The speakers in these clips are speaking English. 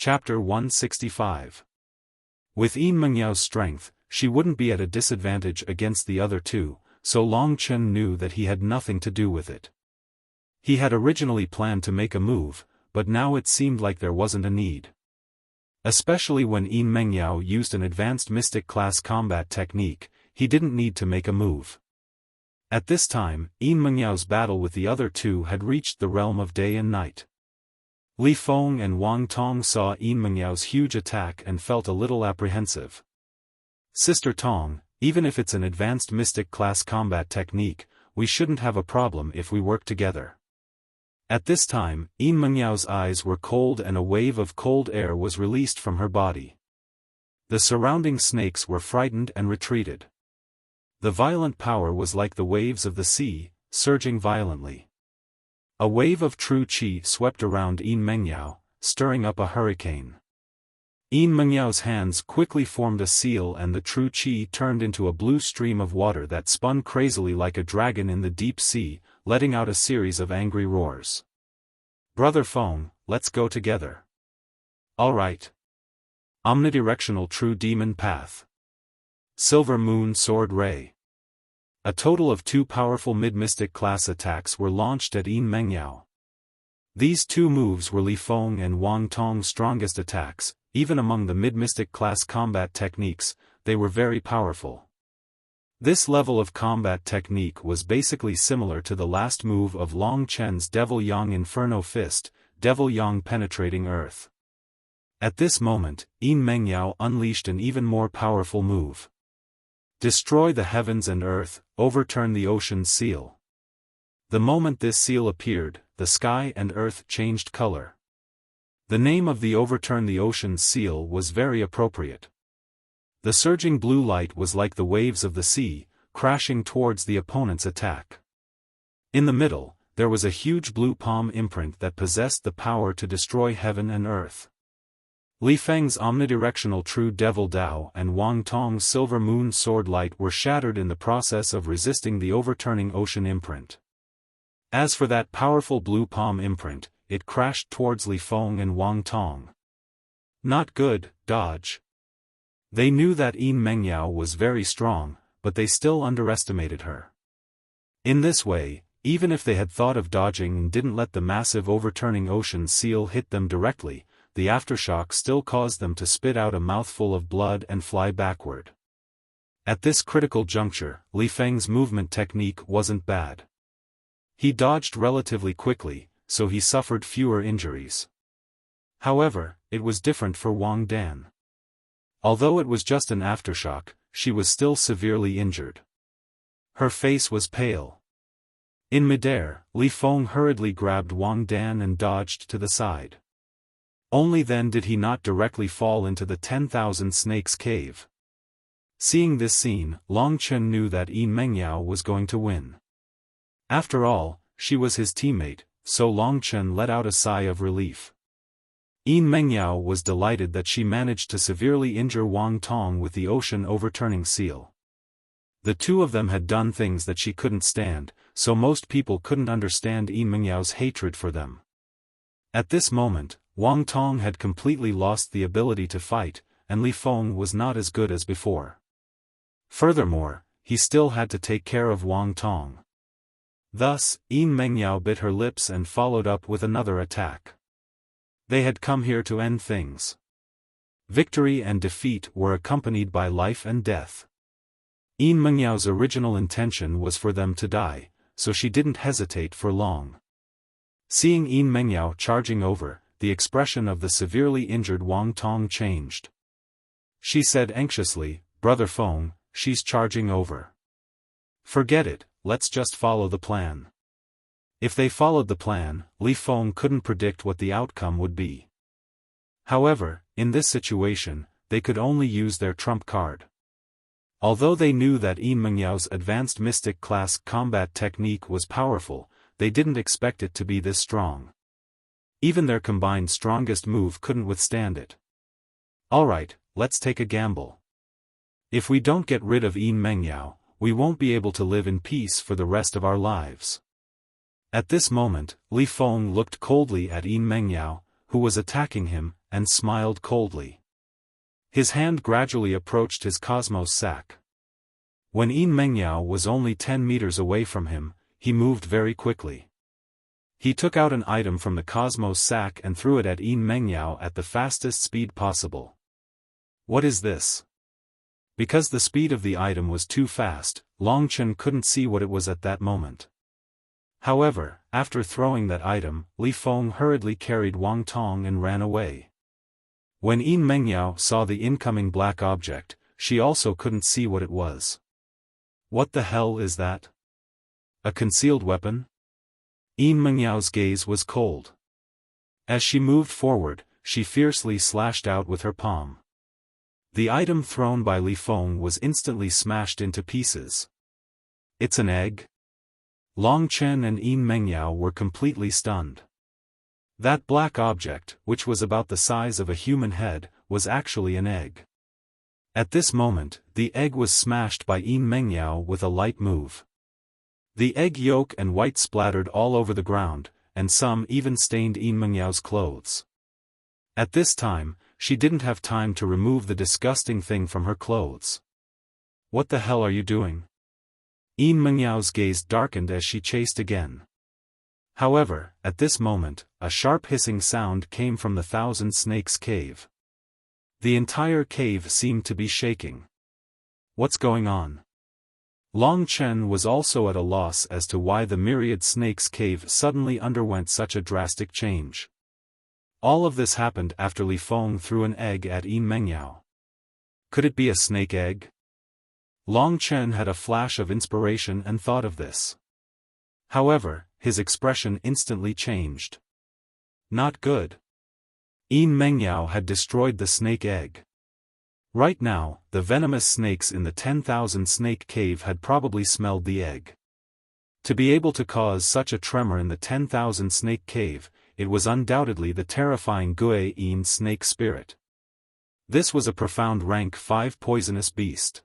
Chapter 165. With Yin Mengyao's strength, she wouldn't be at a disadvantage against the other two, so Long Chen knew that he had nothing to do with it. He had originally planned to make a move, but now it seemed like there wasn't a need. Especially when Yin Mengyao used an advanced mystic class combat technique, he didn't need to make a move. At this time, Yin Mengyao's battle with the other two had reached the realm of day and night. Li Feng and Wang Tong saw Yin Mengyao's huge attack and felt a little apprehensive. Sister Tong, even if it's an advanced mystic class combat technique, we shouldn't have a problem if we work together. At this time, Yin Mengyao's eyes were cold and a wave of cold air was released from her body. The surrounding snakes were frightened and retreated. The violent power was like the waves of the sea, surging violently. A wave of true qi swept around Yin Mengyao, stirring up a hurricane. Yin Mengyao's hands quickly formed a seal and the true qi turned into a blue stream of water that spun crazily like a dragon in the deep sea, letting out a series of angry roars. Brother Feng, let's go together. Alright. Omnidirectional True Demon Path. Silver Moon Sword Ray. A total of 2 powerful mid-mystic class attacks were launched at Yin Mengyao. These 2 moves were Li Feng and Wang Tong's strongest attacks. Even among the mid-mystic class combat techniques, they were very powerful. This level of combat technique was basically similar to the last move of Long Chen's Devil Yang Inferno Fist, Devil Yang Penetrating Earth. At this moment, Yin Mengyao unleashed an even more powerful move. Destroy the heavens and earth, overturn the ocean's seal. The moment this seal appeared, the sky and earth changed color. The name of the overturn the ocean's seal was very appropriate. The surging blue light was like the waves of the sea, crashing towards the opponent's attack. In the middle, there was a huge blue palm imprint that possessed the power to destroy heaven and earth. Li Feng's omnidirectional True Devil Dao and Wang Tong's Silver Moon Sword Light were shattered in the process of resisting the overturning ocean imprint. As for that powerful blue palm imprint, it crashed towards Li Feng and Wang Tong. Not good, dodge. They knew that Yin Mengyao was very strong, but they still underestimated her. In this way, even if they had thought of dodging and didn't let the massive overturning ocean seal hit them directly, the aftershock still caused them to spit out a mouthful of blood and fly backward. At this critical juncture, Li Feng's movement technique wasn't bad. He dodged relatively quickly, so he suffered fewer injuries. However, it was different for Wang Dan. Although it was just an aftershock, she was still severely injured. Her face was pale. In midair, Li Feng hurriedly grabbed Wang Dan and dodged to the side. Only then did he not directly fall into the 10,000 Snakes cave. Seeing this scene, Long Chen knew that Yin Mengyao was going to win. After all, she was his teammate, so Long Chen let out a sigh of relief. Yin Mengyao was delighted that she managed to severely injure Wang Tong with the ocean overturning seal. The two of them had done things that she couldn't stand, so most people couldn't understand Yin Mengyao's hatred for them. At this moment, Wang Tong had completely lost the ability to fight, and Li Feng was not as good as before. Furthermore, he still had to take care of Wang Tong. Thus, Yin Mengyao bit her lips and followed up with another attack. They had come here to end things. Victory and defeat were accompanied by life and death. Yin Mengyao's original intention was for them to die, so she didn't hesitate for long. Seeing Yin Mengyao charging over, the expression of the severely injured Wang Tong changed. She said anxiously, "Brother Feng, she's charging over." "Forget it, let's just follow the plan." If they followed the plan, Li Feng couldn't predict what the outcome would be. However, in this situation, they could only use their trump card. Although they knew that Yin Mengyao's advanced mystic class combat technique was powerful, they didn't expect it to be this strong. Even their combined strongest move couldn't withstand it. Alright, let's take a gamble. If we don't get rid of Yin Mengyao, we won't be able to live in peace for the rest of our lives. At this moment, Li Feng looked coldly at Yin Mengyao, who was attacking him, and smiled coldly. His hand gradually approached his cosmos sack. When Yin Mengyao was only 10 meters away from him, he moved very quickly. He took out an item from the cosmos sack and threw it at Yin Mengyao at the fastest speed possible. What is this? Because the speed of the item was too fast, Long Chen couldn't see what it was at that moment. However, after throwing that item, Li Feng hurriedly carried Wang Tong and ran away. When Yin Mengyao saw the incoming black object, she also couldn't see what it was. What the hell is that? A concealed weapon? Yin Mengyao's gaze was cold. As she moved forward, she fiercely slashed out with her palm. The item thrown by Li Feng was instantly smashed into pieces. It's an egg? Long Chen and Yin Mengyao were completely stunned. That black object, which was about the size of a human head, was actually an egg. At this moment, the egg was smashed by Yin Mengyao with a light move. The egg yolk and white splattered all over the ground, and some even stained Yin Mengyao's clothes. At this time, she didn't have time to remove the disgusting thing from her clothes. What the hell are you doing? Yin Mengyao's gaze darkened as she chased again. However, at this moment, a sharp hissing sound came from the Thousand Snakes cave. The entire cave seemed to be shaking. What's going on? Long Chen was also at a loss as to why the Myriad Snakes cave suddenly underwent such a drastic change. All of this happened after Li Feng threw an egg at Yin Mengyao. Could it be a snake egg? Long Chen had a flash of inspiration and thought of this. However, his expression instantly changed. Not good. Yin Mengyao had destroyed the snake egg. Right now, the venomous snakes in the 10,000 snake cave had probably smelled the egg. To be able to cause such a tremor in the 10,000 snake cave, it was undoubtedly the terrifying Gui Yin snake spirit. This was a profound rank 5 poisonous beast.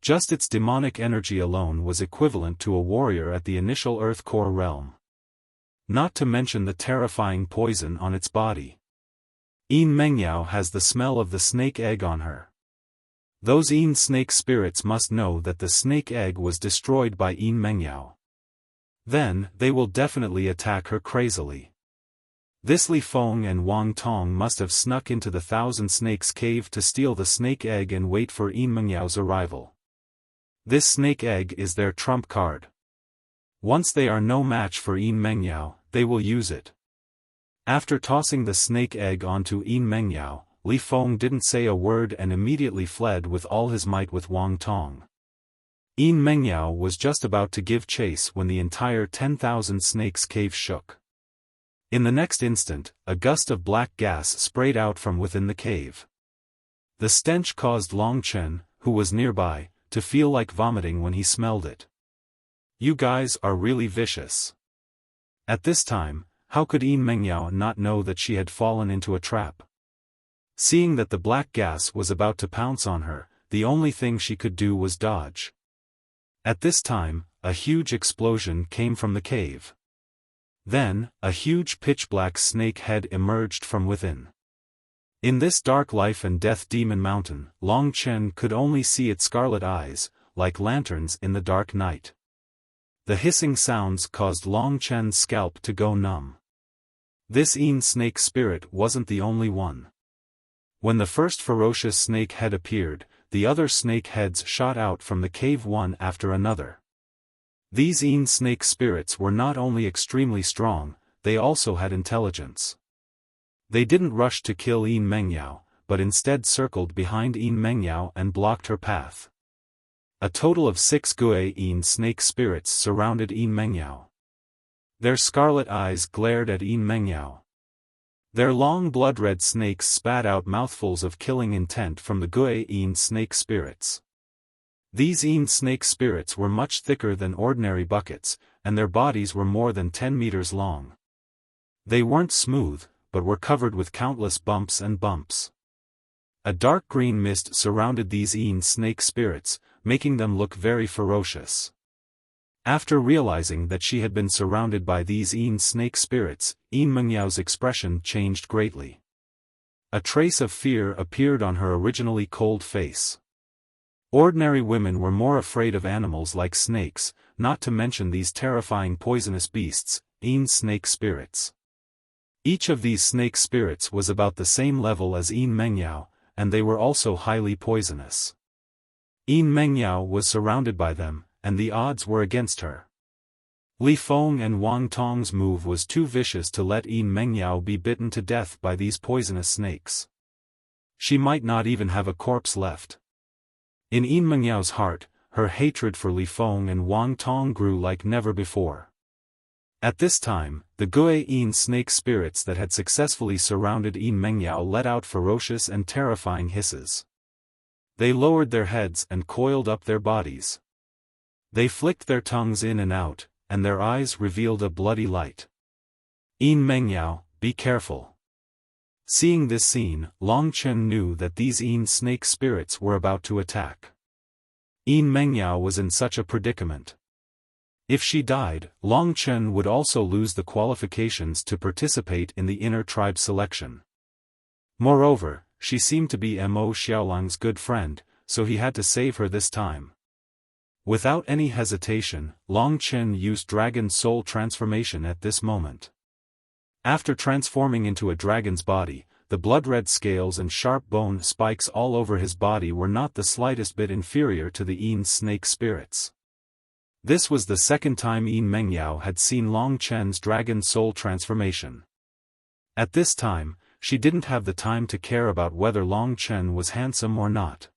Just its demonic energy alone was equivalent to a warrior at the initial Earth Core realm. Not to mention the terrifying poison on its body. Yin Mengyao has the smell of the snake egg on her. Those Yin snake spirits must know that the snake egg was destroyed by Yin Mengyao. Then, they will definitely attack her crazily. This Li Feng and Wang Tong must have snuck into the Thousand Snakes cave to steal the snake egg and wait for Yin Mengyao's arrival. This snake egg is their trump card. Once they are no match for Yin Mengyao, they will use it. After tossing the snake egg onto Yin Mengyao, Li Feng didn't say a word and immediately fled with all his might with Wang Tong. Yin Mengyao was just about to give chase when the entire 10,000 snakes cave shook. In the next instant, a gust of black gas sprayed out from within the cave. The stench caused Long Chen, who was nearby, to feel like vomiting when he smelled it. You guys are really vicious. At this time, how could Yin Mengyao not know that she had fallen into a trap? Seeing that the black gas was about to pounce on her, the only thing she could do was dodge. At this time, a huge explosion came from the cave. Then, a huge pitch-black snake head emerged from within. In this dark life and death demon mountain, Long Chen could only see its scarlet eyes, like lanterns in the dark night. The hissing sounds caused Long Chen's scalp to go numb. This Yin snake spirit wasn't the only one. When the first ferocious snake head appeared, the other snake heads shot out from the cave one after another. These Yin snake spirits were not only extremely strong, they also had intelligence. They didn't rush to kill Yin Mengyao, but instead circled behind Yin Mengyao and blocked her path. A total of 6 Gui Yin snake spirits surrounded Yin Mengyao. Their scarlet eyes glared at Yin Mengyao. Their long blood-red snakes spat out mouthfuls of killing intent from the Gui Yin snake spirits. These Yin snake spirits were much thicker than ordinary buckets, and their bodies were more than 10 meters long. They weren't smooth, but were covered with countless bumps and bumps. A dark green mist surrounded these Yin snake spirits, making them look very ferocious. After realizing that she had been surrounded by these Yin snake spirits, Yin Mengyao's expression changed greatly. A trace of fear appeared on her originally cold face. Ordinary women were more afraid of animals like snakes, not to mention these terrifying poisonous beasts, snake spirits. Each of these snake spirits was about the same level as Mengyao, and they were also highly poisonous. Mengyao was surrounded by them, and the odds were against her. Li Feng and Wang Tong's move was too vicious to let Mengyao be bitten to death by these poisonous snakes. She might not even have a corpse left. In Mengyao's heart, her hatred for Li Feng and Wang Tong grew like never before. At this time, the Gui snake spirits that had successfully surrounded Mengyao let out ferocious and terrifying hisses. They lowered their heads and coiled up their bodies. They flicked their tongues in and out, and their eyes revealed a bloody light. Mengyao, be careful. Seeing this scene, Long Chen knew that these snake spirits were about to attack. Mengyao was in such a predicament. If she died, Long Chen would also lose the qualifications to participate in the inner tribe selection. Moreover, she seemed to be Mo Xiaolang's good friend, so he had to save her this time. Without any hesitation, Long Chen used Dragon Soul transformation at this moment. After transforming into a dragon's body, the blood-red scales and sharp bone spikes all over his body were not the slightest bit inferior to the snake spirits. This was the second time Mengyao had seen Long Chen's Dragon Soul transformation. At this time, she didn't have the time to care about whether Long Chen was handsome or not.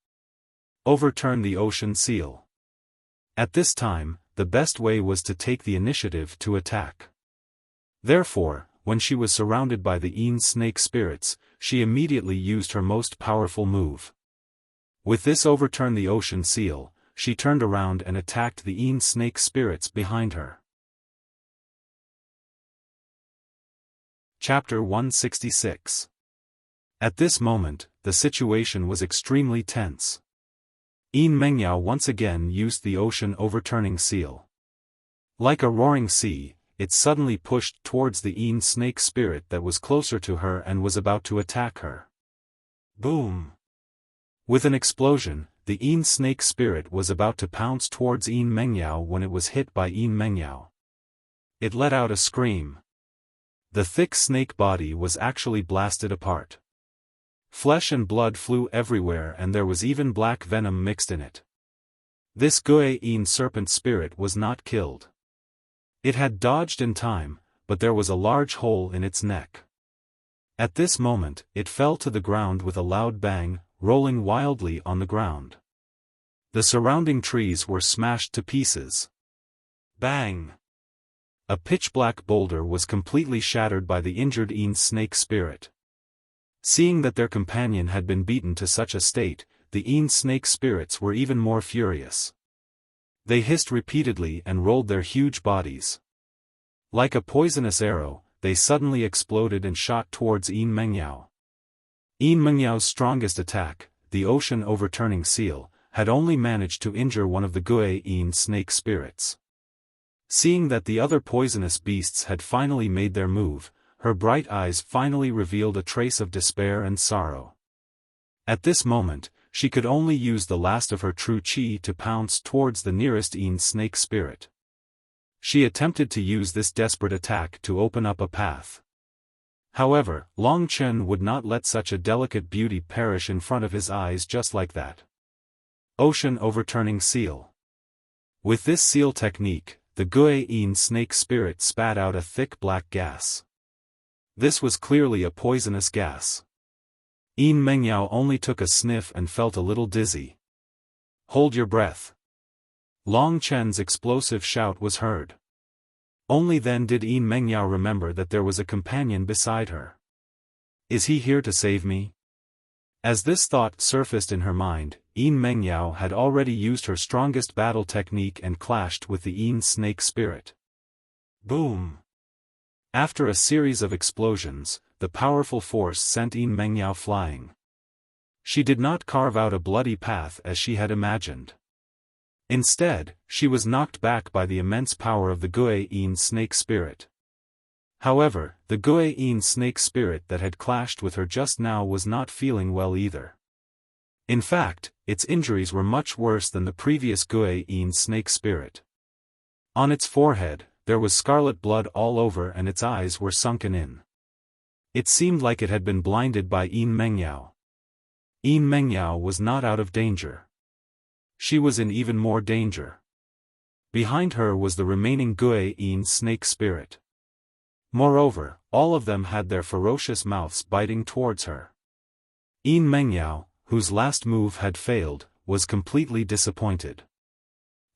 Overturn the ocean seal. At this time, the best way was to take the initiative to attack. Therefore, when she was surrounded by the snake spirits, she immediately used her most powerful move. With this overturn the ocean seal, she turned around and attacked the snake spirits behind her. Chapter 166. At this moment, the situation was extremely tense. Mengyao once again used the ocean overturning seal. Like a roaring sea, it suddenly pushed towards the snake spirit that was closer to her and was about to attack her. Boom! With an explosion, the snake spirit was about to pounce towards Mengyao when it was hit by Mengyao. It let out a scream. The thick snake body was actually blasted apart. Flesh and blood flew everywhere and there was even black venom mixed in it. This Gui serpent spirit was not killed. It had dodged in time, but there was a large hole in its neck. At this moment, it fell to the ground with a loud bang, rolling wildly on the ground. The surrounding trees were smashed to pieces. Bang! A pitch-black boulder was completely shattered by the injured snake spirit. Seeing that their companion had been beaten to such a state, the snake spirits were even more furious. They hissed repeatedly and rolled their huge bodies. Like a poisonous arrow, they suddenly exploded and shot towards Mengyao. Menyao's strongest attack, the ocean overturning seal, had only managed to injure one of the Gui snake spirits. Seeing that the other poisonous beasts had finally made their move, her bright eyes finally revealed a trace of despair and sorrow. At this moment, she could only use the last of her true qi to pounce towards the nearest snake spirit. She attempted to use this desperate attack to open up a path. However, Long Chen would not let such a delicate beauty perish in front of his eyes just like that. Ocean overturning seal. With this seal technique, the Gui snake spirit spat out a thick black gas. This was clearly a poisonous gas. Mengyao only took a sniff and felt a little dizzy. Hold your breath. Long Chen's explosive shout was heard. Only then did Mengyao remember that there was a companion beside her. Is he here to save me? As this thought surfaced in her mind, Mengyao had already used her strongest battle technique and clashed with the snake spirit. Boom! After a series of explosions, the powerful force sent Mengyao flying. She did not carve out a bloody path as she had imagined. Instead, she was knocked back by the immense power of the Gui snake spirit. However, the Guiyin snake spirit that had clashed with her just now was not feeling well either. In fact, its injuries were much worse than the previous Guiyin snake spirit. On its forehead, there was scarlet blood all over and its eyes were sunken in. It seemed like it had been blinded by Yin Mengyao. Yin Mengyao was not out of danger. She was in even more danger. Behind her was the remaining Guiyin snake spirit. Moreover, all of them had their ferocious mouths biting towards her. Yin Mengyao, whose last move had failed, was completely disappointed.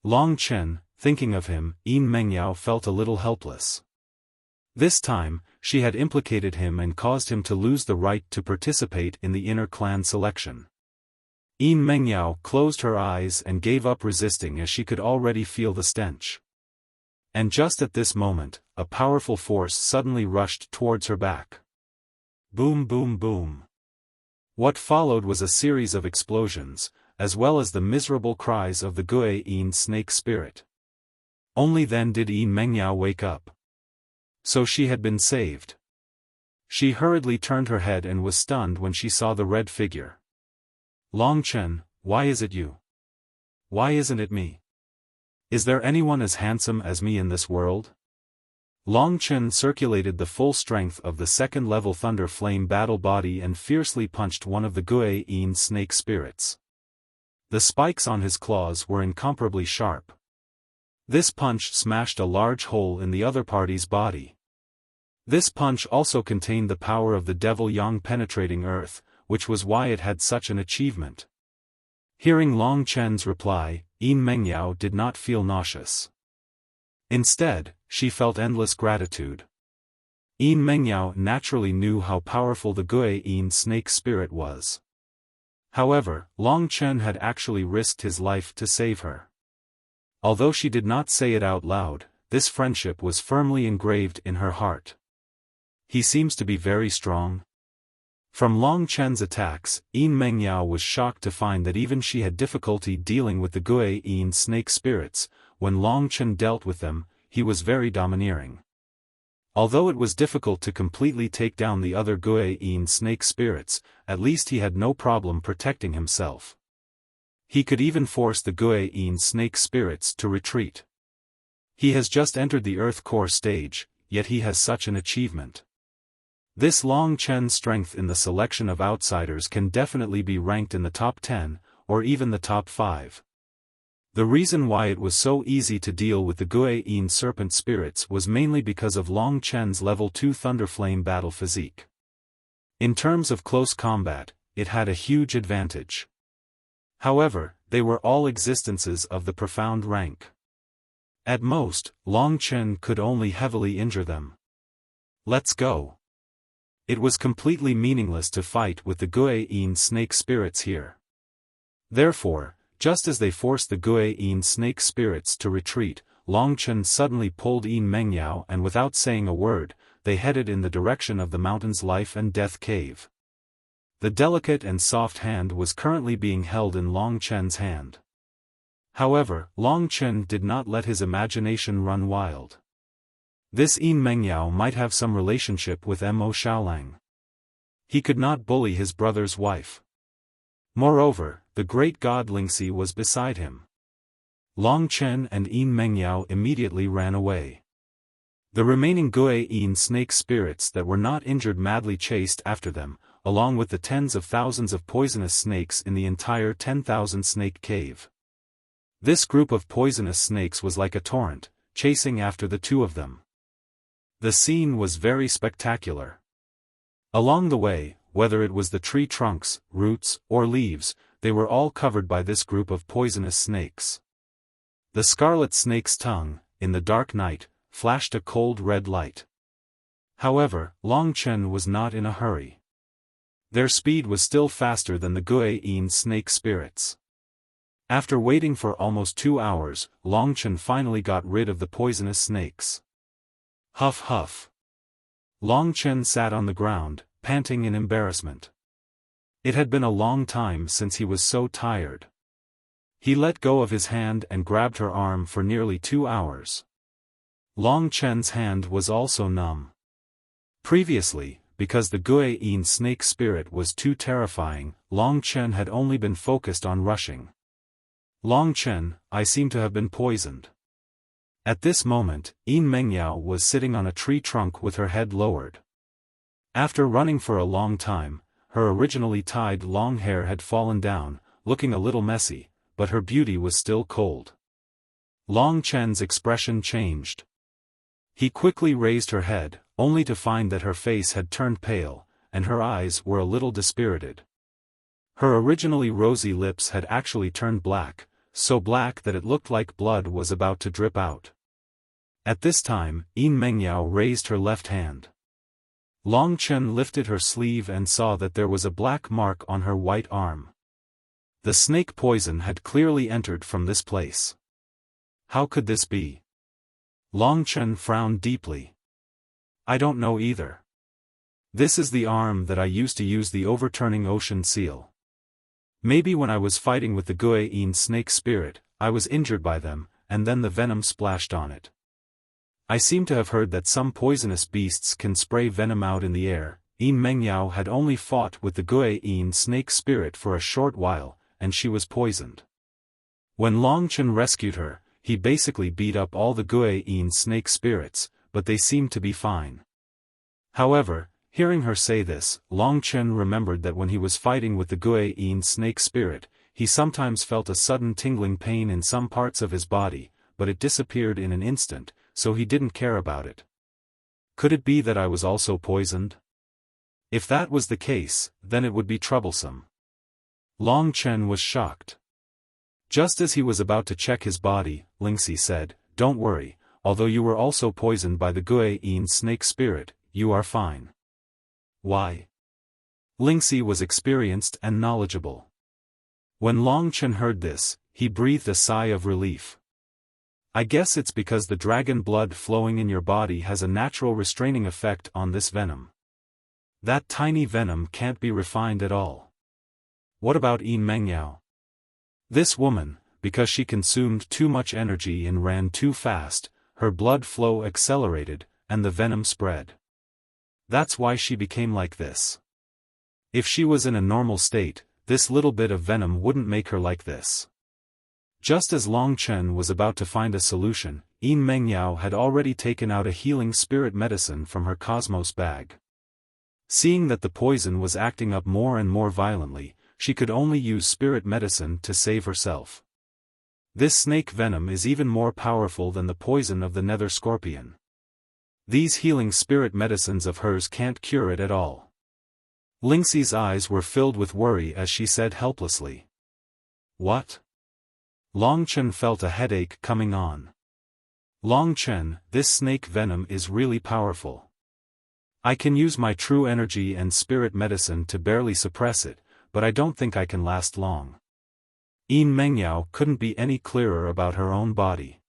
Long Chen, thinking of him, Yin Mengyao felt a little helpless. This time, she had implicated him and caused him to lose the right to participate in the inner clan selection. Yin Mengyao closed her eyes and gave up resisting as she could already feel the stench. And just at this moment, a powerful force suddenly rushed towards her back. Boom boom boom. What followed was a series of explosions, as well as the miserable cries of the Guiyin snake spirit. Only then did Yin Mengyao wake up. So she had been saved. She hurriedly turned her head and was stunned when she saw the red figure. Long Chen, why is it you? Why isn't it me? Is there anyone as handsome as me in this world? Long Chen circulated the full strength of the second-level Thunder Flame battle body and fiercely punched one of the Guiyin snake spirits. The spikes on his claws were incomparably sharp. This punch smashed a large hole in the other party's body. This punch also contained the power of the devil yang penetrating earth, which was why it had such an achievement. Hearing Long Chen's reply, Yin Mengyao did not feel nauseous. Instead, she felt endless gratitude. Yin Mengyao naturally knew how powerful the Guiyin snake spirit was. However, Long Chen had actually risked his life to save her. Although she did not say it out loud, this friendship was firmly engraved in her heart. He seems to be very strong. From Long Chen's attacks, Yin Mengyao was shocked to find that even she had difficulty dealing with the Guiyin snake spirits. When Long Chen dealt with them, he was very domineering. Although it was difficult to completely take down the other Guiyin snake spirits, at least he had no problem protecting himself. He could even force the Guiyin snake spirits to retreat. He has just entered the Earth Core stage, yet he has such an achievement. This Long Chen's strength in the selection of outsiders can definitely be ranked in the top 10, or even the top 5. The reason why it was so easy to deal with the Guiyin serpent spirits was mainly because of Long Chen's level 2 Thunderflame battle physique. In terms of close combat, it had a huge advantage. However, they were all existences of the profound rank. At most, Long Chen could only heavily injure them. Let's go. It was completely meaningless to fight with the Guiyin snake spirits here. Therefore, just as they forced the Guiyin snake spirits to retreat, Long Chen suddenly pulled Yin Mengyao and without saying a word, they headed in the direction of the mountain's life and death cave. The delicate and soft hand was currently being held in Long Chen's hand. However, Long Chen did not let his imagination run wild. This Yin Mengyao might have some relationship with Mo Xiaolang. He could not bully his brother's wife. Moreover, the great god Lingxi was beside him. Long Chen and Yin Mengyao immediately ran away. The remaining Guiyin snake spirits that were not injured madly chased after them, along with the tens of thousands of poisonous snakes in the entire 10,000 snake cave. This group of poisonous snakes was like a torrent, chasing after the two of them. The scene was very spectacular. Along the way, whether it was the tree trunks, roots, or leaves, they were all covered by this group of poisonous snakes. The scarlet snake's tongue, in the dark night, flashed a cold red light. However, Long Chen was not in a hurry. Their speed was still faster than the Guiyin snake spirits. After waiting for almost 2 hours, Long Chen finally got rid of the poisonous snakes. Huff huff. Long Chen sat on the ground, panting in embarrassment. It had been a long time since he was so tired. He let go of his hand and grabbed her arm for nearly 2 hours. Long Chen's hand was also numb. Previously, because the Guiyin snake spirit was too terrifying, Long Chen had only been focused on rushing. Long Chen, I seem to have been poisoned. At this moment, Yin Mengyao was sitting on a tree trunk with her head lowered. After running for a long time, her originally tied long hair had fallen down, looking a little messy, but her beauty was still cold. Long Chen's expression changed. He quickly raised her head, only to find that her face had turned pale, and her eyes were a little dispirited. Her originally rosy lips had actually turned black, so black that it looked like blood was about to drip out. At this time, Yin Mengyao raised her left hand. Long Chen lifted her sleeve and saw that there was a black mark on her white arm. The snake poison had clearly entered from this place. How could this be? Long Chen frowned deeply. I don't know either. This is the arm that I used to use the overturning ocean seal. Maybe when I was fighting with the Guiyin snake spirit, I was injured by them, and then the venom splashed on it. I seem to have heard that some poisonous beasts can spray venom out in the air. Yin Mengyao had only fought with the Guiyin snake spirit for a short while, and she was poisoned. When Long Chen rescued her, he basically beat up all the Guiyin snake spirits, but they seemed to be fine. However, hearing her say this, Long Chen remembered that when he was fighting with the Guiyin snake spirit, he sometimes felt a sudden tingling pain in some parts of his body, but it disappeared in an instant, so he didn't care about it. Could it be that I was also poisoned? If that was the case, then it would be troublesome. Long Chen was shocked. Just as he was about to check his body, Lingxi said, "Don't worry, although you were also poisoned by the Guiyin snake spirit, you are fine." Why? Lingxi was experienced and knowledgeable. When Long Chen heard this, he breathed a sigh of relief. I guess it's because the dragon blood flowing in your body has a natural restraining effect on this venom. That tiny venom can't be refined at all. What about Yin Mengyao? This woman, because she consumed too much energy and ran too fast, her blood flow accelerated, and the venom spread. That's why she became like this. If she was in a normal state, this little bit of venom wouldn't make her like this. Just as Long Chen was about to find a solution, Yin Mengyao had already taken out a healing spirit medicine from her cosmos bag. Seeing that the poison was acting up more and more violently, she could only use spirit medicine to save herself. This snake venom is even more powerful than the poison of the nether scorpion. These healing spirit medicines of hers can't cure it at all. Lingxi's eyes were filled with worry as she said helplessly. What? Long Chen felt a headache coming on. Long Chen, this snake venom is really powerful. I can use my true energy and spirit medicine to barely suppress it, but I don't think I can last long. Yin Mengyao couldn't be any clearer about her own body.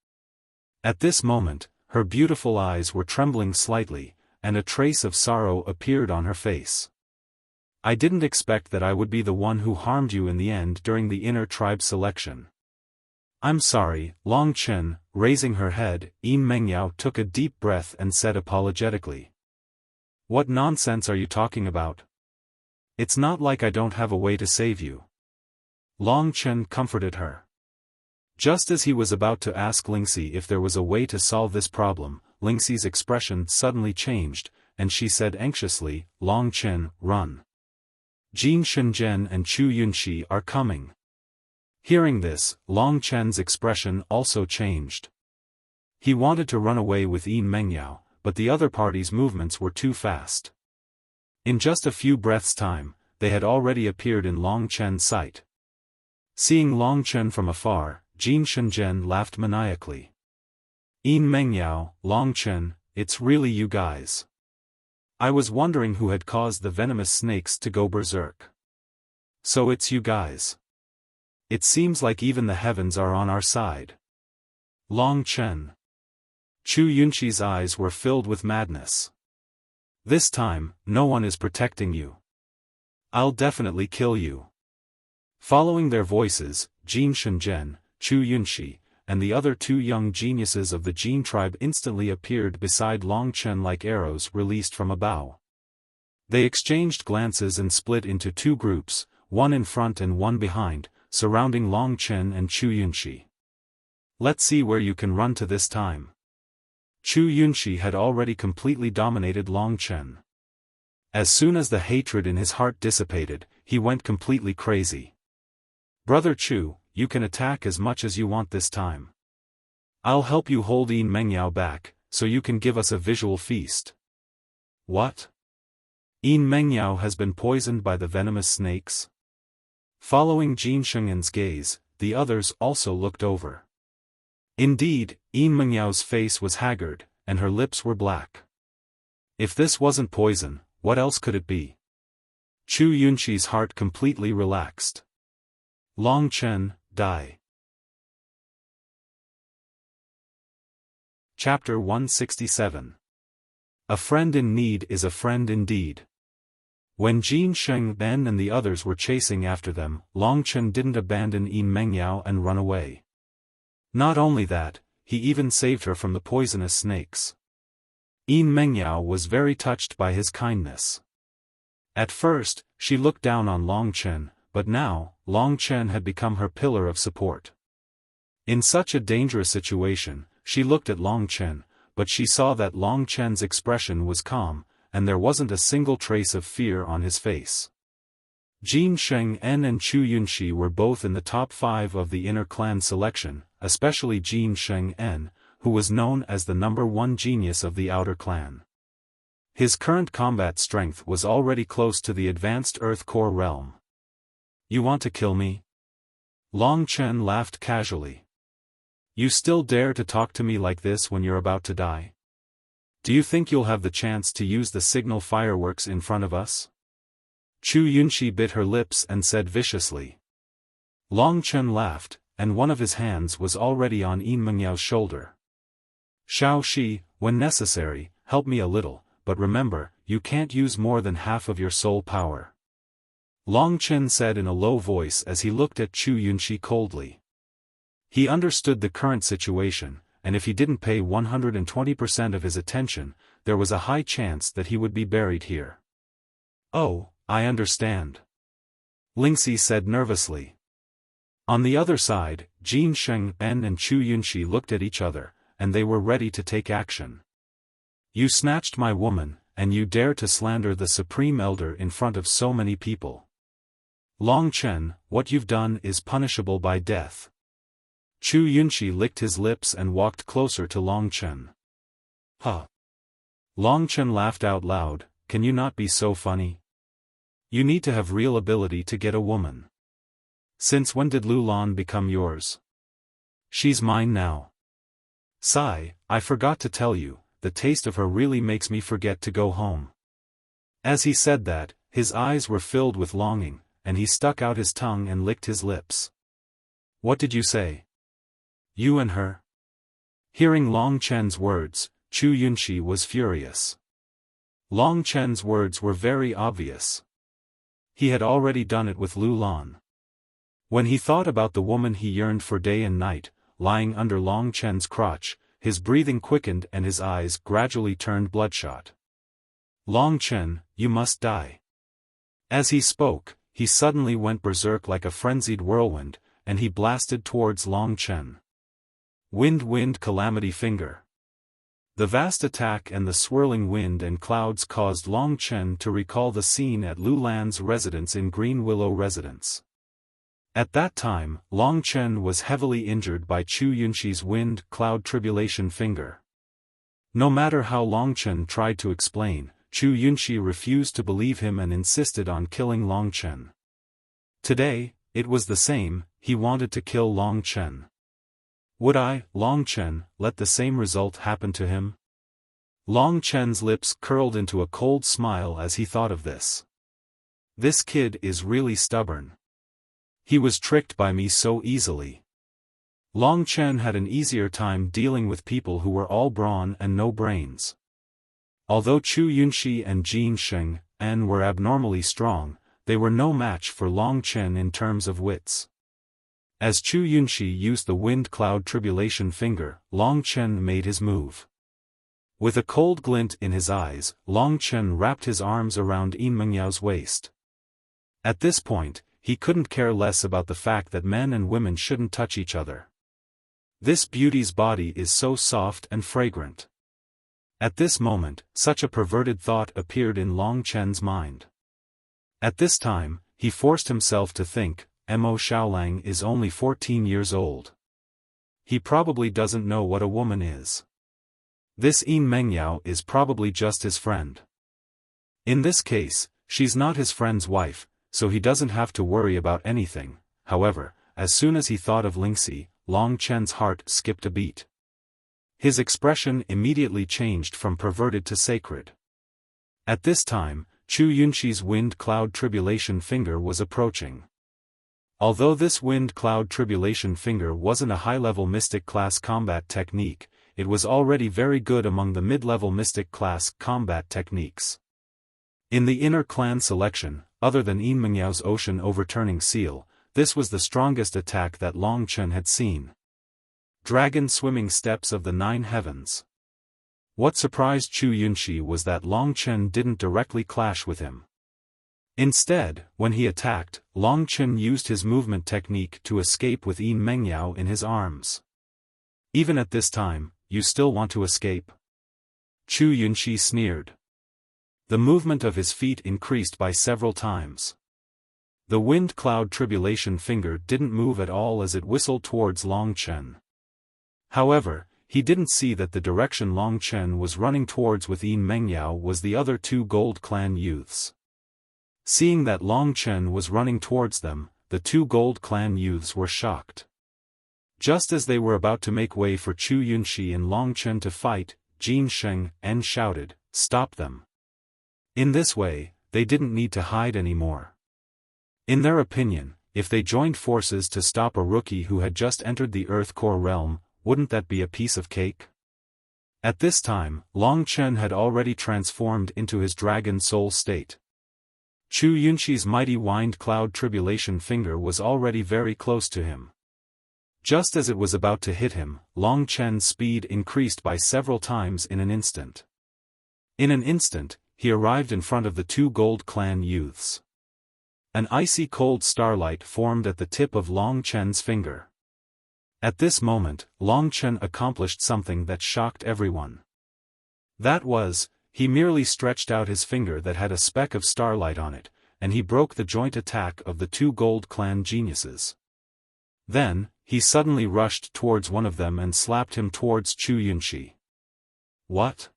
At this moment, her beautiful eyes were trembling slightly, and a trace of sorrow appeared on her face. I didn't expect that I would be the one who harmed you in the end during the inner tribe selection. I'm sorry, Long Chen. Raising her head, Yin Mengyao took a deep breath and said apologetically. What nonsense are you talking about? It's not like I don't have a way to save you. Long Chen comforted her. Just as he was about to ask Lingxi if there was a way to solve this problem, Lingxi's expression suddenly changed, and she said anxiously, Long Chen, run. Jin Shenzhen and Chu Yunxi are coming. Hearing this, Long Chen's expression also changed. He wanted to run away with Yin Mengyao, but the other party's movements were too fast. In just a few breaths' time, they had already appeared in Long Chen's sight. Seeing Long Chen from afar, Jin Shenzhen laughed maniacally. Yin Mengyao, Long Chen, it's really you guys. I was wondering who had caused the venomous snakes to go berserk. So it's you guys. It seems like even the heavens are on our side. Long Chen. Chu Yunxi's eyes were filled with madness. This time, no one is protecting you. I'll definitely kill you. Following their voices, Jin Shenzhen, Chu Yunxi, and the other two young geniuses of the Jin tribe instantly appeared beside Long Chen like arrows released from a bow. They exchanged glances and split into two groups, one in front and one behind, surrounding Long Chen and Chu Yunxi. "Let's see where you can run to this time." Chu Yunxi had already completely dominated Long Chen. As soon as the hatred in his heart dissipated, he went completely crazy. "Brother Chu, you can attack as much as you want this time. I'll help you hold Yin Mengyao back, so you can give us a visual feast." "What? Yin Mengyao has been poisoned by the venomous snakes?" Following Jin Sheng'en's gaze, the others also looked over. Indeed, Yin Mengyao's face was haggard, and her lips were black. If this wasn't poison, what else could it be? Chu Yunxi's heart completely relaxed. Long Chen, die. Chapter 167. A friend in need is a friend indeed. When Jin Sheng'en and the others were chasing after them, Long Chen didn't abandon Yin Mengyao and run away. Not only that, he even saved her from the poisonous snakes. Yin Mengyao was very touched by his kindness. At first, she looked down on Long Chen, but now, Long Chen had become her pillar of support. In such a dangerous situation, she looked at Long Chen, but she saw that Long Chen's expression was calm, and there wasn't a single trace of fear on his face. Jin Sheng'en and Chu Yunxi were both in the top 5 of the inner clan selection, especially Jin Sheng'en, who was known as the #1 genius of the outer clan. His current combat strength was already close to the advanced Earth Core realm. "You want to kill me?" Long Chen laughed casually. "You still dare to talk to me like this when you're about to die? Do you think you'll have the chance to use the signal fireworks in front of us?" Chu Yunxi bit her lips and said viciously. Long Chen laughed, and one of his hands was already on Yin Mengyao's shoulder. "Xiao Shi, when necessary, help me a little, but remember, you can't use more than half of your soul power," Long Chen said in a low voice as he looked at Chu Yunxi coldly. He understood the current situation, and if he didn't pay 120% of his attention, there was a high chance that he would be buried here. "Oh, I understand," Lingxi said nervously. On the other side, Jin Sheng'en and Chu Yunxi looked at each other, and they were ready to take action. "You snatched my woman, and you dare to slander the Supreme Elder in front of so many people. Long Chen, what you've done is punishable by death." Chu Yunxi licked his lips and walked closer to Long Chen. "Huh." Long Chen laughed out loud, "Can you not be so funny? You need to have real ability to get a woman. Since when did Lu Lan become yours?" "She's mine now. Sigh, I forgot to tell you, the taste of her really makes me forget to go home." As he said that, his eyes were filled with longing, and he stuck out his tongue and licked his lips. "What did you say? You and her?" Hearing Long Chen's words, Chu Yunxi was furious. Long Chen's words were very obvious. He had already done it with Lu Lan. When he thought about the woman he yearned for day and night, lying under Long Chen's crotch, his breathing quickened and his eyes gradually turned bloodshot. "Long Chen, you must die." As he spoke, he suddenly went berserk like a frenzied whirlwind, and he blasted towards Long Chen. Wind calamity finger. The vast attack and the swirling wind and clouds caused Long Chen to recall the scene at Lu Lan's residence in Green Willow Residence. At that time, Long Chen was heavily injured by Chu Yunxi's wind cloud tribulation finger. No matter how Long Chen tried to explain, Chu Yunxi refused to believe him and insisted on killing Long Chen. Today, it was the same, he wanted to kill Long Chen. Would I, Long Chen, let the same result happen to him? Long Chen's lips curled into a cold smile as he thought of this. This kid is really stubborn. He was tricked by me so easily. Long Chen had an easier time dealing with people who were all brawn and no brains. Although Chu Yunxi and Jin Sheng'en were abnormally strong, they were no match for Long Chen in terms of wits. As Chu Yunxi used the wind cloud tribulation finger, Long Chen made his move. With a cold glint in his eyes, Long Chen wrapped his arms around Yin Mengyao's waist. At this point, he couldn't care less about the fact that men and women shouldn't touch each other. This beauty's body is so soft and fragrant. At this moment, such a perverted thought appeared in Long Chen's mind. At this time, he forced himself to think, Mo Xiaolang is only 14 years old. He probably doesn't know what a woman is. This Yin Mengyao is probably just his friend. In this case, she's not his friend's wife, so he doesn't have to worry about anything. However, as soon as he thought of Lingxi, Long Chen's heart skipped a beat. His expression immediately changed from perverted to sacred. At this time, Chu Yunxi's wind cloud tribulation finger was approaching. Although this wind cloud tribulation finger wasn't a high-level mystic class combat technique, it was already very good among the mid-level mystic class combat techniques. In the inner clan selection, other than Yin Mengyao's ocean overturning seal, this was the strongest attack that Long Chen had seen. Dragon swimming steps of the 9 heavens. What surprised Chu Yunxi was that Long Chen didn't directly clash with him. Instead, when he attacked, Long Chen used his movement technique to escape with Yin Mengyao in his arms. Even at this time, you still want to escape? Chu Yunxi sneered. The movement of his feet increased by several times. The wind cloud tribulation finger didn't move at all as it whistled towards Long Chen. However, he didn't see that the direction Long Chen was running towards with Yin Mengyao was the other 2 Gold Clan youths. Seeing that Long Chen was running towards them, the 2 Gold Clan youths were shocked. Just as they were about to make way for Chu Yunxi and Long Chen to fight, Jin Sheng En shouted, "Stop them." In this way, they didn't need to hide anymore. In their opinion, if they joined forces to stop a rookie who had just entered the Earth Core realm, wouldn't that be a piece of cake? At this time, Long Chen had already transformed into his dragon soul state. Chu Yunxi's mighty wind cloud tribulation finger was already very close to him. Just as it was about to hit him, Long Chen's speed increased by several times in an instant. In an instant, he arrived in front of the 2 Gold Clan youths. An icy cold starlight formed at the tip of Long Chen's finger. At this moment, Long Chen accomplished something that shocked everyone. That was, he merely stretched out his finger that had a speck of starlight on it, and he broke the joint attack of the 2 Gold Clan geniuses. Then, he suddenly rushed towards one of them and slapped him towards Chu Yunxi. What?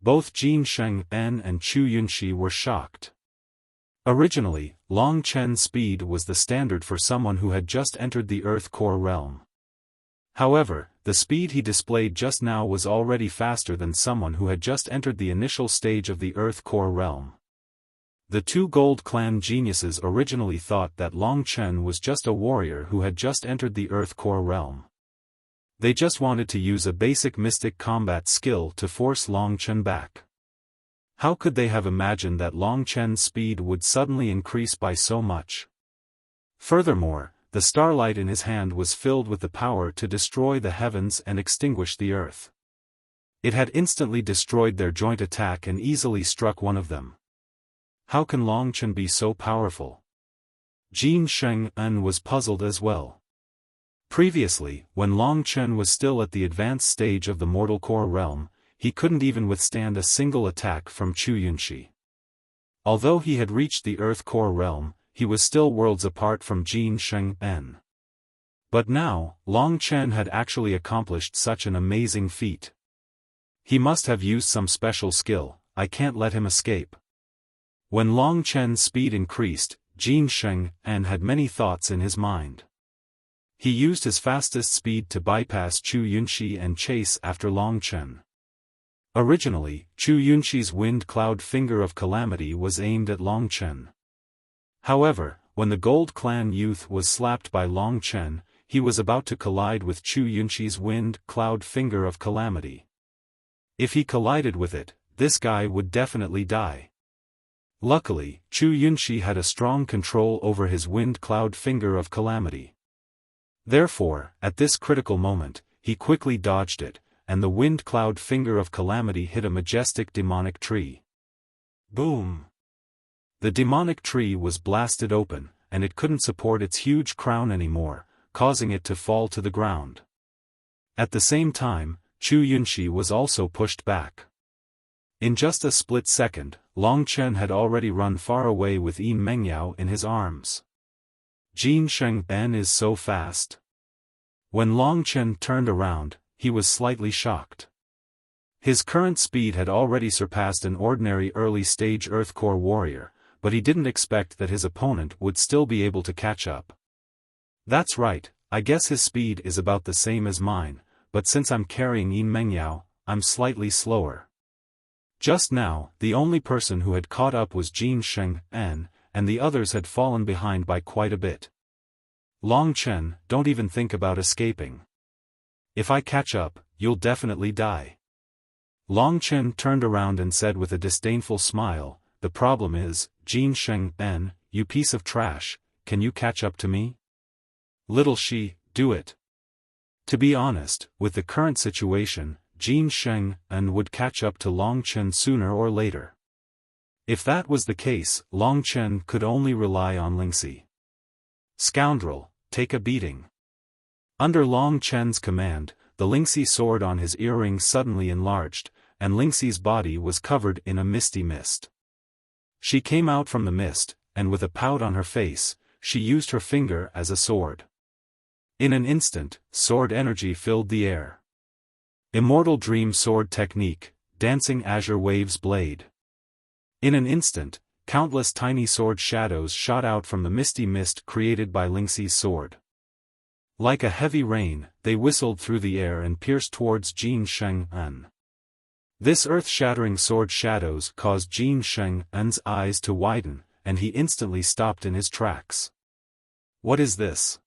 Both Jin Sheng En and Chu Yunxi were shocked. Originally, Long Chen's speed was the standard for someone who had just entered the Earth Core realm. However, the speed he displayed just now was already faster than someone who had just entered the initial stage of the Earth Core realm. The 2 Gold Clan geniuses originally thought that Long Chen was just a warrior who had just entered the Earth Core realm. They just wanted to use a basic mystic combat skill to force Long Chen back. How could they have imagined that Long Chen's speed would suddenly increase by so much? Furthermore, the starlight in his hand was filled with the power to destroy the heavens and extinguish the earth. It had instantly destroyed their joint attack and easily struck one of them. How can Long Chen be so powerful? Jin Sheng En was puzzled as well. Previously, when Long Chen was still at the advanced stage of the mortal core realm, he couldn't even withstand a single attack from Chu Yunxi. Although he had reached the Earth Core realm, he was still worlds apart from Jin Sheng En. But now, Long Chen had actually accomplished such an amazing feat. He must have used some special skill. I can't let him escape. When Long Chen's speed increased, Jin Sheng En had many thoughts in his mind. He used his fastest speed to bypass Chu Yunxi and chase after Long Chen. Originally, Chu Yunxi's wind cloud finger of calamity was aimed at Long Chen. However, when the Gold Clan youth was slapped by Long Chen, he was about to collide with Chu Yunxi's wind cloud finger of calamity. If he collided with it, this guy would definitely die. Luckily, Chu Yunxi had a strong control over his wind cloud finger of calamity. Therefore, at this critical moment, he quickly dodged it, and the wind cloud finger of calamity hit a majestic demonic tree. Boom! The demonic tree was blasted open, and it couldn't support its huge crown anymore, causing it to fall to the ground. At the same time, Chu Yunxi was also pushed back. In just a split second, Long Chen had already run far away with Yin Mengyao in his arms. Jin Sheng Ben is so fast. When Long Chen turned around, he was slightly shocked. His current speed had already surpassed an ordinary early-stage Earthcore warrior, but he didn't expect that his opponent would still be able to catch up. That's right, I guess his speed is about the same as mine, but since I'm carrying Yin Mengyao, I'm slightly slower. Just now, the only person who had caught up was Jin Sheng En, and the others had fallen behind by quite a bit. Long Chen, don't even think about escaping. If I catch up, you'll definitely die. Long Chen turned around and said with a disdainful smile, the problem is, Jin Sheng En, you piece of trash, can you catch up to me? Little Shi, do it. To be honest, with the current situation, Jin Sheng En would catch up to Long Chen sooner or later. If that was the case, Long Chen could only rely on Lingxi. Scoundrel, take a beating. Under Long Chen's command, the Lingxi sword on his earring suddenly enlarged, and Lingxi's body was covered in a misty mist. She came out from the mist, and with a pout on her face, she used her finger as a sword. In an instant, sword energy filled the air. Immortal Dream Sword Technique, Dancing Azure Waves Blade. In an instant, countless tiny sword shadows shot out from the misty mist created by Lingxi's sword. Like a heavy rain, they whistled through the air and pierced towards Jin Sheng En. This earth-shattering sword shadows caused Jin Sheng En's eyes to widen, and he instantly stopped in his tracks. What is this?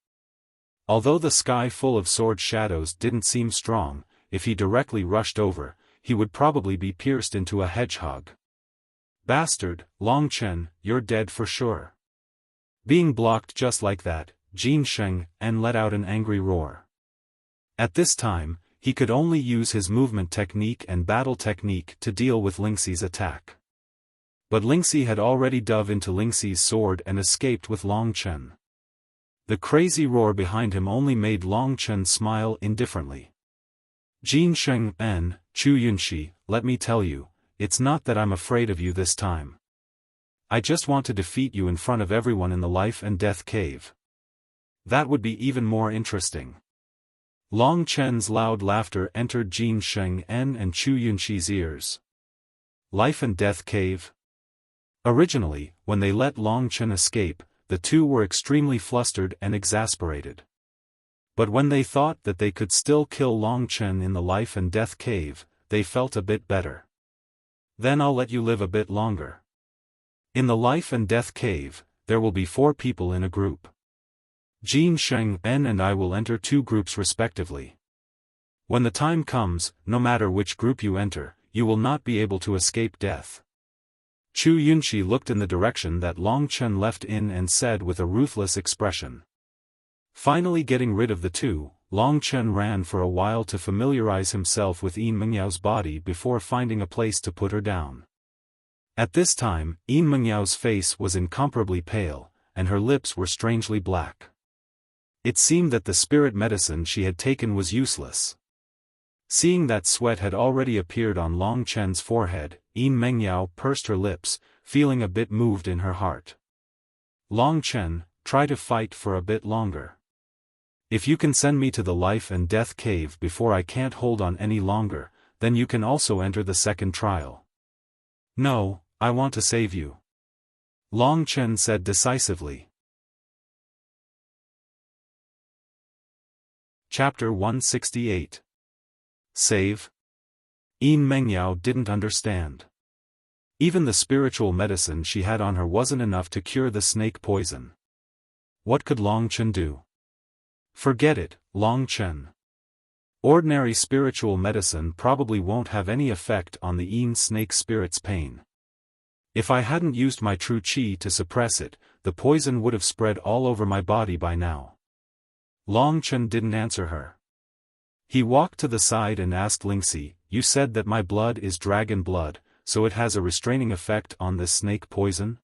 Although the sky full of sword shadows didn't seem strong, if he directly rushed over, he would probably be pierced into a hedgehog. Bastard, Long Chen, you're dead for sure. Being blocked just like that, Jin Sheng En let out an angry roar. At this time, he could only use his movement technique and battle technique to deal with Lingxi's attack. But Lingxi had already dove into Lingxi's sword and escaped with Long Chen. The crazy roar behind him only made Long Chen smile indifferently. Jin Sheng En, Chu Yunxi, let me tell you, it's not that I'm afraid of you this time. I just want to defeat you in front of everyone in the life and death cave. That would be even more interesting. Long Chen's loud laughter entered Jin Sheng En and Chu Yunxi's ears. Life and death cave? Originally, when they let Long Chen escape, the two were extremely flustered and exasperated. But when they thought that they could still kill Long Chen in the life and death cave, they felt a bit better. Then I'll let you live a bit longer. In the life and death cave, there will be 4 people in a group. Jin Sheng En and I will enter 2 groups respectively. When the time comes, no matter which group you enter, you will not be able to escape death. Chu Yunxi looked in the direction that Long Chen left in and said with a ruthless expression. Finally getting rid of the 2, Long Chen ran for a while to familiarize himself with Yin Mengyao's body before finding a place to put her down. At this time, Yin Mengyao's face was incomparably pale, and her lips were strangely black. It seemed that the spirit medicine she had taken was useless. Seeing that sweat had already appeared on Long Chen's forehead, Yin Mengyao pursed her lips, feeling a bit moved in her heart. Long Chen, try to fight for a bit longer. If you can send me to the life and death cave before I can't hold on any longer, then you can also enter the second trial. No, I want to save you. Long Chen said decisively. Chapter 168. Save? Yin Mengyao didn't understand. Even the spiritual medicine she had on her wasn't enough to cure the snake poison. What could Long Chen do? Forget it, Long Chen. Ordinary spiritual medicine probably won't have any effect on the Yin snake spirit's pain. If I hadn't used my true qi to suppress it, the poison would have spread all over my body by now. Long Chen didn't answer her. He walked to the side and asked Lingxi, "You said that my blood is dragon blood, so it has a restraining effect on this snake poison?"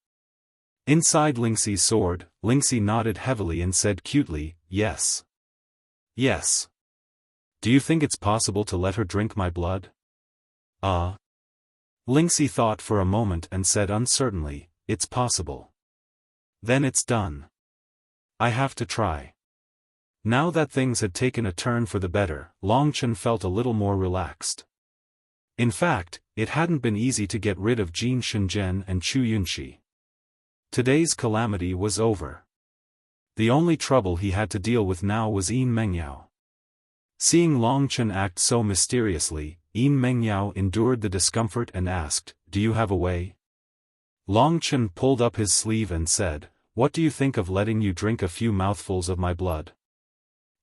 Inside Lingxi's sword, Lingxi nodded heavily and said cutely, "Yes. Yes. Do you think it's possible to let her drink my blood?" Lingxi thought for a moment and said uncertainly, "It's possible. Then it's done. I have to try." Now that things had taken a turn for the better, Long Chen felt a little more relaxed. In fact, it hadn't been easy to get rid of Jin Shenzhen and Chu Yunxi. Today's calamity was over. The only trouble he had to deal with now was Yin Mengyao. Seeing Long Chen act so mysteriously, Yin Mengyao endured the discomfort and asked, "Do you have a way?" Long Chen pulled up his sleeve and said, "What do you think of letting you drink a few mouthfuls of my blood?"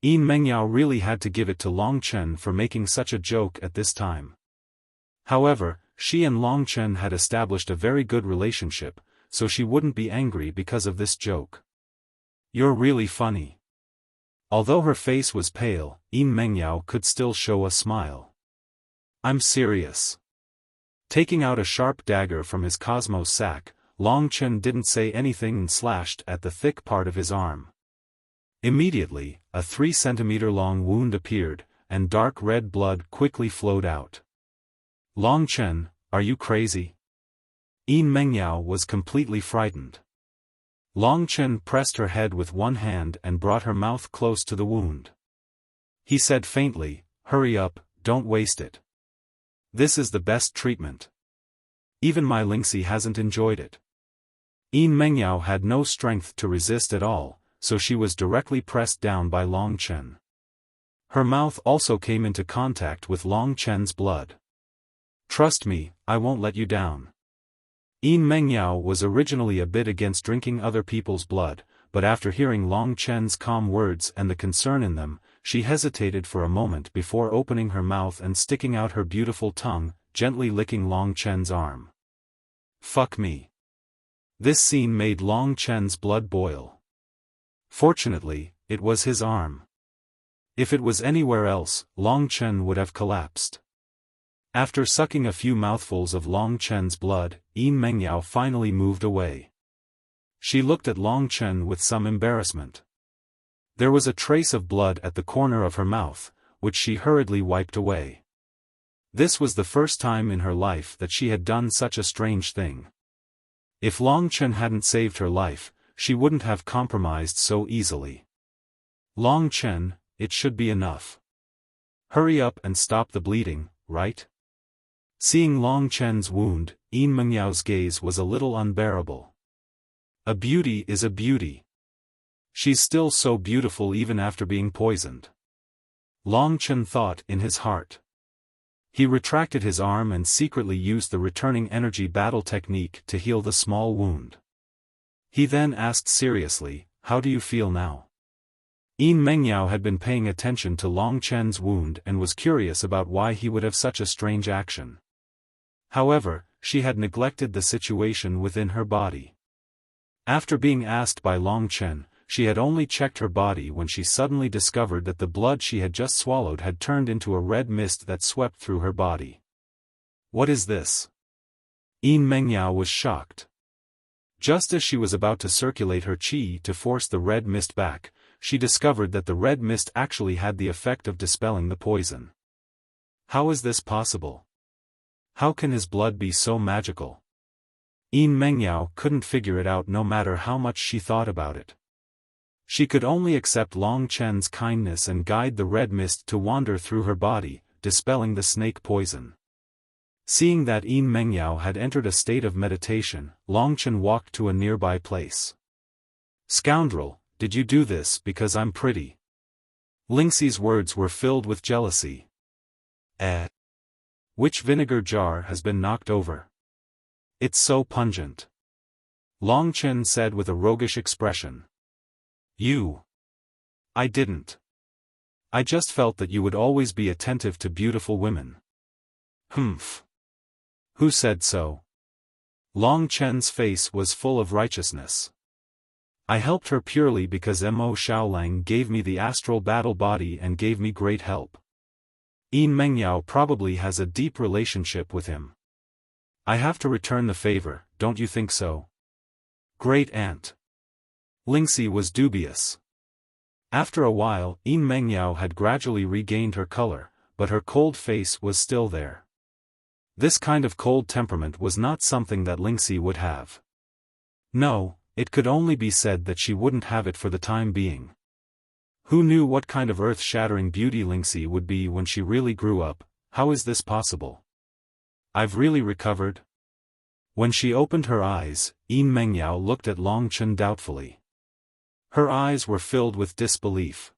Yin Mengyao really had to give it to Long Chen for making such a joke at this time. However, she and Long Chen had established a very good relationship, so she wouldn't be angry because of this joke. "You're really funny." Although her face was pale, Yin Mengyao could still show a smile. "I'm serious." Taking out a sharp dagger from his cosmos sack, Long Chen didn't say anything and slashed at the thick part of his arm. Immediately, a 3-centimeter-long wound appeared, and dark red blood quickly flowed out. "Long Chen, are you crazy?" Yin Mengyao was completely frightened. Long Chen pressed her head with one hand and brought her mouth close to the wound. He said faintly, "Hurry up, don't waste it. This is the best treatment. Even my Lingxi hasn't enjoyed it." Yin Mengyao had no strength to resist at all, so she was directly pressed down by Long Chen. Her mouth also came into contact with Long Chen's blood. "Trust me, I won't let you down." Yin Mengyao was originally a bit against drinking other people's blood, but after hearing Long Chen's calm words and the concern in them, she hesitated for a moment before opening her mouth and sticking out her beautiful tongue, gently licking Long Chen's arm. "Fuck me." This scene made Long Chen's blood boil. Fortunately, it was his arm. If it was anywhere else, Long Chen would have collapsed. After sucking a few mouthfuls of Long Chen's blood, Yin Mengyao finally moved away. She looked at Long Chen with some embarrassment. There was a trace of blood at the corner of her mouth, which she hurriedly wiped away. This was the first time in her life that she had done such a strange thing. If Long Chen hadn't saved her life, she wouldn't have compromised so easily. "Long Chen, it should be enough. Hurry up and stop the bleeding, right?" Seeing Long Chen's wound, Yin Mengyao's gaze was a little unbearable. A beauty is a beauty. She's still so beautiful even after being poisoned. Long Chen thought in his heart. He retracted his arm and secretly used the returning energy battle technique to heal the small wound. He then asked seriously, "How do you feel now?" Yin Mengyao had been paying attention to Long Chen's wound and was curious about why he would have such a strange action. However, she had neglected the situation within her body. After being asked by Long Chen, she had only checked her body when she suddenly discovered that the blood she had just swallowed had turned into a red mist that swept through her body. "What is this?" Yin Mengyao was shocked. Just as she was about to circulate her qi to force the red mist back, she discovered that the red mist actually had the effect of dispelling the poison. How is this possible? How can his blood be so magical? Yin Mengyao couldn't figure it out no matter how much she thought about it. She could only accept Long Chen's kindness and guide the red mist to wander through her body, dispelling the snake poison. Seeing that Yin Mengyao had entered a state of meditation, Long Chen walked to a nearby place. "Scoundrel, did you do this because I'm pretty?" Lingxi's words were filled with jealousy. Which vinegar jar has been knocked over? It's so pungent." Long Chen said with a roguish expression. "You." "I didn't. I just felt that you would always be attentive to beautiful women." "Humph. Who said so?" Long Chen's face was full of righteousness. I helped her purely because Mo Xiaolang gave me the astral battle body and gave me great help. Yin Mengyao probably has a deep relationship with him. I have to return the favor, don't you think so? Great aunt. Lingxi was dubious. After a while, Yin Mengyao had gradually regained her color, but her cold face was still there. This kind of cold temperament was not something that Lingxi would have. No, it could only be said that she wouldn't have it for the time being. Who knew what kind of earth-shattering beauty Lingxi would be when she really grew up? How is this possible? I've really recovered? When she opened her eyes, Yin Mengyao looked at Long Chen doubtfully. Her eyes were filled with disbelief.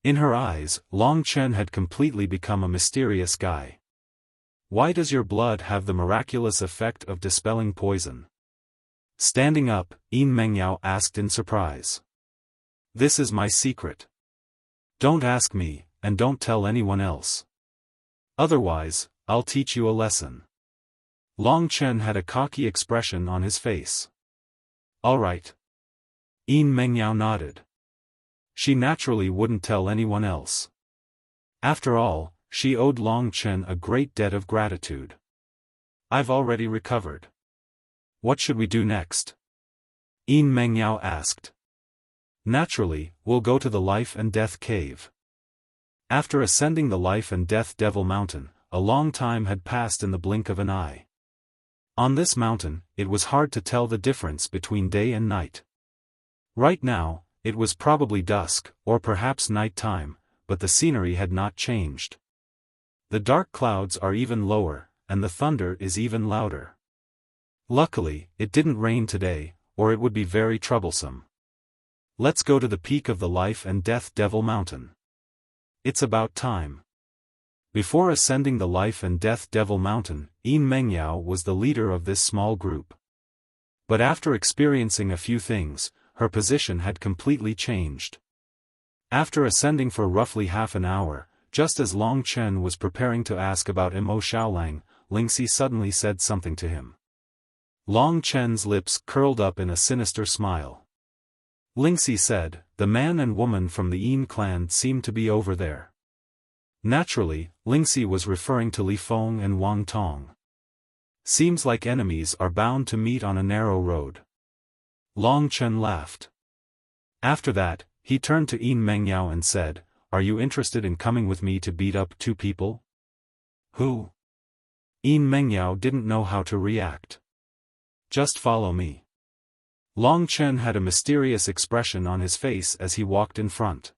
In her eyes, Long Chen had completely become a mysterious guy. Why does your blood have the miraculous effect of dispelling poison? Standing up, Yin Mengyao asked in surprise. This is my secret. Don't ask me, and don't tell anyone else. Otherwise, I'll teach you a lesson. Long Chen had a cocky expression on his face. All right. Yin Mengyao nodded. She naturally wouldn't tell anyone else. After all, she owed Long Chen a great debt of gratitude. I've already recovered. What should we do next? Yin Mengyao asked. Naturally, we'll go to the Life and Death Cave. After ascending the Life and Death Devil Mountain, a long time had passed in the blink of an eye. On this mountain, it was hard to tell the difference between day and night. Right now, it was probably dusk, or perhaps night time, but the scenery had not changed. The dark clouds are even lower, and the thunder is even louder. Luckily, it didn't rain today, or it would be very troublesome. Let's go to the peak of the Life and Death Devil Mountain. It's about time. Before ascending the Life and Death Devil Mountain, Yin Mengyao was the leader of this small group. But after experiencing a few things, her position had completely changed. After ascending for roughly half an hour, just as Long Chen was preparing to ask about Mo Xiaolang, Lingxi suddenly said something to him. Long Chen's lips curled up in a sinister smile. Lingxi said, the man and woman from the Yin clan seem to be over there. Naturally, Lingxi was referring to Li Feng and Wang Tong. Seems like enemies are bound to meet on a narrow road. Long Chen laughed. After that, he turned to Yin Mengyao and said, are you interested in coming with me to beat up two people? Who? Yin Mengyao didn't know how to react. Just follow me. Long Chen had a mysterious expression on his face as he walked in front.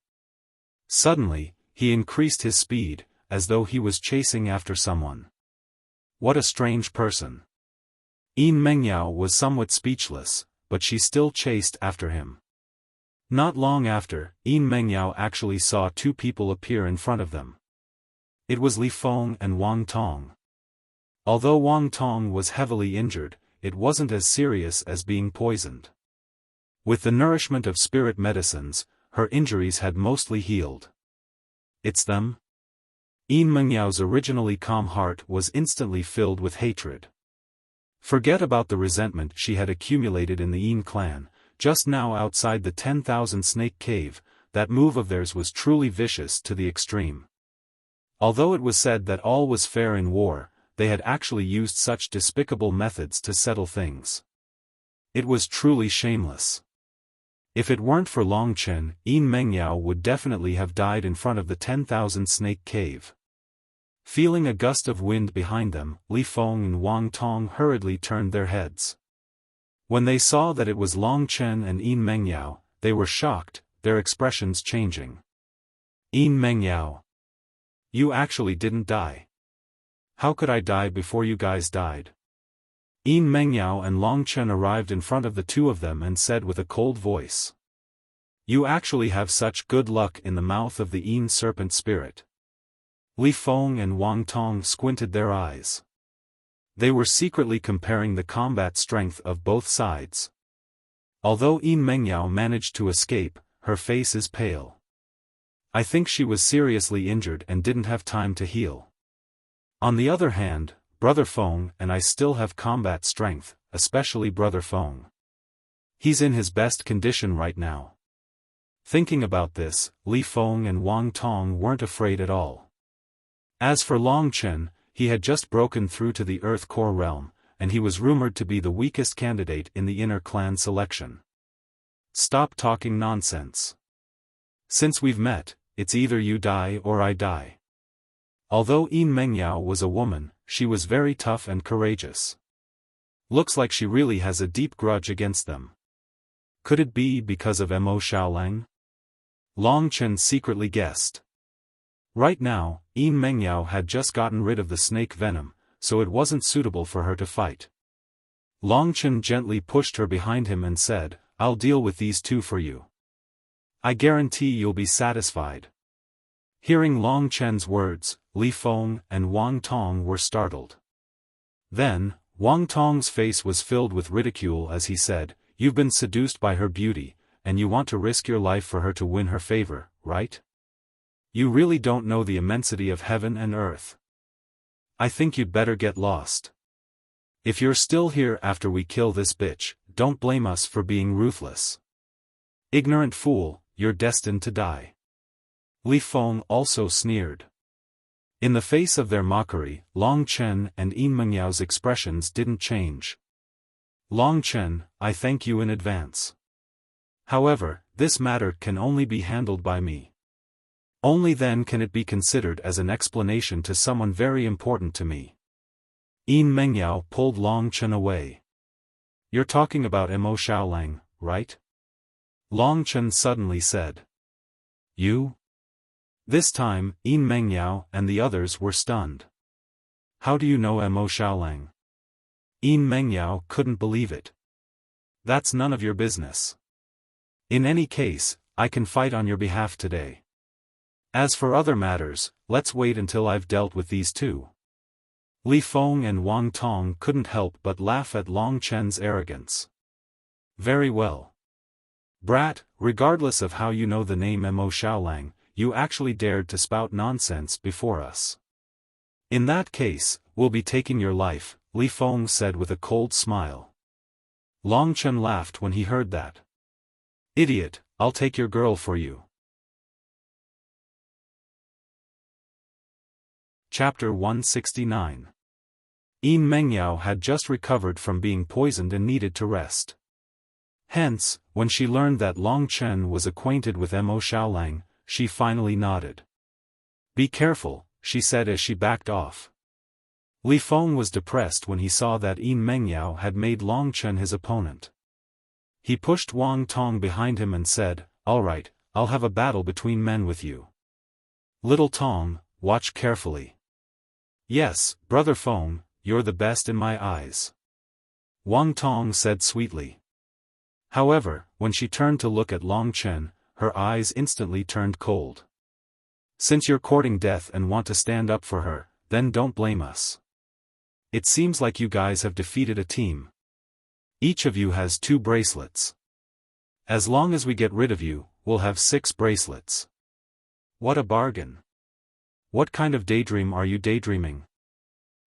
Suddenly, he increased his speed, as though he was chasing after someone. What a strange person. Yin Mengyao was somewhat speechless, but she still chased after him. Not long after, Yin Mengyao actually saw two people appear in front of them. It was Li Feng and Wang Tong. Although Wang Tong was heavily injured, it wasn't as serious as being poisoned. With the nourishment of spirit medicines, her injuries had mostly healed. It's them? Yin Mengyao's originally calm heart was instantly filled with hatred. Forget about the resentment she had accumulated in the Yin clan, just now outside the 10,000 snake cave, that move of theirs was truly vicious to the extreme. Although it was said that all was fair in war, they had actually used such despicable methods to settle things. It was truly shameless. If it weren't for Long Chen, Yin Mengyao would definitely have died in front of the 10,000 snake cave. Feeling a gust of wind behind them, Li Feng and Wang Tong hurriedly turned their heads. When they saw that it was Long Chen and Yin Mengyao, they were shocked, their expressions changing. Yin Mengyao. You actually didn't die. How could I die before you guys died? Yin Mengyao and Long Chen arrived in front of the two of them and said with a cold voice. You actually have such good luck in the mouth of the Yin serpent spirit. Li Feng and Wang Tong squinted their eyes. They were secretly comparing the combat strength of both sides. Although Yin Mengyao managed to escape, her face is pale. I think she was seriously injured and didn't have time to heal. On the other hand, Brother Feng and I still have combat strength, especially Brother Feng. He's in his best condition right now. Thinking about this, Li Feng and Wang Tong weren't afraid at all. As for Long Chen, he had just broken through to the Earth Core realm, and he was rumored to be the weakest candidate in the inner clan selection. Stop talking nonsense. Since we've met, it's either you die or I die. Although Yin Mengyao was a woman, she was very tough and courageous. Looks like she really has a deep grudge against them. Could it be because of Mo Xiaolang? Long Chen secretly guessed. Right now, Yin Mengyao had just gotten rid of the snake venom, so it wasn't suitable for her to fight. Long Chen gently pushed her behind him and said, "I'll deal with these two for you. I guarantee you'll be satisfied." Hearing Long Chen's words, Li Feng and Wang Tong were startled. Then, Wang Tong's face was filled with ridicule as he said, "You've been seduced by her beauty, and you want to risk your life for her to win her favor, right? You really don't know the immensity of heaven and earth. I think you'd better get lost. If you're still here after we kill this bitch, don't blame us for being ruthless. Ignorant fool, you're destined to die." Li Feng also sneered. In the face of their mockery, Long Chen and Yin Mengyao's expressions didn't change. "Long Chen, I thank you in advance. However, this matter can only be handled by me. Only then can it be considered as an explanation to someone very important to me." Yin Mengyao pulled Long Chen away. "You're talking about Mo Xiaolang, right?" Long Chen suddenly said. "You?" This time, Yin Mengyao and the others were stunned. "How do you know Mo Xiaolang?" Yin Mengyao couldn't believe it. "That's none of your business. In any case, I can fight on your behalf today. As for other matters, let's wait until I've dealt with these two." Li Feng and Wang Tong couldn't help but laugh at Long Chen's arrogance. "Very well. Brat, regardless of how you know the name Mo Xiaolang, you actually dared to spout nonsense before us. In that case, we'll be taking your life," Li Feng said with a cold smile. Long Chen laughed when he heard that. "Idiot, I'll take your girl for you." Chapter 169. Yin Mengyao had just recovered from being poisoned and needed to rest. Hence, when she learned that Long Chen was acquainted with Mo Xiaolang, she finally nodded. "Be careful," she said as she backed off. Li Feng was depressed when he saw that Yin Mengyao had made Long Chen his opponent. He pushed Wang Tong behind him and said, "All right, I'll have a battle between men with you. Little Tong, watch carefully." "Yes, Brother Feng, you're the best in my eyes," Wang Tong said sweetly. However, when she turned to look at Long Chen, her eyes instantly turned cold. "Since you're courting death and want to stand up for her, then don't blame us. It seems like you guys have defeated a team. Each of you has 2 bracelets. As long as we get rid of you, we'll have 6 bracelets. What a bargain. What kind of daydream are you daydreaming?"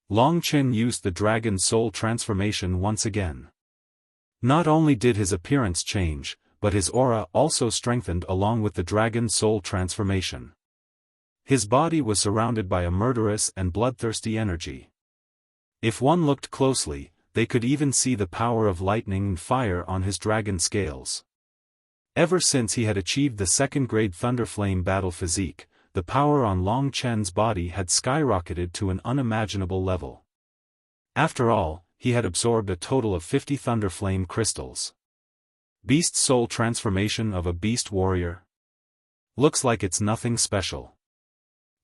Long Chen used the Dragon Soul transformation once again. Not only did his appearance change, but his aura also strengthened along with the Dragon Soul transformation. His body was surrounded by a murderous and bloodthirsty energy. If one looked closely, they could even see the power of lightning and fire on his dragon scales. Ever since he had achieved the 2nd-grade Thunderflame battle physique, the power on Long Chen's body had skyrocketed to an unimaginable level. After all, he had absorbed a total of 50 Thunderflame crystals. Beast soul transformation of a beast warrior? Looks like it's nothing special.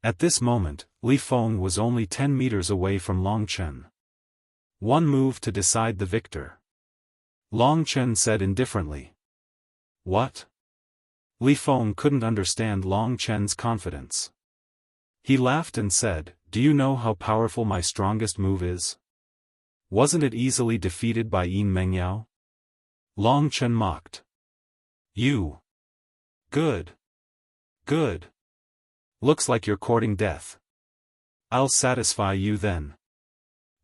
At this moment, Li Feng was only 10 meters away from Long Chen. One move to decide the victor. Long Chen said indifferently. "What?" Li Feng couldn't understand Long Chen's confidence. He laughed and said, "Do you know how powerful my strongest move is? Wasn't it easily defeated by Yin Mengyao?" Long Chen mocked. "You? Good. Good. Looks like you're courting death. I'll satisfy you then.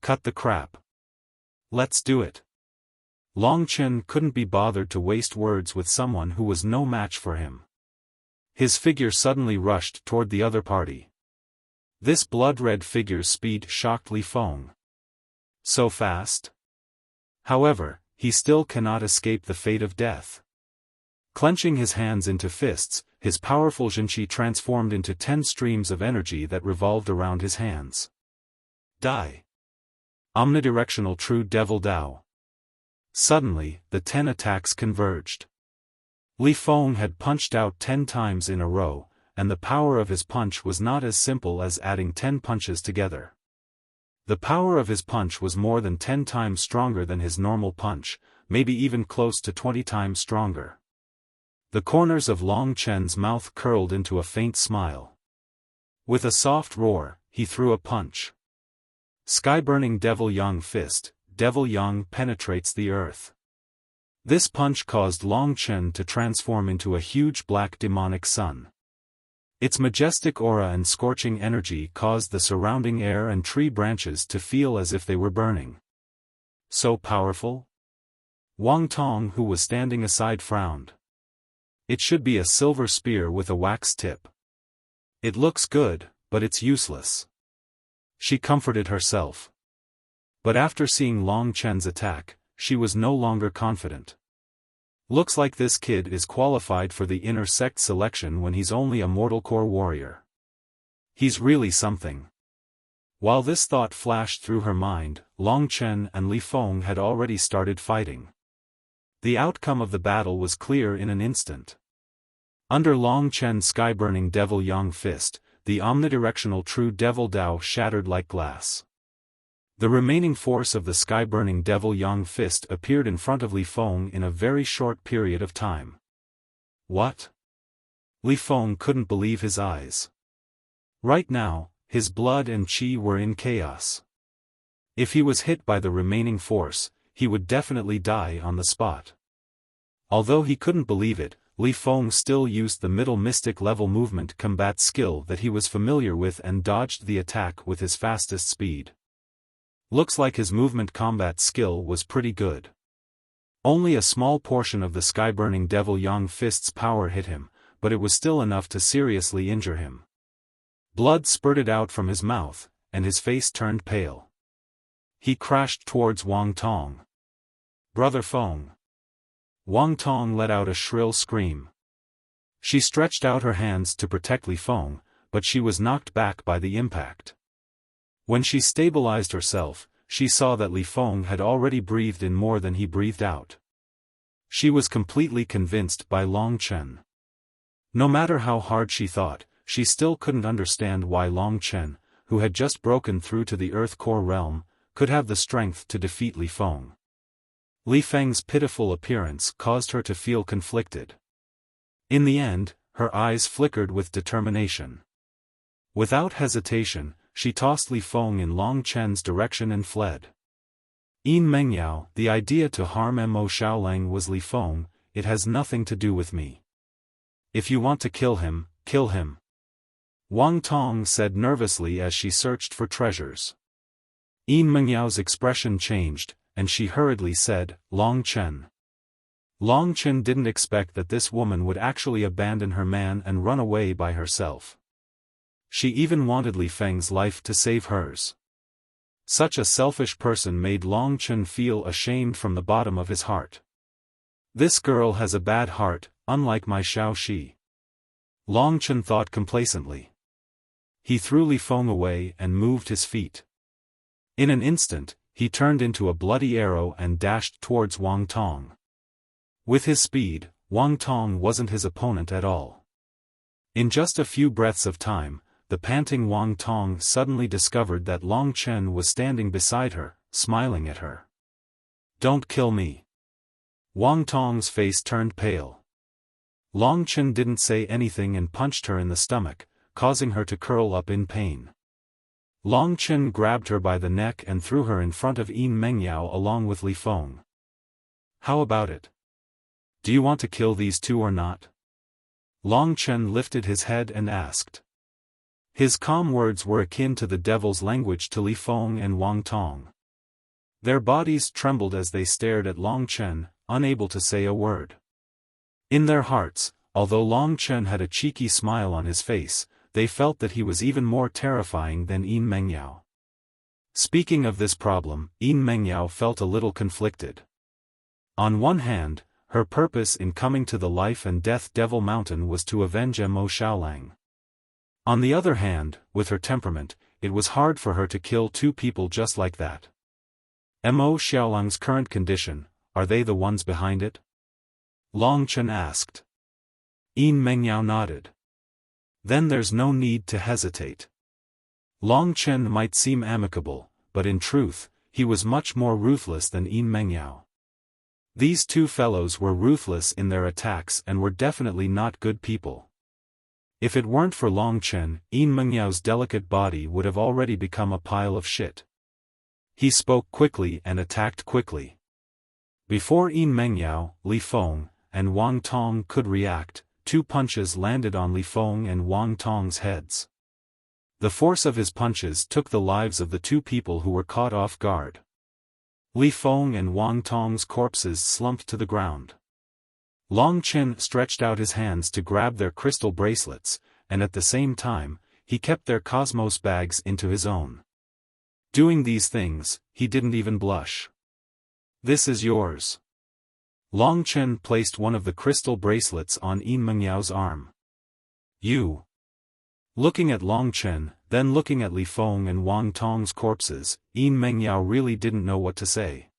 Cut the crap. Let's do it." Long Chen couldn't be bothered to waste words with someone who was no match for him. His figure suddenly rushed toward the other party. This blood-red figure's speed shocked Li Feng. So fast? However, he still cannot escape the fate of death. Clenching his hands into fists, his powerful Zhenqi transformed into 10 streams of energy that revolved around his hands. Die! Omnidirectional True Devil Dao. Suddenly, the 10 attacks converged. Li Feng had punched out 10 times in a row, and the power of his punch was not as simple as adding 10 punches together. The power of his punch was more than 10 times stronger than his normal punch, maybe even close to 20 times stronger. The corners of Long Chen's mouth curled into a faint smile. With a soft roar, he threw a punch. Sky-burning Devil Yang Fist. Devil Yang penetrates the earth. This punch caused Long Chen to transform into a huge black demonic sun. Its majestic aura and scorching energy caused the surrounding air and tree branches to feel as if they were burning. So powerful? Wang Tong, who was standing aside, frowned. It should be a silver spear with a wax tip. It looks good, but it's useless. She comforted herself. But after seeing Long Chen's attack, she was no longer confident. Looks like this kid is qualified for the inner sect selection when he's only a mortal core warrior. He's really something. While this thought flashed through her mind, Long Chen and Li Feng had already started fighting. The outcome of the battle was clear in an instant. Under Long Chen's sky-burning Devil Yang Fist, the omnidirectional True Devil Dao shattered like glass. The remaining force of the sky-burning Devil Yang Fist appeared in front of Li Feng in a very short period of time. What? Li Feng couldn't believe his eyes. Right now, his blood and qi were in chaos. If he was hit by the remaining force, he would definitely die on the spot. Although he couldn't believe it, Li Feng still used the middle mystic level movement combat skill that he was familiar with and dodged the attack with his fastest speed. Looks like his movement combat skill was pretty good. Only a small portion of the sky-burning Devil Yang Fist's power hit him, but it was still enough to seriously injure him. Blood spurted out from his mouth, and his face turned pale. He crashed towards Wang Tong. Brother Feng. Wang Tong let out a shrill scream. She stretched out her hands to protect Li Feng, but she was knocked back by the impact. When she stabilized herself, she saw that Li Feng had already breathed in more than he breathed out. She was completely convinced by Long Chen. No matter how hard she thought, she still couldn't understand why Long Chen, who had just broken through to the Earth Core realm, could have the strength to defeat Li Feng. Li Feng's pitiful appearance caused her to feel conflicted. In the end, her eyes flickered with determination. Without hesitation, she tossed Li Feng in Long Chen's direction and fled. Yin Mengyao, the idea to harm Mo Xiaolang was Li Feng, it has nothing to do with me. If you want to kill him, kill him. Wang Tong said nervously as she searched for treasures. Yin Mengyao's expression changed, and she hurriedly said, Long Chen. Long Chen didn't expect that this woman would actually abandon her man and run away by herself. She even wanted Li Feng's life to save hers. Such a selfish person made Long Chen feel ashamed from the bottom of his heart. This girl has a bad heart, unlike my Xiao Shi. Long Chen thought complacently. He threw Li Feng away and moved his feet. In an instant, he turned into a bloody arrow and dashed towards Wang Tong. With his speed, Wang Tong wasn't his opponent at all. In just a few breaths of time, the panting Wang Tong suddenly discovered that Long Chen was standing beside her, smiling at her. Don't kill me. Wang Tong's face turned pale. Long Chen didn't say anything and punched her in the stomach, causing her to curl up in pain. Long Chen grabbed her by the neck and threw her in front of Yin Mengyao along with Li Feng. How about it? Do you want to kill these two or not? Long Chen lifted his head and asked. His calm words were akin to the devil's language to Li Feng and Wang Tong. Their bodies trembled as they stared at Long Chen, unable to say a word. In their hearts, although Long Chen had a cheeky smile on his face, they felt that he was even more terrifying than Yin Mengyao. Speaking of this problem, Yin Mengyao felt a little conflicted. On one hand, her purpose in coming to the Life and Death Devil Mountain was to avenge Mo Xiaolang. On the other hand, with her temperament, it was hard for her to kill two people just like that. Mo Xiaolang's current condition, are they the ones behind it? Long Chen asked. Yin Mengyao nodded. Then there's no need to hesitate. Long Chen might seem amicable, but in truth, he was much more ruthless than Yin Mengyao. These two fellows were ruthless in their attacks and were definitely not good people. If it weren't for Long Chen, Yin Mengyao's delicate body would have already become a pile of shit. He spoke quickly and attacked quickly. Before Yin Mengyao, Li Feng, and Wang Tong could react, two punches landed on Li Feng and Wang Tong's heads. The force of his punches took the lives of the two people who were caught off guard. Li Feng and Wang Tong's corpses slumped to the ground. Long Chen stretched out his hands to grab their crystal bracelets, and at the same time, he kept their cosmos bags into his own. Doing these things, he didn't even blush. This is yours. Long Chen placed one of the crystal bracelets on Yin Mengyao's arm. You. Looking at Long Chen, then looking at Li Feng and Wang Tong's corpses, Yin Mengyao really didn't know what to say.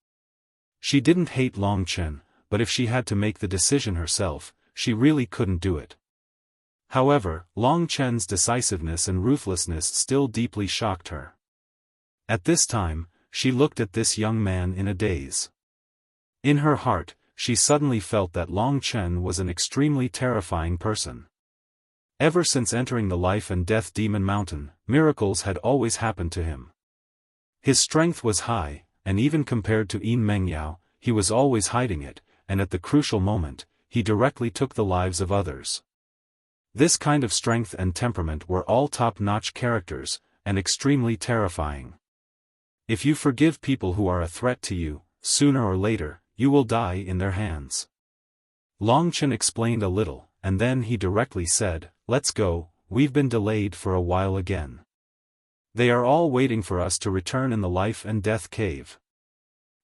She didn't hate Long Chen, but if she had to make the decision herself, she really couldn't do it. However, Long Chen's decisiveness and ruthlessness still deeply shocked her. At this time, she looked at this young man in a daze. In her heart, she suddenly felt that Long Chen was an extremely terrifying person. Ever since entering the Life and Death Demon Mountain, miracles had always happened to him. His strength was high, and even compared to Yin Mengyao, he was always hiding it, and at the crucial moment, he directly took the lives of others. This kind of strength and temperament were all top-notch characters, and extremely terrifying. If you forgive people who are a threat to you, sooner or later, you will die in their hands. Long Chen explained a little, and then he directly said, "Let's go, we've been delayed for a while again. They are all waiting for us to return in the Life and Death Cave."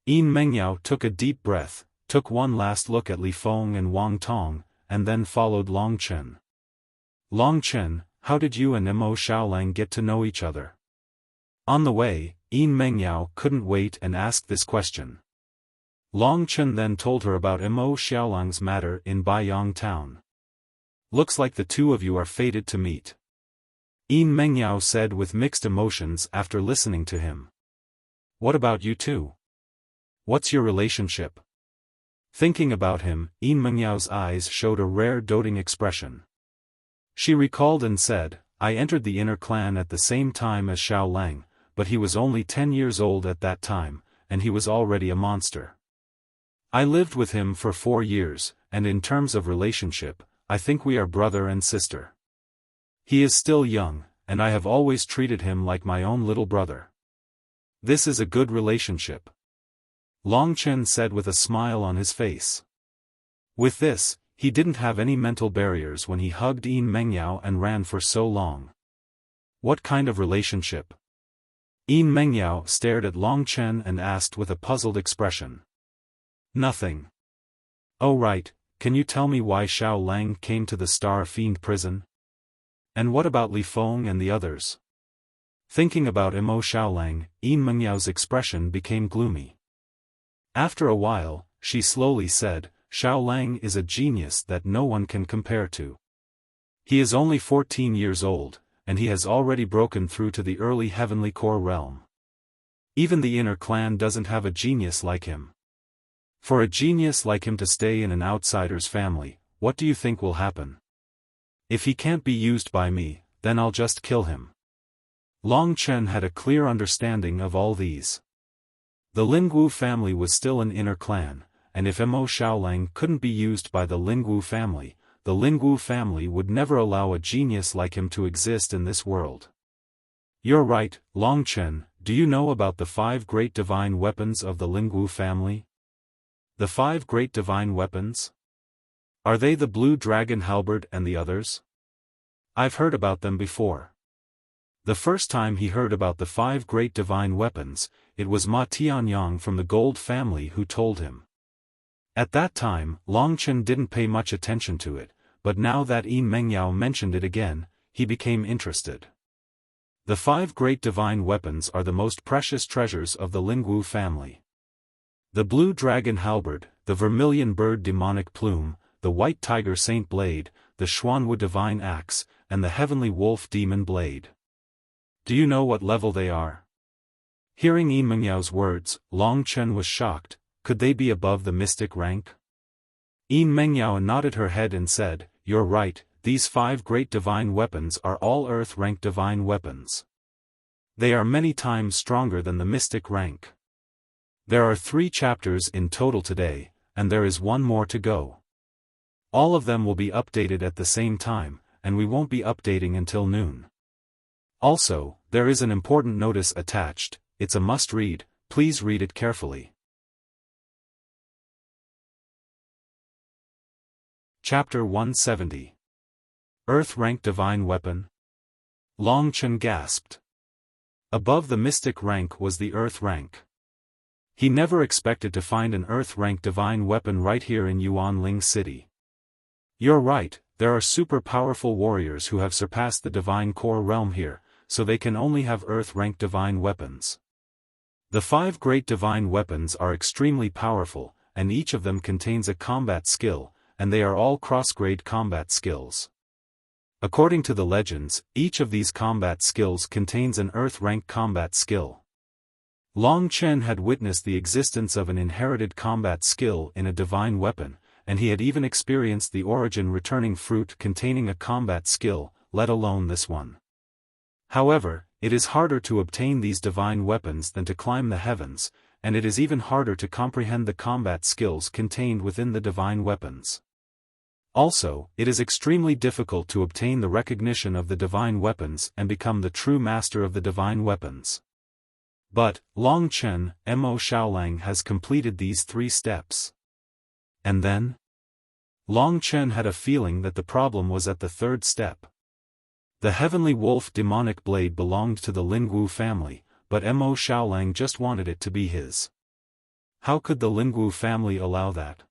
Yin Mengyao took a deep breath, took one last look at Li Feng and Wang Tong, and then followed Long Chen. "Long Chen, how did you and Mo Xiaolang get to know each other?" On the way, Yin Mengyao couldn't wait and asked this question. Long Chen then told her about Mo Xiaolang's matter in Baiyang town. "Looks like the two of you are fated to meet," Yin Mengyao said with mixed emotions after listening to him. "What about you two? What's your relationship?" Thinking about him, Yin Mengyao's eyes showed a rare doting expression. She recalled and said, "I entered the inner clan at the same time as Xiaolang, but he was only 10 years old at that time, and he was already a monster. I lived with him for 4 years, and in terms of relationship, I think we are brother and sister. He is still young, and I have always treated him like my own little brother. This is a good relationship," Long Chen said with a smile on his face. With this, he didn't have any mental barriers when he hugged Yin Mengyao and ran for so long. "What kind of relationship?" Yin Mengyao stared at Long Chen and asked with a puzzled expression. "Nothing." "Oh right, can you tell me why Xiaolang came to the Star Fiend prison? And what about Li Feng and the others?" Thinking about Mo Xiaolang, Yin Mengyao's expression became gloomy. After a while, she slowly said, "Xiaolang is a genius that no one can compare to. He is only 14 years old, and he has already broken through to the early heavenly core realm. Even the inner clan doesn't have a genius like him. For a genius like him to stay in an outsider's family, what do you think will happen? If he can't be used by me, then I'll just kill him." Long Chen had a clear understanding of all these. The Lingwu family was still an inner clan, and if Mo Xiaolang couldn't be used by the Lingwu family would never allow a genius like him to exist in this world. "You're right, Long Chen, do you know about the 5 great divine weapons of the Lingwu family? The 5 great divine weapons? Are they the blue dragon halberd and the others? I've heard about them before. The first time he heard about the 5 great divine weapons, it was Ma Tianyang from the Gold family who told him. At that time, Longchen didn't pay much attention to it, but now that Yin Mengyao mentioned it again, he became interested. The 5 great divine weapons are the most precious treasures of the Lingwu family. The blue dragon halberd, the vermilion bird demonic plume, the white tiger saint blade, the Xuanwu divine axe, and the heavenly wolf demon blade. Do you know what level they are? Hearing Yin Mengyao's words, Long Chen was shocked. Could they be above the mystic rank? Yin Mengyao nodded her head and said, "You're right, these 5 great divine weapons are all earth rank divine weapons. They are many times stronger than the mystic rank. There are 3 chapters in total today, and there is 1 more to go. All of them will be updated at the same time, and we won't be updating until noon. Also, there is an important notice attached. It's a must-read, please read it carefully." Chapter 170. Earth Rank Divine Weapon. Long Chen gasped. Above the mystic rank was the Earth rank. He never expected to find an Earth rank divine weapon right here in Yuanling City. You're right, there are super powerful warriors who have surpassed the divine core realm here, so they can only have Earth rank divine weapons. The 5 great divine weapons are extremely powerful, and each of them contains a combat skill, and they are all cross-grade combat skills. According to the legends, each of these combat skills contains an Earth-rank combat skill. Long Chen had witnessed the existence of an inherited combat skill in a divine weapon, and he had even experienced the origin returning fruit containing a combat skill, let alone this one. However, it is harder to obtain these divine weapons than to climb the heavens, and it is even harder to comprehend the combat skills contained within the divine weapons. Also, it is extremely difficult to obtain the recognition of the divine weapons and become the true master of the divine weapons. But, Long Chen, Mo Xiaolang has completed these 3 steps. And then? Long Chen had a feeling that the problem was at the 3rd step. The heavenly wolf demonic blade belonged to the Lingwu family, but Mo Xiaolang just wanted it to be his. How could the Lingwu family allow that?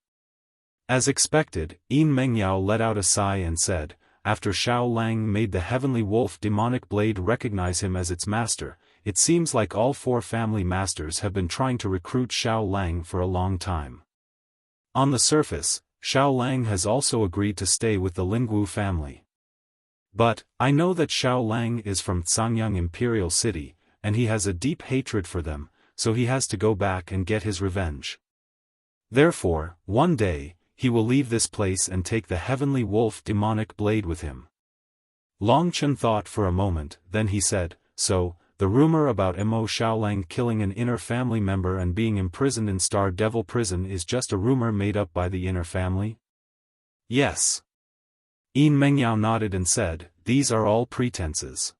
As expected, Yin Mengyao let out a sigh and said, after Xiaolang made the heavenly wolf demonic blade recognize him as its master, it seems like all 4 family masters have been trying to recruit Xiaolang for a long time. On the surface, Xiaolang has also agreed to stay with the Lingwu family. But, I know that Xiaolang is from Cangyang Imperial City, and he has a deep hatred for them, so he has to go back and get his revenge. Therefore, one day, he will leave this place and take the heavenly wolf demonic blade with him. Long Chen thought for a moment, then he said, so, the rumor about Mo Xiaolang killing an inner family member and being imprisoned in Star Devil Prison is just a rumor made up by the inner family? Yes. Yin Mengyao nodded and said, these are all pretenses.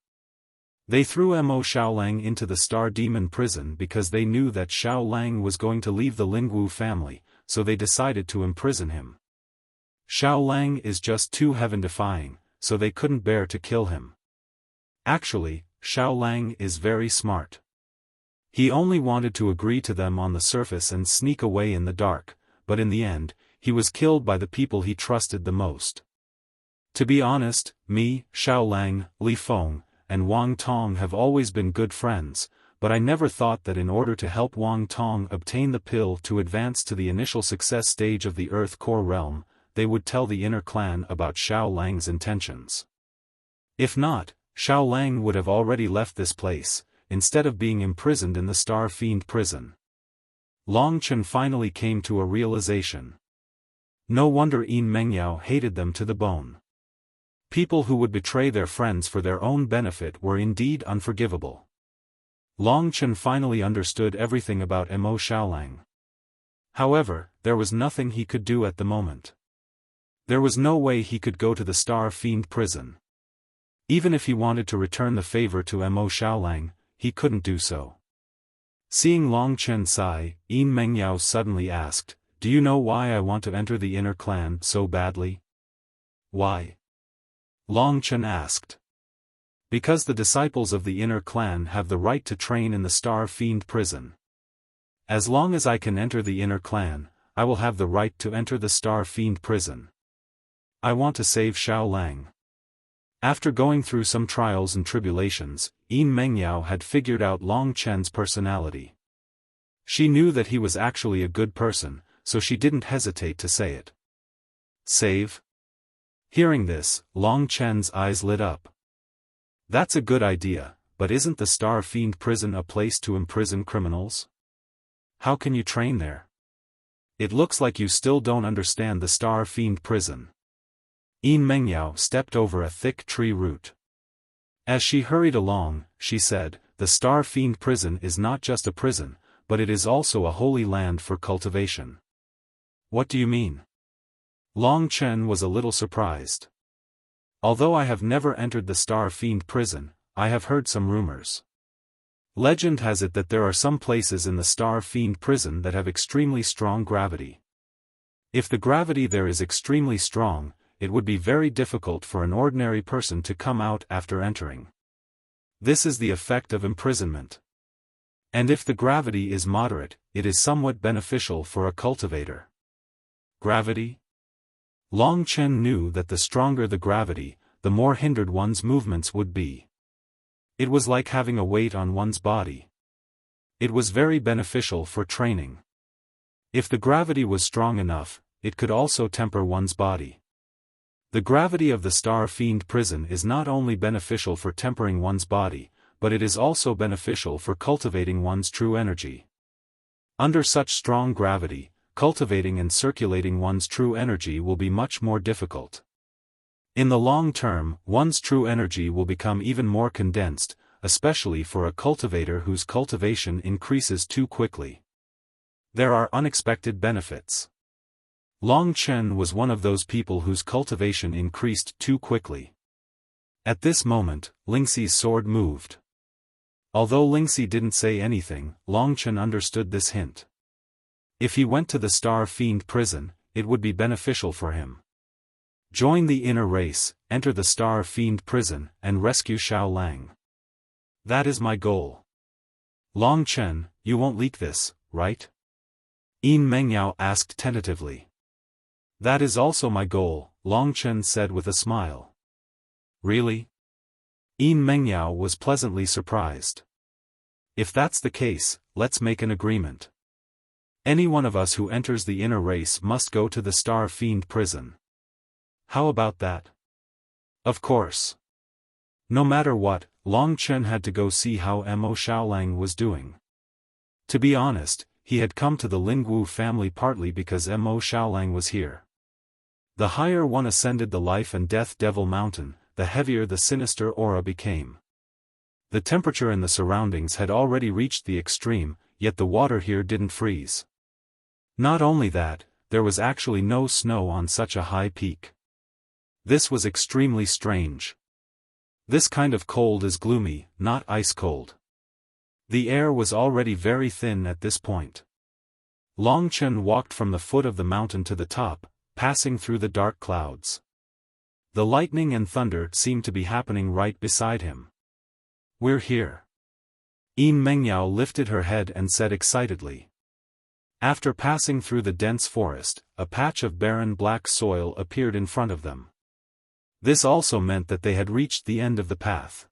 They threw Mo Xiaolang into the Star Demon Prison because they knew that Xiaolang was going to leave the Lingwu family, so they decided to imprison him. Xiaolang is just too heaven-defying, so they couldn't bear to kill him. Actually, Xiaolang is very smart. He only wanted to agree to them on the surface and sneak away in the dark, but in the end, he was killed by the people he trusted the most. To be honest, me, Xiaolang, Li Feng, and Wang Tong have always been good friends, but I never thought that in order to help Wang Tong obtain the pill to advance to the initial success stage of the Earth Core Realm, they would tell the inner clan about Xiaolang's intentions. If not, Xiaolang would have already left this place, instead of being imprisoned in the Star Fiend Prison. Long Chen finally came to a realization. No wonder Yin Mengyao hated them to the bone. People who would betray their friends for their own benefit were indeed unforgivable. Long Chen finally understood everything about Mo Xiaolang. However, there was nothing he could do at the moment. There was no way he could go to the Star Fiend Prison. Even if he wanted to return the favor to Mo Xiaolang, he couldn't do so. Seeing Long Chen sigh, Yin Mengyao suddenly asked, "Do you know why I want to enter the inner clan so badly?" "Why?" Long Chen asked. "Because the disciples of the inner clan have the right to train in the Star Fiend prison. As long as I can enter the inner clan, I will have the right to enter the Star Fiend prison. I want to save Xiao Lang." After going through some trials and tribulations, Yin Mengyao had figured out Long Chen's personality. She knew that he was actually a good person, so she didn't hesitate to say it. "Save?" Hearing this, Long Chen's eyes lit up. "That's a good idea, but isn't the Star Fiend prison a place to imprison criminals? How can you train there? It looks like you still don't understand the Star Fiend prison." Yin Mengyao stepped over a thick tree root. As she hurried along, she said, "The Star Fiend prison is not just a prison, but it is also a holy land for cultivation." "What do you mean?" Long Chen was a little surprised. "Although I have never entered the Star Fiend prison, I have heard some rumors. Legend has it that there are some places in the Star Fiend prison that have extremely strong gravity. If the gravity there is extremely strong, it would be very difficult for an ordinary person to come out after entering. This is the effect of imprisonment. And if the gravity is moderate, it is somewhat beneficial for a cultivator." Gravity? Long Chen knew that the stronger the gravity, the more hindered one's movements would be. It was like having a weight on one's body. It was very beneficial for training. If the gravity was strong enough, it could also temper one's body. The gravity of the Star Fiend prison is not only beneficial for tempering one's body, but it is also beneficial for cultivating one's true energy. Under such strong gravity, cultivating and circulating one's true energy will be much more difficult. In the long term, one's true energy will become even more condensed, especially for a cultivator whose cultivation increases too quickly. There are unexpected benefits. Long Chen was one of those people whose cultivation increased too quickly. At this moment, Lingxi's sword moved. Although Lingxi didn't say anything, Long Chen understood this hint. If he went to the Star Fiend prison, it would be beneficial for him. Join the inner race, enter the Star Fiend prison, and rescue Xiao Lang. That is my goal. Long Chen, you won't leak this, right? Yin Mengyao asked tentatively. That is also my goal, Long Chen said with a smile. Really? Yin Mengyao was pleasantly surprised. If that's the case, let's make an agreement. Any one of us who enters the inner race must go to the Star Fiend prison. How about that? Of course. No matter what, Long Chen had to go see how Mo Xiaolang was doing. To be honest, he had come to the Lingwu family partly because Mo Xiaolang was here. The higher one ascended the Life and Death Devil Mountain, the heavier the sinister aura became. The temperature in the surroundings had already reached the extreme, yet the water here didn't freeze. Not only that, there was actually no snow on such a high peak. This was extremely strange. This kind of cold is gloomy, not ice cold. The air was already very thin at this point. Long Chen walked from the foot of the mountain to the top, passing through the dark clouds. The lightning and thunder seemed to be happening right beside him. We're here. Yin Mengyao lifted her head and said excitedly. After passing through the dense forest, a patch of barren black soil appeared in front of them. This also meant that they had reached the end of the path.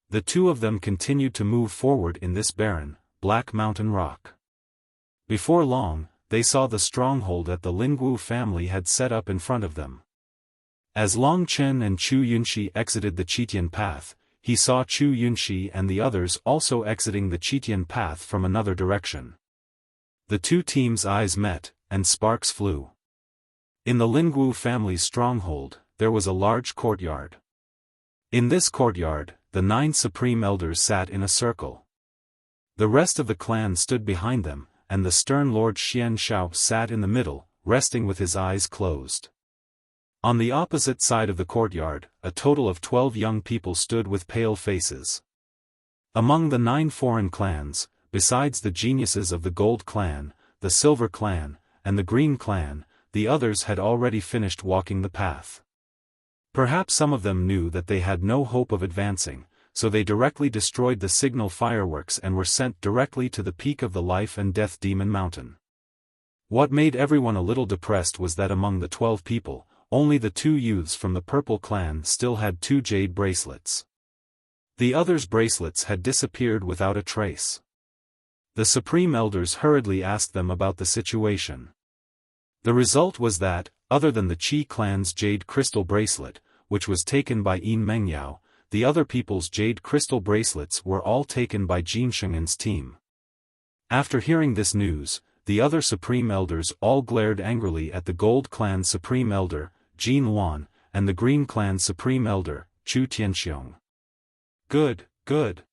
The two of them continued to move forward in this barren, black mountain rock. Before long, they saw the stronghold that the Lingwu family had set up in front of them. As Long Chen and Chu Yunxi exited the Qitian path, he saw Chu Yunxi and the others also exiting the Qitian path from another direction. The two teams' eyes met, and sparks flew. In the Lingwu family's stronghold, there was a large courtyard. In this courtyard, the 9 supreme elders sat in a circle. The rest of the clan stood behind them, and the stern Lord Xian Shao sat in the middle, resting with his eyes closed. On the opposite side of the courtyard, a total of 12 young people stood with pale faces. Among the 9 foreign clans, besides the geniuses of the Gold Clan, the Silver Clan, and the Green Clan, the others had already finished walking the path. Perhaps some of them knew that they had no hope of advancing, so they directly destroyed the signal fireworks and were sent directly to the peak of the Life and Death Demon Mountain. What made everyone a little depressed was that among the 12 people, only the 2 youths from the Purple Clan still had 2 jade bracelets. The others' bracelets had disappeared without a trace. The Supreme Elders hurriedly asked them about the situation. The result was that, other than the Qi clan's jade crystal bracelet, which was taken by Yin Mengyao, the other people's jade crystal bracelets were all taken by Jin Sheng'en's team. After hearing this news, the other Supreme Elders all glared angrily at the Gold Clan Supreme Elder, Jin Luan, and the Green Clan Supreme Elder, Chu Tianxiong. Good, good.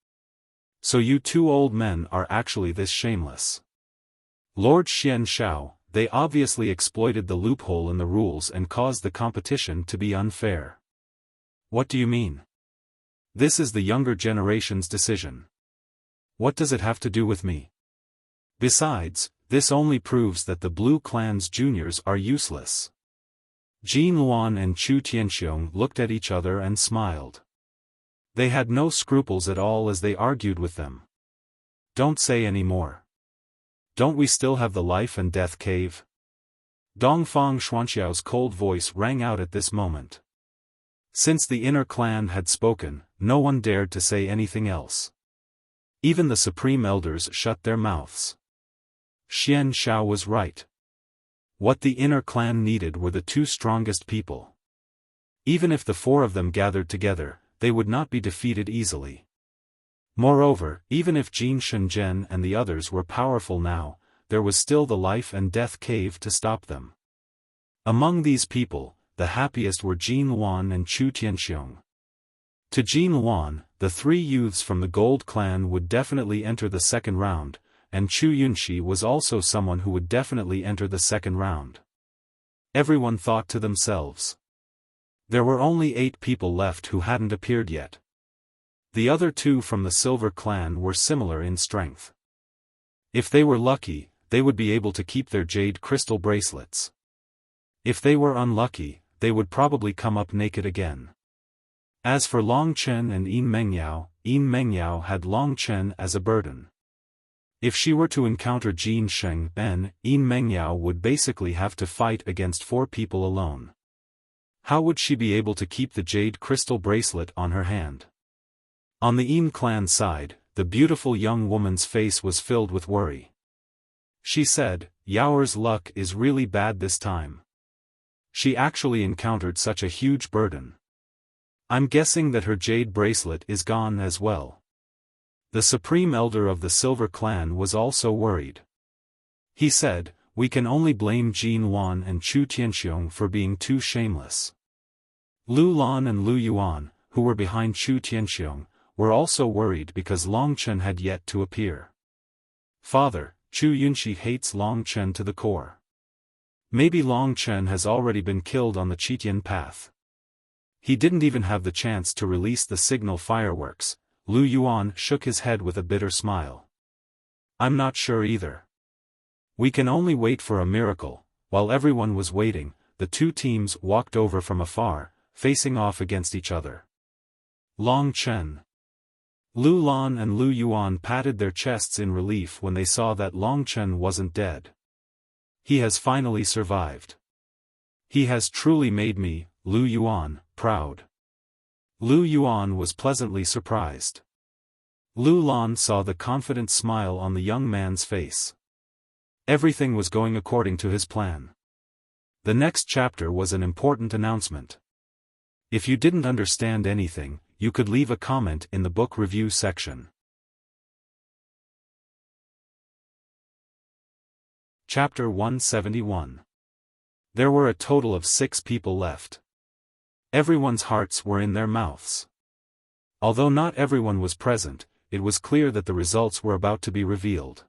So you 2 old men are actually this shameless. Lord Xian Shao, they obviously exploited the loophole in the rules and caused the competition to be unfair. What do you mean? This is the younger generation's decision. What does it have to do with me? Besides, this only proves that the Blue Clan's juniors are useless. Jin Luan and Chu Tianxiong looked at each other and smiled. They had no scruples at all as they argued with them. Don't say any more. Don't we still have the Life and Death Cave? Dongfang Xuanxiao's cold voice rang out at this moment. Since the inner clan had spoken, no one dared to say anything else. Even the Supreme Elders shut their mouths. Xian Shao was right. What the inner clan needed were the 2 strongest people. Even if the 4 of them gathered together, they would not be defeated easily. Moreover, even if Jin Shenzhen and the others were powerful now, there was still the Life and Death Cave to stop them. Among these people, the happiest were Jin Luan and Chu Tianxiong. To Jin Luan, the 3 youths from the Gold Clan would definitely enter the second round, and Chu Yunxi was also someone who would definitely enter the second round. Everyone thought to themselves. There were only 8 people left who hadn't appeared yet. The other 2 from the Silver Clan were similar in strength. If they were lucky, they would be able to keep their jade crystal bracelets. If they were unlucky, they would probably come up naked again. As for Long Chen and Yin Mengyao had Long Chen as a burden. If she were to encounter Jin Sheng'en, Yin Mengyao would basically have to fight against 4 people alone. How would she be able to keep the jade crystal bracelet on her hand? On the Yin clan side, the beautiful young woman's face was filled with worry. She said, Yaoer's luck is really bad this time. She actually encountered such a huge burden. I'm guessing that her jade bracelet is gone as well. The Supreme Elder of the Silver Clan was also worried. He said, we can only blame Jin Luan and Chu Tianxiong for being too shameless. Lu Lan and Lu Yuan, who were behind Chu Tianxiong, were also worried because Long Chen had yet to appear. Father, Chu Yunxi hates Long Chen to the core. Maybe Long Chen has already been killed on the Qitian path. He didn't even have the chance to release the signal fireworks. Lu Yuan shook his head with a bitter smile. I'm not sure either. We can only wait for a miracle. While everyone was waiting, the 2 teams walked over from afar, facing off against each other. Long Chen. Lu Lan and Lu Yuan patted their chests in relief when they saw that Long Chen wasn't dead. He has finally survived. He has truly made me, Lu Yuan, proud. Lu Yuan was pleasantly surprised. Lu Lan saw the confident smile on the young man's face. Everything was going according to his plan. The next chapter was an important announcement. If you didn't understand anything, you could leave a comment in the book review section. Chapter 171. There were a total of 6 people left. Everyone's hearts were in their mouths. Although not everyone was present, it was clear that the results were about to be revealed.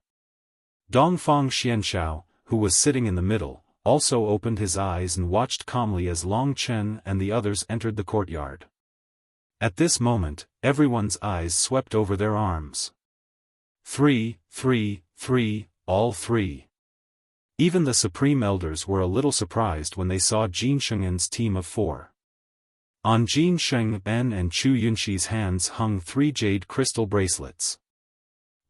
Dongfang Xianshao, who was sitting in the middle, also opened his eyes and watched calmly as Long Chen and the others entered the courtyard. At this moment, everyone's eyes swept over their arms. 3, all three. Even the Supreme Elders were a little surprised when they saw Jin Sheng'en's team of 4. On Jin Sheng'en and Chu Yunxi's hands hung 3 jade crystal bracelets.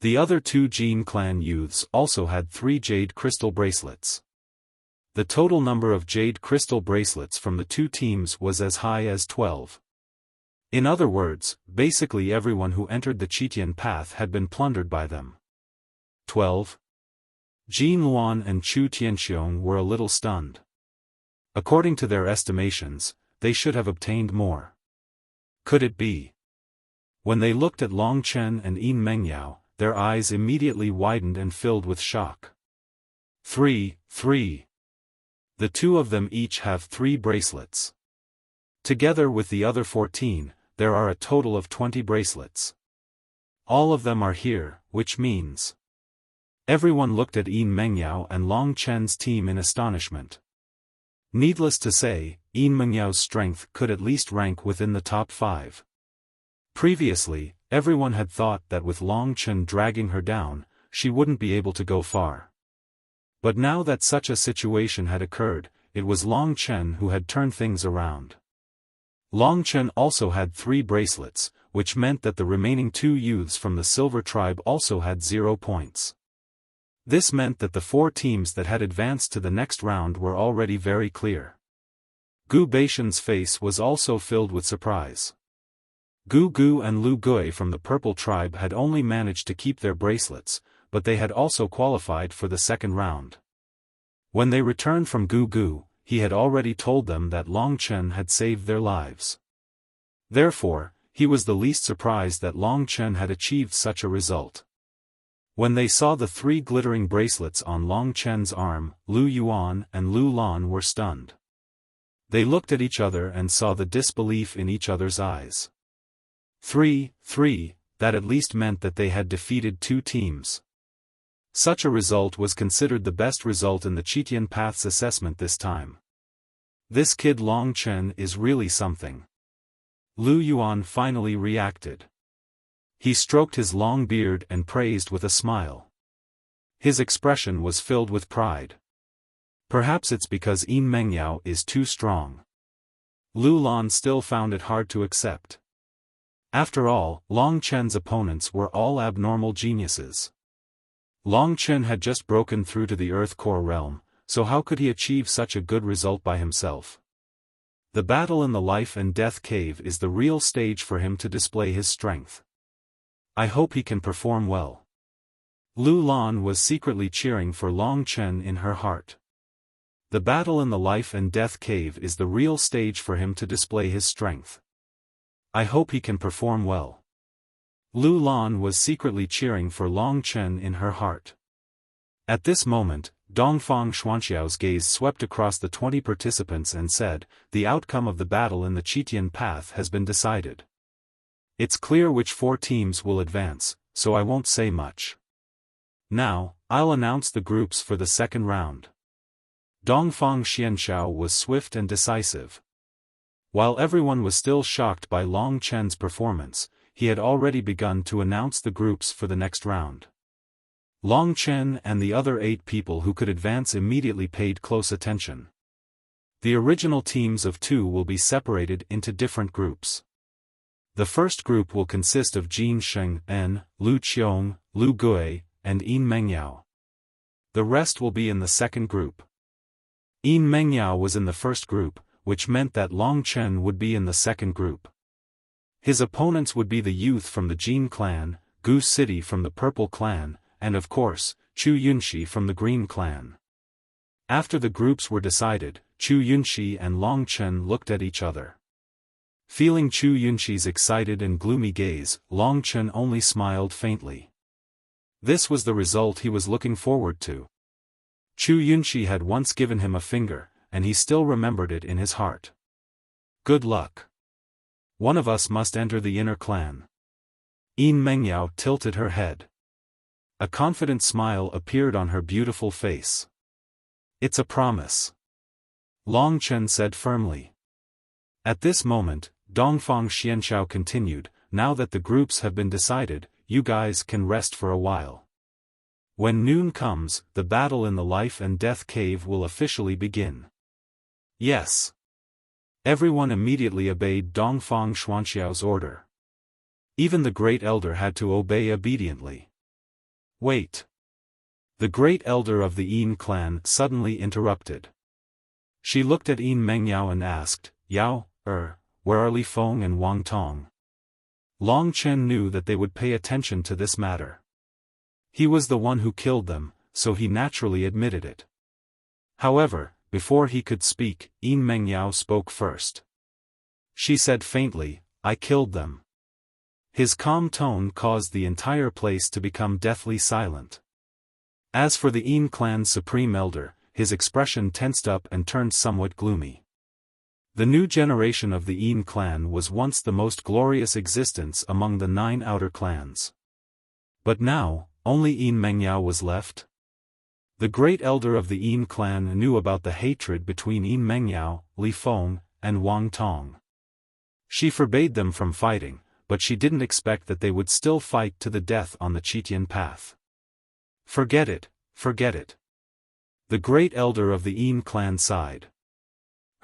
The other 2 Jin clan youths also had 3 jade crystal bracelets. The total number of jade crystal bracelets from the 2 teams was as high as 12. In other words, basically everyone who entered the Qitian path had been plundered by them. 12. Jin Luan and Chu Tianxiong were a little stunned. According to their estimations, they should have obtained more. Could it be? When they looked at Long Chen and Yin Mengyao, their eyes immediately widened and filled with shock. 3. The 2 of them each have 3 bracelets. Together with the other 14, there are a total of 20 bracelets. All of them are here, which means... Everyone looked at Yin Mengyao and Long Chen's team in astonishment. Needless to say, Yin Mengyao's strength could at least rank within the top 5. Previously, everyone had thought that with Long Chen dragging her down, she wouldn't be able to go far. But now that such a situation had occurred, it was Long Chen who had turned things around. Long Chen also had 3 bracelets, which meant that the remaining 2 youths from the Silver Tribe also had 0 points. This meant that the 4 teams that had advanced to the next round were already very clear. Gu Baishan's face was also filled with surprise. Gu Gu and Lu Gui from the Purple Tribe had only managed to keep their bracelets, but they had also qualified for the second round. When they returned from Gu Gu, he had already told them that Long Chen had saved their lives. Therefore, he was the least surprised that Long Chen had achieved such a result. When they saw the 3 glittering bracelets on Long Chen's arm, Lu Yuan and Lu Lan were stunned. They looked at each other and saw the disbelief in each other's eyes. 3, that at least meant that they had defeated 2 teams. Such a result was considered the best result in the Qitian Path's assessment this time. This kid Long Chen is really something. Lu Yuan finally reacted. He stroked his long beard and praised with a smile. His expression was filled with pride. Perhaps it's because Yin Mengyao is too strong. Lu Lan still found it hard to accept. After all, Long Chen's opponents were all abnormal geniuses. Long Chen had just broken through to the Earth Core realm, so how could he achieve such a good result by himself? The battle in the Life and Death Cave is the real stage for him to display his strength. I hope he can perform well. Lu Lan was secretly cheering for Long Chen in her heart. The battle in the Life and Death Cave is the real stage for him to display his strength. I hope he can perform well. Lu Lan was secretly cheering for Long Chen in her heart. At this moment, Dongfang Xuanxiao's gaze swept across the 20 participants and said, "The outcome of the battle in the Qitian Path has been decided. It's clear which 4 teams will advance, so I won't say much. Now, I'll announce the groups for the second round." Dongfang Xianxiao was swift and decisive. While everyone was still shocked by Long Chen's performance, he had already begun to announce the groups for the next round. Long Chen and the other 8 people who could advance immediately paid close attention. The original teams of 2 will be separated into different groups. The first group will consist of Jin Sheng'en, Lu Qiong, Lu Gui, and Yin Mengyao. The rest will be in the second group. Yin Mengyao was in the first group, which meant that Long Chen would be in the second group. His opponents would be the youth from the Jin clan, Gu City from the Purple clan, and of course, Chu Yunxi from the Green clan. After the groups were decided, Chu Yunxi and Long Chen looked at each other. Feeling Chu Yunxi's excited and gloomy gaze, Long Chen only smiled faintly. This was the result he was looking forward to. Chu Yunxi had once given him a finger, and he still remembered it in his heart. Good luck. One of us must enter the inner clan. Yin Mengyao tilted her head. A confident smile appeared on her beautiful face. It's a promise. Long Chen said firmly. At this moment, Dongfang Xianxiao continued, "Now that the groups have been decided, you guys can rest for a while. When noon comes, the battle in the life and death cave will officially begin. Yes. Everyone immediately obeyed Dongfang Xuanxiao's order. Even the Great Elder had to obey obediently. Wait. The Great Elder of the Yin clan suddenly interrupted. She looked at Yin Mengyao and asked, Yao, where are Li Feng and Wang Tong? Long Chen knew that they would pay attention to this matter. He was the one who killed them, so he naturally admitted it. However, before he could speak, Yin Mengyao spoke first. She said faintly, I killed them. His calm tone caused the entire place to become deathly silent. As for the Yin clan's supreme elder, his expression tensed up and turned somewhat gloomy. The new generation of the Yin clan was once the most glorious existence among the 9 outer clans. But now, only Yin Mengyao was left? The Great Elder of the Yin clan knew about the hatred between Yin Mengyao, Li Feng, and Wang Tong. She forbade them from fighting, but she didn't expect that they would still fight to the death on the Qitian path. Forget it, forget it. The Great Elder of the Yin clan sighed.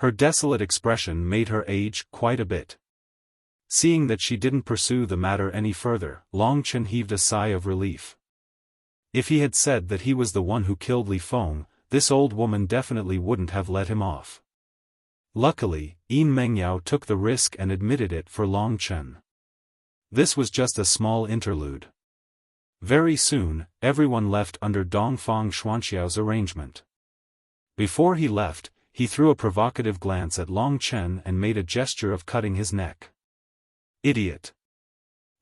Her desolate expression made her age quite a bit. Seeing that she didn't pursue the matter any further, Long Chen heaved a sigh of relief. If he had said that he was the one who killed Li Feng, this old woman definitely wouldn't have let him off. Luckily, Yin Mengyao took the risk and admitted it for Long Chen. This was just a small interlude. Very soon, everyone left under Dongfang Xuanxiao's arrangement. Before he left, he threw a provocative glance at Long Chen and made a gesture of cutting his neck. Idiot!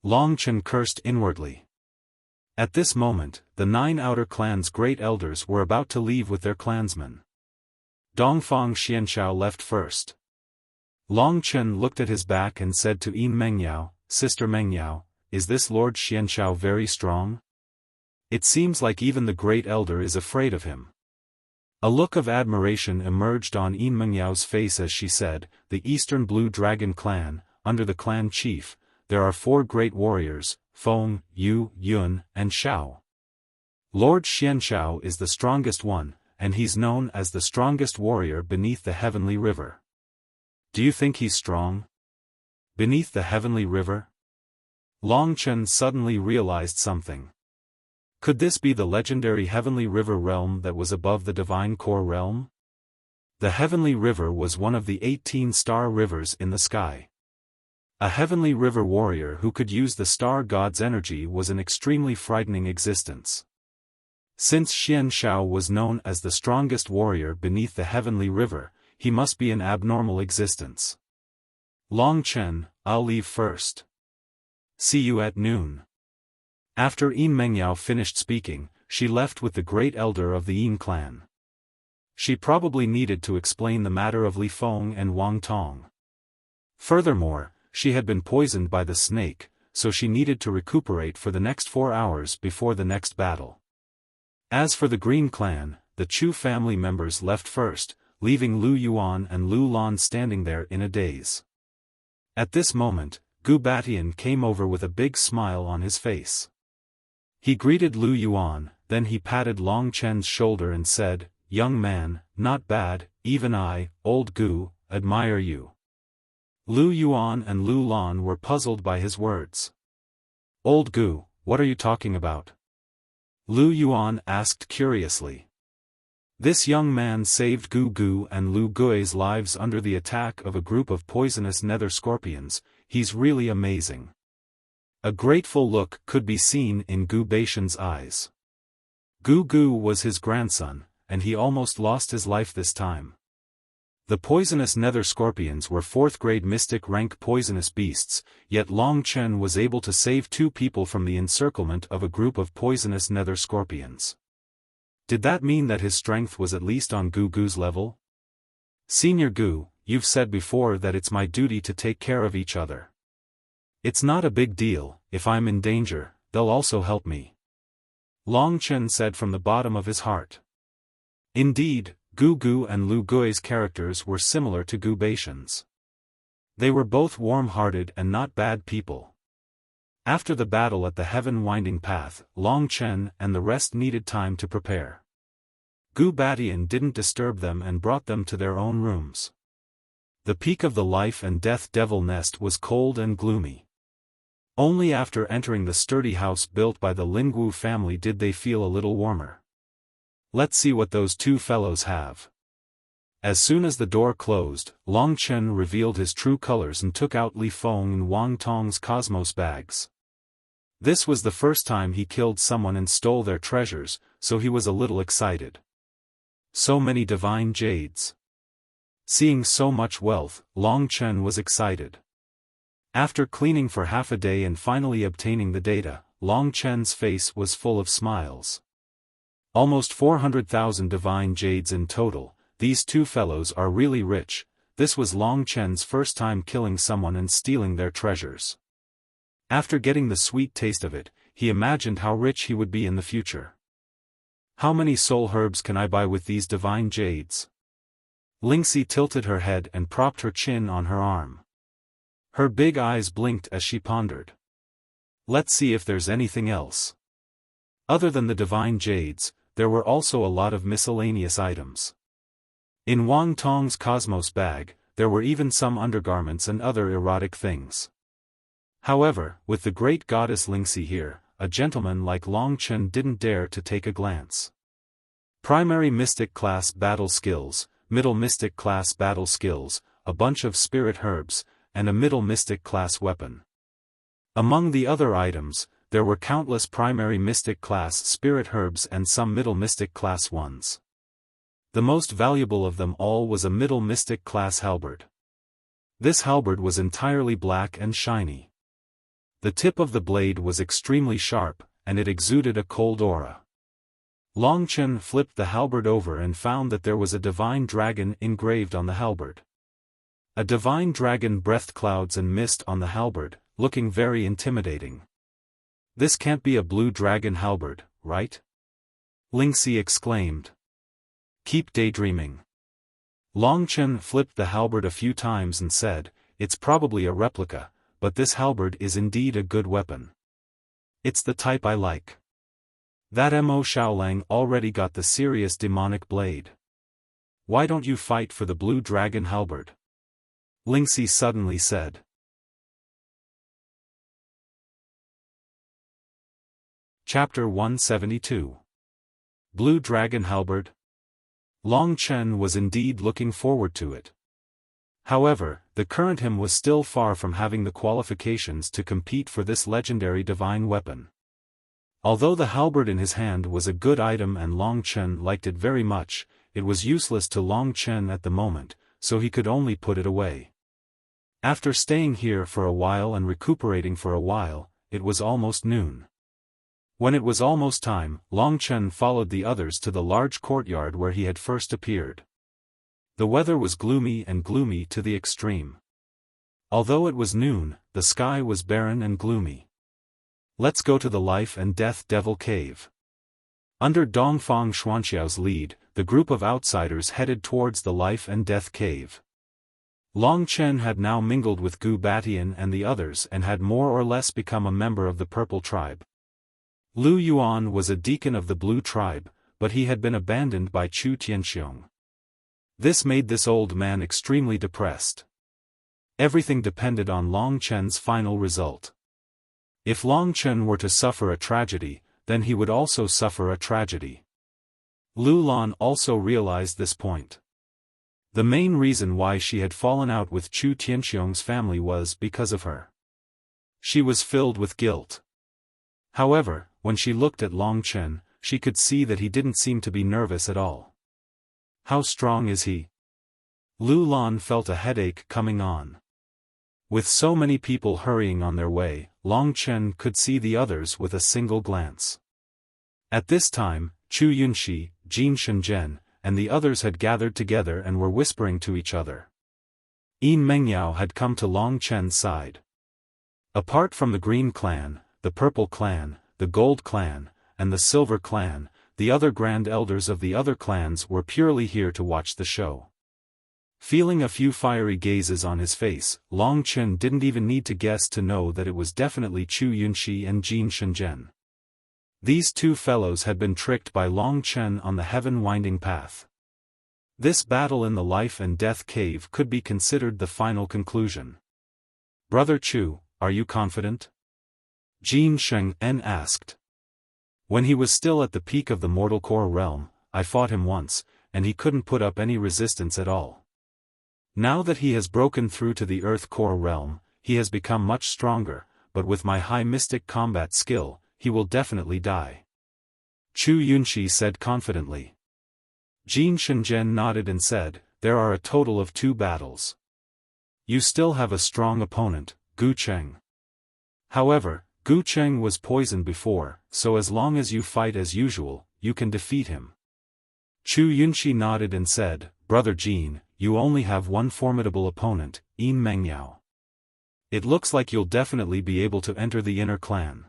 Long Chen cursed inwardly. At this moment, the 9 outer clans' great elders were about to leave with their clansmen. Dongfang Xianxiao left first. Long Chen looked at his back and said to Yin Mengyao, Sister Mengyao, is this Lord Xianxiao very strong? It seems like even the Great Elder is afraid of him. A look of admiration emerged on Yin Mengyao's face as she said, the Eastern Blue Dragon clan, under the clan chief, there are 4 great warriors, Feng, Yu, Yun, and Xiao. Lord Xianxiao is the strongest one, and he's known as the strongest warrior beneath the Heavenly River. Do you think he's strong? Beneath the Heavenly River? Long Chen suddenly realized something. Could this be the legendary Heavenly River realm that was above the Divine Core realm? The Heavenly River was one of the 18 star rivers in the sky. A Heavenly River warrior who could use the star god's energy was an extremely frightening existence. Since Xianxiao was known as the strongest warrior beneath the Heavenly River, he must be an abnormal existence. Long Chen, I'll leave first. See you at noon. After Yin Mengyao finished speaking, she left with the Great Elder of the Yin clan. She probably needed to explain the matter of Li Feng and Wang Tong. Furthermore, she had been poisoned by the snake, so she needed to recuperate for the next 4 hours before the next battle. As for the Green clan, the Chu family members left first, leaving Lu Yuan and Lu Lan standing there in a daze. At this moment, Gu Batian came over with a big smile on his face. He greeted Lu Yuan, then he patted Long Chen's shoulder and said, "Young man, not bad, even I, old Gu, admire you." Lu Yuan and Lu Lan were puzzled by his words. "Old Gu, what are you talking about?" Lu Yuan asked curiously. This young man saved Gu Gu and Lu Gui's lives under the attack of a group of poisonous nether scorpions. He's really amazing. A grateful look could be seen in Gu Baishan's eyes. Gu Gu was his grandson, and he almost lost his life this time. The poisonous nether scorpions were 4th grade mystic rank poisonous beasts, yet Long Chen was able to save 2 people from the encirclement of a group of poisonous nether scorpions. Did that mean that his strength was at least on Gu Gu's level? Senior Gu, you've said before that it's my duty to take care of each other. It's not a big deal, if I'm in danger, they'll also help me. Long Chen said from the bottom of his heart. Indeed, Gu Gu and Lu Gui's characters were similar to Gu Baishan's. They were both warm-hearted and not bad people. After the battle at the heaven-winding path, Long Chen and the rest needed time to prepare. Gu Batian didn't disturb them and brought them to their own rooms. The peak of the life and death devil nest was cold and gloomy. Only after entering the sturdy house built by the Lingwu family did they feel a little warmer. Let's see what those two fellows have. As soon as the door closed, Long Chen revealed his true colors and took out Li Feng and Wang Tong's cosmos bags. This was the first time he killed someone and stole their treasures, so he was a little excited. So many divine jades. Seeing so much wealth, Long Chen was excited. After cleaning for half a day and finally obtaining the data, Long Chen's face was full of smiles. Almost 400,000 divine jades in total. These two fellows are really rich. This was Long Chen's first time killing someone and stealing their treasures. After getting the sweet taste of it, he imagined how rich he would be in the future. How many soul herbs can I buy with these divine jades? Lingxi tilted her head and propped her chin on her arm. Her big eyes blinked as she pondered. Let's see if there's anything else. Other than the divine jades, there were also a lot of miscellaneous items. In Wang Tong's cosmos bag, there were even some undergarments and other erotic things. However, with the great goddess Lingxi here, a gentleman like Long Chen didn't dare to take a glance. Primary Mystic Class Battle Skills, Middle Mystic Class Battle Skills, a bunch of Spirit Herbs, and a Middle Mystic Class Weapon. Among the other items, there were countless Primary Mystic Class Spirit Herbs and some Middle Mystic Class ones. The most valuable of them all was a Middle Mystic Class halberd. This halberd was entirely black and shiny. The tip of the blade was extremely sharp, and it exuded a cold aura. Long Chen flipped the halberd over and found that there was a divine dragon engraved on the halberd. A divine dragon breathed clouds and mist on the halberd, looking very intimidating. This can't be a blue dragon halberd, right? Lingxi exclaimed. Keep daydreaming. Long Chen flipped the halberd a few times and said, it's probably a replica, but this halberd is indeed a good weapon. It's the type I like. That Mo Xiaolang already got the serious demonic blade. Why don't you fight for the blue dragon halberd? Lingxi suddenly said. Chapter 172. Blue Dragon Halberd. Long Chen was indeed looking forward to it. However, the current him was still far from having the qualifications to compete for this legendary divine weapon. Although the halberd in his hand was a good item and Long Chen liked it very much, it was useless to Long Chen at the moment, so he could only put it away. After staying here for a while and recuperating for a while, it was almost noon. When it was almost time, Long Chen followed the others to the large courtyard where he had first appeared. The weather was gloomy to the extreme. Although it was noon, the sky was barren and gloomy. Let's go to the Life and Death Devil Cave. Under Dongfang Xuanxiao's lead, the group of outsiders headed towards the Life and Death Cave. Long Chen had now mingled with Gu Batian and the others and had more or less become a member of the Purple Tribe. Lu Yuan was a deacon of the Blue Tribe, but he had been abandoned by Chu Tianxiong. This made this old man extremely depressed. Everything depended on Long Chen's final result. If Long Chen were to suffer a tragedy, then he would also suffer a tragedy. Lu Lan also realized this point. The main reason why she had fallen out with Chu Tianxiong's family was because of her. She was filled with guilt. However, when she looked at Long Chen, she could see that he didn't seem to be nervous at all. How strong is he? Lu Lan felt a headache coming on. With so many people hurrying on their way, Long Chen could see the others with a single glance. At this time, Chu Yunxi, Jin Shenzhen, and the others had gathered together and were whispering to each other. Yin Mengyao had come to Long Chen's side. Apart from the Green Clan, the Purple Clan, the Gold Clan, and the Silver Clan, the other grand elders of the other clans were purely here to watch the show. Feeling a few fiery gazes on his face, Long Chen didn't even need to guess to know that it was definitely Chu Yunxi and Jin Shenzhen. These two fellows had been tricked by Long Chen on the heaven-winding path. This battle in the life and death cave could be considered the final conclusion. "Brother Chu, are you confident?" Jin Sheng-en asked. "When he was still at the peak of the mortal core realm, I fought him once, and he couldn't put up any resistance at all. Now that he has broken through to the earth core realm, he has become much stronger, but with my high mystic combat skill, he will definitely die," Chu Yunxi said confidently. Jin Shenzhen nodded and said, "There are a total of 2 battles. You still have a strong opponent, Gu Cheng. However, Gu Cheng was poisoned before, so as long as you fight as usual, you can defeat him." Chu Yunxi nodded and said, "Brother Jin, you only have one formidable opponent, Yin Mengyao. It looks like you'll definitely be able to enter the inner clan."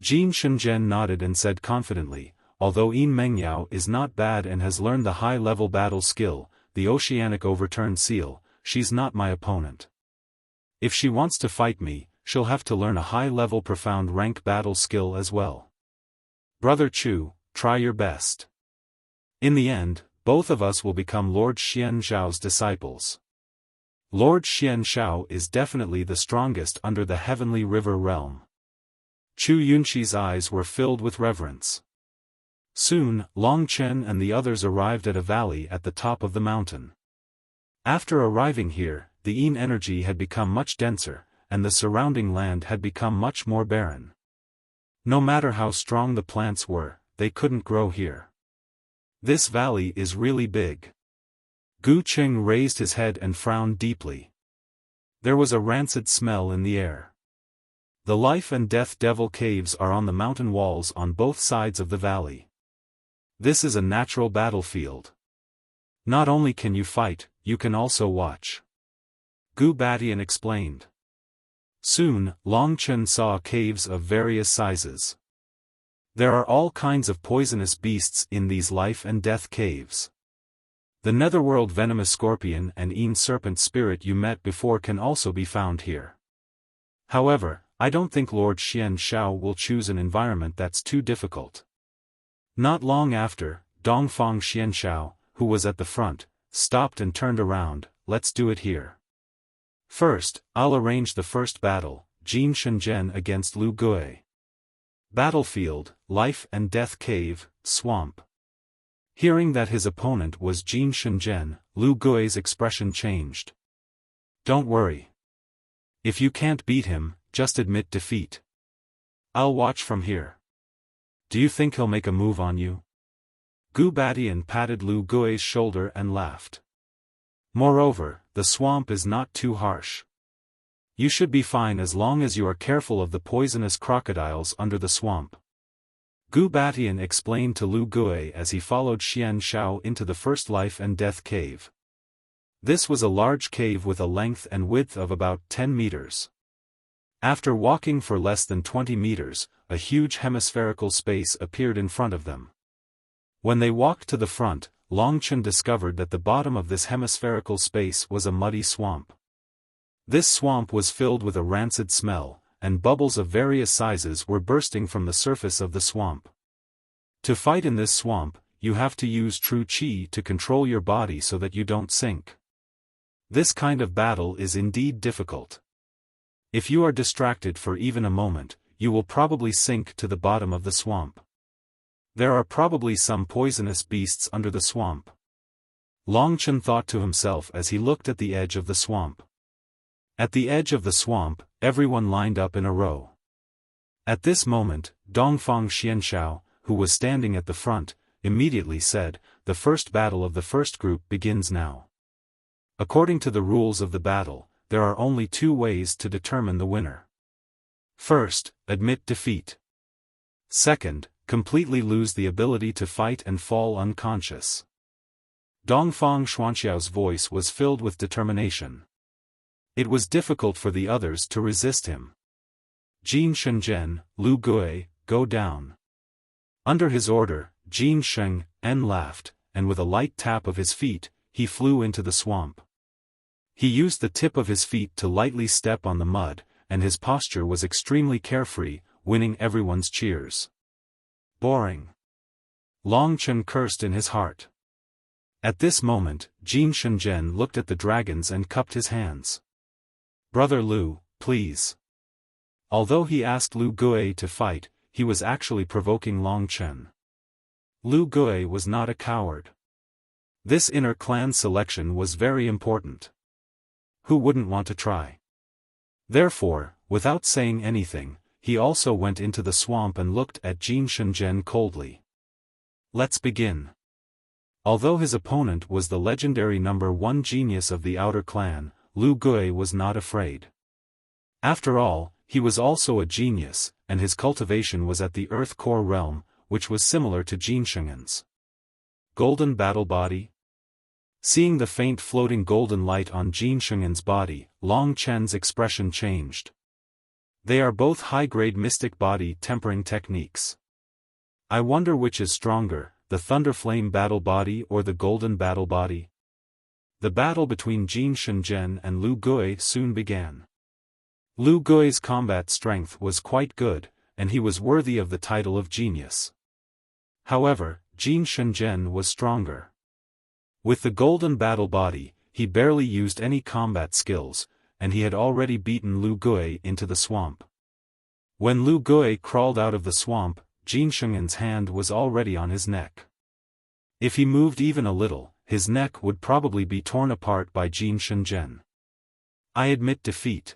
Jin Shenzhen nodded and said confidently, "Although Yin Mengyao is not bad and has learned the high-level battle skill, the Oceanic Overturned Seal, she's not my opponent. If she wants to fight me, she'll have to learn a high-level profound rank battle skill as well. Brother Chu, try your best. In the end, both of us will become Lord Xian Zhao's disciples. Lord Xian Zhao is definitely the strongest under the Heavenly River realm." Chu Yunxi's eyes were filled with reverence. Soon, Long Chen and the others arrived at a valley at the top of the mountain. After arriving here, the Yin energy had become much denser, and the surrounding land had become much more barren. No matter how strong the plants were, they couldn't grow here. "This valley is really big." Gu Cheng raised his head and frowned deeply. There was a rancid smell in the air. The life and death devil caves are on the mountain walls on both sides of the valley. This is a natural battlefield. Not only can you fight, you can also watch, Gu Batian explained. Soon, Long Chen saw caves of various sizes. There are all kinds of poisonous beasts in these life and death caves. The netherworld venomous scorpion and Yin serpent spirit you met before can also be found here. However, I don't think Lord Xian Zhao will choose an environment that's too difficult. Not long after, Dongfang Xianshao, who was at the front, stopped and turned around. "Let's do it here. First, I'll arrange the first battle, Jin Shenzhen against Lu Gui. Battlefield, life and death cave, swamp." Hearing that his opponent was Jin Shenzhen, Lu Gui's expression changed. "Don't worry. If you can't beat him, just admit defeat. I'll watch from here. Do you think he'll make a move on you?" Gu Batian patted Lu Gui's shoulder and laughed. "Moreover, the swamp is not too harsh. You should be fine as long as you are careful of the poisonous crocodiles under the swamp." Gu Batian explained to Lu Gui as he followed Xian Zhao into the first life and death cave. This was a large cave with a length and width of about 10 meters. After walking for less than 20 meters, a huge hemispherical space appeared in front of them. When they walked to the front, Long Chen discovered that the bottom of this hemispherical space was a muddy swamp. This swamp was filled with a rancid smell, and bubbles of various sizes were bursting from the surface of the swamp. To fight in this swamp, you have to use true qi to control your body so that you don't sink. This kind of battle is indeed difficult. If you are distracted for even a moment, you will probably sink to the bottom of the swamp. There are probably some poisonous beasts under the swamp. Long Chen thought to himself as he looked at the edge of the swamp. At the edge of the swamp, everyone lined up in a row. At this moment, Dongfang Xianshao, who was standing at the front, immediately said, "The first battle of the first group begins now. According to the rules of the battle, there are only 2 ways to determine the winner. First, admit defeat. Second, completely lose the ability to fight and fall unconscious." Dongfang Xuanxiao's voice was filled with determination. It was difficult for the others to resist him. "Jin Shenzhen, Lu Gui, go down." Under his order, Jin Sheng-en laughed, and with a light tap of his feet, he flew into the swamp. He used the tip of his feet to lightly step on the mud, and his posture was extremely carefree, winning everyone's cheers. Boring. Long Chen cursed in his heart. At this moment, Jin Shenzhen looked at the dragons and cupped his hands. "Brother Lu, please." Although he asked Lu Gui to fight, he was actually provoking Long Chen. Lu Gui was not a coward. This inner clan selection was very important. Who wouldn't want to try? Therefore, without saying anything, he also went into the swamp and looked at Jin Shenzhen coldly. "Let's begin." Although his opponent was the legendary #1 genius of the outer clan, Lu Gui was not afraid. After all, he was also a genius, and his cultivation was at the Earth Core realm, which was similar to Jin Shenzhen's. Golden battle body? Seeing the faint floating golden light on Jin Shenzhen's body, Long Chen's expression changed. They are both high-grade mystic body tempering techniques. I wonder which is stronger, the Thunderflame battle body or the golden battle body? The battle between Jin Shenzhen and Lu Gui soon began. Lu Gui's combat strength was quite good, and he was worthy of the title of genius. However, Jin Shenzhen was stronger. With the golden battle body, he barely used any combat skills, and he had already beaten Lu Gui into the swamp. When Lu Gui crawled out of the swamp, Jin Shenzhen's hand was already on his neck. If he moved even a little, his neck would probably be torn apart by Jin Shenzhen. I admit defeat.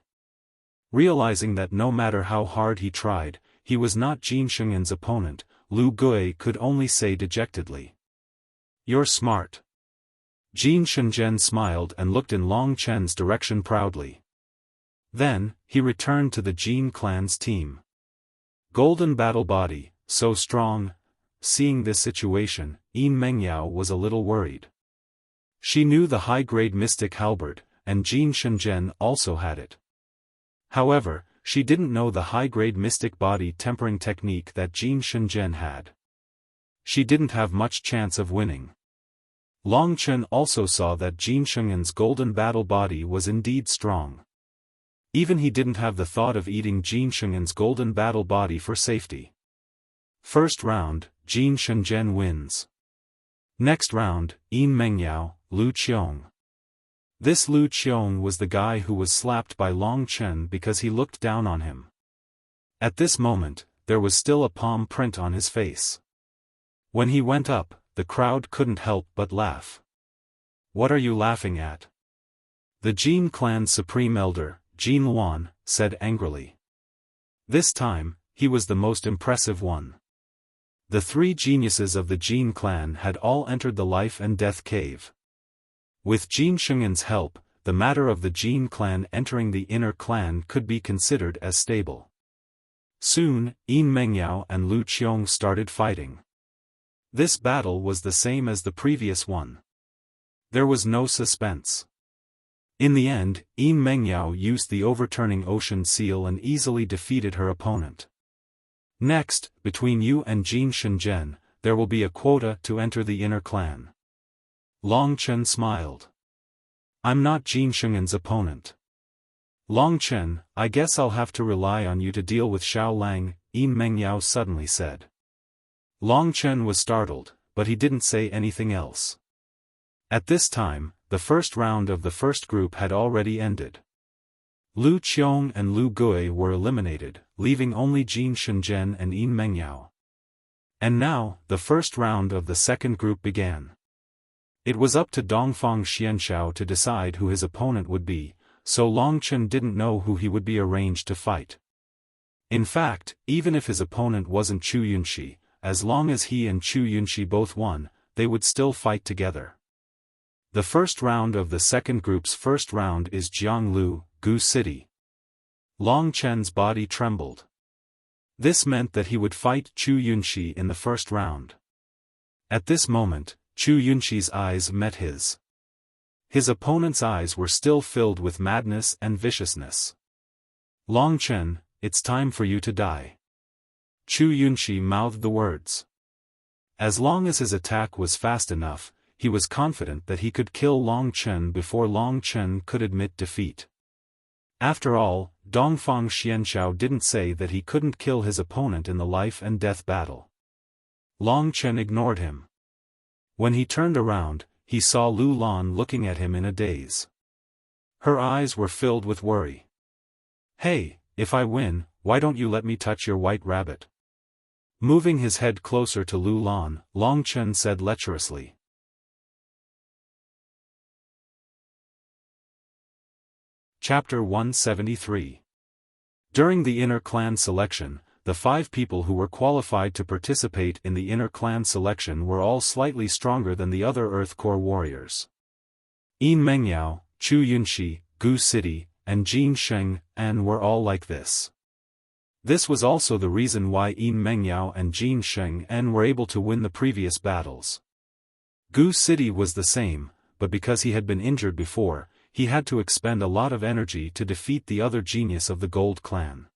Realizing that no matter how hard he tried, he was not Jin Shenzhen's opponent, Lu Gui could only say dejectedly. "You're smart." Jin Shenzhen smiled and looked in Long Chen's direction proudly. Then, he returned to the Jin clan's team. Golden battle body, so strong. Seeing this situation, Yin Mengyao was a little worried. She knew the high-grade mystic halberd, and Jin Shenzhen also had it. However, she didn't know the high-grade mystic body tempering technique that Jin Shenzhen had. She didn't have much chance of winning. Long Chen also saw that Jin Shenzhen's golden battle body was indeed strong. Even he didn't have the thought of eating Jin Shenzhen's golden battle body for safety. First round, Jin Shenzhen wins. Next round, Yin Mengyao, Lu Qiong. This Lu Qiong was the guy who was slapped by Long Chen because he looked down on him. At this moment, there was still a palm print on his face. When he went up, the crowd couldn't help but laugh. "What are you laughing at?" The Jin clan's supreme elder, Jin Luan, said angrily. This time, he was the most impressive one. The three geniuses of the Jin clan had all entered the life and death cave. With Jin Shenzhen's help, the matter of the Jin clan entering the inner clan could be considered as stable. Soon, Yin Mengyao and Lu Qiong started fighting. This battle was the same as the previous one. There was no suspense. In the end, Yin Mengyao used the overturning ocean seal and easily defeated her opponent. Next, between you and Jin Shenzhen, there will be a quota to enter the inner clan. Long Chen smiled. "I'm not Jin Shenzhen's opponent." "Long Chen, I guess I'll have to rely on you to deal with Xiao Lang," Yin Mengyao suddenly said. Long Chen was startled, but he didn't say anything else. At this time, the first round of the first group had already ended. Lu Qiong and Lu Gui were eliminated, leaving only Jin Shenzhen and Yin Mengyao. And now, the first round of the second group began. It was up to Dongfang Xianxiao to decide who his opponent would be, so Long Chen didn't know who he would be arranged to fight. In fact, even if his opponent wasn't Chu Yunxi, as long as he and Chu Yunxi both won, they would still fight together. The first round of the second group's first round is Jianglu, Gu City. Long Chen's body trembled. This meant that he would fight Chu Yunxi in the first round. At this moment, Chu Yunxi's eyes met his. His opponent's eyes were still filled with madness and viciousness. "Long Chen, it's time for you to die." Chu Yunxi mouthed the words. As long as his attack was fast enough, he was confident that he could kill Long Chen before Long Chen could admit defeat. After all, Dongfang Xianxiao didn't say that he couldn't kill his opponent in the life-and-death battle. Long Chen ignored him. When he turned around, he saw Lu Lan looking at him in a daze. Her eyes were filled with worry. "Hey, if I win, why don't you let me touch your white rabbit?" Moving his head closer to Lu Lan, Long Chen said lecherously. Chapter 173. During the inner clan selection, the 5 people who were qualified to participate in the inner clan selection were all slightly stronger than the other Earth Core warriors. Yin Mengyao, Chu Yunxi, Gu City, and Jin Sheng An were all like this. This was also the reason why Yin Mengyao and Jin Sheng An were able to win the previous battles. Gu City was the same, but because he had been injured before, he had to expend a lot of energy to defeat the other genius of the Gold Clan.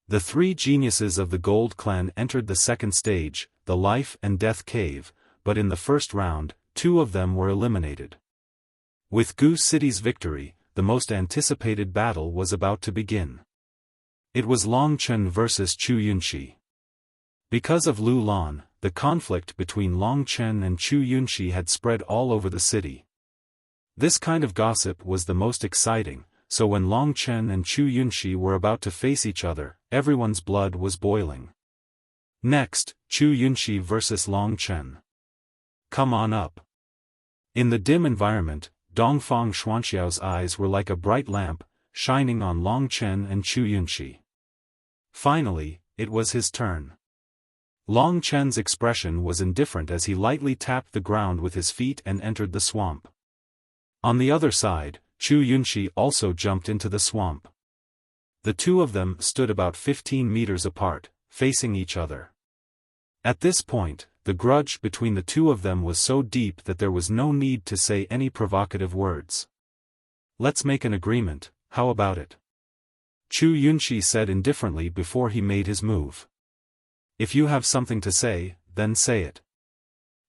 The 3 geniuses of the Gold Clan entered the second stage, the Life and Death Cave, but in the first round, 2 of them were eliminated. With Gu City's victory, the most anticipated battle was about to begin. It was Long Chen versus Chu Yunxi. Because of Lu Lan, the conflict between Long Chen and Chu Yunxi had spread all over the city. This kind of gossip was the most exciting, so when Long Chen and Chu Yunxi were about to face each other, everyone's blood was boiling. Next, Chu Yunxi versus Long Chen. Come on up. In the dim environment, Dongfang Xuanxiao's eyes were like a bright lamp, shining on Long Chen and Chu Yunxi. Finally, it was his turn. Long Chen's expression was indifferent as he lightly tapped the ground with his feet and entered the swamp. On the other side, Chu Yunxi also jumped into the swamp. The 2 of them stood about 15 meters apart, facing each other. At this point, the grudge between the 2 of them was so deep that there was no need to say any provocative words. "Let's make an agreement, how about it?" Chu Yunxi said indifferently before he made his move. "If you have something to say, then say it."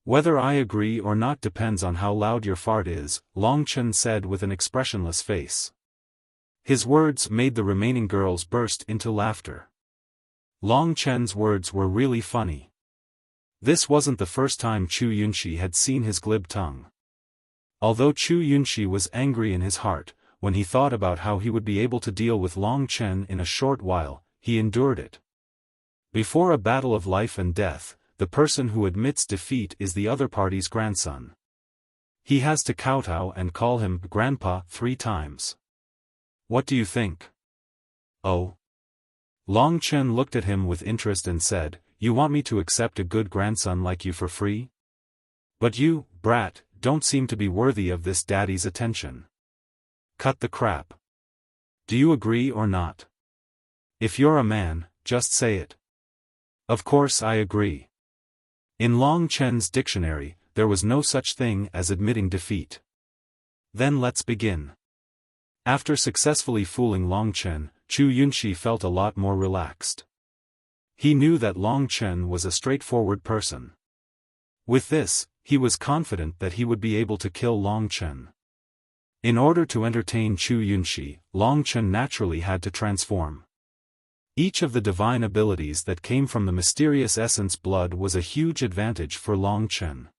"Whether I agree or not depends on how loud your fart is," Long Chen said with an expressionless face. His words made the remaining girls burst into laughter. Long Chen's words were really funny. This wasn't the first time Chu Yunxi had seen his glib tongue. Although Chu Yunxi was angry in his heart, when he thought about how he would be able to deal with Long Chen in a short while, he endured it. Before a battle of life and death, the person who admits defeat is the other party's grandson. He has to kowtow and call him Grandpa 3 times. What do you think? Oh. Long Chen looked at him with interest and said, "You want me to accept a good grandson like you for free? But you, brat, don't seem to be worthy of this daddy's attention. Cut the crap. Do you agree or not? If you're a man, just say it." "Of course I agree." In Long Chen's dictionary, there was no such thing as admitting defeat. "Then let's begin." After successfully fooling Long Chen, Chu Yunxi felt a lot more relaxed. He knew that Long Chen was a straightforward person. With this, he was confident that he would be able to kill Long Chen. In order to entertain Chu Yunxi, Long Chen naturally had to transform. Each of the divine abilities that came from the mysterious essence blood was a huge advantage for Long Chen.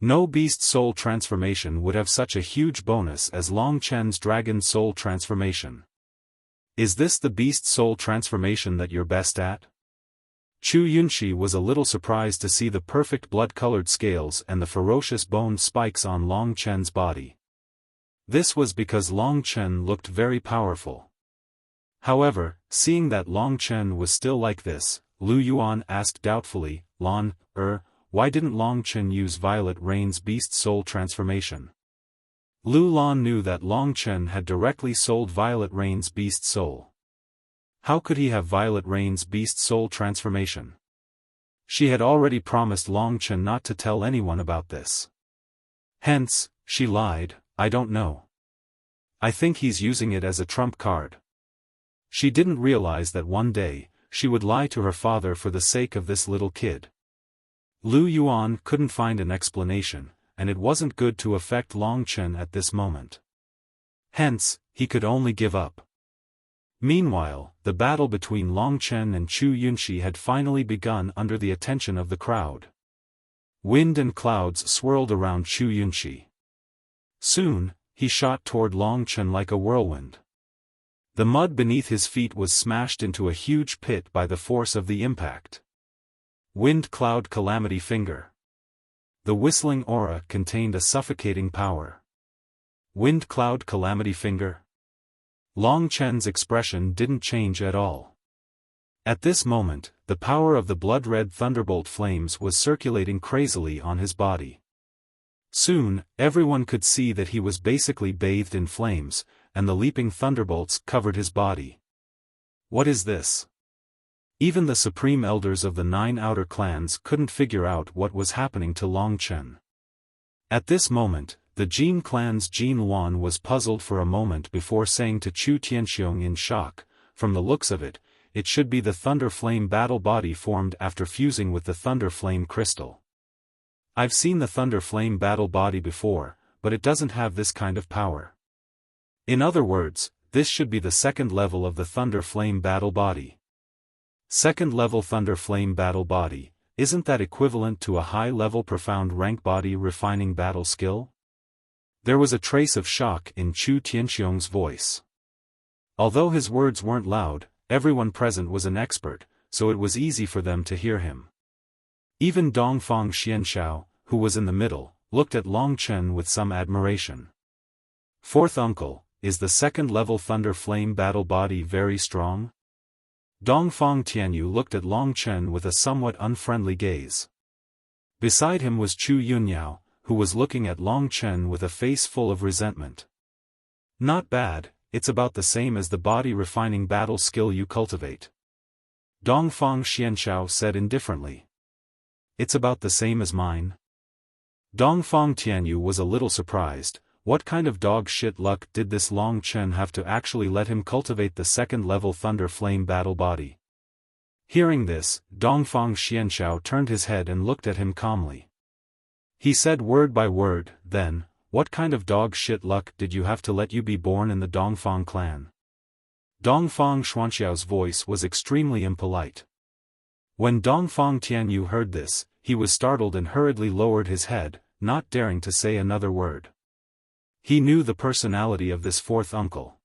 No beast soul transformation would have such a huge bonus as Long Chen's dragon soul transformation. "Is this the beast soul transformation that you're best at?" Chu Yunxi was a little surprised to see the perfect blood-colored scales and the ferocious bone spikes on Long Chen's body. This was because Long Chen looked very powerful. However, seeing that Long Chen was still like this, Lu Yuan asked doubtfully, why didn't Long Chen use Violet Rain's beast soul transformation?" Lu Lan knew that Long Chen had directly sold Violet Rain's beast soul. How could he have Violet Rain's beast soul transformation? She had already promised Long Chen not to tell anyone about this. Hence, she lied, "I don't know. I think he's using it as a trump card." She didn't realize that one day, she would lie to her father for the sake of this little kid. Lu Yuan couldn't find an explanation, and it wasn't good to affect Long Chen at this moment. Hence, he could only give up. Meanwhile, the battle between Long Chen and Chu Yunxi had finally begun under the attention of the crowd. Wind and clouds swirled around Chu Yunxi. Soon, he shot toward Long Chen like a whirlwind. The mud beneath his feet was smashed into a huge pit by the force of the impact. Wind Cloud Calamity Finger. The whistling aura contained a suffocating power. Wind Cloud Calamity Finger. Long Chen's expression didn't change at all. At this moment, the power of the blood-red thunderbolt flames was circulating crazily on his body. Soon, everyone could see that he was basically bathed in flames, and the leaping thunderbolts covered his body. What is this? Even the supreme elders of the 9 outer clans couldn't figure out what was happening to Long Chen. At this moment, the Jin clan's Jin Luan was puzzled for a moment before saying to Chu Tianxiong in shock, "From the looks of it, it should be the Thunder Flame battle body formed after fusing with the Thunder Flame crystal. I've seen the Thunder Flame battle body before, but it doesn't have this kind of power. In other words, this should be the second level of the Thunder Flame battle body. Second level Thunder Flame battle body, isn't that equivalent to a high-level profound rank body refining battle skill?" There was a trace of shock in Chu Tianxiong's voice. Although his words weren't loud, everyone present was an expert, so it was easy for them to hear him. Even Dongfang Xianxiao, who was in the middle, looked at Long Chen with some admiration. "Fourth uncle, is the second-level Thunder Flame battle body very strong?" Dongfang Tianyu looked at Long Chen with a somewhat unfriendly gaze. Beside him was Chu Yunyao, who was looking at Long Chen with a face full of resentment. "Not bad, it's about the same as the body-refining battle skill you cultivate," Dongfang Xianxiao said indifferently. "It's about the same as mine?" Dongfang Tianyu was a little surprised. What kind of dog shit luck did this Long Chen have to actually let him cultivate the second-level Thunder Flame battle body? Hearing this, Dongfang Xianxiao turned his head and looked at him calmly. He said word by word, then, "What kind of dog shit luck did you have to let you be born in the Dongfang clan?" Dongfang Xuanxiao's voice was extremely impolite. When Dongfang Tianyu heard this, he was startled and hurriedly lowered his head, not daring to say another word. He knew the personality of this fourth uncle.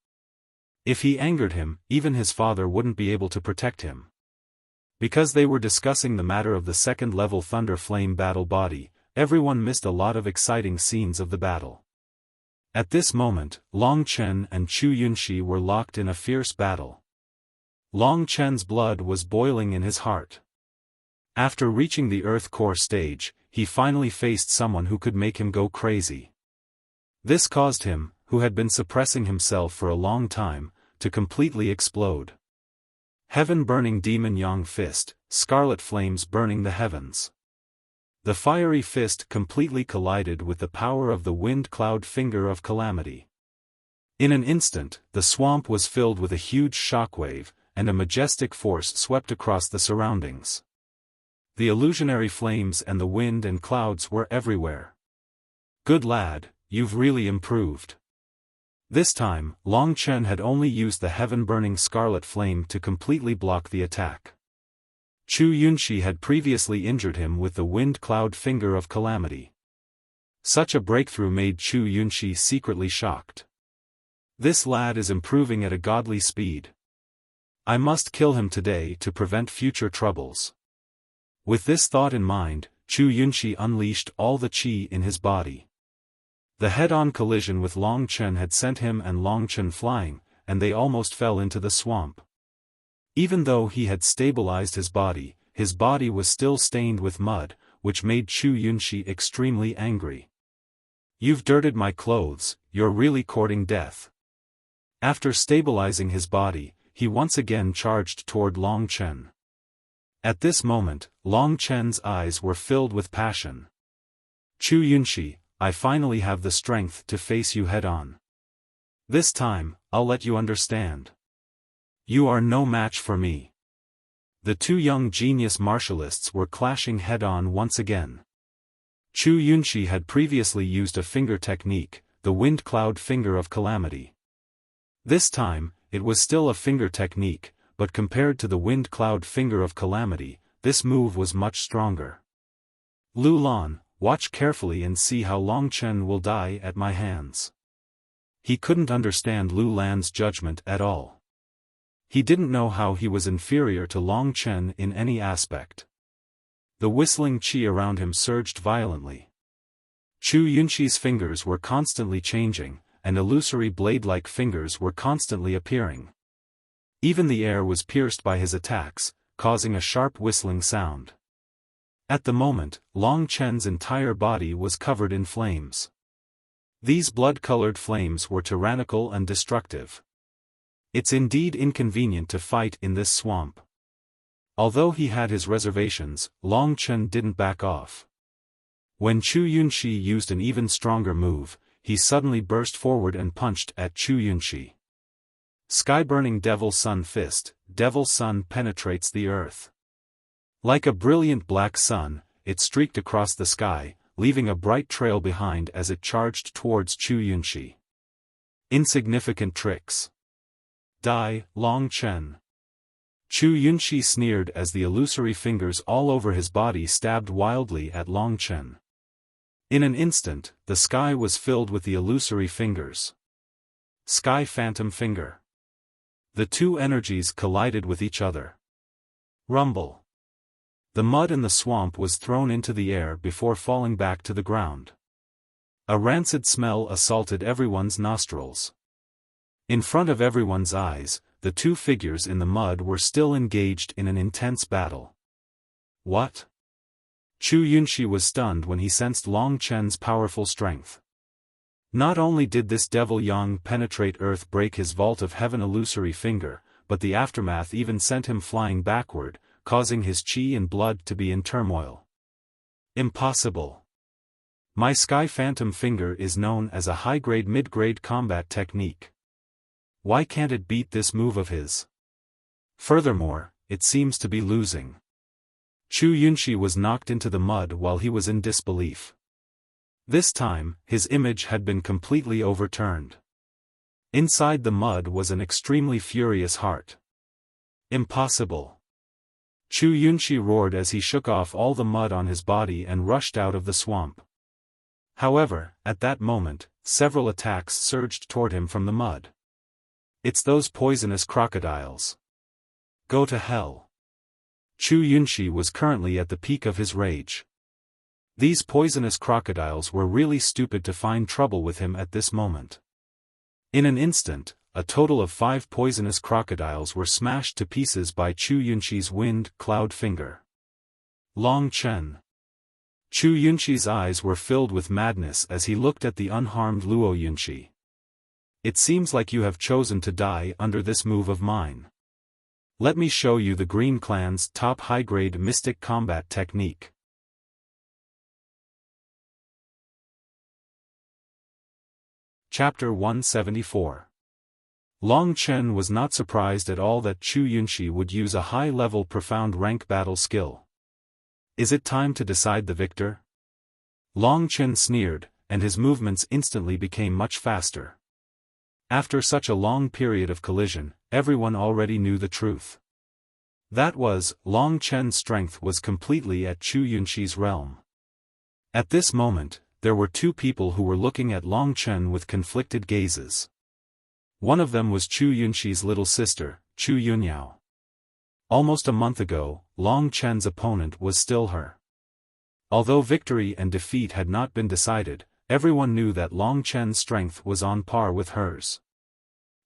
If he angered him, even his father wouldn't be able to protect him. Because they were discussing the matter of the second-level Thunder Flame battle body, everyone missed a lot of exciting scenes of the battle. At this moment, Long Chen and Chu Yunxi were locked in a fierce battle. Long Chen's blood was boiling in his heart. After reaching the Earth Core stage, he finally faced someone who could make him go crazy. This caused him, who had been suppressing himself for a long time, to completely explode. Heaven-burning demon Yang fist, scarlet flames burning the heavens. The fiery fist completely collided with the power of the wind cloud finger of calamity. In an instant, the swamp was filled with a huge shockwave, and a majestic force swept across the surroundings. The illusionary flames and the wind and clouds were everywhere. "Good lad, you've really improved." This time, Long Chen had only used the heaven-burning scarlet flame to completely block the attack. Chu Yunxi had previously injured him with the wind cloud finger of calamity. Such a breakthrough made Chu Yunxi secretly shocked. This lad is improving at a godly speed. I must kill him today to prevent future troubles. With this thought in mind, Chu Yunxi unleashed all the qi in his body. The head-on collision with Long Chen had sent him and Long Chen flying, and they almost fell into the swamp. Even though he had stabilized his body was still stained with mud, which made Chu Yunxi extremely angry. "You've dirted my clothes, you're really courting death." After stabilizing his body, he once again charged toward Long Chen. At this moment, Long Chen's eyes were filled with passion. "Chu Yunxi, I finally have the strength to face you head-on. This time, I'll let you understand. You are no match for me." The two young genius martialists were clashing head-on once again. Chu Yunxi had previously used a finger technique, the wind cloud finger of calamity. This time, it was still a finger technique, but compared to the wind cloud finger of calamity, this move was much stronger. Lu Lan, watch carefully and see how Long Chen will die at my hands. He couldn't understand Lu Lan's judgment at all. He didn't know how he was inferior to Long Chen in any aspect. The whistling qi around him surged violently. Chu Yunxi's fingers were constantly changing, and illusory blade-like fingers were constantly appearing. Even the air was pierced by his attacks, causing a sharp whistling sound. At the moment, Long Chen's entire body was covered in flames. These blood-colored flames were tyrannical and destructive. It's indeed inconvenient to fight in this swamp. Although he had his reservations, Long Chen didn't back off. When Chu Yunxi used an even stronger move, he suddenly burst forward and punched at Chu Yunxi. Sky-burning Devil Sun Fist, Devil Sun penetrates the earth. Like a brilliant black sun, it streaked across the sky, leaving a bright trail behind as it charged towards Chu Yunxi. Insignificant tricks. Die, Long Chen. Chu Yunxi sneered as the illusory fingers all over his body stabbed wildly at Long Chen. In an instant, the sky was filled with the illusory fingers. Sky Phantom Finger. The two energies collided with each other. Rumble. The mud in the swamp was thrown into the air before falling back to the ground. A rancid smell assaulted everyone's nostrils. In front of everyone's eyes, the two figures in the mud were still engaged in an intense battle. What? Chu Yunxi was stunned when he sensed Long Chen's powerful strength. Not only did this devil yang penetrate earth break his vault of heaven illusory finger, but the aftermath even sent him flying backward, causing his qi and blood to be in turmoil. Impossible. My Sky Phantom Finger is known as a high-grade mid-grade combat technique. Why can't it beat this move of his? Furthermore, it seems to be losing. Chu Yunxi was knocked into the mud while he was in disbelief. This time, his image had been completely overturned. Inside the mud was an extremely furious heart. Impossible. Chu Yunxi roared as he shook off all the mud on his body and rushed out of the swamp. However, at that moment, several attacks surged toward him from the mud. It's those poisonous crocodiles. Go to hell. Chu Yunxi was currently at the peak of his rage. These poisonous crocodiles were really stupid to find trouble with him at this moment. In an instant, a total of 5 poisonous crocodiles were smashed to pieces by Chu Yunxi's wind cloud finger. Long Chen. Chu Yunxi's eyes were filled with madness as he looked at the unharmed Luo Yunxi. It seems like you have chosen to die under this move of mine. Let me show you the Green Clan's top high-grade mystic combat technique. Chapter 174. Long Chen was not surprised at all that Chu Yunxi would use a high-level profound rank battle skill. Is it time to decide the victor? Long Chen sneered, and his movements instantly became much faster. After such a long period of collision, everyone already knew the truth. That was, Long Chen's strength was completely at Chu Yunxi's realm. At this moment, there were two people who were looking at Long Chen with conflicted gazes. One of them was Chu Yunxi's little sister, Chu Yunyao. Almost a month ago, Long Chen's opponent was still her. Although victory and defeat had not been decided, everyone knew that Long Chen's strength was on par with hers.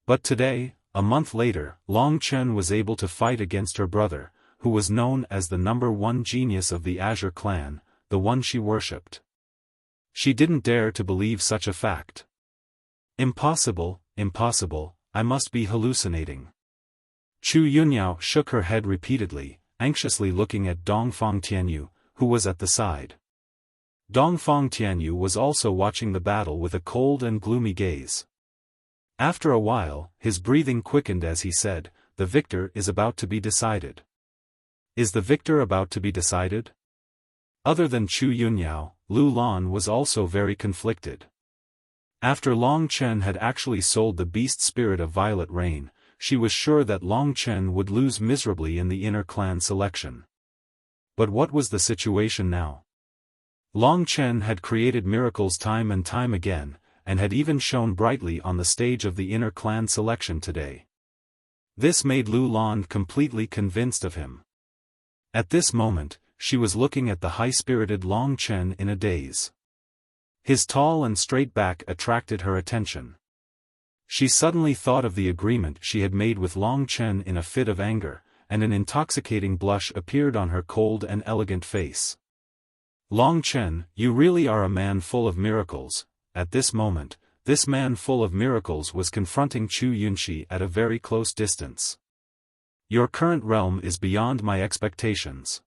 But today, a month later, Long Chen was able to fight against her brother, who was known as the #1 genius of the Azure clan, the one she worshipped. She didn't dare to believe such a fact. Impossible, impossible, I must be hallucinating. Chu Yunyao shook her head repeatedly, anxiously looking at Dongfang Tianyu, who was at the side. Dongfang Tianyu was also watching the battle with a cold and gloomy gaze. After a while, his breathing quickened as he said, "The victor is about to be decided." Is the victor about to be decided? Other than Chu Yunyao, Lu Lan was also very conflicted. After Long Chen had actually sold the beast spirit of Violet Rain, she was sure that Long Chen would lose miserably in the inner clan selection. But what was the situation now? Long Chen had created miracles time and time again, and had even shone brightly on the stage of the inner clan selection today. This made Lu Lan completely convinced of him. At this moment, she was looking at the high-spirited Long Chen in a daze. His tall and straight back attracted her attention. She suddenly thought of the agreement she had made with Long Chen in a fit of anger, and an intoxicating blush appeared on her cold and elegant face. Long Chen, you really are a man full of miracles. At this moment, this man full of miracles was confronting Chu Yunxi at a very close distance. Your current realm is beyond my expectations.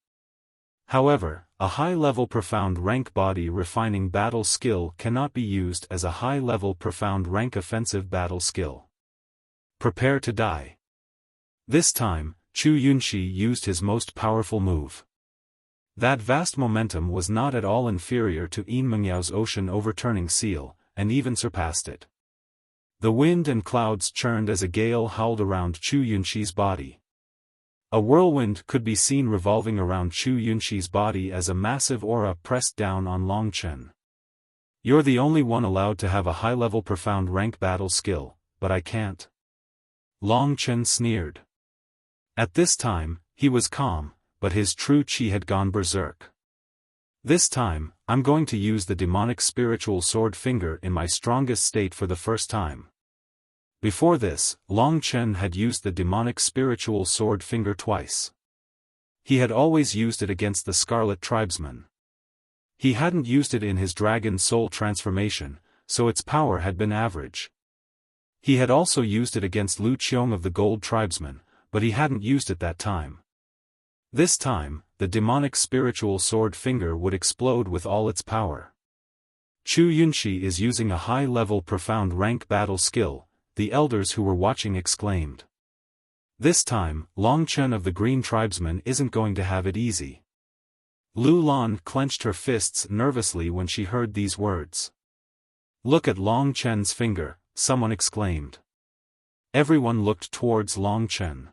However, a high-level profound rank body refining battle skill cannot be used as a high-level profound rank offensive battle skill. Prepare to die. This time, Chu Yunxi used his most powerful move. That vast momentum was not at all inferior to Yin Mengyao's ocean overturning seal, and even surpassed it. The wind and clouds churned as a gale howled around Chu Yunxi's body. A whirlwind could be seen revolving around Chu Yunxi's body as a massive aura pressed down on Long Chen. You're the only one allowed to have a high-level profound rank battle skill, but I can't. Long Chen sneered. At this time, he was calm, but his true qi had gone berserk. This time, I'm going to use the demonic spiritual sword finger in my strongest state for the first time. Before this, Long Chen had used the demonic spiritual sword finger twice. He had always used it against the Scarlet Tribesman. He hadn't used it in his dragon soul transformation, so its power had been average. He had also used it against Lu Qiong of the Gold Tribesman, but he hadn't used it that time. This time, the demonic spiritual sword finger would explode with all its power. Chu Yunxi is using a high-level profound rank battle skill, the elders who were watching exclaimed. This time, Long Chen of the Green Tribesman isn't going to have it easy. Lu Lan clenched her fists nervously when she heard these words. Look at Long Chen's finger, someone exclaimed. Everyone looked towards Long Chen.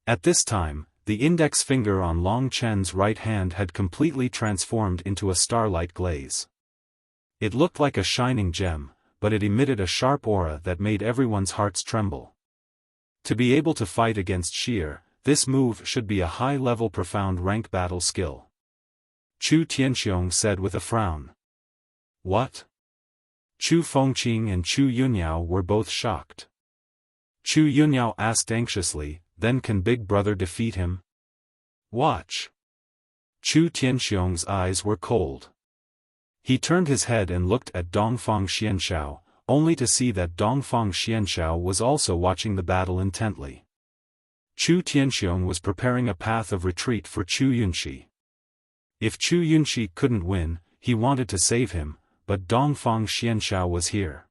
At this time, the index finger on Long Chen's right hand had completely transformed into a starlight glaze. It looked like a shining gem, but it emitted a sharp aura that made everyone's hearts tremble. To be able to fight against Sheer, this move should be a high-level profound rank battle skill. Chu Tianxiong said with a frown. What? Chu Fengqing and Chu Yunyao were both shocked. Chu Yunyao asked anxiously, then can Big Brother defeat him? Watch. Chu Tianxiong's eyes were cold. He turned his head and looked at Dongfang Xianshao, only to see that Dongfang Xianshao was also watching the battle intently. Chu Tianxiong was preparing a path of retreat for Chu Yunxi. If Chu Yunxi couldn't win, he wanted to save him, but Dongfang Xianshao was here.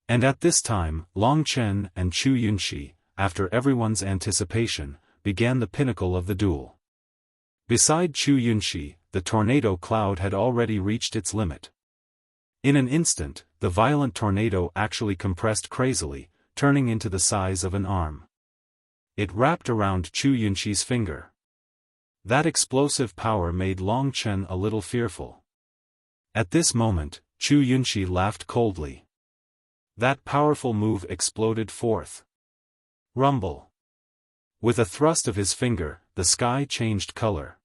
And at this time, Long Chen and Chu Yunxi, after everyone's anticipation, began the pinnacle of the duel. Beside Chu Yunxi, the tornado cloud had already reached its limit. In an instant, the violent tornado actually compressed crazily, turning into the size of an arm. It wrapped around Chu Yunxi's finger. That explosive power made Long Chen a little fearful. At this moment, Chu Yunxi laughed coldly. That powerful move exploded forth. Rumble. With a thrust of his finger, the sky changed color.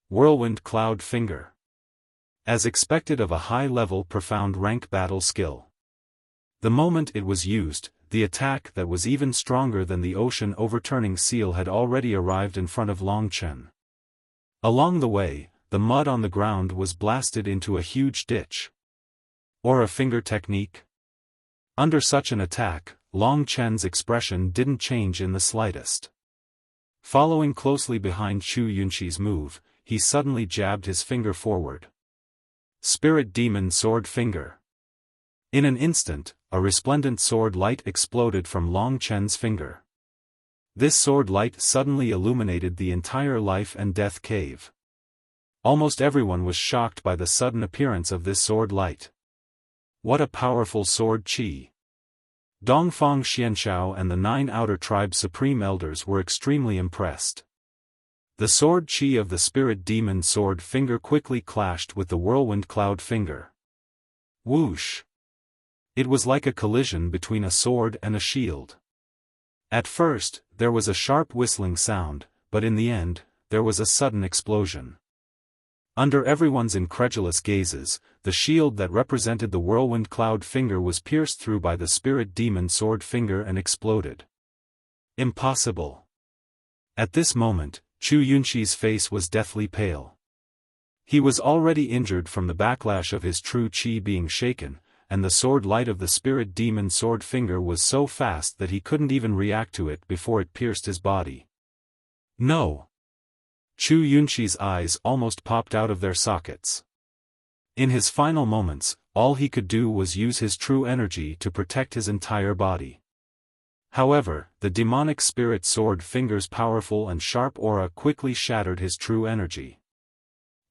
Whirlwind Cloud Finger. As expected of a high-level profound rank battle skill. The moment it was used, the attack that was even stronger than the ocean overturning seal had already arrived in front of Long Chen. Along the way, the mud on the ground was blasted into a huge ditch. Or a finger technique? Under such an attack, Long Chen's expression didn't change in the slightest. Following closely behind Chu Yunxi's move, he suddenly jabbed his finger forward. Spirit Demon Sword Finger. In an instant, a resplendent sword light exploded from Long Chen's finger. This sword light suddenly illuminated the entire life and death cave. Almost everyone was shocked by the sudden appearance of this sword light. What a powerful sword qi! Dongfang Xianshao and the 9 outer tribe supreme elders were extremely impressed. The sword qi of the spirit demon sword finger quickly clashed with the whirlwind cloud finger. Whoosh! It was like a collision between a sword and a shield. At first, there was a sharp whistling sound, but in the end, there was a sudden explosion. Under everyone's incredulous gazes, the shield that represented the whirlwind cloud finger was pierced through by the spirit demon sword finger and exploded. Impossible! At this moment, Chu Yunxi's face was deathly pale. He was already injured from the backlash of his true qi being shaken, and the sword light of the spirit demon sword finger was so fast that he couldn't even react to it before it pierced his body. No! Chu Yunxi's eyes almost popped out of their sockets. In his final moments, all he could do was use his true energy to protect his entire body. However, the demonic spirit sword finger's powerful and sharp aura quickly shattered his true energy.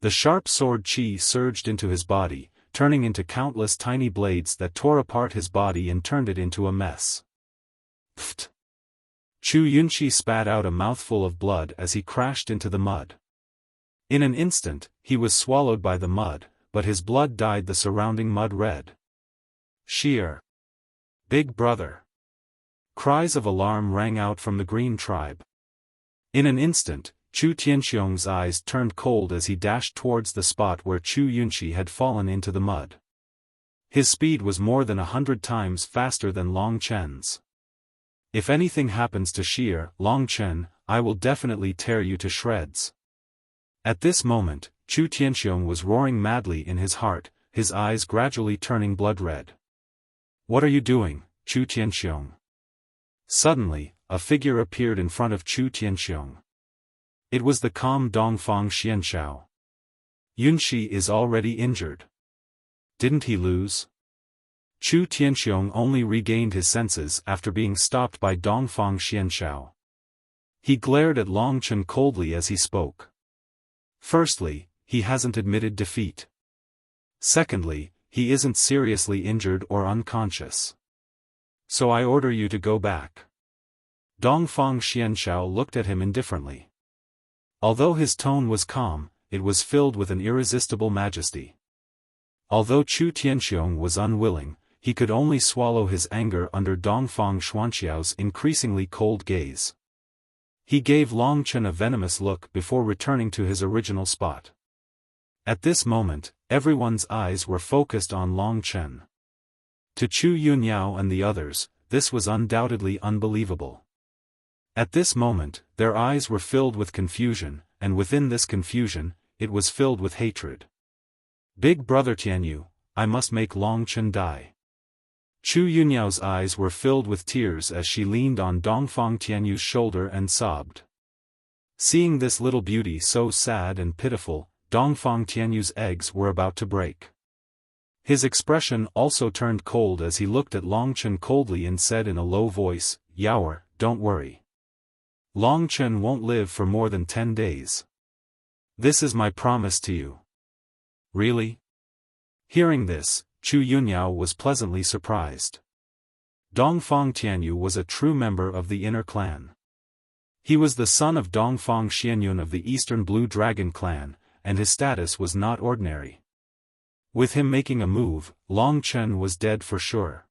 The sharp sword qi surged into his body, turning into countless tiny blades that tore apart his body and turned it into a mess. Pfft! Chu Yunxi spat out a mouthful of blood as he crashed into the mud. In an instant, he was swallowed by the mud, but his blood dyed the surrounding mud red. Sheer! Big brother! Cries of alarm rang out from the green tribe. In an instant, Chu Tianxiong's eyes turned cold as he dashed towards the spot where Chu Yunxi had fallen into the mud. His speed was more than 100 times faster than Long Chen's. If anything happens to Sheer, Long Chen, I will definitely tear you to shreds. At this moment, Chu Tianxiong was roaring madly in his heart, his eyes gradually turning blood red. What are you doing, Chu Tianxiong? Suddenly, a figure appeared in front of Chu Tianxiong. It was the calm Dongfang Xianshao. Yunxi is already injured. Didn't he lose? Chu Tianxiong only regained his senses after being stopped by Dongfang Xianshao. He glared at Long Chen coldly as he spoke. Firstly, he hasn't admitted defeat. Secondly, he isn't seriously injured or unconscious. So I order you to go back. Dongfang Xianshao looked at him indifferently. Although his tone was calm, it was filled with an irresistible majesty. Although Chu Tianxiong was unwilling, he could only swallow his anger under Dongfang Xuanxiao's increasingly cold gaze. He gave Long Chen a venomous look before returning to his original spot. At this moment, everyone's eyes were focused on Long Chen. To Chu Yunyao and the others, this was undoubtedly unbelievable. At this moment, their eyes were filled with confusion, and within this confusion, it was filled with hatred. Big brother Tianyu, I must make Long Chen die. Chu Yunyao's eyes were filled with tears as she leaned on Dongfang Tianyu's shoulder and sobbed. Seeing this little beauty so sad and pitiful, Dongfang Tianyu's eggs were about to break. His expression also turned cold as he looked at Long Chen coldly and said in a low voice, Yaoer, don't worry. Long Chen won't live for more than 10 days. This is my promise to you. Really? Hearing this, Chu Yunyao was pleasantly surprised. Dongfang Tianyu was a true member of the inner clan. He was the son of Dongfang Xianyun of the Eastern Blue Dragon clan, and his status was not ordinary. With him making a move, Long Chen was dead for sure.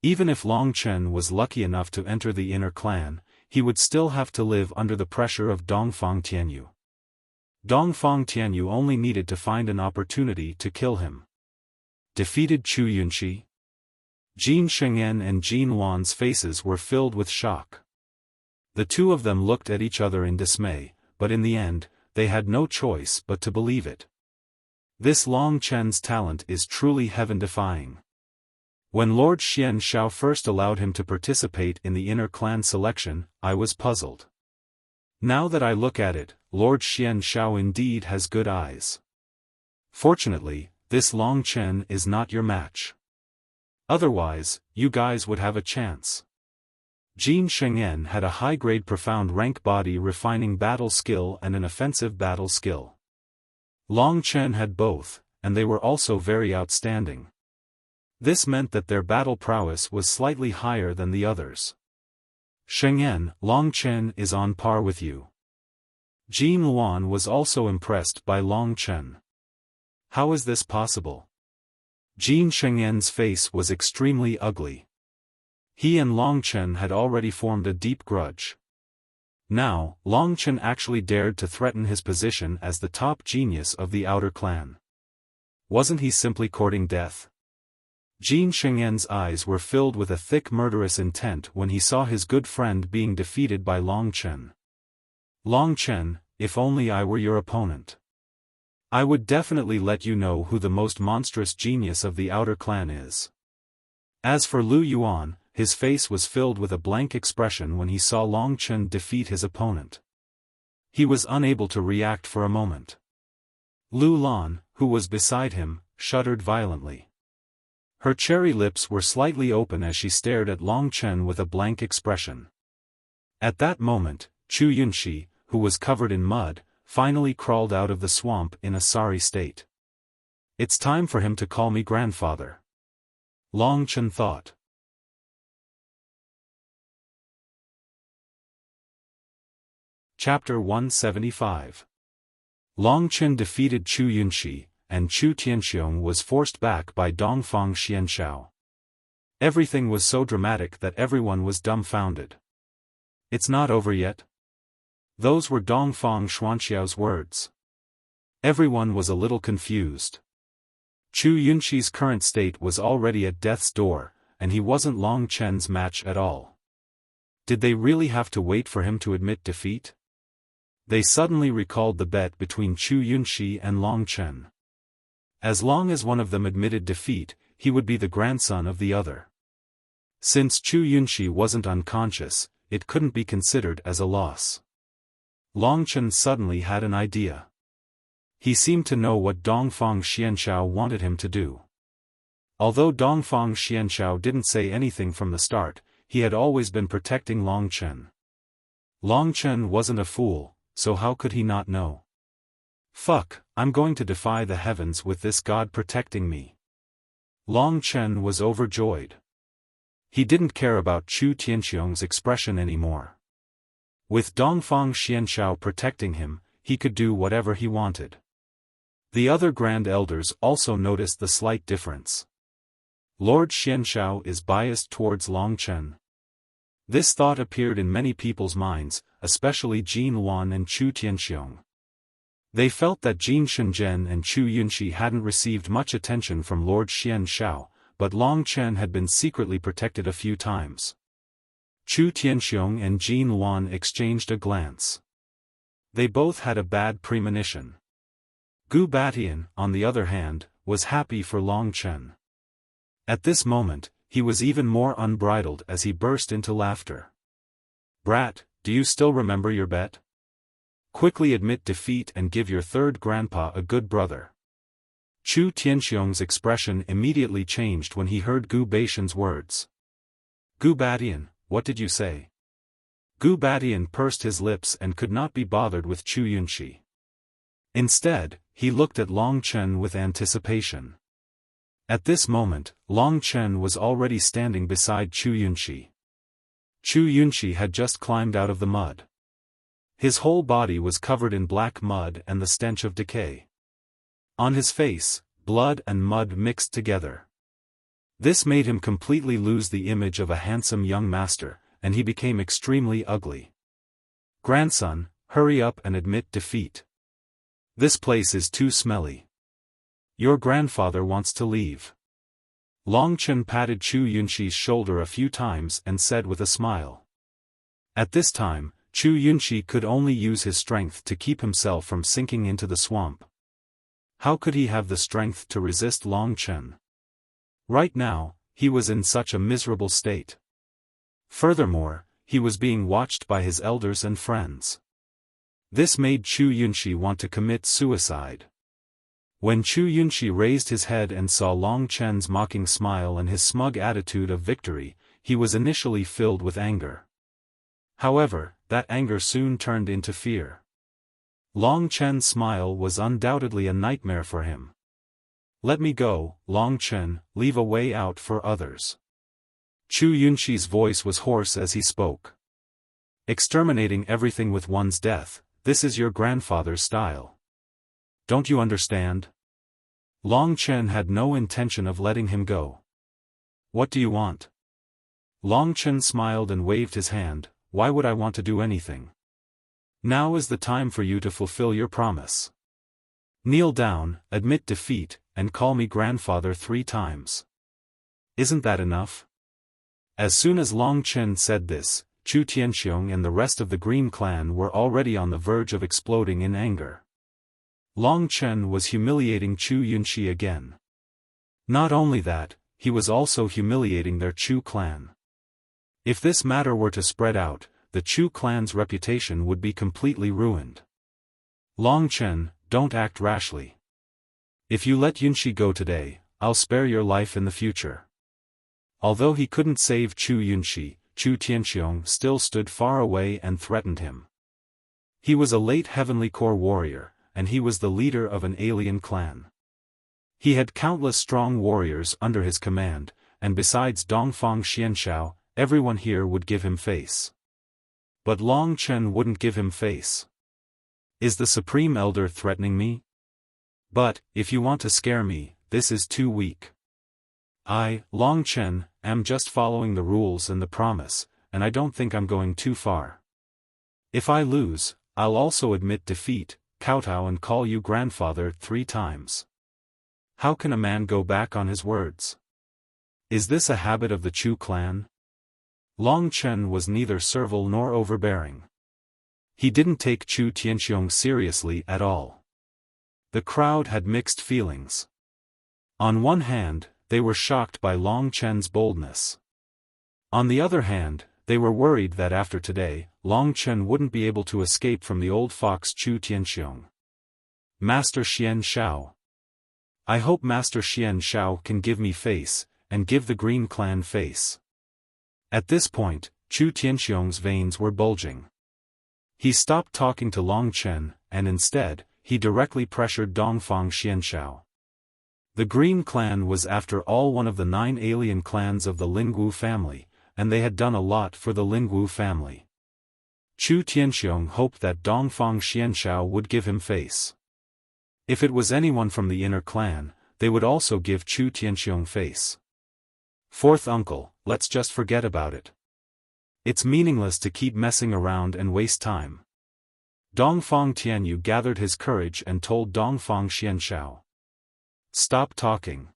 Even if Long Chen was lucky enough to enter the inner clan, he would still have to live under the pressure of Dongfang Tianyu. Dongfang Tianyu only needed to find an opportunity to kill him. Defeated Chu Yunxi? Jin Sheng'en and Jin Wan's faces were filled with shock. The two of them looked at each other in dismay, but in the end, they had no choice but to believe it. This Long Chen's talent is truly heaven-defying. When Lord Xian Shao first allowed him to participate in the inner clan selection, I was puzzled. Now that I look at it, Lord Xian Shao indeed has good eyes. Fortunately, this Long Chen is not your match. Otherwise, you guys would have a chance. Jin Sheng'en had a high-grade profound rank body refining battle skill and an offensive battle skill. Long Chen had both, and they were also very outstanding. This meant that their battle prowess was slightly higher than the others. Shengyan, Long Chen is on par with you. Jin Luan was also impressed by Long Chen. How is this possible? Jin Shengyan's face was extremely ugly. He and Long Chen had already formed a deep grudge. Now, Long Chen actually dared to threaten his position as the top genius of the outer clan. Wasn't he simply courting death? Jin Shengyan's eyes were filled with a thick murderous intent when he saw his good friend being defeated by Long Chen. Long Chen, if only I were your opponent. I would definitely let you know who the most monstrous genius of the outer clan is. As for Lu Yuan, his face was filled with a blank expression when he saw Long Chen defeat his opponent. He was unable to react for a moment. Lu Lan, who was beside him, shuddered violently. Her cherry lips were slightly open as she stared at Long Chen with a blank expression. At that moment, Chu Yunxi, who was covered in mud, finally crawled out of the swamp in a sorry state. It's time for him to call me grandfather. Long Chen thought. Chapter 175. Long Chen defeated Chu Yunxi, and Chu Tianxiong was forced back by Dongfang Xianshao. Everything was so dramatic that everyone was dumbfounded. It's not over yet? Those were Dongfang Xuanxiao's words. Everyone was a little confused. Chu Yunxi's current state was already at death's door, and he wasn't Long Chen's match at all. Did they really have to wait for him to admit defeat? They suddenly recalled the bet between Chu Yunxi and Long Chen. As long as one of them admitted defeat, he would be the grandson of the other. Since Chu Yunxi wasn't unconscious, it couldn't be considered as a loss. Long Chen suddenly had an idea. He seemed to know what Dongfang Xianshao wanted him to do. Although Dongfang Xianshao didn't say anything from the start, he had always been protecting Long Chen. Long Chen wasn't a fool, so how could he not know? Fuck, I'm going to defy the heavens with this god protecting me. Long Chen was overjoyed. He didn't care about Chu Tianxiong's expression anymore. With Dongfang Xianshao protecting him, he could do whatever he wanted. The other Grand Elders also noticed the slight difference. Lord Xianshao is biased towards Long Chen. This thought appeared in many people's minds, especially Jin Luan and Chu Tianxiong. They felt that Jin Shenzhen and Chu Yunxi hadn't received much attention from Lord Xianshao, but Long Chen had been secretly protected a few times. Chu Tianxiong and Jin Luan exchanged a glance. They both had a bad premonition. Gu Batian, on the other hand, was happy for Long Chen. At this moment, he was even more unbridled as he burst into laughter. Brat, do you still remember your bet? Quickly admit defeat and give your third grandpa a good brother. Chu Tianxiong's expression immediately changed when he heard Gu Batian's words. Gu Batian, what did you say? Gu Batian pursed his lips and could not be bothered with Chu Yunxi. Instead, he looked at Long Chen with anticipation. At this moment, Long Chen was already standing beside Chu Yunxi. Chu Yunxi had just climbed out of the mud. His whole body was covered in black mud and the stench of decay. On his face, blood and mud mixed together. This made him completely lose the image of a handsome young master, and he became extremely ugly. Grandson, hurry up and admit defeat. This place is too smelly. Your grandfather wants to leave. Long Chen patted Chu Yunxi's shoulder a few times and said with a smile. At this time, Chu Yunxi could only use his strength to keep himself from sinking into the swamp. How could he have the strength to resist Long Chen? Right now, he was in such a miserable state. Furthermore, he was being watched by his elders and friends. This made Chu Yunxi want to commit suicide. When Chu Yunxi raised his head and saw Long Chen's mocking smile and his smug attitude of victory, he was initially filled with anger. However, that anger soon turned into fear. Long Chen's smile was undoubtedly a nightmare for him. Let me go, Long Chen, leave a way out for others. Chu Yunxi's voice was hoarse as he spoke. Exterminating everything with one's death, this is your grandfather's style. Don't you understand? Long Chen had no intention of letting him go. What do you want? Long Chen smiled and waved his hand. Why would I want to do anything? Now is the time for you to fulfill your promise. Kneel down, admit defeat, and call me grandfather 3 times. Isn't that enough? As soon as Long Chen said this, Chu Tianxiong and the rest of the Green Clan were already on the verge of exploding in anger. Long Chen was humiliating Chu Yunxi again. Not only that, he was also humiliating their Chu clan. If this matter were to spread out, the Chu clan's reputation would be completely ruined. Long Chen, don't act rashly. If you let Yunxi go today, I'll spare your life in the future. Although he couldn't save Chu Yunxi, Chu Tianxiong still stood far away and threatened him. He was a late Heavenly Core warrior, and he was the leader of an alien clan. He had countless strong warriors under his command, and besides Dongfang Xianshao, everyone here would give him face. But Long Chen wouldn't give him face. Is the Supreme Elder threatening me? But, if you want to scare me, this is too weak. I, Long Chen, am just following the rules and the promise, and I don't think I'm going too far. If I lose, I'll also admit defeat, kowtow and call you grandfather 3 times. How can a man go back on his words? Is this a habit of the Chu clan? Long Chen was neither servile nor overbearing. He didn't take Chu Tianxiong seriously at all. The crowd had mixed feelings. On one hand, they were shocked by Long Chen's boldness. On the other hand, they were worried that after today, Long Chen wouldn't be able to escape from the old fox Chu Tianxiong. Master Xian Shao. I hope Master Xian Shao can give me face, and give the Green Clan face. At this point, Chu Tianxiong's veins were bulging. He stopped talking to Long Chen, and instead, he directly pressured Dongfang Xianshao. The Green Clan was after all one of the 9 alien clans of the Lingwu family, and they had done a lot for the Lingwu family. Chu Tianxiong hoped that Dongfang Xianshao would give him face. If it was anyone from the inner clan, they would also give Chu Tianxiong face. 4th uncle, let's just forget about it. It's meaningless to keep messing around and waste time. Dongfang Tianyu gathered his courage and told Dongfang Xianshao. Stop talking.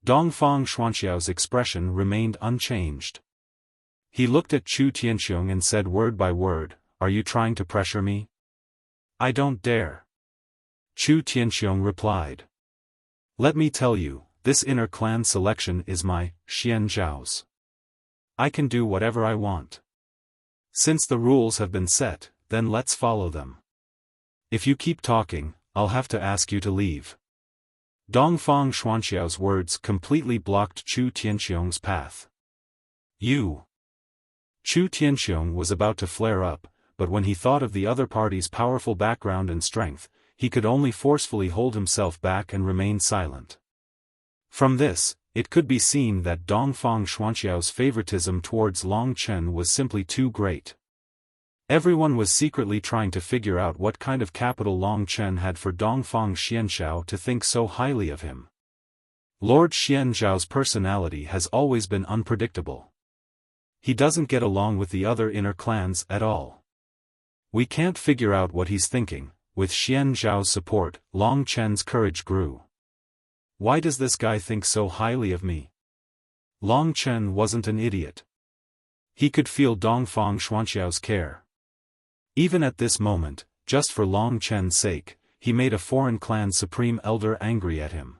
Dongfang Xuanxiao's expression remained unchanged. He looked at Chu Tianxiong and said word by word, "Are you trying to pressure me?" "I don't dare." Chu Tianxiong replied. "Let me tell you, this inner clan selection is my, Xian Zhao's. I can do whatever I want. Since the rules have been set, then let's follow them. If you keep talking, I'll have to ask you to leave." Dongfang Xuanxiao's words completely blocked Chu Tianxiong's path. You. Chu Tianxiong was about to flare up, but when he thought of the other party's powerful background and strength, he could only forcefully hold himself back and remain silent. From this, it could be seen that Dongfang Xuanxiao's favoritism towards Long Chen was simply too great. Everyone was secretly trying to figure out what kind of capital Long Chen had for Dongfang Xianshao to think so highly of him. Lord Xianzhao's personality has always been unpredictable. He doesn't get along with the other inner clans at all. We can't figure out what he's thinking. With Xianzhao's support, Long Chen's courage grew. Why does this guy think so highly of me? Long Chen wasn't an idiot. He could feel Dongfang Xuanxiao's care. Even at this moment, just for Long Chen's sake, he made a foreign clan supreme elder angry at him.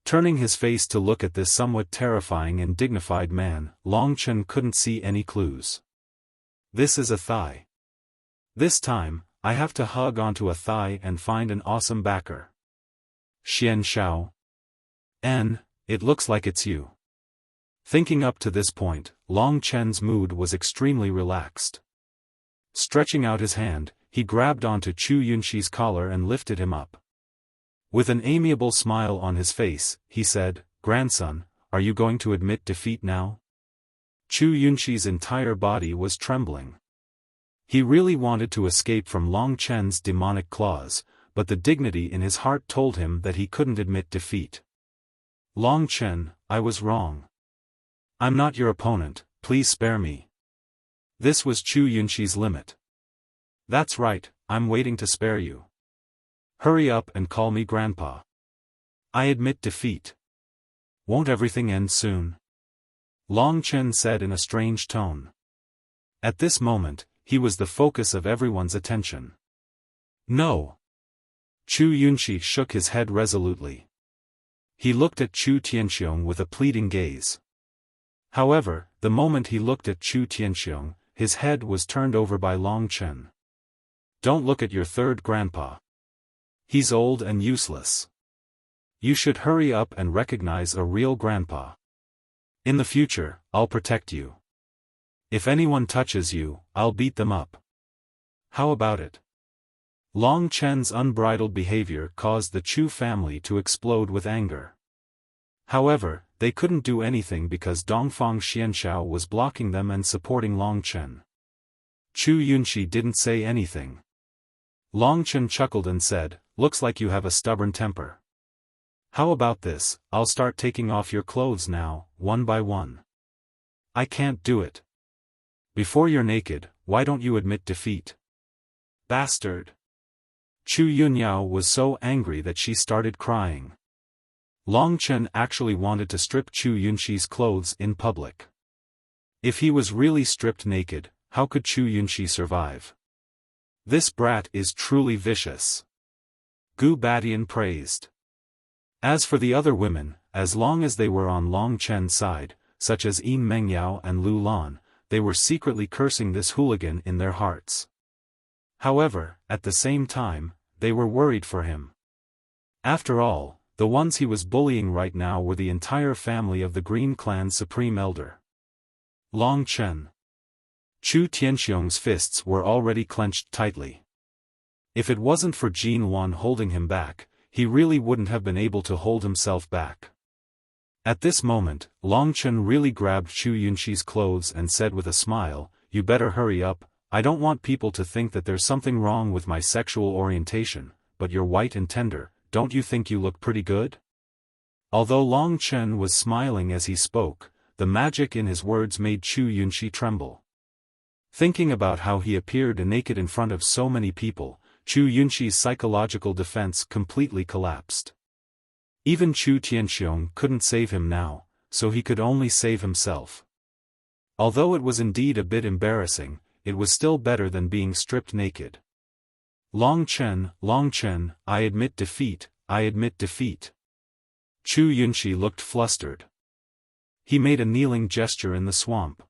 Turning his face to look at this somewhat terrifying and dignified man, Long Chen couldn't see any clues. This is a thigh. This time, I have to hug onto a thigh and find an awesome backer. Xian Shao. It looks like it's you. Thinking up to this point, Long Chen's mood was extremely relaxed. Stretching out his hand, he grabbed onto Chu Yunxi's collar and lifted him up. With an amiable smile on his face, he said, "Grandson, are you going to admit defeat now?" Chu Yunxi's entire body was trembling. He really wanted to escape from Long Chen's demonic claws, but the dignity in his heart told him that he couldn't admit defeat. "Long Chen, I was wrong. I'm not your opponent, please spare me." This was Chu Yunxi's limit. "That's right, I'm waiting to spare you. Hurry up and call me Grandpa. I admit defeat. Won't everything end soon?" Long Chen said in a strange tone. At this moment, he was the focus of everyone's attention. "No." Chu Yunxi shook his head resolutely. He looked at Chu Tianxiong with a pleading gaze. However, the moment he looked at Chu Tianxiong, his head was turned over by Long Chen. "Don't look at your third grandpa. He's old and useless. You should hurry up and recognize a real grandpa. In the future, I'll protect you. If anyone touches you, I'll beat them up. How about it?" Long Chen's unbridled behavior caused the Chu family to explode with anger. However, they couldn't do anything because Dongfang Xianxiao was blocking them and supporting Long Chen. Chu Yunxi didn't say anything. Long Chen chuckled and said, "Looks like you have a stubborn temper. How about this, I'll start taking off your clothes now, one by one." "I can't do it. Before you're naked, why don't you admit defeat?" "Bastard!" Chu Yunyao was so angry that she started crying. Long Chen actually wanted to strip Chu Yunxi's clothes in public. If he was really stripped naked, how could Chu Yunxi survive? "This brat is truly vicious," Gu Batian praised. As for the other women, as long as they were on Long Chen's side, such as Yin Mengyao and Lu Lan, they were secretly cursing this hooligan in their hearts. However, at the same time, they were worried for him. After all, the ones he was bullying right now were the entire family of the Green Clan's supreme elder, Long Chen. Chu Tianxiong's fists were already clenched tightly. If it wasn't for Jin Wan holding him back, he really wouldn't have been able to hold himself back. At this moment, Long Chen really grabbed Chu Yunxi's clothes and said with a smile, "You better hurry up. I don't want people to think that there's something wrong with my sexual orientation, but you're white and tender, don't you think you look pretty good?" Although Long Chen was smiling as he spoke, the magic in his words made Chu Yunxi tremble. Thinking about how he appeared naked in front of so many people, Chu Yunxi's psychological defense completely collapsed. Even Chu Tianxiong couldn't save him now, so he could only save himself. Although it was indeed a bit embarrassing, it was still better than being stripped naked. Long Chen, I admit defeat, I admit defeat." Chu Yunxi looked flustered. He made a kneeling gesture in the swamp.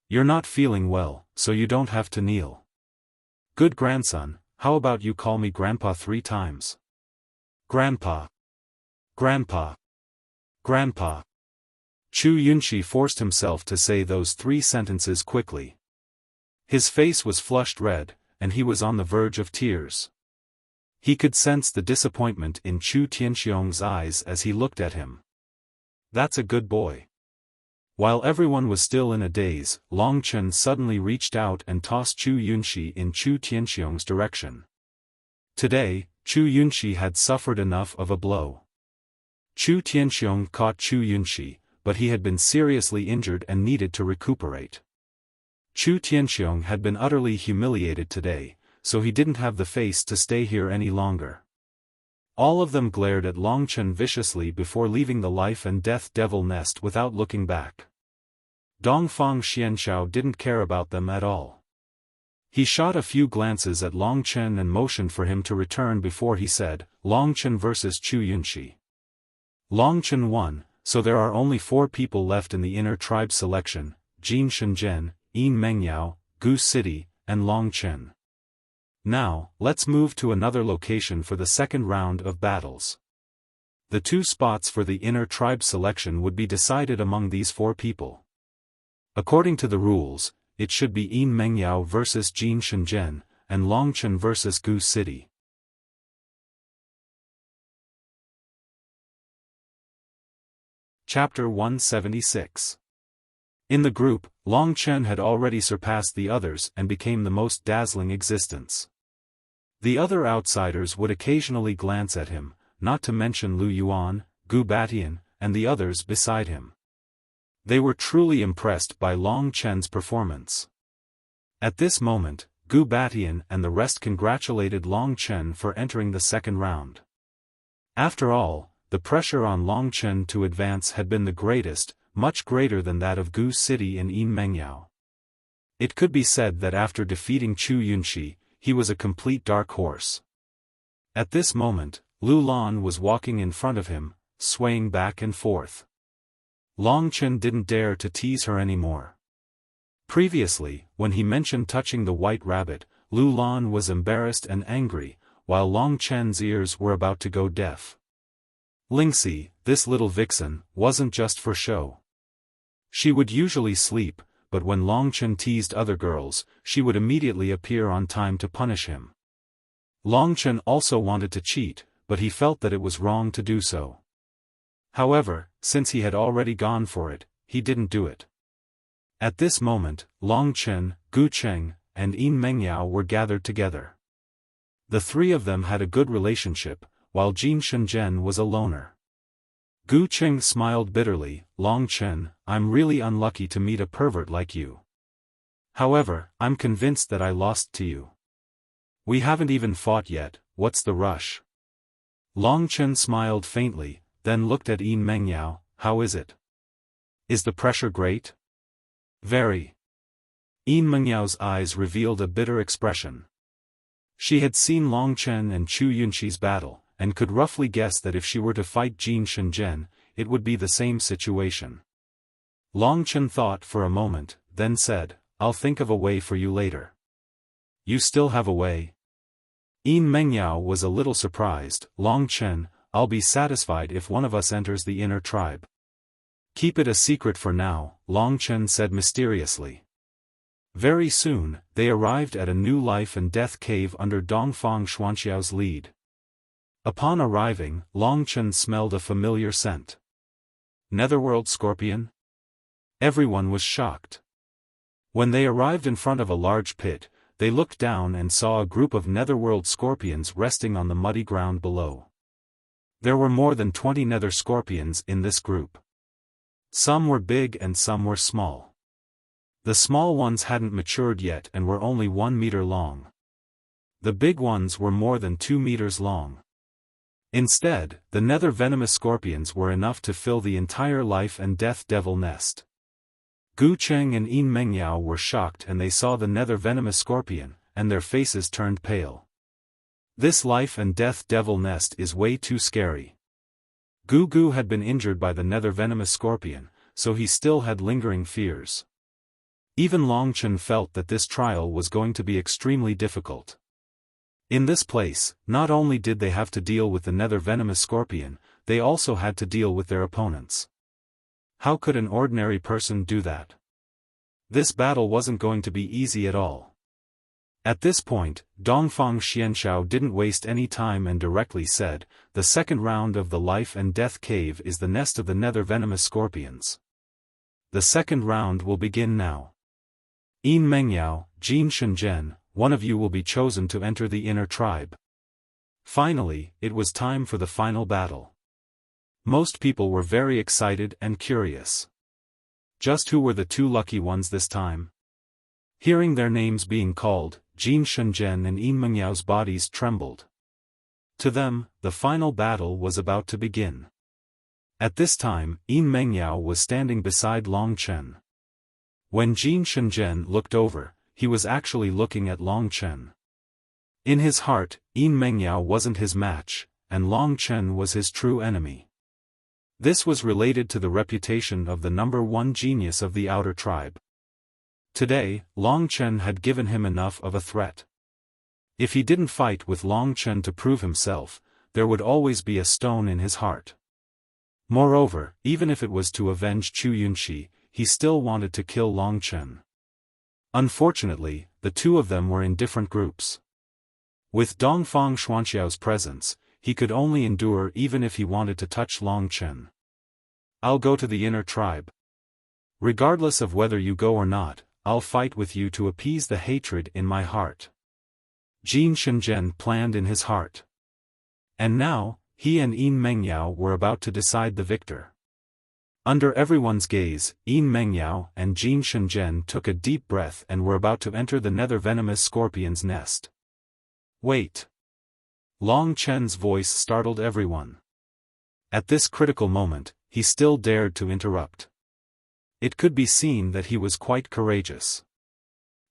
"You're not feeling well, so you don't have to kneel. Good grandson, how about you call me Grandpa 3 times? Grandpa. Grandpa. Grandpa." Chu Yunxi forced himself to say those 3 sentences quickly. His face was flushed red, and he was on the verge of tears. He could sense the disappointment in Chu Tianxiong's eyes as he looked at him. "That's a good boy." While everyone was still in a daze, Long Chen suddenly reached out and tossed Chu Yunxi in Chu Tianxiong's direction. Today, Chu Yunxi had suffered enough of a blow. Chu Tianxiong caught Chu Yunxi, but he had been seriously injured and needed to recuperate. Chu Tianxiong had been utterly humiliated today, so he didn't have the face to stay here any longer. All of them glared at Long Chen viciously before leaving the life and death devil nest without looking back. Dongfang Xianxiao didn't care about them at all. He shot a few glances at Long Chen and motioned for him to return before he said, "Long Chen versus Chu Yunxi. Long Chen won, so there are only 4 people left in the inner tribe selection, Jin Shenzhen, Yin Mengyao, Gu City, and Long Chen. Now, let's move to another location for the second round of battles. The 2 spots for the inner tribe selection would be decided among these 4 people. According to the rules, it should be Yin Mengyao versus Jin Shenzhen, and Long Chen vs. Gu City. Chapter 176. In the group, Long Chen had already surpassed the others and became the most dazzling existence. The other outsiders would occasionally glance at him, not to mention Lu Yuan, Gu Batian, and the others beside him. They were truly impressed by Long Chen's performance. At this moment, Gu Batian and the rest congratulated Long Chen for entering the second round. After all, the pressure on Long Chen to advance had been the greatest, much greater than that of Gu City and Yin Mengyao. It could be said that after defeating Chu Yunxi, he was a complete dark horse. At this moment, Lu Lan was walking in front of him, swaying back and forth. Long Chen didn't dare to tease her anymore. Previously, when he mentioned touching the white rabbit, Lu Lan was embarrassed and angry, while Long Chen's ears were about to go deaf. Lingxi, this little vixen, wasn't just for show. She would usually sleep, but when Long Chen teased other girls, she would immediately appear on time to punish him. Long Chen also wanted to cheat, but he felt that it was wrong to do so. However, since he had already gone for it, he didn't do it. At this moment, Long Chen, Gu Cheng, and Yin Mengyao were gathered together. The three of them had a good relationship, while Jin Shenzhen was a loner. Gu Cheng smiled bitterly, Long Chen, I'm really unlucky to meet a pervert like you. However, I'm convinced that I lost to you. We haven't even fought yet, what's the rush? Long Chen smiled faintly, then looked at Yin Mengyao, how is it? Is the pressure great? Very. Yin Mengyao's eyes revealed a bitter expression. She had seen Long Chen and Chu Yunxi's battle, and could roughly guess that if she were to fight Jin Shenzhen, it would be the same situation. Long Chen thought for a moment, then said, I'll think of a way for you later. You still have a way? Yin Mengyao was a little surprised, Long Chen, I'll be satisfied if one of us enters the inner tribe. Keep it a secret for now, Long Chen said mysteriously. Very soon, they arrived at a new life and death cave under Dongfang Xuanxiao's lead. Upon arriving, Long Chen smelled a familiar scent. Netherworld scorpion? Everyone was shocked. When they arrived in front of a large pit, they looked down and saw a group of netherworld scorpions resting on the muddy ground below. There were more than 20 nether scorpions in this group. Some were big and some were small. The small ones hadn't matured yet and were only 1 meter long. The big ones were more than 2 meters long. Instead, the nether venomous scorpions were enough to fill the entire life and death devil nest. Gu Cheng and Yin Mengyao were shocked and they saw the nether venomous scorpion, and their faces turned pale. This life and death devil nest is way too scary. Gu Gu had been injured by the nether venomous scorpion, so he still had lingering fears. Even Long Chen felt that this trial was going to be extremely difficult. In this place, not only did they have to deal with the nether venomous scorpion, they also had to deal with their opponents. How could an ordinary person do that? This battle wasn't going to be easy at all. At this point, Dongfang Xianxiao didn't waste any time and directly said, the second round of the life and death cave is the nest of the nether venomous scorpions. The second round will begin now. Yin Mengyao, Jin Shenzhen, one of you will be chosen to enter the inner tribe. Finally, it was time for the final battle. Most people were very excited and curious. Just who were the two lucky ones this time? Hearing their names being called, Jin Shenzhen and Yin Mengyao's bodies trembled. To them, the final battle was about to begin. At this time, Yin Mengyao was standing beside Long Chen. When Jin Shenzhen looked over, he was actually looking at Long Chen. In his heart, Yin Mengyao wasn't his match, and Long Chen was his true enemy. This was related to the reputation of the #1 genius of the outer tribe. Today, Long Chen had given him enough of a threat. If he didn't fight with Long Chen to prove himself, there would always be a stone in his heart. Moreover, even if it was to avenge Chu Yunxi, he still wanted to kill Long Chen. Unfortunately, the two of them were in different groups. With Dongfang Xuanxiao's presence, he could only endure even if he wanted to touch Long Chen. "I'll go to the inner tribe. Regardless of whether you go or not, I'll fight with you to appease the hatred in my heart," Jin Shenzhen planned in his heart. And now, he and Yin Mengyao were about to decide the victor. Under everyone's gaze, Yin Mengyao and Jin Shenzhen took a deep breath and were about to enter the nether venomous scorpion's nest. "Wait!" Long Chen's voice startled everyone. At this critical moment, he still dared to interrupt. It could be seen that he was quite courageous.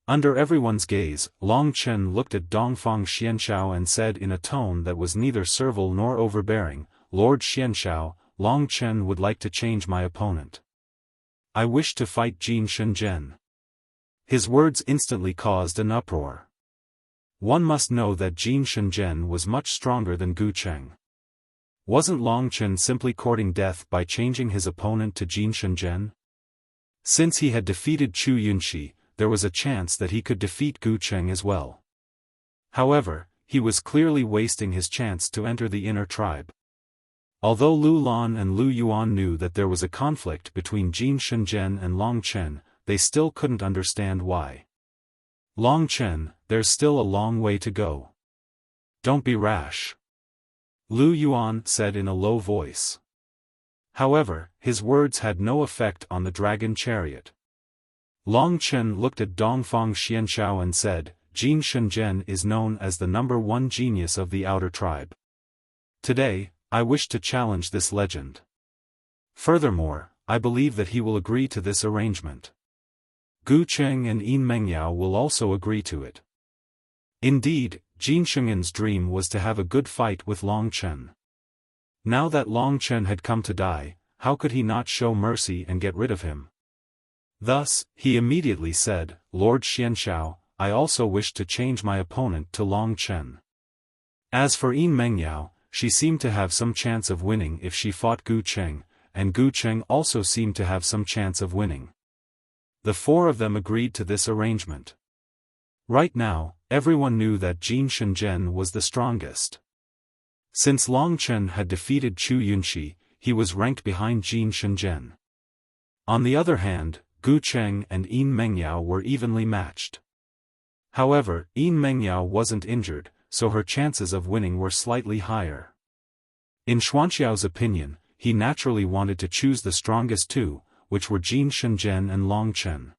Under everyone's gaze, Long Chen looked at Dongfang Xianxiao and said in a tone that was neither servile nor overbearing, "Lord Xianxiao, Long Chen would like to change my opponent. I wish to fight Jin Shenzhen." His words instantly caused an uproar. One must know that Jin Shenzhen was much stronger than Gu Cheng. Wasn't Long Chen simply courting death by changing his opponent to Jin Shenzhen? Since he had defeated Chu Yunxi, there was a chance that he could defeat Gu Cheng as well. However, he was clearly wasting his chance to enter the inner tribe. Although Lu Lan and Lu Yuan knew that there was a conflict between Jin Shenzhen and Long Chen, they still couldn't understand why. "Long Chen, there's still a long way to go. Don't be rash," Lu Yuan said in a low voice. However, his words had no effect on the dragon chariot. Long Chen looked at Dongfang Xianxiao and said, "Jin Shenzhen is known as the #1 genius of the outer tribe. Today, I wish to challenge this legend. Furthermore, I believe that he will agree to this arrangement. Gu Cheng and Yin Mengyao will also agree to it." Indeed, Jin Sheng'en's dream was to have a good fight with Long Chen. Now that Long Chen had come to die, how could he not show mercy and get rid of him? Thus, he immediately said, "Lord Xianxiao, I also wish to change my opponent to Long Chen." As for Yin Mengyao, she seemed to have some chance of winning if she fought Gu Cheng, and Gu Cheng also seemed to have some chance of winning. The four of them agreed to this arrangement. Right now, everyone knew that Jin Shenzhen was the strongest. Since Long Chen had defeated Chu Yunxi, he was ranked behind Jin Shenzhen. On the other hand, Gu Cheng and Yin Mengyao were evenly matched. However, Yin Mengyao wasn't injured, so her chances of winning were slightly higher. In Xuanxiao's opinion, he naturally wanted to choose the strongest two, which were Jin Shenzhen and Long Chen.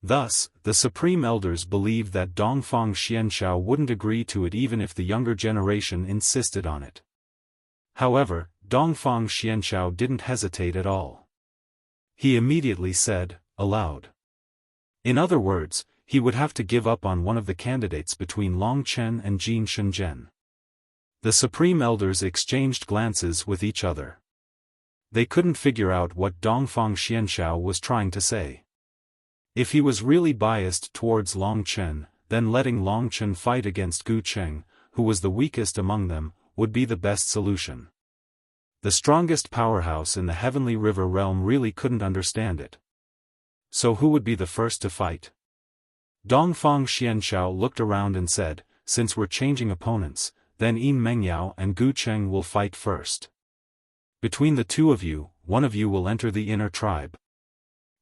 Thus, the Supreme Elders believed that Dongfang Xianxiao wouldn't agree to it even if the younger generation insisted on it. However, Dongfang Xianxiao didn't hesitate at all. He immediately said, aloud. In other words, he would have to give up on one of the candidates between Long Chen and Jin Shenzhen. The Supreme Elders exchanged glances with each other. They couldn't figure out what Dongfang Xianxiao was trying to say. If he was really biased towards Long Chen, then letting Long Chen fight against Gu Cheng, who was the weakest among them, would be the best solution. The strongest powerhouse in the Heavenly River realm really couldn't understand it. So who would be the first to fight? Dongfang Xianxiao looked around and said, "Since we're changing opponents, then Yin Mengyao and Gu Cheng will fight first. Between the two of you, one of you will enter the inner tribe."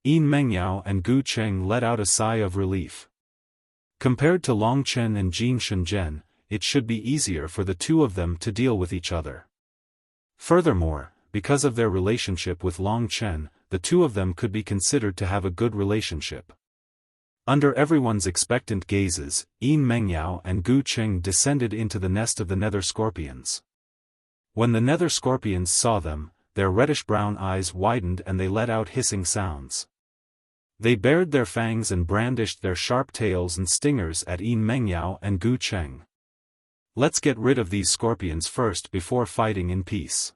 Yin Mengyao and Gu Cheng let out a sigh of relief. Compared to Long Chen and Jin Shenzhen, it should be easier for the two of them to deal with each other. Furthermore, because of their relationship with Long Chen, the two of them could be considered to have a good relationship. Under everyone's expectant gazes, Yin Mengyao and Gu Cheng descended into the nest of the nether scorpions. When the nether scorpions saw them, their reddish-brown eyes widened and they let out hissing sounds. They bared their fangs and brandished their sharp tails and stingers at Yin Mengyao and Gu Cheng. "Let's get rid of these scorpions first before fighting in peace.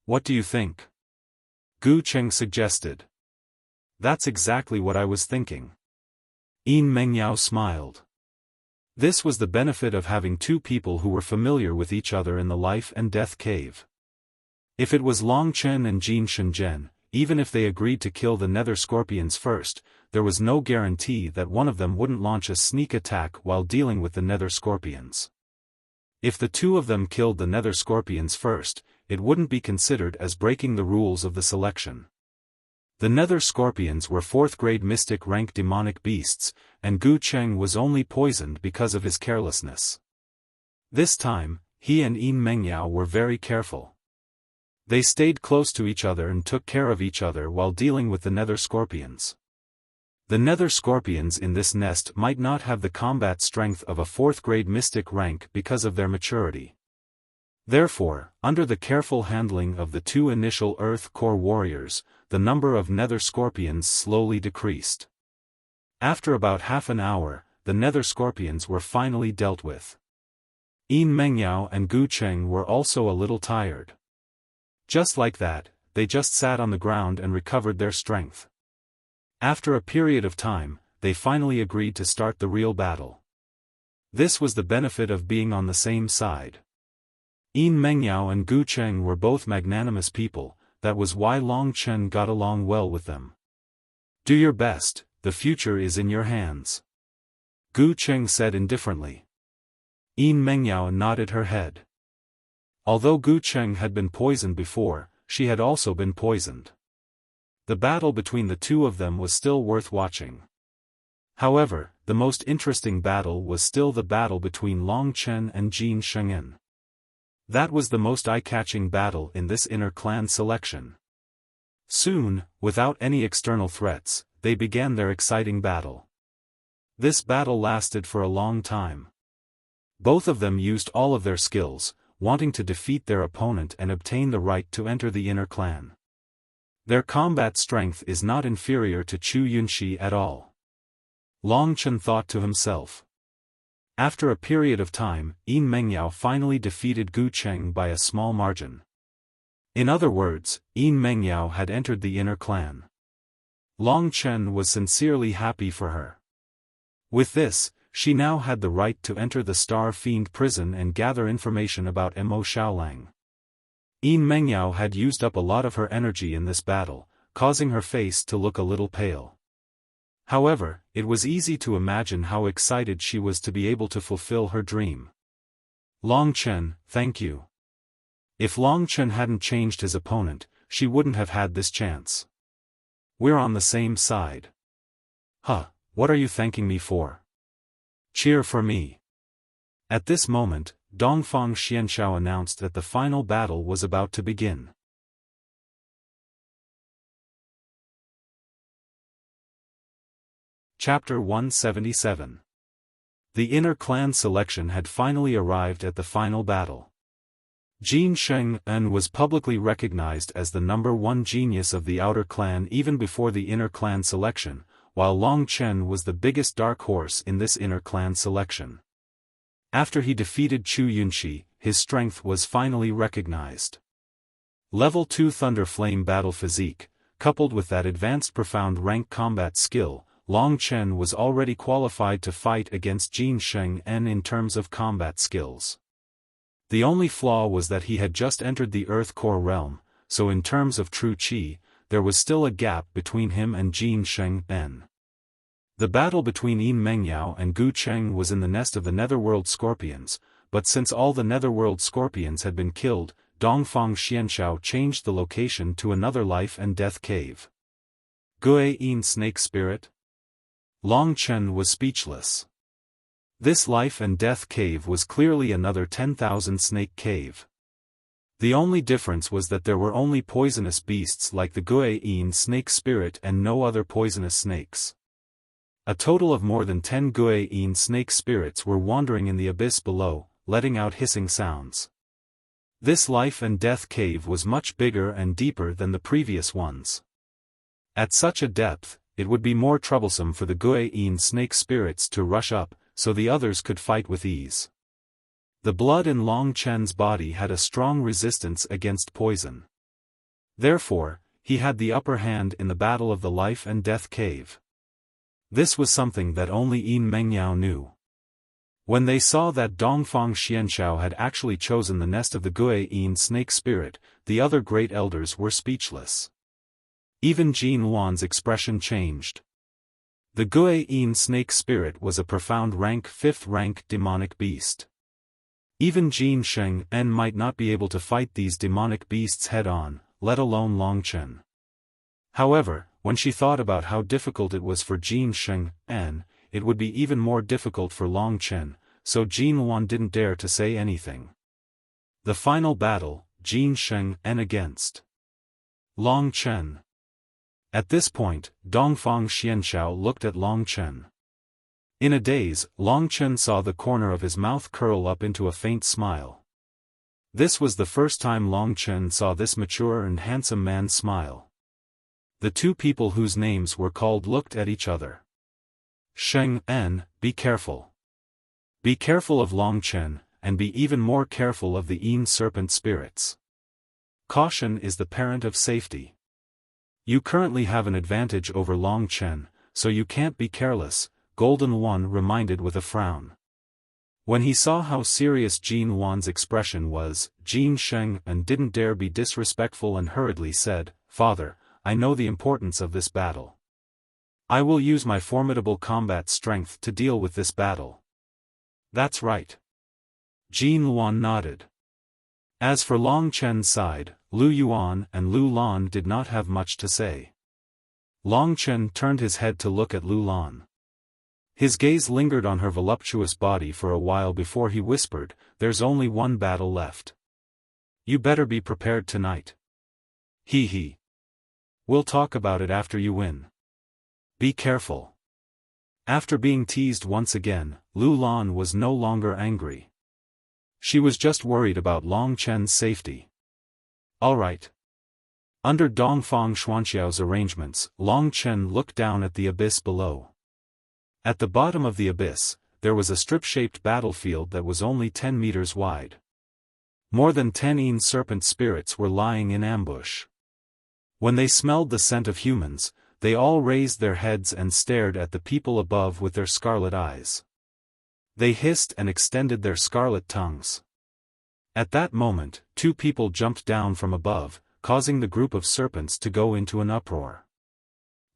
What do you think?" Gu Cheng suggested. "That's exactly what I was thinking." Yin Mengyao smiled. This was the benefit of having two people who were familiar with each other in the life and death cave. If it was Long Chen and Jin Shenzhen, even if they agreed to kill the nether scorpions first, there was no guarantee that one of them wouldn't launch a sneak attack while dealing with the nether scorpions. If the two of them killed the nether scorpions first, it wouldn't be considered as breaking the rules of the selection. The nether scorpions were 4th grade mystic rank demonic beasts, and Gu Cheng was only poisoned because of his carelessness. This time, he and Yin Mengyao were very careful. They stayed close to each other and took care of each other while dealing with the nether scorpions. The nether scorpions in this nest might not have the combat strength of a 4th grade mystic rank because of their maturity. Therefore, under the careful handling of the two initial Earth Core warriors, the number of nether scorpions slowly decreased. After about half an hour, the nether scorpions were finally dealt with. Yin Mengyao and Gu Cheng were also a little tired. Just like that, they just sat on the ground and recovered their strength. After a period of time, they finally agreed to start the real battle. This was the benefit of being on the same side. Yin Mengyao and Gu Cheng were both magnanimous people, that was why Long Chen got along well with them. Do your best, the future is in your hands. Gu Cheng said indifferently. Yin Mengyao nodded her head. Although Gu Cheng had been poisoned before, she had also been poisoned. The battle between the two of them was still worth watching. However, the most interesting battle was still the battle between Long Chen and Jin Sheng'en. That was the most eye-catching battle in this inner clan selection. Soon, without any external threats, they began their exciting battle. This battle lasted for a long time. Both of them used all of their skills, wanting to defeat their opponent and obtain the right to enter the inner clan. Their combat strength is not inferior to Chu Yunxi at all. Long Chen thought to himself. After a period of time, Yin Mengyao finally defeated Gu Cheng by a small margin. In other words, Yin Mengyao had entered the inner clan. Long Chen was sincerely happy for her. With this, she now had the right to enter the Star Fiend prison and gather information about Mo Xiaolang. Yin Mengyao had used up a lot of her energy in this battle, causing her face to look a little pale. However, it was easy to imagine how excited she was to be able to fulfill her dream. Long Chen, thank you. If Long Chen hadn't changed his opponent, she wouldn't have had this chance. We're on the same side. Huh, what are you thanking me for? Cheer for me. At this moment, Dongfang Xianshao announced that the final battle was about to begin. Chapter 177. The inner clan selection had finally arrived at the final battle. Jin Sheng'en was publicly recognized as the #1 genius of the outer clan even before the inner clan selection, while Long Chen was the biggest dark horse in this inner clan selection. After he defeated Chu Yunxi, his strength was finally recognized. Level 2 Thunder Flame Battle Physique, coupled with that advanced profound rank combat skill, Long Chen was already qualified to fight against Jin Sheng'en in terms of combat skills. The only flaw was that he had just entered the Earth Core realm, so in terms of true Qi, there was still a gap between him and Jin Sheng'en. The battle between Yin Mengyao and Gu Cheng was in the nest of the Netherworld Scorpions, but since all the Netherworld Scorpions had been killed, Dongfang Xianshao changed the location to another life and death cave. Gue Yin Snake Spirit? Long Chen was speechless. This life and death cave was clearly another 10,000 snake cave. The only difference was that there were only poisonous beasts like the Gue Yin Snake Spirit and no other poisonous snakes. A total of more than 10 Gue Yin Snake Spirits were wandering in the abyss below, letting out hissing sounds. This life and death cave was much bigger and deeper than the previous ones. At such a depth, it would be more troublesome for the Gue Yin Snake Spirits to rush up, so the others could fight with ease. The blood in Long Chen's body had a strong resistance against poison. Therefore, he had the upper hand in the battle of the life and death cave. This was something that only Yin Mengyao knew. When they saw that Dongfang Xianshao had actually chosen the nest of the Gue Yin Snake Spirit, the other great elders were speechless. Even Jin Luan's expression changed. The Gui-yin snake spirit was a profound rank 5th rank demonic beast. Even Jin Sheng-en might not be able to fight these demonic beasts head-on, let alone Long Chen. However, when she thought about how difficult it was for Jin Sheng-en, it would be even more difficult for Long Chen, so Jin Luan didn't dare to say anything. The final battle, Jin Sheng-en against Long Chen. At this point, Dongfang Xianxiao looked at Long Chen. In a daze, Long Chen saw the corner of his mouth curl up into a faint smile. This was the first time Long Chen saw this mature and handsome man smile. The two people whose names were called looked at each other. Sheng-en, be careful. Be careful of Long Chen, and be even more careful of the Yin serpent spirits. Caution is the parent of safety. You currently have an advantage over Long Chen, so you can't be careless, Golden One reminded with a frown. When he saw how serious Jin Luan's expression was, Jin Sheng-en didn't dare be disrespectful and hurriedly said, "Father, I know the importance of this battle. I will use my formidable combat strength to deal with this battle." "That's right." Jin Luan nodded. As for Long Chen's side, Lu Yuan and Lu Lan did not have much to say. Long Chen turned his head to look at Lu Lan. His gaze lingered on her voluptuous body for a while before he whispered, "There's only one battle left. You better be prepared tonight." "Hee hee. We'll talk about it after you win. Be careful." After being teased once again, Lu Lan was no longer angry. She was just worried about Long Chen's safety. All right. Under Dongfang Xuanxiao's arrangements, Long Chen looked down at the abyss below. At the bottom of the abyss, there was a strip-shaped battlefield that was only 10 meters wide. More than 10 Yin serpent spirits were lying in ambush. When they smelled the scent of humans, they all raised their heads and stared at the people above with their scarlet eyes. They hissed and extended their scarlet tongues. At that moment, two people jumped down from above, causing the group of serpents to go into an uproar.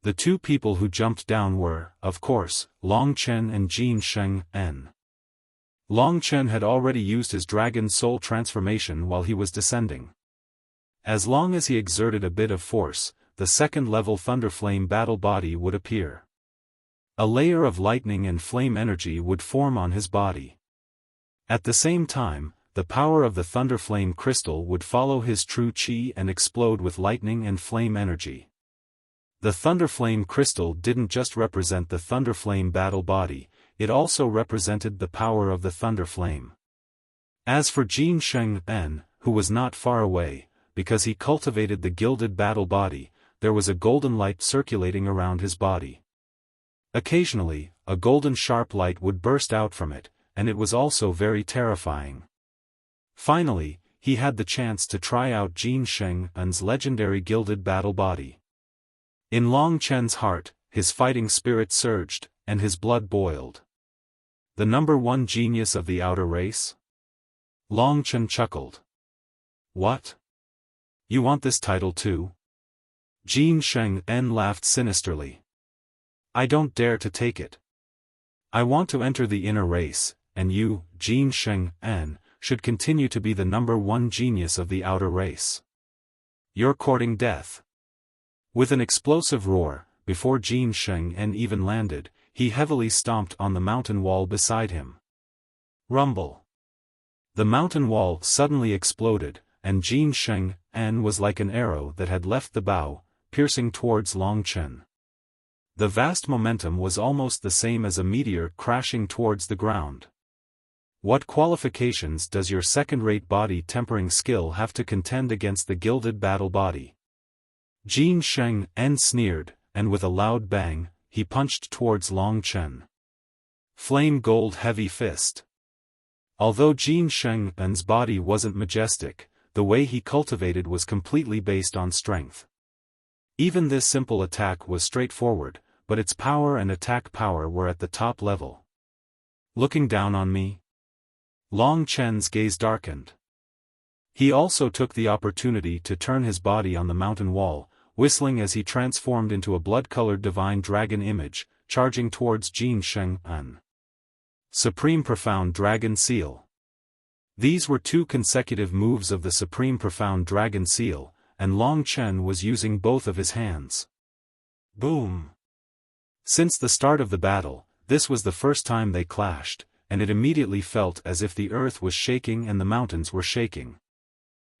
The two people who jumped down were, of course, Long Chen and Jin Sheng-en. Long Chen had already used his dragon soul transformation while he was descending. As long as he exerted a bit of force, the second-level Thunderflame battle body would appear. A layer of lightning and flame energy would form on his body. At the same time, the power of the Thunderflame crystal would follow his true chi and explode with lightning and flame energy. The Thunderflame crystal didn't just represent the Thunderflame battle body, it also represented the power of the Thunderflame. As for Jin Sheng-en, who was not far away, because he cultivated the gilded battle body, there was a golden light circulating around his body. Occasionally, a golden sharp light would burst out from it, and it was also very terrifying. Finally, he had the chance to try out Jin Sheng-en's legendary gilded battle body. In Long Chen's heart, his fighting spirit surged, and his blood boiled. The number one genius of the outer race? Long Chen chuckled. What? You want this title too? Jin Sheng-en laughed sinisterly. I don't dare to take it. I want to enter the inner race, and you, Jin Sheng-en, should continue to be the number one genius of the outer race. You're courting death. With an explosive roar, before Jin Sheng-en even landed, he heavily stomped on the mountain wall beside him. Rumble. The mountain wall suddenly exploded, and Jin Sheng-en was like an arrow that had left the bow, piercing towards Long Chen. The vast momentum was almost the same as a meteor crashing towards the ground. What qualifications does your second-rate body tempering skill have to contend against the gilded battle body? Jin Sheng-en sneered, and with a loud bang, he punched towards Long Chen. Flame gold heavy fist. Although Jin Sheng-en's body wasn't majestic, the way he cultivated was completely based on strength. Even this simple attack was straightforward, but its power and attack power were at the top level. Looking down on me? Long Chen's gaze darkened. He also took the opportunity to turn his body on the mountain wall, whistling as he transformed into a blood-colored divine dragon image, charging towards Jin Sheng-an. Supreme Profound Dragon Seal. These were 2 consecutive moves of the Supreme Profound Dragon Seal, and Long Chen was using both of his hands. Boom! Since the start of the battle, this was the first time they clashed, and it immediately felt as if the earth was shaking and the mountains were shaking.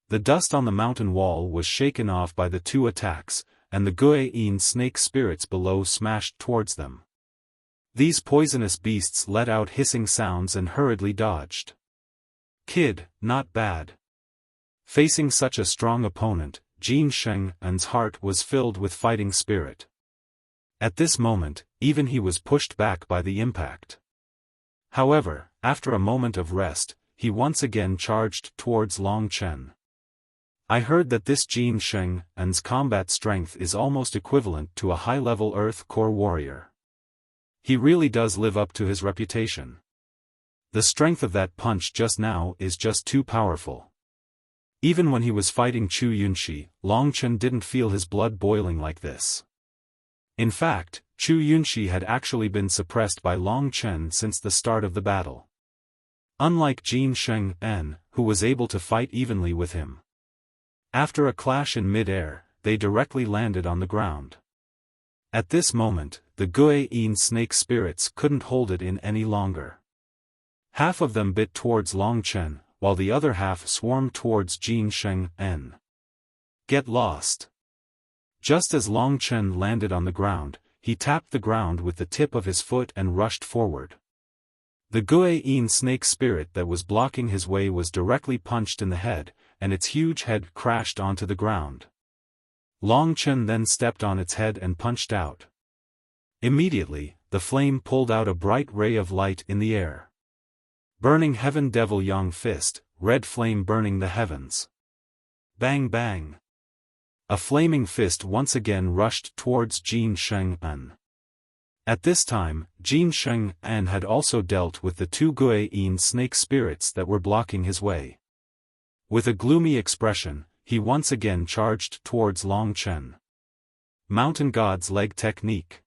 The dust on the mountain wall was shaken off by the 2 attacks, and the Guiyin snake spirits below smashed towards them. These poisonous beasts let out hissing sounds and hurriedly dodged. Kid, not bad. Facing such a strong opponent, Jin Sheng-an's heart was filled with fighting spirit. At this moment, even he was pushed back by the impact. However, after a moment of rest, he once again charged towards Long Chen. I heard that this Jin Sheng-an's combat strength is almost equivalent to a high-level Earth Core warrior. He really does live up to his reputation. The strength of that punch just now is just too powerful. Even when he was fighting Chu Yunxi, Long Chen didn't feel his blood boiling like this. In fact, Chu Yunxi had actually been suppressed by Long Chen since the start of the battle. Unlike Jin Sheng-an, who was able to fight evenly with him. After a clash in mid-air, they directly landed on the ground. At this moment, the Guiyin snake spirits couldn't hold it in any longer. Half of them bit towards Long Chen, while the other half swarmed towards Jin Sheng-an. Get lost. Just as Long Chen landed on the ground, he tapped the ground with the tip of his foot and rushed forward. The Guiyin snake spirit that was blocking his way was directly punched in the head, and its huge head crashed onto the ground. Long Chen then stepped on its head and punched out. Immediately, the flame pulled out a bright ray of light in the air. Burning Heaven Devil Yang Fist, red flame burning the heavens. Bang bang. A flaming fist once again rushed towards Jin Sheng-an. At this time, Jin Sheng-an had also dealt with the 2 Guiyin snake spirits that were blocking his way. With a gloomy expression, he once again charged towards Long Chen. Mountain God's Leg Technique.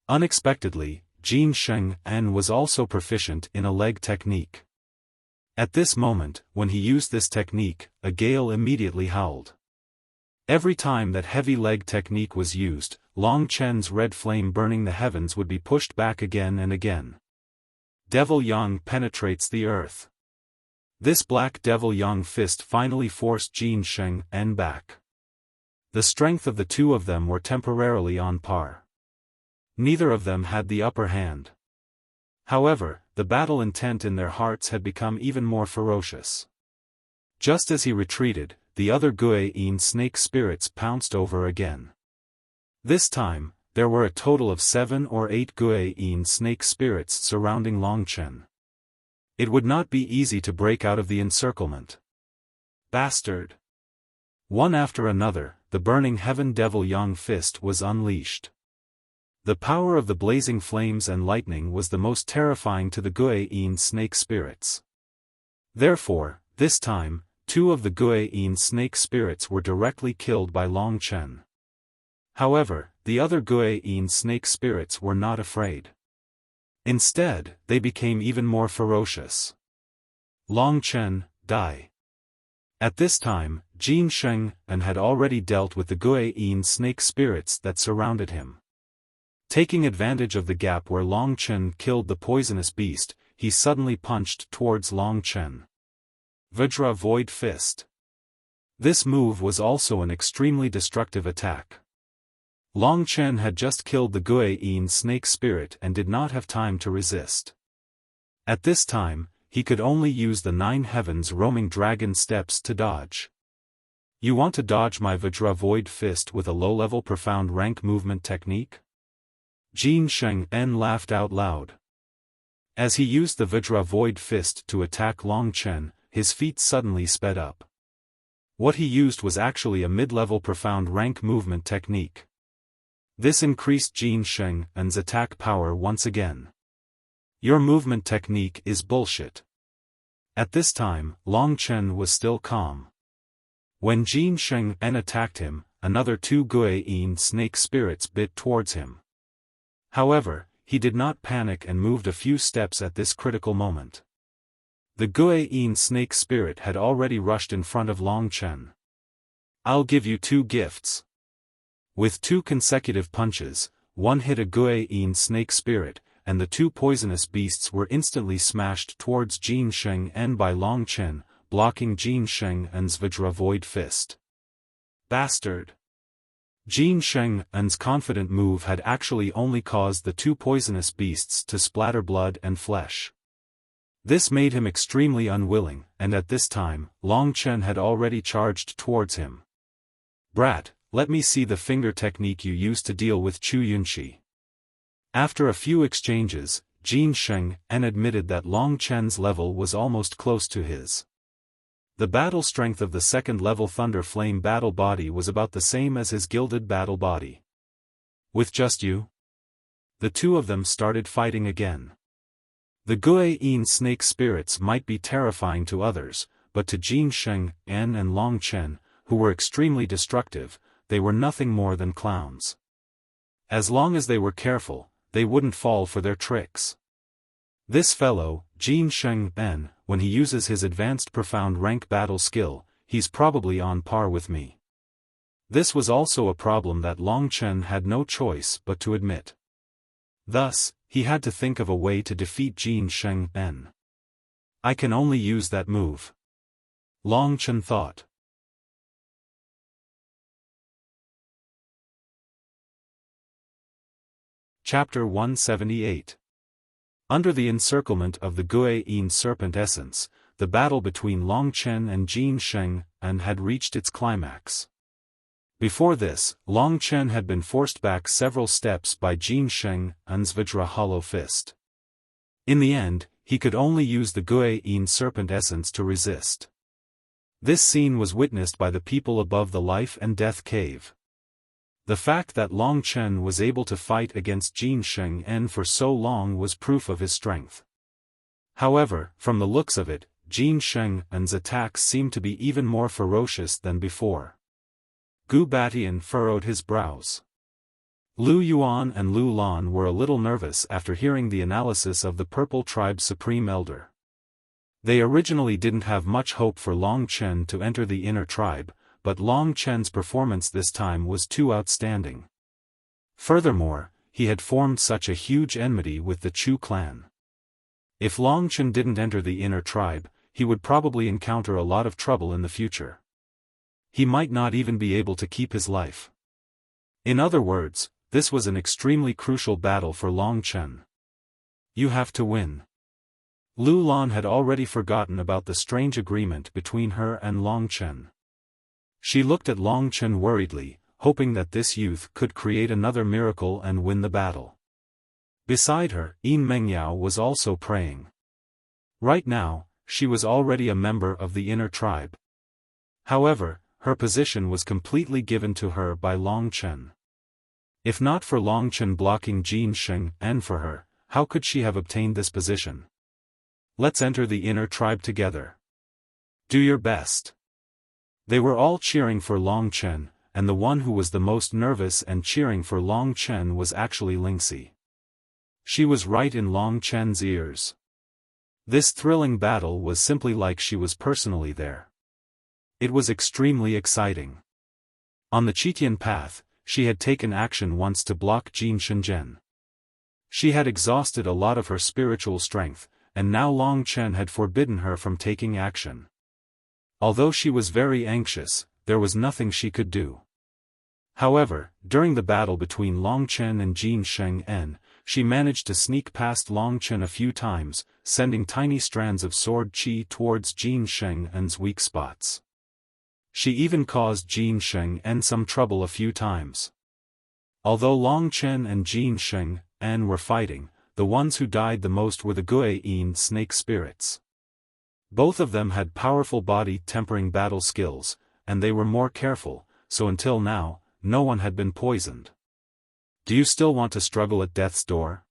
Unexpectedly, Jin Sheng-an was also proficient in a leg technique. At this moment, when he used this technique, a gale immediately howled. Every time that heavy leg technique was used, Long Chen's red flame burning the heavens would be pushed back again and again. Devil Yang penetrates the earth. This black Devil Yang fist finally forced Jin Sheng-an back. The strength of the 2 of them were temporarily on par. Neither of them had the upper hand. However, the battle intent in their hearts had become even more ferocious. Just as he retreated, the other Guiyin snake spirits pounced over again. This time, there were a total of 7 or 8 Guiyin snake spirits surrounding Long Chen. It would not be easy to break out of the encirclement. Bastard! One after another, the burning Heaven Devil Yang Fist was unleashed. The power of the blazing flames and lightning was the most terrifying to the Guiyin snake spirits. Therefore, this time, 2 of the Guiyin snake spirits were directly killed by Long Chen. However, the other Guiyin snake spirits were not afraid. Instead, they became even more ferocious. Long Chen, die. At this time, Jin Sheng-an had already dealt with the Guiyin snake spirits that surrounded him. Taking advantage of the gap where Long Chen killed the poisonous beast, he suddenly punched towards Long Chen. Vajra Void Fist. This move was also an extremely destructive attack. Long Chen had just killed the Guiyin snake spirit and did not have time to resist. At this time, he could only use the 9 heavens roaming dragon steps to dodge. You want to dodge my Vajra Void Fist with a low-level profound rank movement technique? Jin Sheng-an laughed out loud. As he used the Vajra Void Fist to attack Long Chen, his feet suddenly sped up. What he used was actually a mid-level profound rank movement technique. This increased Jin Sheng-an's attack power once again. Your movement technique is bullshit. At this time, Long Chen was still calm. When Jin Sheng-an attacked him, another 2 Guiyin snake spirits bit towards him. However, he did not panic and moved a few steps at this critical moment. The Guiyin snake spirit had already rushed in front of Long Chen. "I'll give you 2 gifts." With 2 consecutive punches, one hit a Guiyin snake spirit, and the 2 poisonous beasts were instantly smashed towards Jin Sheng-en by Long Chen, blocking Jin Sheng-en's Vajra Void Fist. Bastard! Jin Sheng-en's confident move had actually only caused the 2 poisonous beasts to splatter blood and flesh. This made him extremely unwilling, and at this time, Long Chen had already charged towards him. "Brat, let me see the finger technique you used to deal with Chu Yunqi." After a few exchanges, Jin Sheng-en admitted that Long Chen's level was almost close to his. The battle strength of the second-level Thunder Flame battle body was about the same as his gilded battle body. "With just you?" The 2 of them started fighting again. The Guiyin snake spirits might be terrifying to others, but to Jin Sheng-en and Long Chen, who were extremely destructive, they were nothing more than clowns. As long as they were careful, they wouldn't fall for their tricks. This fellow, Jin Sheng-en, when he uses his advanced profound rank battle skill, he's probably on par with me. This was also a problem that Long Chen had no choice but to admit. Thus, he had to think of a way to defeat Jin Sheng-en. "I can only use that move," Long Chen thought. Chapter 178. Under the encirclement of the Guiyin serpent essence, the battle between Long Chen and Jin Sheng-en had reached its climax. Before this, Long Chen had been forced back several steps by Jin Sheng-en's Vajra Hollow Fist. In the end, he could only use the Guiyin serpent essence to resist. This scene was witnessed by the people above the life and death cave. The fact that Long Chen was able to fight against Jin Sheng-en for so long was proof of his strength. However, from the looks of it, Jin Sheng-en's attacks seemed to be even more ferocious than before. Gu Batian furrowed his brows. Lu Yuan and Lu Lan were a little nervous after hearing the analysis of the Purple Tribe's Supreme Elder. They originally didn't have much hope for Long Chen to enter the inner tribe, but Long Chen's performance this time was too outstanding. Furthermore, he had formed such a huge enmity with the Chu clan. If Long Chen didn't enter the inner tribe, he would probably encounter a lot of trouble in the future. He might not even be able to keep his life. In other words, this was an extremely crucial battle for Long Chen. "You have to win." Lu Lan had already forgotten about the strange agreement between her and Long Chen. She looked at Long Chen worriedly, hoping that this youth could create another miracle and win the battle. Beside her, Yin Mengyao was also praying. Right now, she was already a member of the inner tribe. However, her position was completely given to her by Long Chen. If not for Long Chen blocking Jin Sheng-en for her, how could she have obtained this position? "Let's enter the inner tribe together. Do your best." They were all cheering for Long Chen, and the one who was the most nervous and cheering for Long Chen was actually Lingxi. She was right in Long Chen's ears. This thrilling battle was simply like she was personally there. It was extremely exciting. On the Qitian path, she had taken action once to block Jin Shenzhen. She had exhausted a lot of her spiritual strength, and now Long Chen had forbidden her from taking action. Although she was very anxious, there was nothing she could do. However, during the battle between Long Chen and Jin Sheng-en, she managed to sneak past Long Chen a few times, sending tiny strands of sword qi towards Jin Sheng-en's weak spots. She even caused Jin Sheng-en some trouble a few times. Although Long Chen and Jin Sheng-en were fighting, the ones who died the most were the Guiyin snake spirits. Both of them had powerful body-tempering battle skills, and they were more careful, so until now, no one had been poisoned. "Do you still want to struggle at death's door?"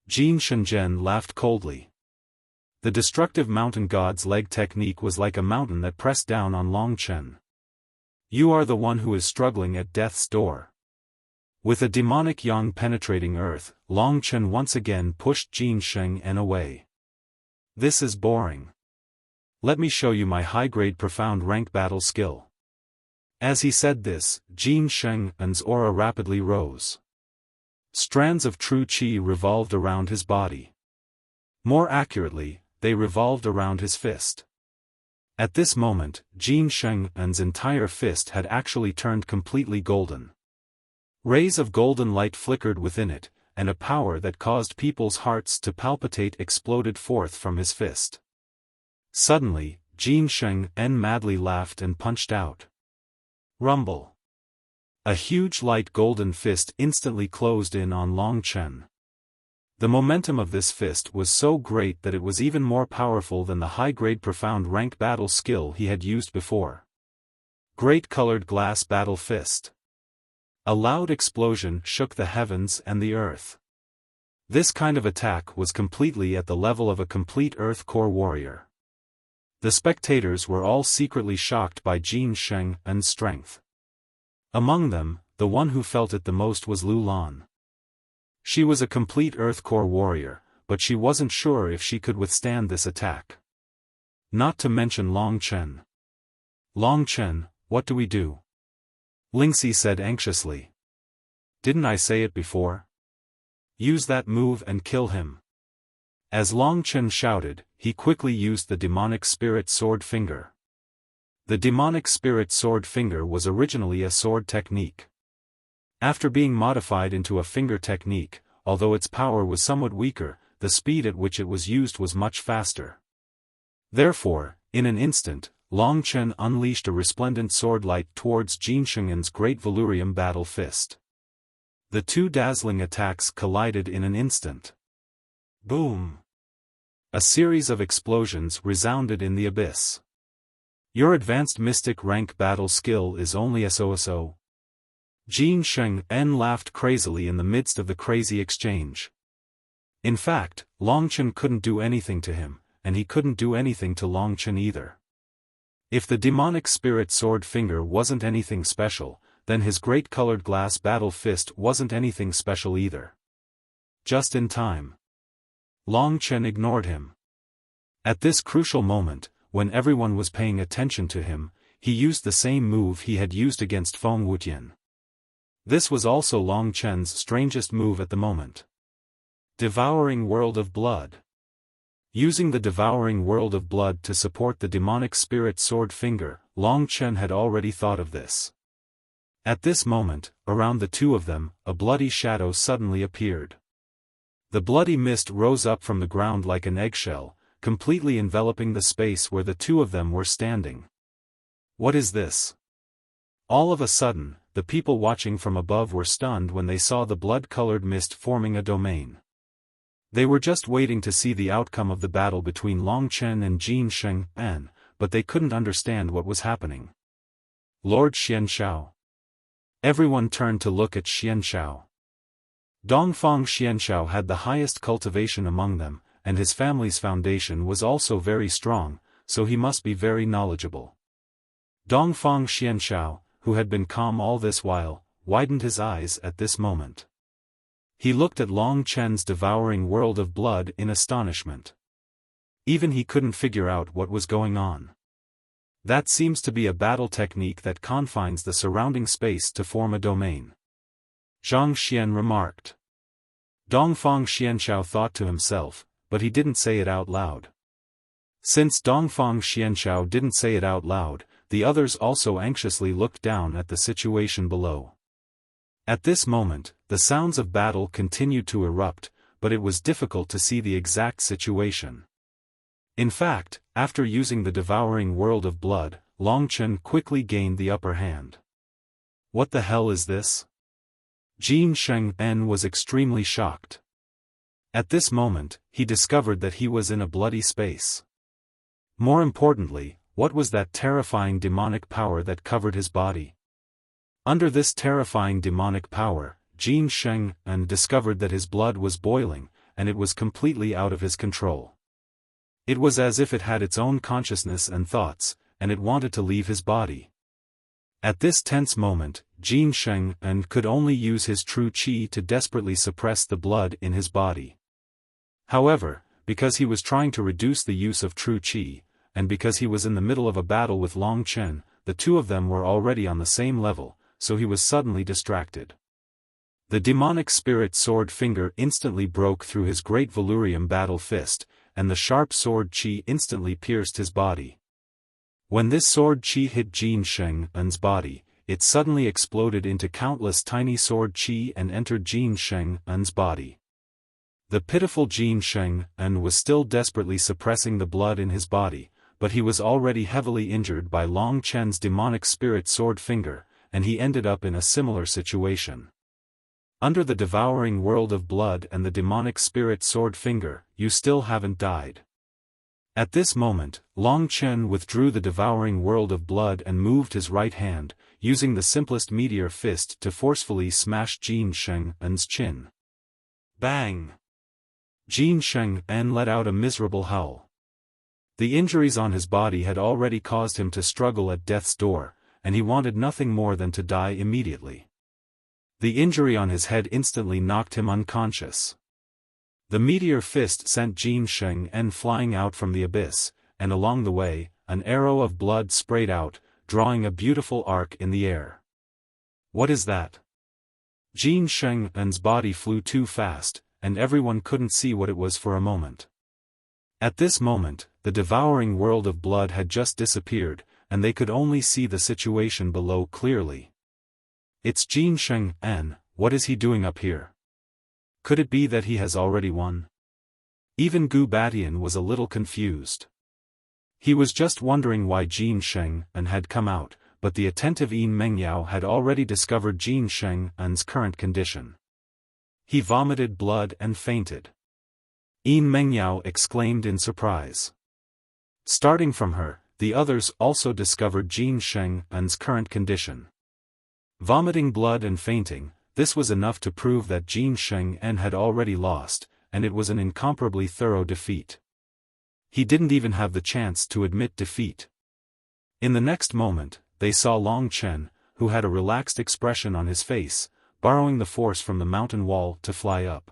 Jin Shenzhen laughed coldly. The destructive mountain god's leg technique was like a mountain that pressed down on Long Chen. You are the one who is struggling at death's door. With a demonic yang penetrating earth, Long Chen once again pushed Jin Sheng-en away. This is boring. Let me show you my high-grade profound rank battle skill. As he said this, Jin Sheng-en's aura rapidly rose. Strands of true qi revolved around his body. More accurately, they revolved around his fist. At this moment, Jin Sheng-en's entire fist had actually turned completely golden. Rays of golden light flickered within it, and a power that caused people's hearts to palpitate exploded forth from his fist. Suddenly, Jin Sheng-en madly laughed and punched out. Rumble. A huge light golden fist instantly closed in on Long Chen. The momentum of this fist was so great that it was even more powerful than the high-grade profound rank battle skill he had used before. Great colored glass battle fist. A loud explosion shook the heavens and the earth. This kind of attack was completely at the level of a complete Earth Core warrior. The spectators were all secretly shocked by Jin Sheng-en's strength. Among them, the one who felt it the most was Lu Lan. She was a complete Earth Core warrior, but she wasn't sure if she could withstand this attack. Not to mention Long Chen. Long Chen, what do we do? Lingxi said anxiously. Didn't I say it before? Use that move and kill him. As Long Chen shouted, he quickly used the demonic spirit sword finger. The demonic spirit sword finger was originally a sword technique. After being modified into a finger technique, although its power was somewhat weaker, the speed at which it was used was much faster. Therefore, in an instant, Long Chen unleashed a resplendent sword light towards Jin Sheng-en's great Valurium battle fist. The two dazzling attacks collided in an instant. Boom! A series of explosions resounded in the abyss. Your advanced mystic rank battle skill is only so. Jin Sheng-en laughed crazily in the midst of the crazy exchange. In fact, Long Chen couldn't do anything to him, and he couldn't do anything to Long Chen either. If the demonic spirit sword finger wasn't anything special, then his great colored glass battle fist wasn't anything special either. Just in time. Long Chen ignored him. At this crucial moment, when everyone was paying attention to him, he used the same move he had used against Feng Wutian. This was also Long Chen's strangest move at the moment. Devouring World of Blood. Using the Devouring World of Blood to support the demonic spirit sword finger, Long Chen had already thought of this. At this moment, around the two of them, a bloody shadow suddenly appeared. The bloody mist rose up from the ground like an eggshell, completely enveloping the space where the two of them were standing. What is this? All of a sudden, the people watching from above were stunned when they saw the blood-colored mist forming a domain. They were just waiting to see the outcome of the battle between Long Chen and Jin Sheng-en, but they couldn't understand what was happening. Lord Xianshao. Everyone turned to look at Xianshao. Dongfang Xianshao had the highest cultivation among them, and his family's foundation was also very strong, so he must be very knowledgeable. Dongfang Xianshao, who had been calm all this while, widened his eyes at this moment. He looked at Long Chen's devouring world of blood in astonishment. Even he couldn't figure out what was going on. That seems to be a battle technique that confines the surrounding space to form a domain. Zhang Xian remarked. Dongfang Xianshao thought to himself, but he didn't say it out loud. Since Dongfang Xianshao didn't say it out loud, the others also anxiously looked down at the situation below. At this moment, the sounds of battle continued to erupt, but it was difficult to see the exact situation. In fact, after using the devouring world of blood, Long Chen quickly gained the upper hand. What the hell is this? Jin Sheng-en was extremely shocked. At this moment, he discovered that he was in a bloody space. More importantly, what was that terrifying demonic power that covered his body? Under this terrifying demonic power, Jin Sheng-en discovered that his blood was boiling, and it was completely out of his control. It was as if it had its own consciousness and thoughts, and it wanted to leave his body. At this tense moment, Jin Sheng and could only use his true qi to desperately suppress the blood in his body. However, because he was trying to reduce the use of true qi, and because he was in the middle of a battle with Long Chen, the two of them were already on the same level, so he was suddenly distracted. The demonic spirit sword finger instantly broke through his great Valurium battle fist, and the sharp sword qi instantly pierced his body. When this sword qi hit Jin Sheng's body, it suddenly exploded into countless tiny sword qi and entered Jin Sheng's body. The pitiful Jin Sheng was still desperately suppressing the blood in his body, but he was already heavily injured by Long Chen's demonic spirit sword finger, and he ended up in a similar situation. Under the devouring world of blood and the demonic spirit sword finger, you still haven't died. At this moment, Long Chen withdrew the devouring world of blood and moved his right hand, using the simplest meteor fist to forcefully smash Jin Sheng's chin. Bang! Jin Sheng let out a miserable howl. The injuries on his body had already caused him to struggle at death's door, and he wanted nothing more than to die immediately. The injury on his head instantly knocked him unconscious. The meteor fist sent Jin Sheng flying out from the abyss, and along the way, an arrow of blood sprayed out, drawing a beautiful arc in the air. What is that? Jin Sheng's body flew too fast, and everyone couldn't see what it was for a moment. At this moment, the devouring world of blood had just disappeared, and they could only see the situation below clearly. It's Jin Sheng, what is he doing up here? Could it be that he has already won? Even Gu Batian was a little confused. He was just wondering why Jin Sheng had come out, but the attentive Yin Mengyao had already discovered Jin Sheng's current condition. He vomited blood and fainted. Yin Mengyao exclaimed in surprise. Starting from her, the others also discovered Jin Sheng's current condition. Vomiting blood and fainting, this was enough to prove that Jin Sheng had already lost, and it was an incomparably thorough defeat. He didn't even have the chance to admit defeat. In the next moment, they saw Long Chen, who had a relaxed expression on his face, borrowing the force from the mountain wall to fly up.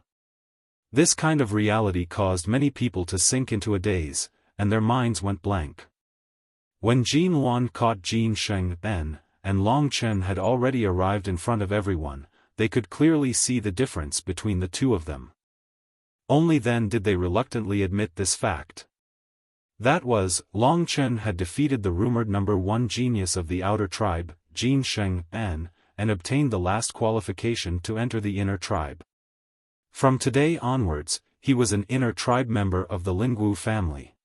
This kind of reality caused many people to sink into a daze, and their minds went blank. When Jin Luan caught Jin Sheng and Long Chen had already arrived in front of everyone, they could clearly see the difference between the two of them. Only then did they reluctantly admit this fact. That was, Long Chen had defeated the rumored number 1 genius of the outer tribe, Jin Sheng and obtained the last qualification to enter the inner tribe. From today onwards, he was an inner tribe member of the Lingwu family.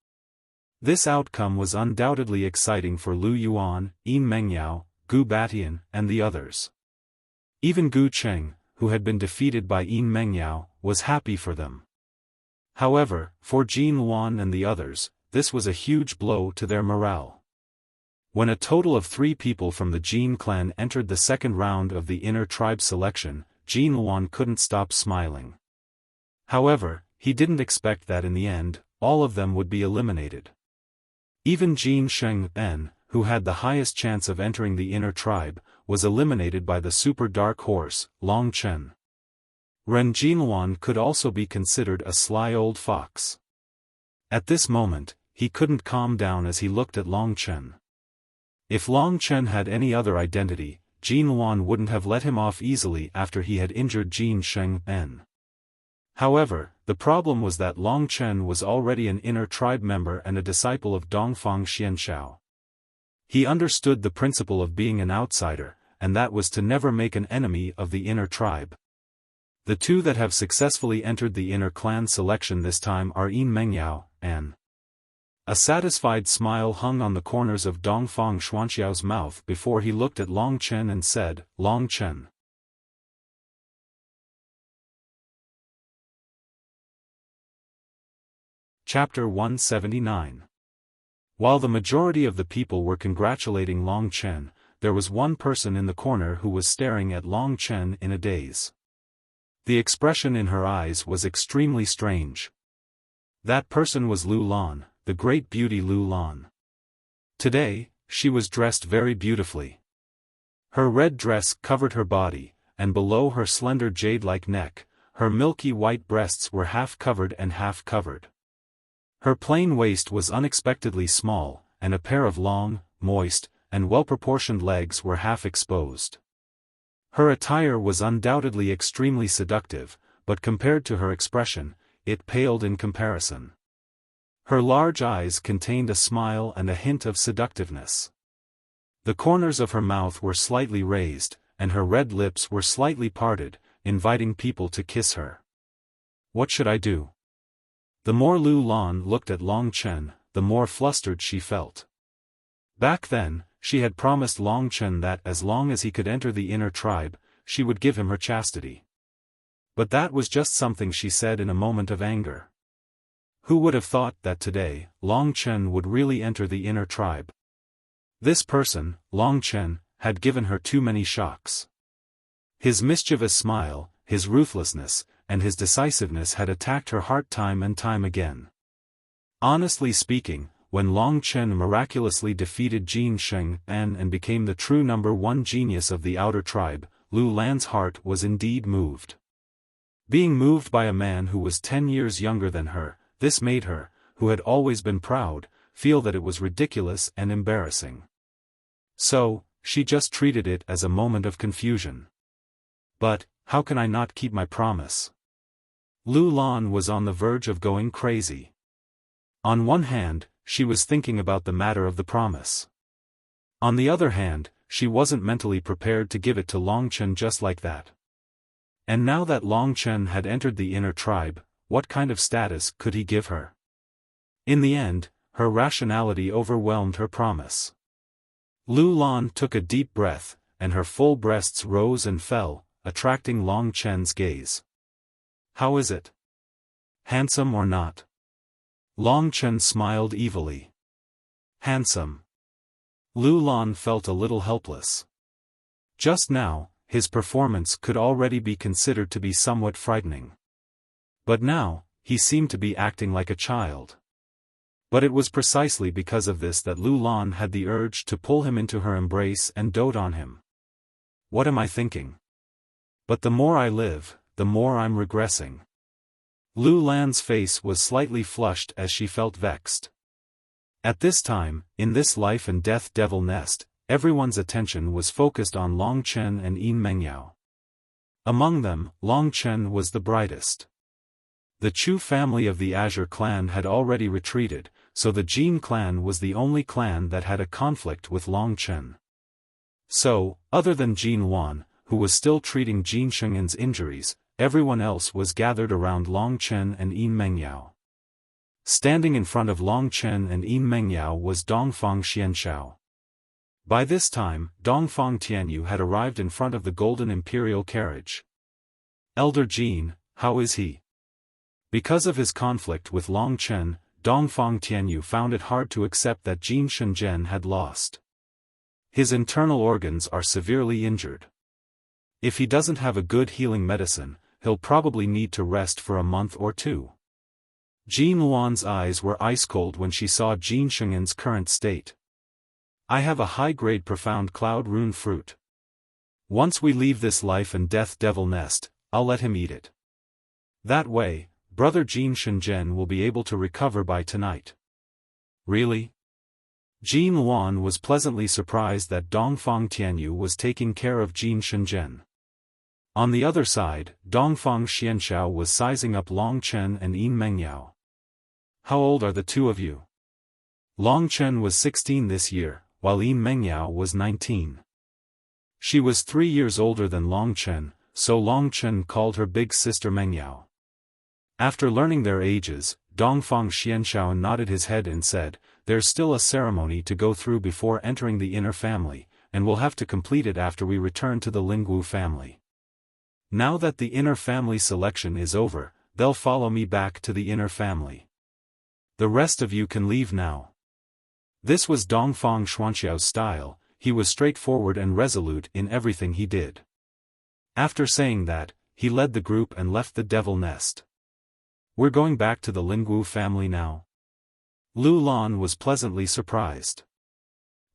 This outcome was undoubtedly exciting for Lu Yuan, Yin Mengyao, Gu Batian, and the others. Even Gu Cheng, who had been defeated by Yin Mengyao, was happy for them. However, for Jin Luan and the others, this was a huge blow to their morale. When a total of 3 people from the Jin clan entered the second round of the inner tribe selection, Jin Luan couldn't stop smiling. However, he didn't expect that in the end, all of them would be eliminated. Even Jin Sheng, who had the highest chance of entering the inner tribe, was eliminated by the super dark horse, Long Chen. Ren Jinluan could also be considered a sly old fox. At this moment, he couldn't calm down as he looked at Long Chen. If Long Chen had any other identity, Jinluan wouldn't have let him off easily after he had injured Jin Sheng. However, the problem was that Long Chen was already an inner tribe member and a disciple of Dongfang Xianshao. He understood the principle of being an outsider, and that was to never make an enemy of the inner tribe. The two that have successfully entered the inner clan selection this time are Yin Mengyao and. A satisfied smile hung on the corners of Dongfang Xuanxiao's mouth before he looked at Long Chen and said, "Long Chen." Chapter 179. While the majority of the people were congratulating Long Chen, there was one person in the corner who was staring at Long Chen in a daze. The expression in her eyes was extremely strange. That person was Lu Lan, the great beauty Lu Lan. Today, she was dressed very beautifully. Her red dress covered her body, and below her slender jade-like neck, her milky white breasts were half covered and half covered. Her plain waist was unexpectedly small, and a pair of long, moist, and well-proportioned legs were half exposed. Her attire was undoubtedly extremely seductive, but compared to her expression, it paled in comparison. Her large eyes contained a smile and a hint of seductiveness. The corners of her mouth were slightly raised, and her red lips were slightly parted, inviting people to kiss her. What should I do? The more Lu Lan looked at Long Chen, the more flustered she felt. Back then, she had promised Long Chen that as long as he could enter the inner tribe, she would give him her chastity. But that was just something she said in a moment of anger. Who would have thought that today, Long Chen would really enter the inner tribe? This person, Long Chen, had given her too many shocks. His mischievous smile, his ruthlessness, and his decisiveness had attacked her heart time and time again. Honestly speaking, when Long Chen miraculously defeated Jin Sheng An and became the true #1 genius of the outer tribe, Lu Lan's heart was indeed moved. Being moved by a man who was 10 years younger than her, this made her, who had always been proud, feel that it was ridiculous and embarrassing. So, she just treated it as a moment of confusion. But, how can I not keep my promise? Lu Lan was on the verge of going crazy. On one hand, she was thinking about the matter of the promise. On the other hand, she wasn't mentally prepared to give it to Long Chen just like that. And now that Long Chen had entered the inner tribe, what kind of status could he give her? In the end, her rationality overwhelmed her promise. Lu Lan took a deep breath, and her full breasts rose and fell, attracting Long Chen's gaze. How is it? Handsome or not? Long Chen smiled evilly. Handsome. Lu Lan felt a little helpless. Just now, his performance could already be considered to be somewhat frightening. But now, he seemed to be acting like a child. But it was precisely because of this that Lu Lan had the urge to pull him into her embrace and dote on him. What am I thinking? But the more I live, the more I'm regressing. Lu Lan's face was slightly flushed as she felt vexed. At this time, in this life and death devil nest, everyone's attention was focused on Long Chen and Yin Mengyao. Among them, Long Chen was the brightest. The Chu family of the Azure clan had already retreated, so the Jin clan was the only clan that had a conflict with Long Chen. So, other than Jin Wan, who was still treating Jin Sheng'an's injuries, everyone else was gathered around Long Chen and Yin Mengyao. Standing in front of Long Chen and Yin Mengyao was Dongfang Xianxiao. By this time, Dongfang Tianyu had arrived in front of the golden imperial carriage. Elder Jin, how is he? Because of his conflict with Long Chen, Dongfang Tianyu found it hard to accept that Jin Shenzhen had lost. His internal organs are severely injured. If he doesn't have a good healing medicine, he'll probably need to rest for a month or two. Jin Luan's eyes were ice-cold when she saw Jin Sheng'an's current state. I have a high-grade profound cloud rune fruit. Once we leave this life and death devil nest, I'll let him eat it. That way, brother Jin Shenzhen will be able to recover by tonight. Really? Jin Luan was pleasantly surprised that Dongfang Tianyu was taking care of Jin Shenzhen. On the other side, Dongfang Xianxiao was sizing up Long Chen and Yin Mengyao. How old are the two of you? Long Chen was 16 this year, while Yin Mengyao was 19. She was 3 years older than Long Chen, so Long Chen called her big sister Mengyao. After learning their ages, Dongfang Xianxiao nodded his head and said, "There's still a ceremony to go through before entering the inner family, and we'll have to complete it after we return to the Lingwu family. Now that the inner family selection is over, they'll follow me back to the inner family. The rest of you can leave now." This was Dongfang Xuanxiao's style. He was straightforward and resolute in everything he did. After saying that, he led the group and left the devil nest. We're going back to the Lingwu family now? Lu Lan was pleasantly surprised.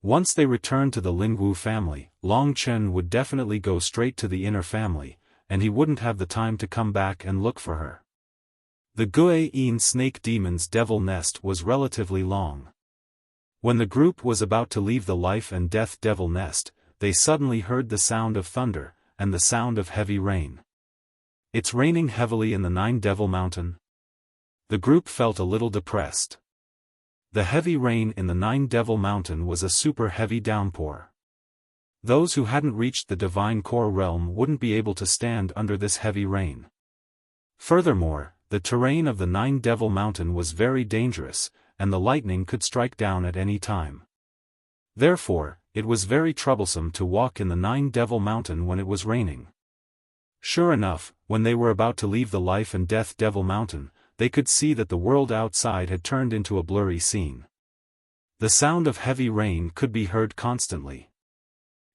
Once they returned to the Lingwu family, Long Chen would definitely go straight to the inner family, and he wouldn't have the time to come back and look for her. The Gui-in snake demon's devil nest was relatively long. When the group was about to leave the life and death devil nest, they suddenly heard the sound of thunder, and the sound of heavy rain. It's raining heavily in the Nine Devil Mountain. The group felt a little depressed. The heavy rain in the Nine Devil Mountain was a super heavy downpour. Those who hadn't reached the divine core realm wouldn't be able to stand under this heavy rain. Furthermore, the terrain of the Nine Devil Mountain was very dangerous, and the lightning could strike down at any time. Therefore, it was very troublesome to walk in the Nine Devil Mountain when it was raining. Sure enough, when they were about to leave the Life and Death Devil Mountain, they could see that the world outside had turned into a blurry scene. The sound of heavy rain could be heard constantly.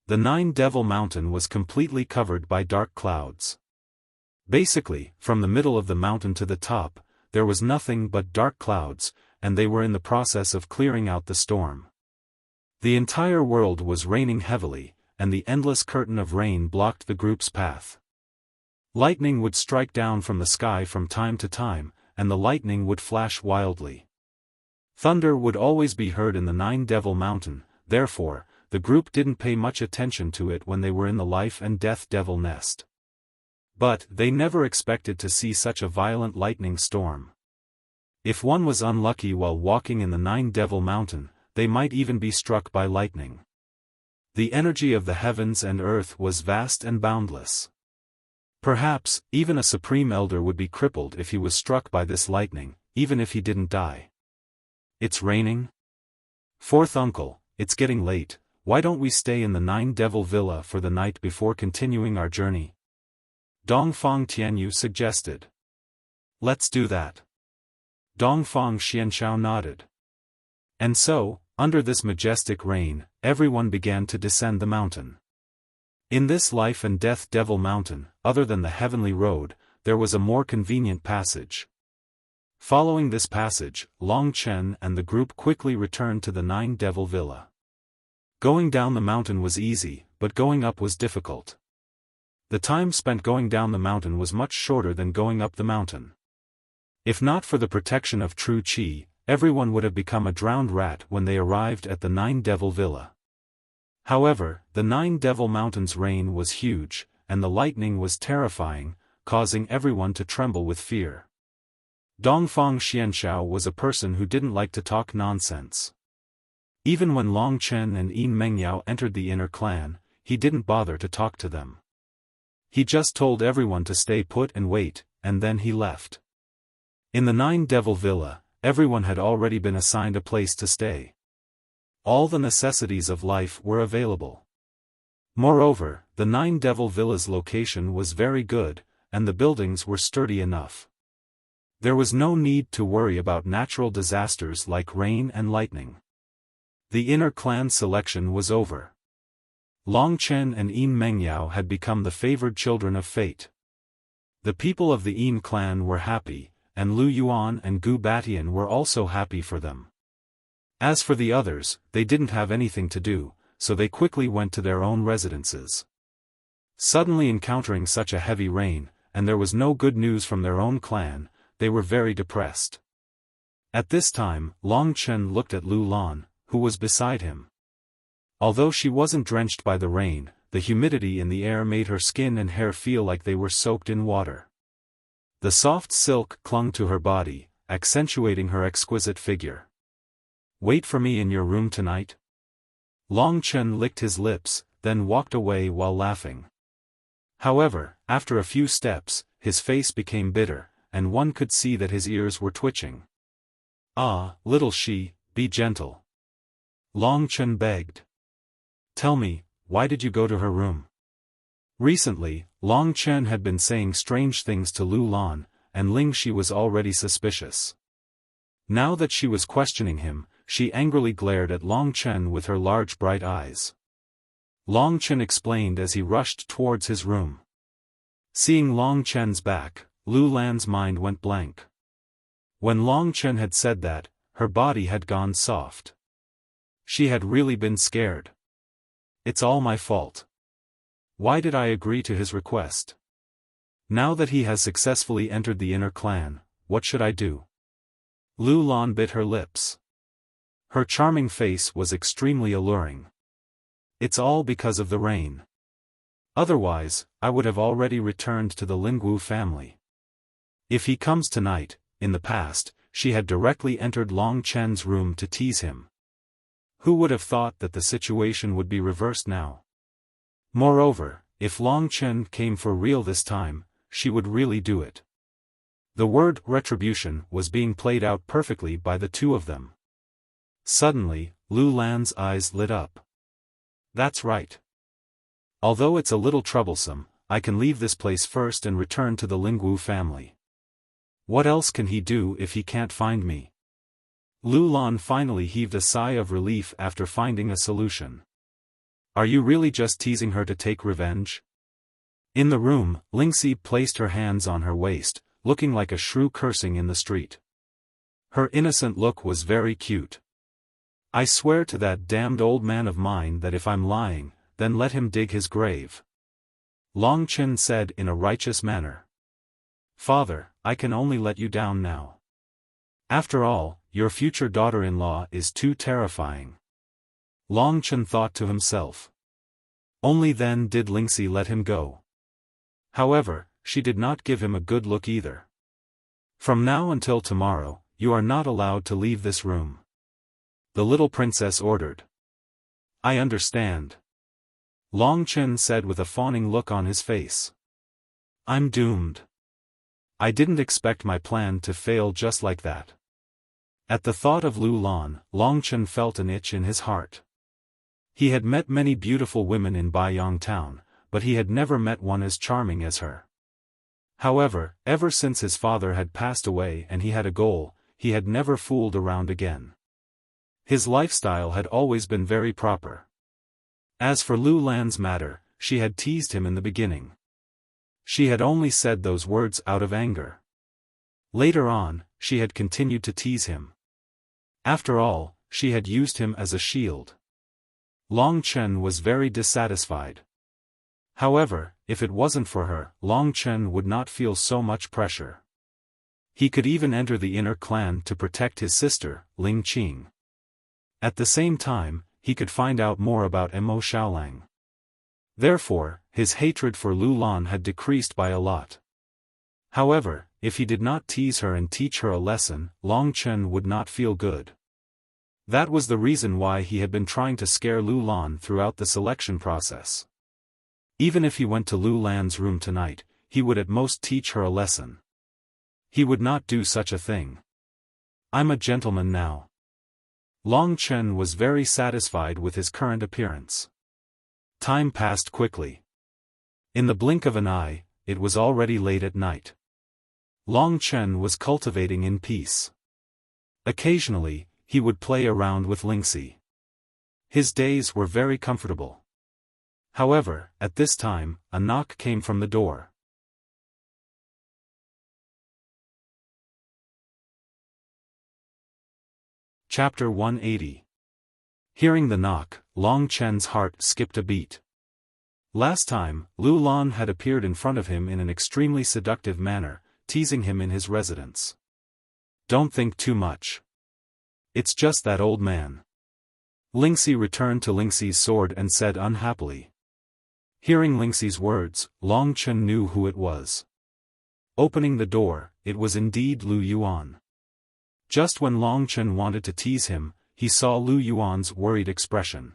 The Nine Devil Mountain was completely covered by dark clouds. Basically, from the middle of the mountain to the top, there was nothing but dark clouds, and they were in the process of clearing out the storm. The entire world was raining heavily, and the endless curtain of rain blocked the group's path. Lightning would strike down from the sky from time to time, and the lightning would flash wildly. Thunder would always be heard in the Nine Devil Mountain, therefore, the group didn't pay much attention to it when they were in the Life and Death Devil Nest. But they never expected to see such a violent lightning storm. If one was unlucky while walking in the Nine Devil Mountain, they might even be struck by lightning. The energy of the heavens and earth was vast and boundless. Perhaps, even a supreme elder would be crippled if he was struck by this lightning, even if he didn't die. It's raining? Fourth uncle, it's getting late, why don't we stay in the Nine Devil Villa for the night before continuing our journey? Dongfang Tianyu suggested. Let's do that. Dongfang Xianxiao nodded. And so, under this majestic rain, everyone began to descend the mountain. In this Life and Death Devil Mountain, other than the heavenly road, there was a more convenient passage. Following this passage, Long Chen and the group quickly returned to the Nine Devil Villa. Going down the mountain was easy, but going up was difficult. The time spent going down the mountain was much shorter than going up the mountain. If not for the protection of true qi, everyone would have become a drowned rat when they arrived at the Nine Devil Villa. However, the Nine Devil Mountain's rain was huge, and the lightning was terrifying, causing everyone to tremble with fear. Dongfang Xianxiao was a person who didn't like to talk nonsense. Even when Long Chen and Yin Mengyao entered the inner clan, he didn't bother to talk to them. He just told everyone to stay put and wait, and then he left. In the Nine Devil Villa, everyone had already been assigned a place to stay. All the necessities of life were available. Moreover, the Nine Devil Villa's location was very good, and the buildings were sturdy enough. There was no need to worry about natural disasters like rain and lightning. The inner clan selection was over. Long Chen and Yin Mengyao had become the favored children of fate. The people of the Yin clan were happy, and Lu Yuan and Gu Batian were also happy for them. As for the others, they didn't have anything to do, so they quickly went to their own residences. Suddenly encountering such a heavy rain, and there was no good news from their own clan, they were very depressed. At this time, Long Chen looked at Lu Lan, who was beside him. Although she wasn't drenched by the rain, the humidity in the air made her skin and hair feel like they were soaked in water. The soft silk clung to her body, accentuating her exquisite figure. Wait for me in your room tonight? Long Chen licked his lips, then walked away while laughing. However, after a few steps, his face became bitter, and one could see that his ears were twitching. Ah, little she, be gentle. Long Chen begged. Tell me, why did you go to her room? Recently, Long Chen had been saying strange things to Lu Lan, and Ling Shi was already suspicious. Now that she was questioning him, she angrily glared at Long Chen with her large bright eyes. Long Chen explained as he rushed towards his room. Seeing Long Chen's back, Lu Lan's mind went blank. When Long Chen had said that, her body had gone soft. She had really been scared. It's all my fault. Why did I agree to his request? Now that he has successfully entered the inner clan, what should I do? Lu Lan bit her lips. Her charming face was extremely alluring. It's all because of the rain. Otherwise, I would have already returned to the Lingwu family. If he comes tonight, in the past, she had directly entered Long Chen's room to tease him. Who would have thought that the situation would be reversed now? Moreover, if Long Chen came for real this time, she would really do it. The word retribution was being played out perfectly by the two of them. Suddenly, Lu Lan's eyes lit up. That's right. Although it's a little troublesome, I can leave this place first and return to the Lingwu family. What else can he do if he can't find me? Lu Lan finally heaved a sigh of relief after finding a solution. Are you really just teasing her to take revenge? In the room, Lingxi placed her hands on her waist, looking like a shrew cursing in the street. Her innocent look was very cute. I swear to that damned old man of mine that if I'm lying, then let him dig his grave. Long Chen said in a righteous manner. Father, I can only let you down now. After all, your future daughter-in-law is too terrifying. Long Chen thought to himself. Only then did Lingxi let him go. However, she did not give him a good look either. From now until tomorrow, you are not allowed to leave this room. The little princess ordered. I understand. Long Chen said with a fawning look on his face. I'm doomed. I didn't expect my plan to fail just like that. At the thought of Lu Lan, Long Chen felt an itch in his heart. He had met many beautiful women in Baiyang town, but he had never met one as charming as her. However, ever since his father had passed away and he had a goal, he had never fooled around again. His lifestyle had always been very proper. As for Lu Lan's matter, she had teased him in the beginning. She had only said those words out of anger. Later on, she had continued to tease him. After all, she had used him as a shield. Long Chen was very dissatisfied. However, if it wasn't for her, Long Chen would not feel so much pressure. He could even enter the inner clan to protect his sister, Ling Qing. At the same time, he could find out more about Mo Xiaolang. Therefore, his hatred for Lu Lan had decreased by a lot. However, if he did not tease her and teach her a lesson, Long Chen would not feel good. That was the reason why he had been trying to scare Lu Lan throughout the selection process. Even if he went to Lu Lan's room tonight, he would at most teach her a lesson. He would not do such a thing. I'm a gentleman now. Long Chen was very satisfied with his current appearance. Time passed quickly. In the blink of an eye, it was already late at night. Long Chen was cultivating in peace. Occasionally, he would play around with Lingxi. His days were very comfortable. However, at this time, a knock came from the door. Chapter 180. Hearing the knock, Long Chen's heart skipped a beat. Last time, Lu Lan had appeared in front of him in an extremely seductive manner, teasing him in his residence. Don't think too much. It's just that old man. Lingxi returned to Lingxi's sword and said unhappily. Hearing Lingxi's words, Long Chen knew who it was. Opening the door, it was indeed Lu Yuan. Just when Long Chen wanted to tease him, he saw Lu Yuan's worried expression.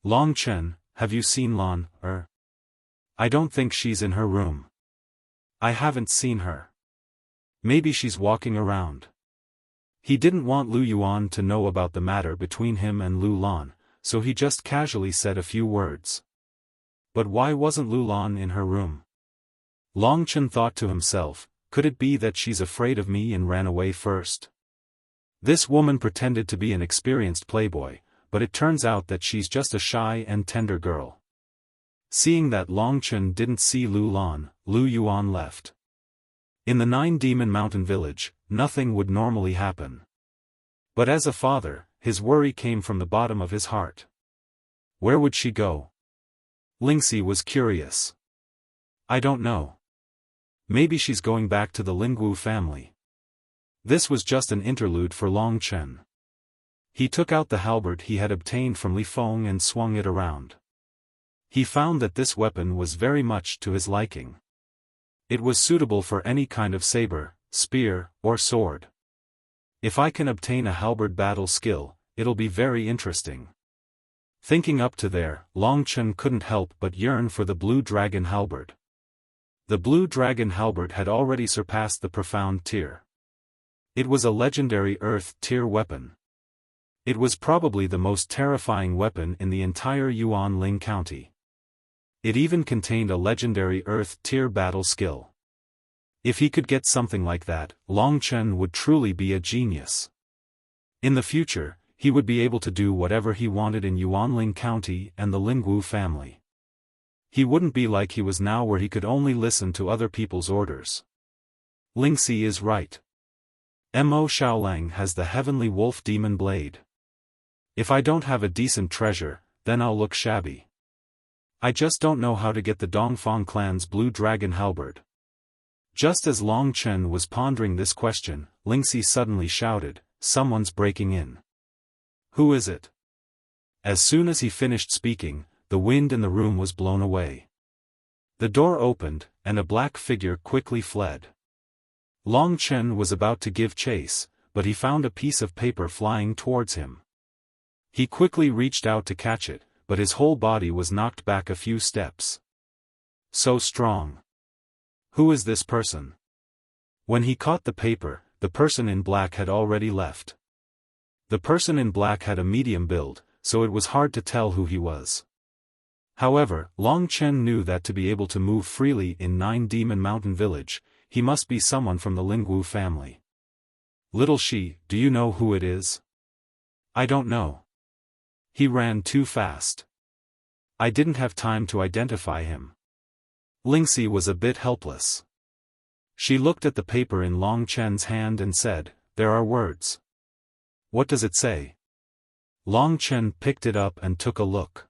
Long Chen, have you seen Lan? I don't think she's in her room. I haven't seen her. Maybe she's walking around. He didn't want Lu Yuan to know about the matter between him and Lu Lan, so he just casually said a few words. But why wasn't Lu Lan in her room? Long Chen thought to himself, could it be that she's afraid of me and ran away first? This woman pretended to be an experienced playboy, but it turns out that she's just a shy and tender girl. Seeing that Long Chen didn't see Lu Lan, Lu Yuan left. In the Nine Demon Mountain village, nothing would normally happen. But as a father, his worry came from the bottom of his heart. Where would she go? Lingxi was curious. I don't know. Maybe she's going back to the Lingwu family. This was just an interlude for Long Chen. He took out the halberd he had obtained from Li Feng and swung it around. He found that this weapon was very much to his liking. It was suitable for any kind of saber, spear, or sword. If I can obtain a halberd battle skill, it'll be very interesting. Thinking up to there, Long Chen couldn't help but yearn for the blue dragon halberd. The blue dragon halberd had already surpassed the profound tier. It was a legendary earth tier weapon. It was probably the most terrifying weapon in the entire Yuanling County. It even contained a legendary earth tier battle skill. If he could get something like that, Long Chen would truly be a genius. In the future, he would be able to do whatever he wanted in Yuanling County and the Lingwu family. He wouldn't be like he was now where he could only listen to other people's orders. Lingxi is right. Mo Xiaolang has the heavenly wolf demon blade. If I don't have a decent treasure, then I'll look shabby. I just don't know how to get the Dongfang clan's blue dragon halberd. Just as Long Chen was pondering this question, Lingxi suddenly shouted, "Someone's breaking in." Who is it? As soon as he finished speaking, the wind in the room was blown away. The door opened, and a black figure quickly fled. Long Chen was about to give chase, but he found a piece of paper flying towards him. He quickly reached out to catch it, but his whole body was knocked back a few steps. So strong. Who is this person? When he caught the paper, the person in black had already left. The person in black had a medium build, so it was hard to tell who he was. However, Long Chen knew that to be able to move freely in Nine Demon Mountain Village, he must be someone from the Lingwu family. Little Shi, do you know who it is? I don't know. He ran too fast. I didn't have time to identify him. Lingxi was a bit helpless. She looked at the paper in Long Chen's hand and said, "There are words." What does it say? Long Chen picked it up and took a look.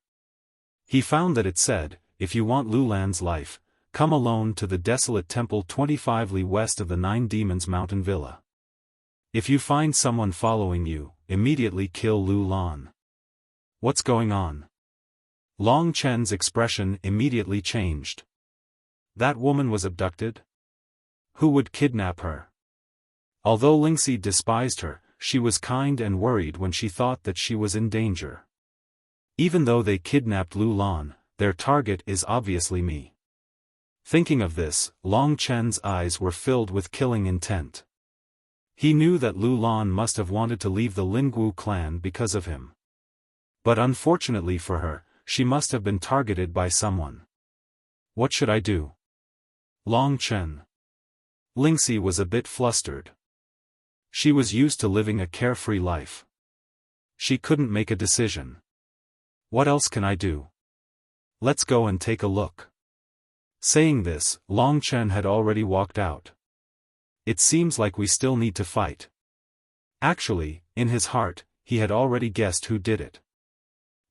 He found that it said, "If you want Lulan's life, come alone to the desolate temple 25 li west of the Nine Demons Mountain Villa. If you find someone following you, immediately kill Lulan." What's going on? Long Chen's expression immediately changed. That woman was abducted? Who would kidnap her? Although Lingxi despised her, she was kind and worried when she thought that she was in danger. Even though they kidnapped Lulan, their target is obviously me. Thinking of this, Long Chen's eyes were filled with killing intent. He knew that Lulan must have wanted to leave the Lingwu clan because of him. But unfortunately for her, she must have been targeted by someone. What should I do? Long Chen. Lingxi was a bit flustered. She was used to living a carefree life. She couldn't make a decision. What else can I do? Let's go and take a look. Saying this, Long Chen had already walked out. It seems like we still need to fight. Actually, in his heart, he had already guessed who did it.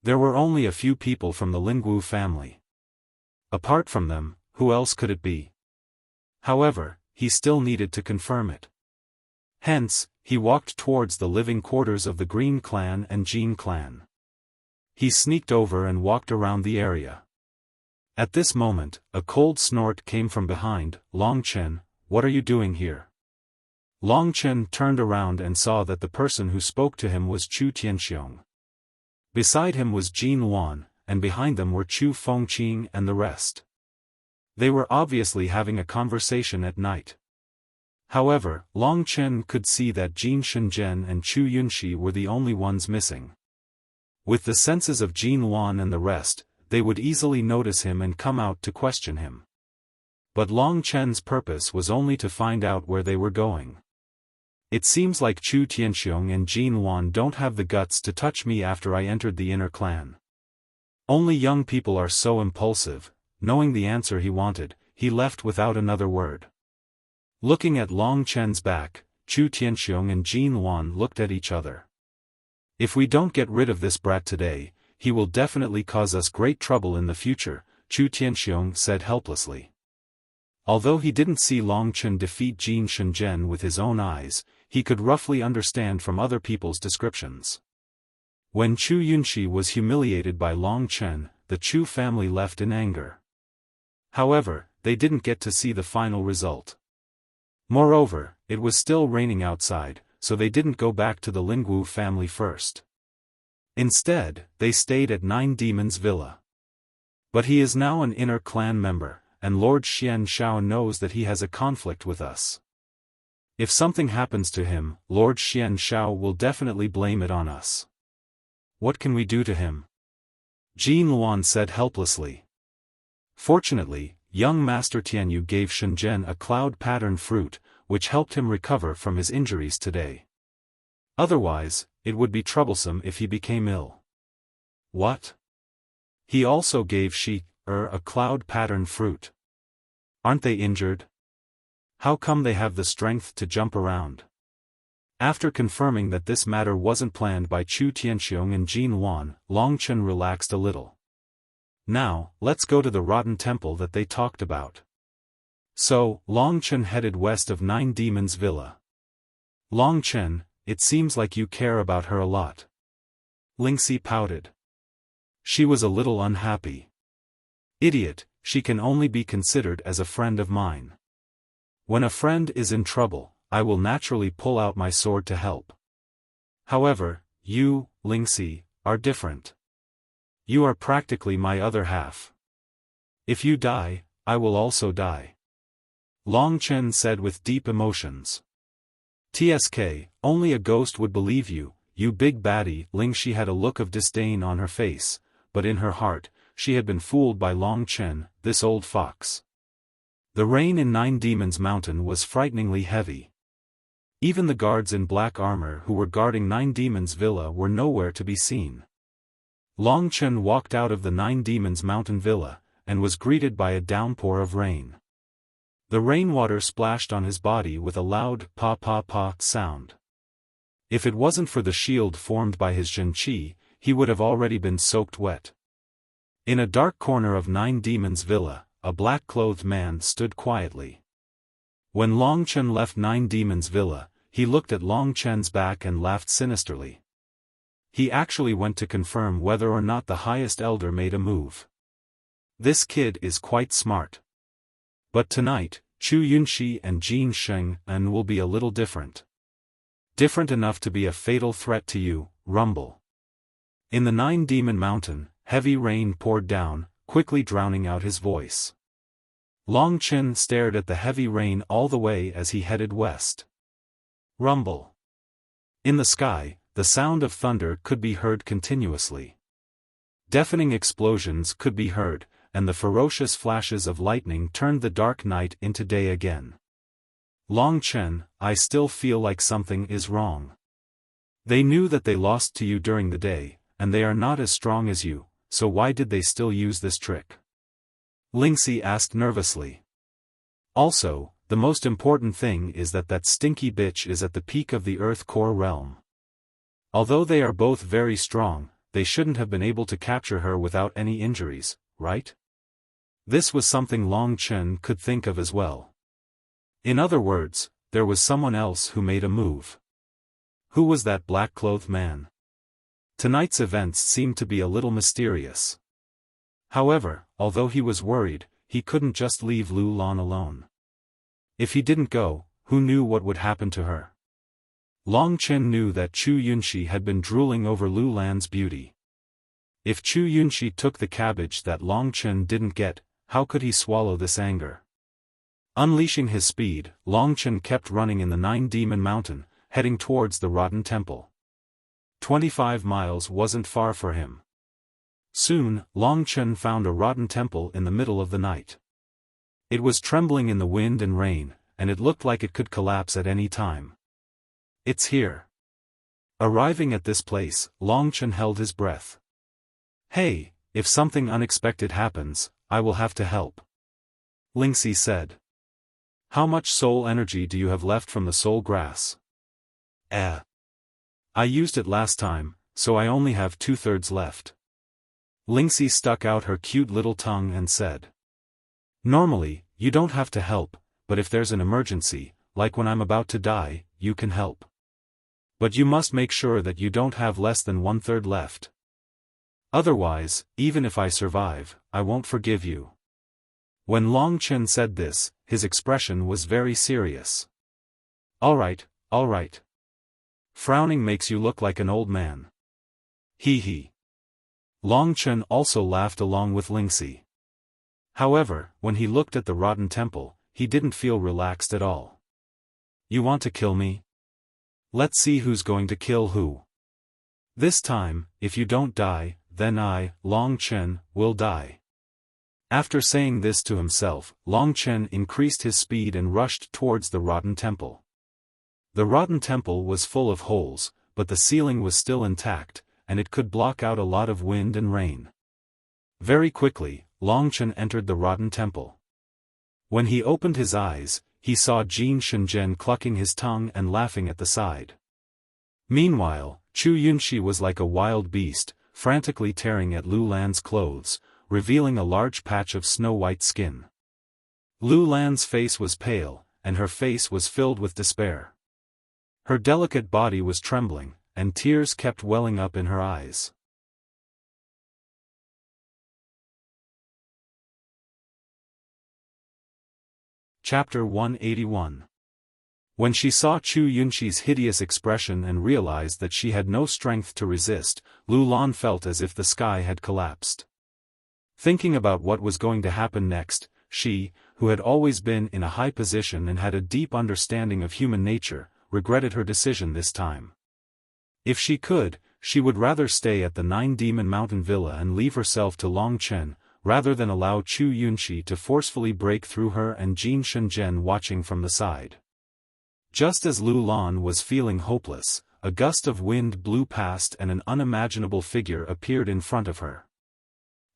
There were only a few people from the Lingwu family. Apart from them, who else could it be? However, he still needed to confirm it. Hence, he walked towards the living quarters of the Green clan and Jin clan. He sneaked over and walked around the area. At this moment, a cold snort came from behind. "Long Chen, what are you doing here?" Long Chen turned around and saw that the person who spoke to him was Chu Tianxiong. Beside him was Jin Wan, and behind them were Chu Fengqing and the rest. They were obviously having a conversation at night. However, Long Chen could see that Jin Shenzhen and Chu Yunxi were the only ones missing. With the senses of Jin Wan and the rest, they would easily notice him and come out to question him. But Long Chen's purpose was only to find out where they were going. It seems like Chu Tianxiong and Jin Wan don't have the guts to touch me after I entered the inner clan. Only young people are so impulsive. Knowing the answer he wanted, he left without another word. Looking at Long Chen's back, Chu Tianxiong and Jin Wan looked at each other. If we don't get rid of this brat today, he will definitely cause us great trouble in the future, Chu Tianxiong said helplessly. Although he didn't see Long Chen defeat Jin Shenzhen with his own eyes, he could roughly understand from other people's descriptions. When Chu Yunxi was humiliated by Long Chen, the Chu family left in anger. However, they didn't get to see the final result. Moreover, it was still raining outside, so they didn't go back to the Lingwu family first. Instead, they stayed at Nine Demons Villa. But he is now an inner clan member, and Lord Xian Shao knows that he has a conflict with us. If something happens to him, Lord Xian Shao will definitely blame it on us. What can we do to him? Jin Luan said helplessly. Fortunately, young Master Tianyu gave Shenzhen a cloud pattern fruit, which helped him recover from his injuries today. Otherwise, it would be troublesome if he became ill. What? He also gave a cloud pattern fruit. Aren't they injured? How come they have the strength to jump around? After confirming that this matter wasn't planned by Chu Tianxiong and Jin Luan, Long Chen relaxed a little. Now, let's go to the rotten temple that they talked about. So, Long Chen headed west of Nine Demons Villa. Long Chen, it seems like you care about her a lot. Lingxi pouted. She was a little unhappy. Idiot, she can only be considered as a friend of mine. When a friend is in trouble, I will naturally pull out my sword to help. However, you, Lingxi, are different. You are practically my other half. If you die, I will also die. Long Chen said with deep emotions. TSK, only a ghost would believe you, you big baddie. Lingxi had a look of disdain on her face, but in her heart, she had been fooled by Long Chen, this old fox. The rain in Nine Demons Mountain was frighteningly heavy. Even the guards in black armor who were guarding Nine Demons Villa were nowhere to be seen. Long Chen walked out of the Nine Demons Mountain Villa, and was greeted by a downpour of rain. The rainwater splashed on his body with a loud pa-pa-pa sound. If it wasn't for the shield formed by his Zhenqi, he would have already been soaked wet. In a dark corner of Nine Demons Villa, a black-clothed man stood quietly. When Long Chen left Nine Demons Villa, he looked at Long Chen's back and laughed sinisterly. He actually went to confirm whether or not the highest elder made a move. This kid is quite smart. But tonight, Chu Yunxi and Jin Sheng'an will be a little different. Different enough to be a fatal threat to you, Rumble. In the Nine Demon Mountain, heavy rain poured down, quickly drowning out his voice. Long Chen stared at the heavy rain all the way as he headed west. Rumble. In the sky, the sound of thunder could be heard continuously. Deafening explosions could be heard, and the ferocious flashes of lightning turned the dark night into day again. Long Chen, I still feel like something is wrong. They knew that they lost to you during the day, and they are not as strong as you, so why did they still use this trick? Lingxi asked nervously. Also, the most important thing is that stinky bitch is at the peak of the Earth Core realm. Although they are both very strong, they shouldn't have been able to capture her without any injuries, right? This was something Long Chen could think of as well. In other words, there was someone else who made a move. Who was that black-clothed man? Tonight's events seemed to be a little mysterious. However, although he was worried, he couldn't just leave Lu Lan alone. If he didn't go, who knew what would happen to her? Long Chen knew that Chu Yunxi had been drooling over Lu Lan's beauty. If Chu Yunxi took the cabbage that Long Chen didn't get, how could he swallow this anger? Unleashing his speed, Long Chen kept running in the Nine Demon Mountain, heading towards the rotten temple. 25 miles wasn't far for him. Soon, Long Chen found a rotten temple in the middle of the night. It was trembling in the wind and rain, and it looked like it could collapse at any time. It's here. Arriving at this place, Long Chen held his breath. Hey, if something unexpected happens, I will have to help. Lingxi said. How much soul energy do you have left from the soul grass? I used it last time, so I only have 2/3 left. Lingxi stuck out her cute little tongue and said. Normally, you don't have to help, but if there's an emergency, like when I'm about to die, you can help. But you must make sure that you don't have less than 1/3 left. Otherwise, even if I survive, I won't forgive you. When Long Chen said this, his expression was very serious. All right. Frowning makes you look like an old man. He. Long Chen also laughed along with Lingxi. However, when he looked at the rotten temple, he didn't feel relaxed at all. You want to kill me? Let's see who's going to kill who. This time, if you don't die, then I, Long Chen, will die. After saying this to himself, Long Chen increased his speed and rushed towards the rotten temple. The rotten temple was full of holes, but the ceiling was still intact, and it could block out a lot of wind and rain. Very quickly, Long Chen entered the rotten temple. When he opened his eyes, he saw Jin Shenzhen clucking his tongue and laughing at the side. Meanwhile, Chu Yunxi was like a wild beast, frantically tearing at Lu Lan's clothes, revealing a large patch of snow-white skin. Lu Lan's face was pale, and her face was filled with despair. Her delicate body was trembling, and tears kept welling up in her eyes. Chapter 181. When she saw Chu Yunxi's hideous expression and realized that she had no strength to resist, Lu Lan felt as if the sky had collapsed. Thinking about what was going to happen next, she, who had always been in a high position and had a deep understanding of human nature, regretted her decision this time. If she could, she would rather stay at the Nine-Demon Mountain Villa and leave herself to Long Chen, rather than allow Chu Yunxi to forcefully break through her and Jin Shenzhen watching from the side. Just as Lu Lan was feeling hopeless, a gust of wind blew past and an unimaginable figure appeared in front of her.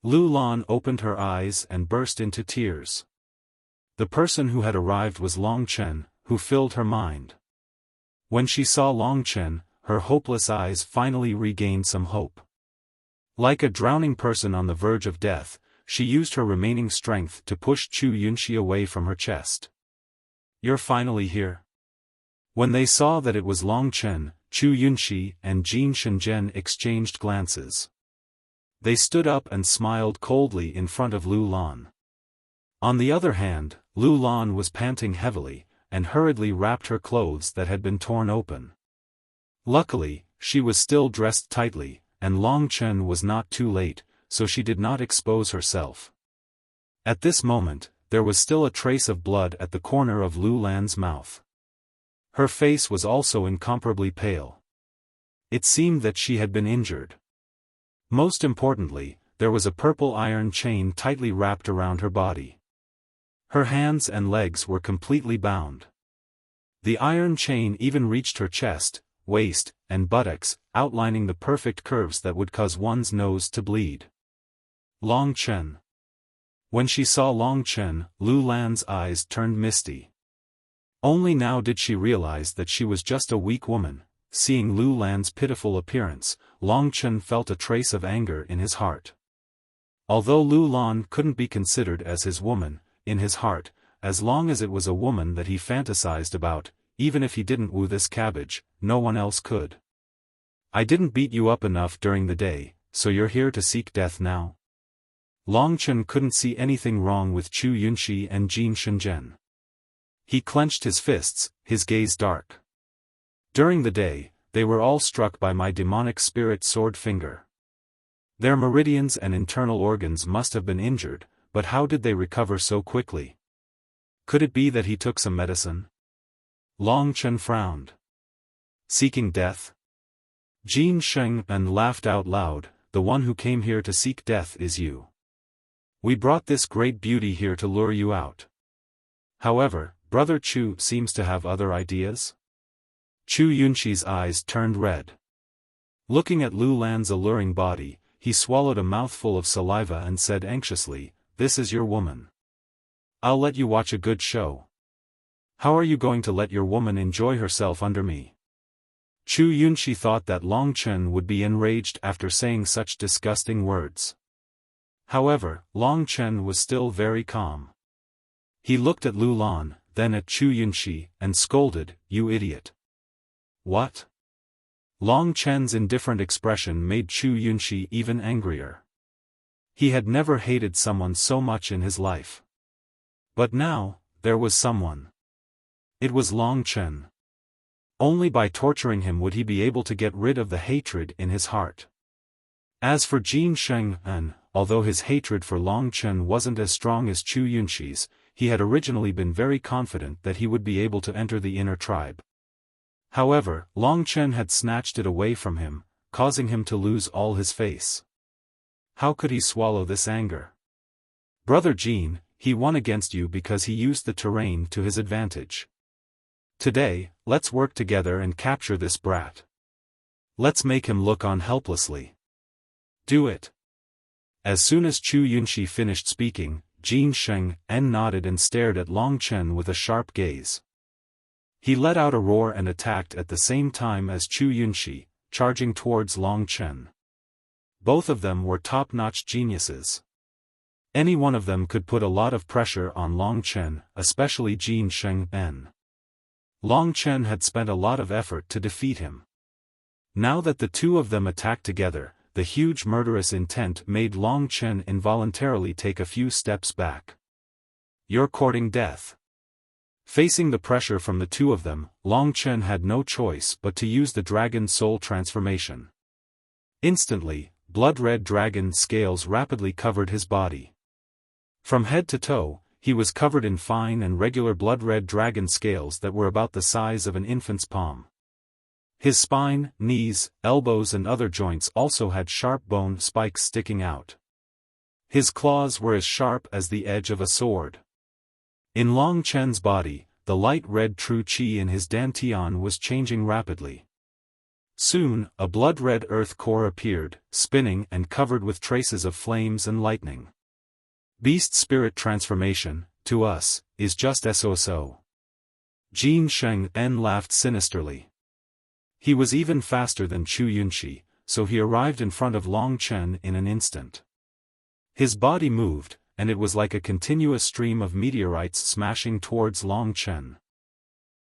Lu Lan opened her eyes and burst into tears. The person who had arrived was Long Chen, who filled her mind. When she saw Long Chen, her hopeless eyes finally regained some hope. Like a drowning person on the verge of death, she used her remaining strength to push Chu Yunxi away from her chest. You're finally here. When they saw that it was Long Chen, Chu Yunxi and Jin Shenzhen exchanged glances. They stood up and smiled coldly in front of Lu Lan. On the other hand, Lu Lan was panting heavily, and hurriedly wrapped her clothes that had been torn open. Luckily, she was still dressed tightly, and Long Chen was not too late, so she did not expose herself. At this moment, there was still a trace of blood at the corner of Lu Lan's mouth. Her face was also incomparably pale. It seemed that she had been injured. Most importantly, there was a purple iron chain tightly wrapped around her body. Her hands and legs were completely bound. The iron chain even reached her chest, waist, and buttocks, outlining the perfect curves that would cause one's nose to bleed. Long Chen. When she saw Long Chen, Lu Lan's eyes turned misty. Only now did she realize that she was just a weak woman. Seeing Lu Lan's pitiful appearance, Long Chen felt a trace of anger in his heart. Although Lu Lan couldn't be considered as his woman, in his heart, as long as it was a woman that he fantasized about, even if he didn't woo this cabbage, no one else could. I didn't beat you up enough during the day, so you're here to seek death now? Long Chen couldn't see anything wrong with Chu Yunxi and Jin Shenzhen. He clenched his fists, his gaze dark. During the day, they were all struck by my demonic spirit sword finger. Their meridians and internal organs must have been injured, but how did they recover so quickly? Could it be that he took some medicine? Long Chen frowned. Seeking death? Jin Shenzhen laughed out loud. The one who came here to seek death is you. We brought this great beauty here to lure you out. However, Brother Chu seems to have other ideas? Chu Yunxi's eyes turned red. Looking at Lu Lan's alluring body, he swallowed a mouthful of saliva and said anxiously, "This is your woman. I'll let you watch a good show. How are you going to let your woman enjoy herself under me?" Chu Yunxi thought that Long Chen would be enraged after saying such disgusting words. However, Long Chen was still very calm. He looked at Lu Lan, then at Chu Yunxi, and scolded, "You idiot." "What?" Long Chen's indifferent expression made Chu Yunxi even angrier. He had never hated someone so much in his life. But now, there was someone. It was Long Chen. Only by torturing him would he be able to get rid of the hatred in his heart. As for Jin Sheng'an, although his hatred for Long Chen wasn't as strong as Chu Yunxi's, he had originally been very confident that he would be able to enter the inner tribe. However, Long Chen had snatched it away from him, causing him to lose all his face. How could he swallow this anger? "Brother Jin, he won against you because he used the terrain to his advantage. Today, let's work together and capture this brat. Let's make him look on helplessly. Do it." As soon as Chu Yunxi finished speaking, Jin Sheng'an nodded and stared at Long Chen with a sharp gaze. He let out a roar and attacked at the same time as Chu Yunxi, charging towards Long Chen. Both of them were top-notch geniuses. Any one of them could put a lot of pressure on Long Chen, especially Jin Sheng'an. Long Chen had spent a lot of effort to defeat him. Now that the two of them attacked together, the huge murderous intent made Long Chen involuntarily take a few steps back. "You're courting death." Facing the pressure from the two of them, Long Chen had no choice but to use the dragon soul transformation. Instantly, blood-red dragon scales rapidly covered his body. From head to toe, he was covered in fine and regular blood-red dragon scales that were about the size of an infant's palm. His spine, knees, elbows and other joints also had sharp bone spikes sticking out. His claws were as sharp as the edge of a sword. In Long Chen's body, the light red true qi in his dantian was changing rapidly. Soon, a blood-red earth core appeared, spinning and covered with traces of flames and lightning. Beast spirit transformation, to us, is just so. Jin Sheng'an laughed sinisterly. He was even faster than Chu Yunxi, so he arrived in front of Long Chen in an instant. His body moved, and it was like a continuous stream of meteorites smashing towards Long Chen.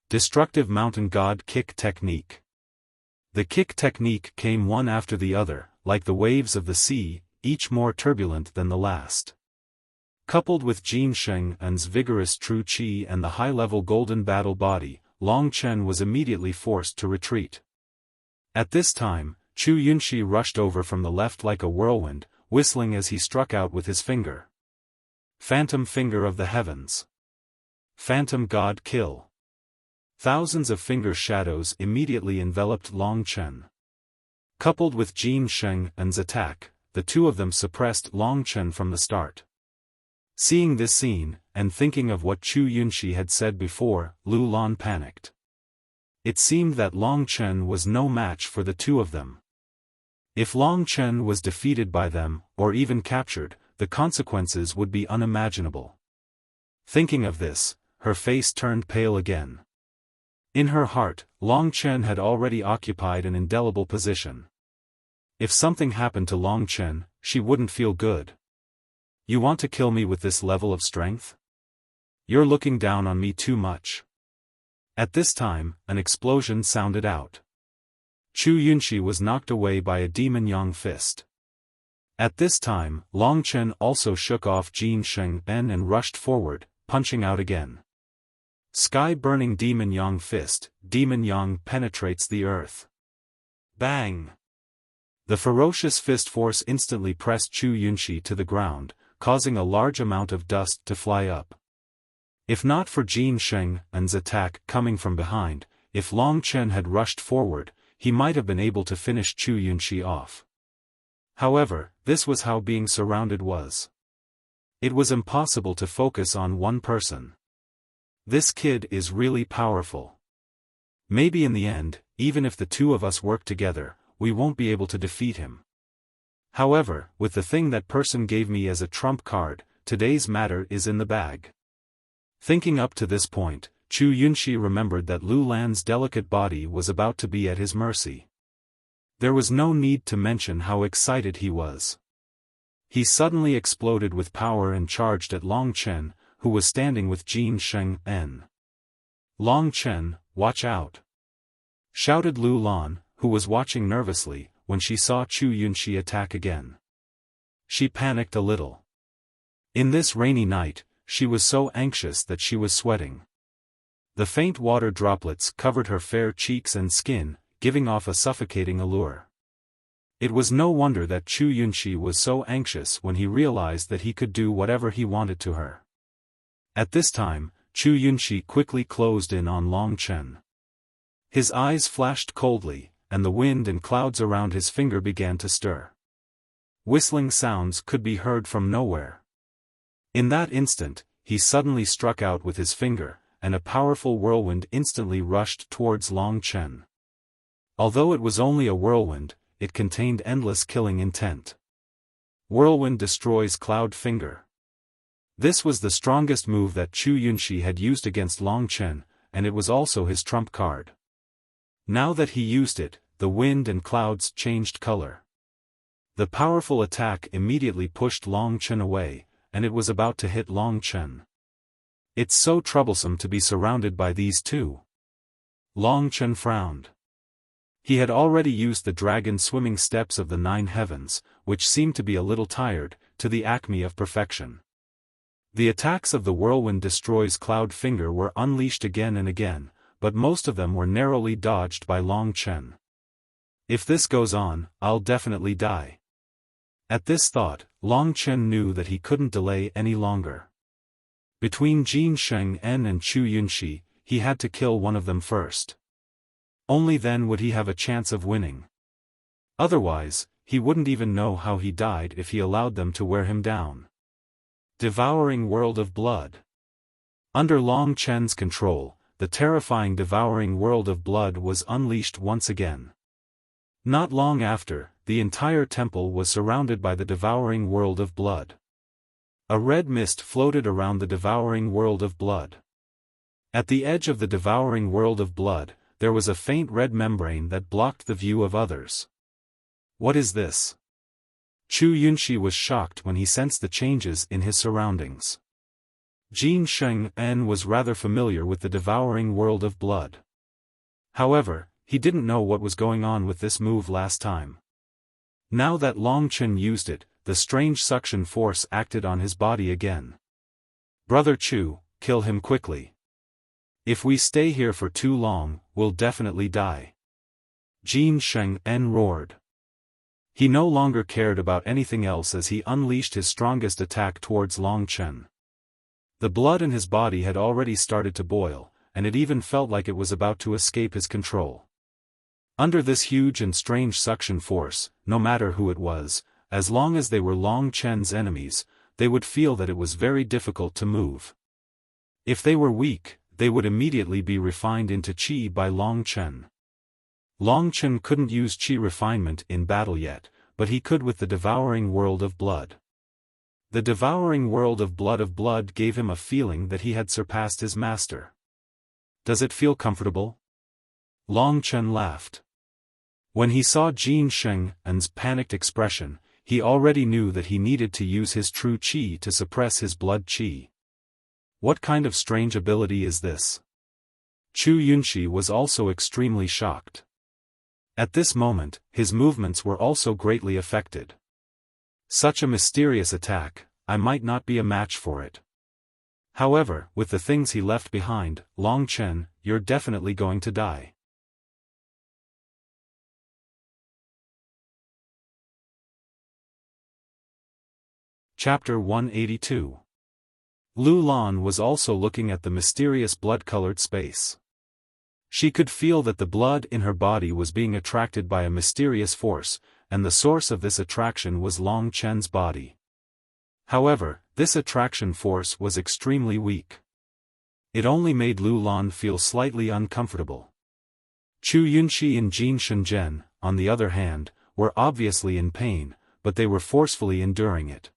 Destructive Mountain God Kick Technique. The kick technique came one after the other, like the waves of the sea, each more turbulent than the last. Coupled with Jin Sheng'an's vigorous true qi and the high-level golden battle body, Long Chen was immediately forced to retreat. At this time, Chu Yunxi rushed over from the left like a whirlwind, whistling as he struck out with his finger. Phantom Finger of the Heavens. Phantom God Kill. Thousands of finger shadows immediately enveloped Long Chen. Coupled with Jin Sheng'an's attack, the two of them suppressed Long Chen from the start. Seeing this scene, and thinking of what Chu Yunxi had said before, Lu Lan panicked. It seemed that Long Chen was no match for the two of them. If Long Chen was defeated by them, or even captured, the consequences would be unimaginable. Thinking of this, her face turned pale again. In her heart, Long Chen had already occupied an indelible position. If something happened to Long Chen, she wouldn't feel good. "You want to kill me with this level of strength? You're looking down on me too much." At this time, an explosion sounded out. Chu Yunxi was knocked away by a demon yang fist. At this time, Long Chen also shook off Jin Sheng'an and rushed forward, punching out again. Sky-burning demon yang fist, demon yang penetrates the earth. Bang! The ferocious fist force instantly pressed Chu Yunxi to the ground, causing a large amount of dust to fly up. If not for Jin Sheng'an's attack coming from behind, if Long Chen had rushed forward, he might have been able to finish Chu Yunxi off. However, this was how being surrounded was. It was impossible to focus on one person. This kid is really powerful. Maybe in the end, even if the two of us work together, we won't be able to defeat him. However, with the thing that person gave me as a trump card, today's matter is in the bag. Thinking up to this point, Chu Yunxi remembered that Lu Lan's delicate body was about to be at his mercy. There was no need to mention how excited he was. He suddenly exploded with power and charged at Long Chen, who was standing with Jin Sheng-en. "Long Chen, watch out!" shouted Lu Lan, who was watching nervously, when she saw Chu Yunxi attack again. She panicked a little. In this rainy night, she was so anxious that she was sweating. The faint water droplets covered her fair cheeks and skin, giving off a suffocating allure. It was no wonder that Chu Yunxi was so anxious when he realized that he could do whatever he wanted to her. At this time, Chu Yunxi quickly closed in on Long Chen. His eyes flashed coldly, and the wind and clouds around his finger began to stir. Whistling sounds could be heard from nowhere. In that instant, he suddenly struck out with his finger, and a powerful whirlwind instantly rushed towards Long Chen. Although it was only a whirlwind, it contained endless killing intent. Whirlwind destroys Cloud Finger. This was the strongest move that Chu Yunxi had used against Long Chen, and it was also his trump card. Now that he used it, the wind and clouds changed color. The powerful attack immediately pushed Long Chen away, and it was about to hit Long Chen. "It's so troublesome to be surrounded by these two." Long Chen frowned. He had already used the dragon swimming steps of the 9 heavens, which seemed to be a little tired, to the acme of perfection. The attacks of the whirlwind destroys Cloud Finger were unleashed again and again, but most of them were narrowly dodged by Long Chen. "If this goes on, I'll definitely die." At this thought, Long Chen knew that he couldn't delay any longer. Between Jin Sheng-en and Chu Yunxi, he had to kill one of them first. Only then would he have a chance of winning. Otherwise, he wouldn't even know how he died if he allowed them to wear him down. Devouring World of Blood. Under Long Chen's control, the terrifying devouring world of blood was unleashed once again. Not long after, the entire temple was surrounded by the devouring world of blood. A red mist floated around the devouring world of blood. At the edge of the devouring world of blood, there was a faint red membrane that blocked the view of others. "What is this?" Chu Yunxi was shocked when he sensed the changes in his surroundings. Jin Sheng-en was rather familiar with the devouring world of blood. However, he didn't know what was going on with this move last time. Now that Long Chen used it, the strange suction force acted on his body again. "Brother Chu, kill him quickly. If we stay here for too long, we'll definitely die." Jin Sheng-en roared. He no longer cared about anything else as he unleashed his strongest attack towards Long Chen. The blood in his body had already started to boil, and it even felt like it was about to escape his control. Under this huge and strange suction force, no matter who it was, as long as they were Long Chen's enemies, they would feel that it was very difficult to move. If they were weak, they would immediately be refined into qi by Long Chen. Long Chen couldn't use qi refinement in battle yet, but he could with the devouring world of blood. The devouring world of blood gave him a feeling that he had surpassed his master. "Does it feel comfortable?" Long Chen laughed. When he saw Jin Sheng-en's panicked expression, he already knew that he needed to use his true qi to suppress his blood qi. What kind of strange ability is this? Chu Yunxi was also extremely shocked. At this moment, his movements were also greatly affected. Such a mysterious attack, I might not be a match for it. However, with the things he left behind, Long Chen, you're definitely going to die. Chapter 182. Lu Lan was also looking at the mysterious blood-colored space. She could feel that the blood in her body was being attracted by a mysterious force, and the source of this attraction was Long Chen's body. However, this attraction force was extremely weak. It only made Lu Lan feel slightly uncomfortable. Chu Yunxi and Jin Shenzhen, on the other hand, were obviously in pain, but they were forcefully enduring it.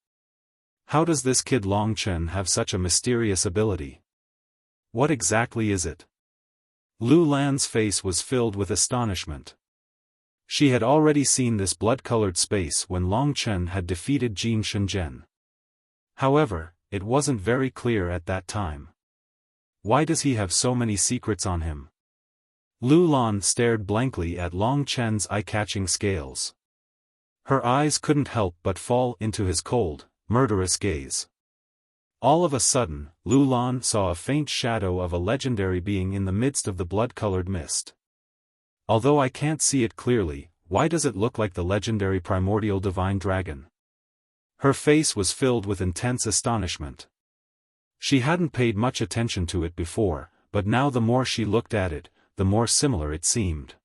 How does this kid Long Chen have such a mysterious ability? What exactly is it? Lu Lan's face was filled with astonishment. She had already seen this blood-colored space when Long Chen had defeated Jin Shenzhen. However, it wasn't very clear at that time. Why does he have so many secrets on him? Lu Lan stared blankly at Long Chen's eye-catching scales. Her eyes couldn't help but fall into his cold, murderous gaze. All of a sudden, Lu Lan saw a faint shadow of a legendary being in the midst of the blood-colored mist. Although I can't see it clearly, why does it look like the legendary primordial divine dragon? Her face was filled with intense astonishment. She hadn't paid much attention to it before, but now the more she looked at it, the more similar it seemed.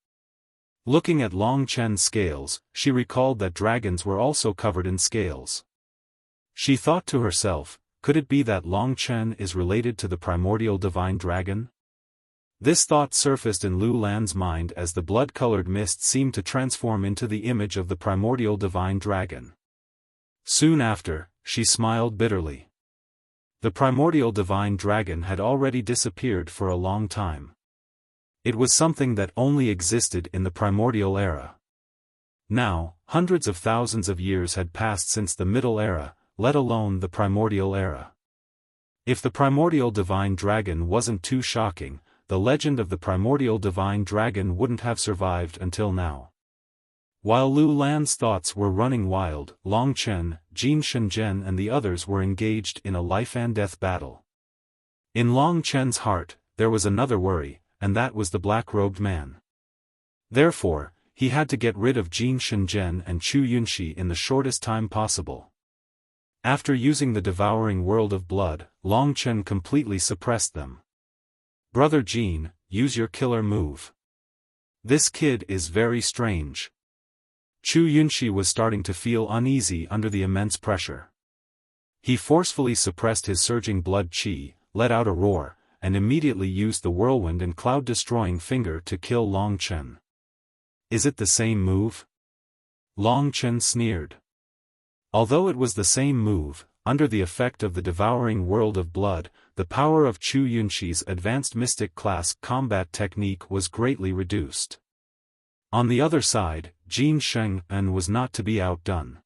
Looking at Long Chen's scales, she recalled that dragons were also covered in scales. She thought to herself, could it be that Long Chen is related to the primordial divine dragon? This thought surfaced in Lu Lan's mind as the blood-colored mist seemed to transform into the image of the primordial divine dragon. Soon after, she smiled bitterly. The primordial divine dragon had already disappeared for a long time. It was something that only existed in the primordial era. Now, hundreds of thousands of years had passed since the Middle Era, let alone the primordial era. If the primordial divine dragon wasn't too shocking, the legend of the primordial divine dragon wouldn't have survived until now. While Lu Lan's thoughts were running wild, Long Chen, Jin Shenzhen and the others were engaged in a life-and-death battle. In Long Chen's heart, there was another worry, and that was the black-robed man. Therefore, he had to get rid of Jin Shenzhen and Chu Yunxi in the shortest time possible. After using the devouring world of blood, Long Chen completely suppressed them. Brother Jin, use your killer move. This kid is very strange. Chu Yunxi was starting to feel uneasy under the immense pressure. He forcefully suppressed his surging blood qi, let out a roar, and immediately used the whirlwind and cloud-destroying finger to kill Long Chen. Is it the same move? Long Chen sneered. Although it was the same move, under the effect of the devouring world of blood, the power of Chu Yunxi's advanced mystic class combat technique was greatly reduced. On the other side, Jin Shenzhen was not to be outdone.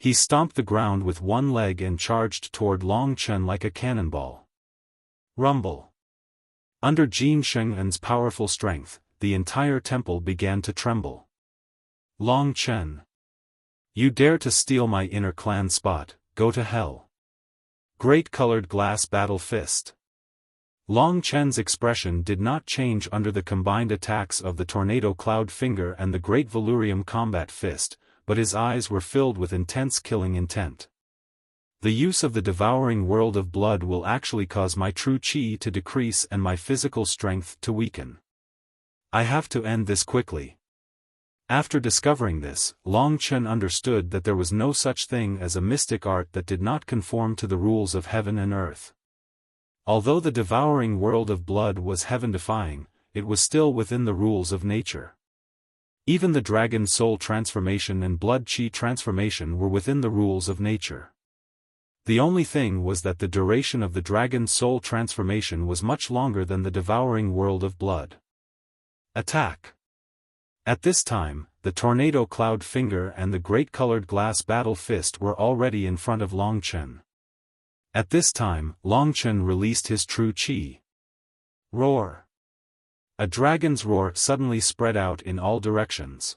He stomped the ground with one leg and charged toward Long Chen like a cannonball. Rumble. Under Jin Shenzhen's powerful strength, the entire temple began to tremble. Long Chen. You dare to steal my inner clan spot, go to hell. Great colored glass battle fist. Long Chen's expression did not change under the combined attacks of the tornado cloud finger and the great Valurium combat fist, but his eyes were filled with intense killing intent. The use of the devouring world of blood will actually cause my true qi to decrease and my physical strength to weaken. I have to end this quickly. After discovering this, Long Chen understood that there was no such thing as a mystic art that did not conform to the rules of heaven and earth. Although the devouring world of blood was heaven-defying, it was still within the rules of nature. Even the dragon's soul transformation and blood qi transformation were within the rules of nature. The only thing was that the duration of the dragon's soul transformation was much longer than the devouring world of blood. Attack! At this time, the tornado cloud finger and the great colored glass battle fist were already in front of Long Chen. At this time, Long Chen released his true qi. Roar! A dragon's roar suddenly spread out in all directions.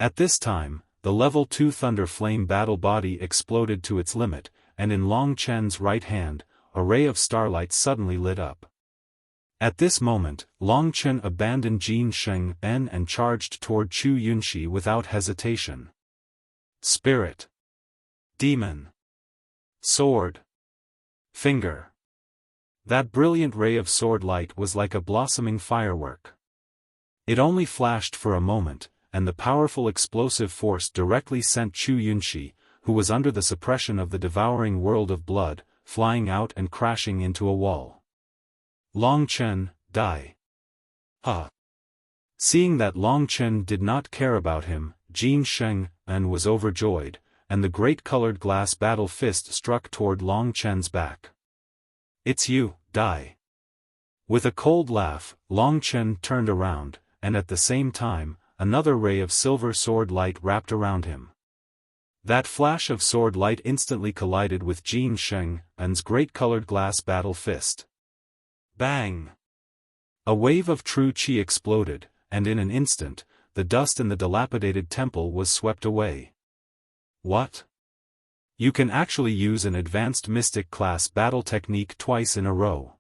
At this time, the level 2 thunder flame battle body exploded to its limit, and in Long Chen's right hand, a ray of starlight suddenly lit up. At this moment, Long Chen abandoned Jin Shenzhen and charged toward Chu Yunxi without hesitation. Spirit. Demon. Sword. Finger. That brilliant ray of sword light was like a blossoming firework. It only flashed for a moment, and the powerful explosive force directly sent Chu Yunxi, who was under the suppression of the devouring world of blood, flying out and crashing into a wall. Long Chen, die. Ha! Seeing that Long Chen did not care about him, Jin Shenzhen was overjoyed, and the great colored glass battle fist struck toward Long Chen's back. It's you, die. With a cold laugh, Long Chen turned around, and at the same time, another ray of silver sword light wrapped around him. That flash of sword light instantly collided with Jin Sheng's great colored glass battle fist. Bang! A wave of true qi exploded, and in an instant, the dust in the dilapidated temple was swept away. What? You can actually use an advanced mystic class battle technique twice in a row.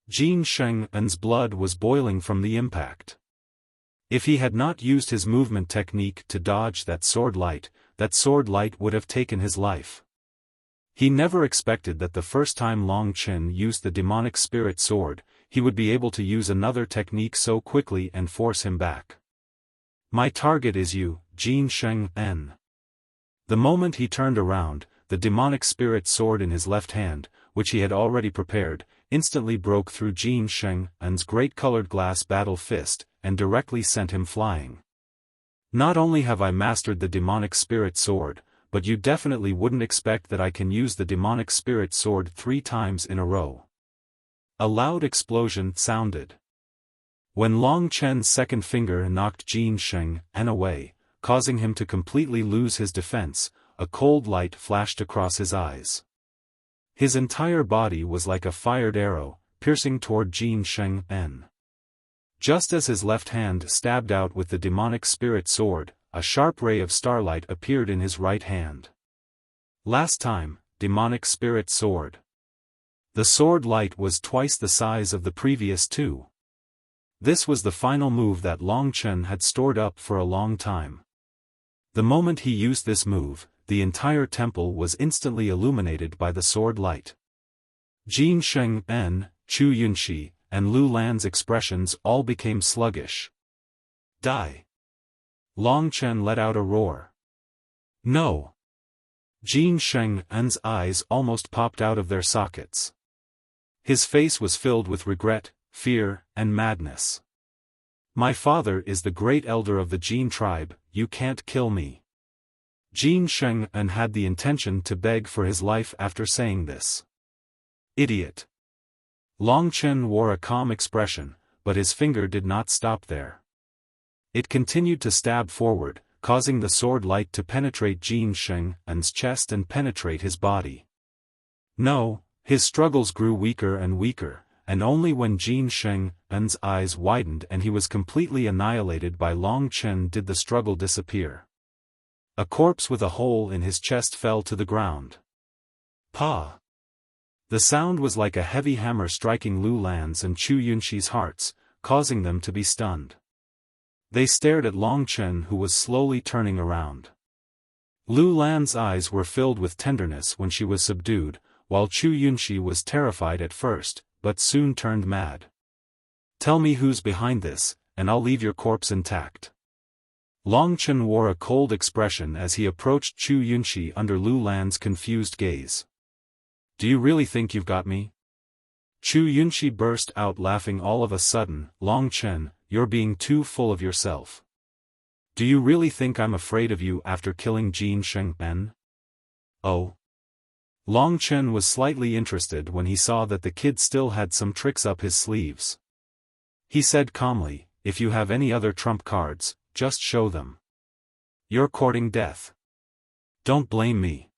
Jin Sheng's blood was boiling from the impact. If he had not used his movement technique to dodge that sword light would have taken his life. He never expected that the first time Long Chen used the demonic spirit sword, he would be able to use another technique so quickly and force him back. My target is you, Jin Sheng. The moment he turned around, the demonic spirit sword in his left hand, which he had already prepared, instantly broke through Jin Sheng's great colored glass battle fist, and directly sent him flying. Not only have I mastered the demonic spirit sword, but you definitely wouldn't expect that I can use the demonic spirit sword 3 times in a row. A loud explosion sounded. When Long Chen's second finger knocked Jin Sheng away, causing him to completely lose his defense, a cold light flashed across his eyes. His entire body was like a fired arrow, piercing toward Jin Sheng. Just as his left hand stabbed out with the demonic spirit sword, a sharp ray of starlight appeared in his right hand. Last time, demonic spirit sword. The sword light was twice the size of the previous 2. This was the final move that Long Chen had stored up for a long time. The moment he used this move, the entire temple was instantly illuminated by the sword light. Jin Sheng, Chu Yunxi, and Lu Lan's expressions all became sluggish. Die! Long Chen let out a roar. No! Jin Sheng's eyes almost popped out of their sockets. His face was filled with regret, fear, and madness. My father is the great elder of the Jin tribe, you can't kill me. Jin Sheng had the intention to beg for his life after saying this. Idiot! Long Chen wore a calm expression, but his finger did not stop there. It continued to stab forward, causing the sword light to penetrate Jin Sheng's chest and penetrate his body. No, his struggles grew weaker and weaker, and only when Jin Sheng's eyes widened and he was completely annihilated by Long Chen did the struggle disappear. A corpse with a hole in his chest fell to the ground. Pa! The sound was like a heavy hammer striking Lu Lan's and Chu Yunxi's hearts, causing them to be stunned. They stared at Long Chen, who was slowly turning around. Lu Lan's eyes were filled with tenderness when she was subdued, while Chu Yunxi was terrified at first, but soon turned mad. Tell me who's behind this, and I'll leave your corpse intact. Long Chen wore a cold expression as he approached Chu Yunxi under Lu Lan's confused gaze. Do you really think you've got me? Chu Yunxi burst out laughing all of a sudden. Long Chen, you're being too full of yourself. Do you really think I'm afraid of you after killing Jin Sheng? Oh. Long Chen was slightly interested when he saw that the kid still had some tricks up his sleeves. He said calmly, if you have any other trump cards, just show them. You're courting death. Don't blame me.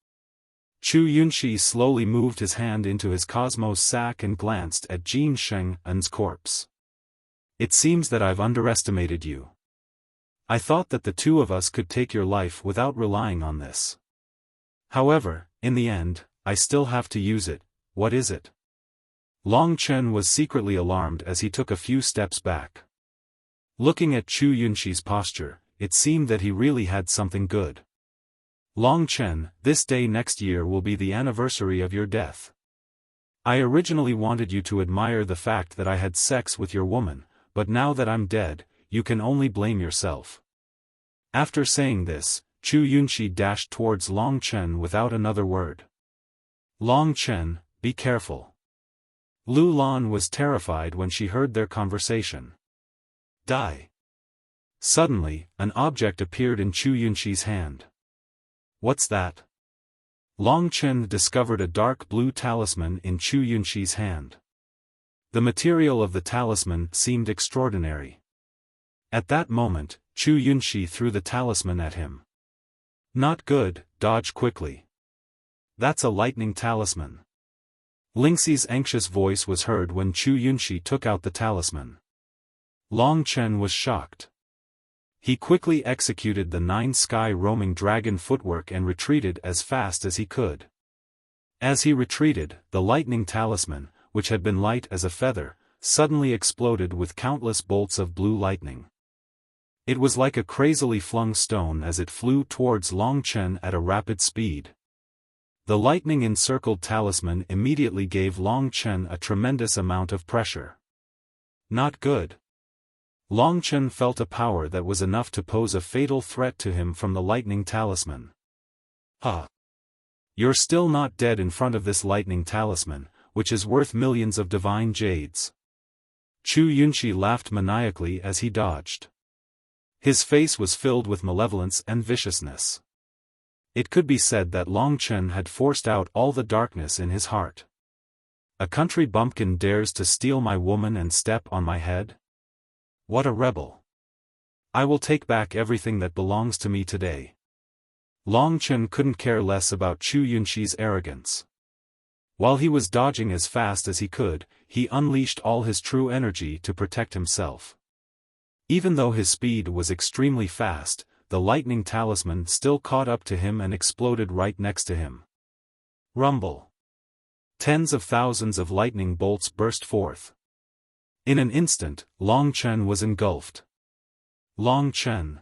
Chu Yunxi slowly moved his hand into his cosmos sack and glanced at Jin Sheng's corpse. It seems that I've underestimated you. I thought that the 2 of us could take your life without relying on this. However, in the end, I still have to use it. What is it? Long Chen was secretly alarmed as he took a few steps back. Looking at Chu Yunxi's posture, it seemed that he really had something good. Long Chen, this day next year will be the anniversary of your death. I originally wanted you to admire the fact that I had sex with your woman, but now that I'm dead, you can only blame yourself. After saying this, Chu Yunxi dashed towards Long Chen without another word. Long Chen, be careful. Lu Lan was terrified when she heard their conversation. Die. Suddenly, an object appeared in Chu Yunxi's hand. What's that? Long Chen discovered a dark blue talisman in Chu Yunxi's hand. The material of the talisman seemed extraordinary. At that moment, Chu Yunxi threw the talisman at him. Not good, dodge quickly. That's a lightning talisman. Lingxi's anxious voice was heard when Chu Yunxi took out the talisman. Long Chen was shocked. He quickly executed the 9 sky roaming dragon footwork and retreated as fast as he could. As he retreated, the lightning talisman, which had been light as a feather, suddenly exploded with countless bolts of blue lightning. It was like a crazily flung stone as it flew towards Long Chen at a rapid speed. The lightning-encircled talisman immediately gave Long Chen a tremendous amount of pressure. Not good. Long Chen felt a power that was enough to pose a fatal threat to him from the lightning talisman. Huh. You're still not dead in front of this lightning talisman, which is worth millions of divine jades. Chu Yunxi laughed maniacally as he dodged. His face was filled with malevolence and viciousness. It could be said that Long Chen had forced out all the darkness in his heart. A country bumpkin dares to steal my woman and step on my head? What a rebel! I will take back everything that belongs to me today. Long Chen couldn't care less about Chu Yunxi's arrogance. While he was dodging as fast as he could, he unleashed all his true energy to protect himself. Even though his speed was extremely fast, the lightning talisman still caught up to him and exploded right next to him. Rumble! Tens of thousands of lightning bolts burst forth. In an instant, Long Chen was engulfed. Long Chen.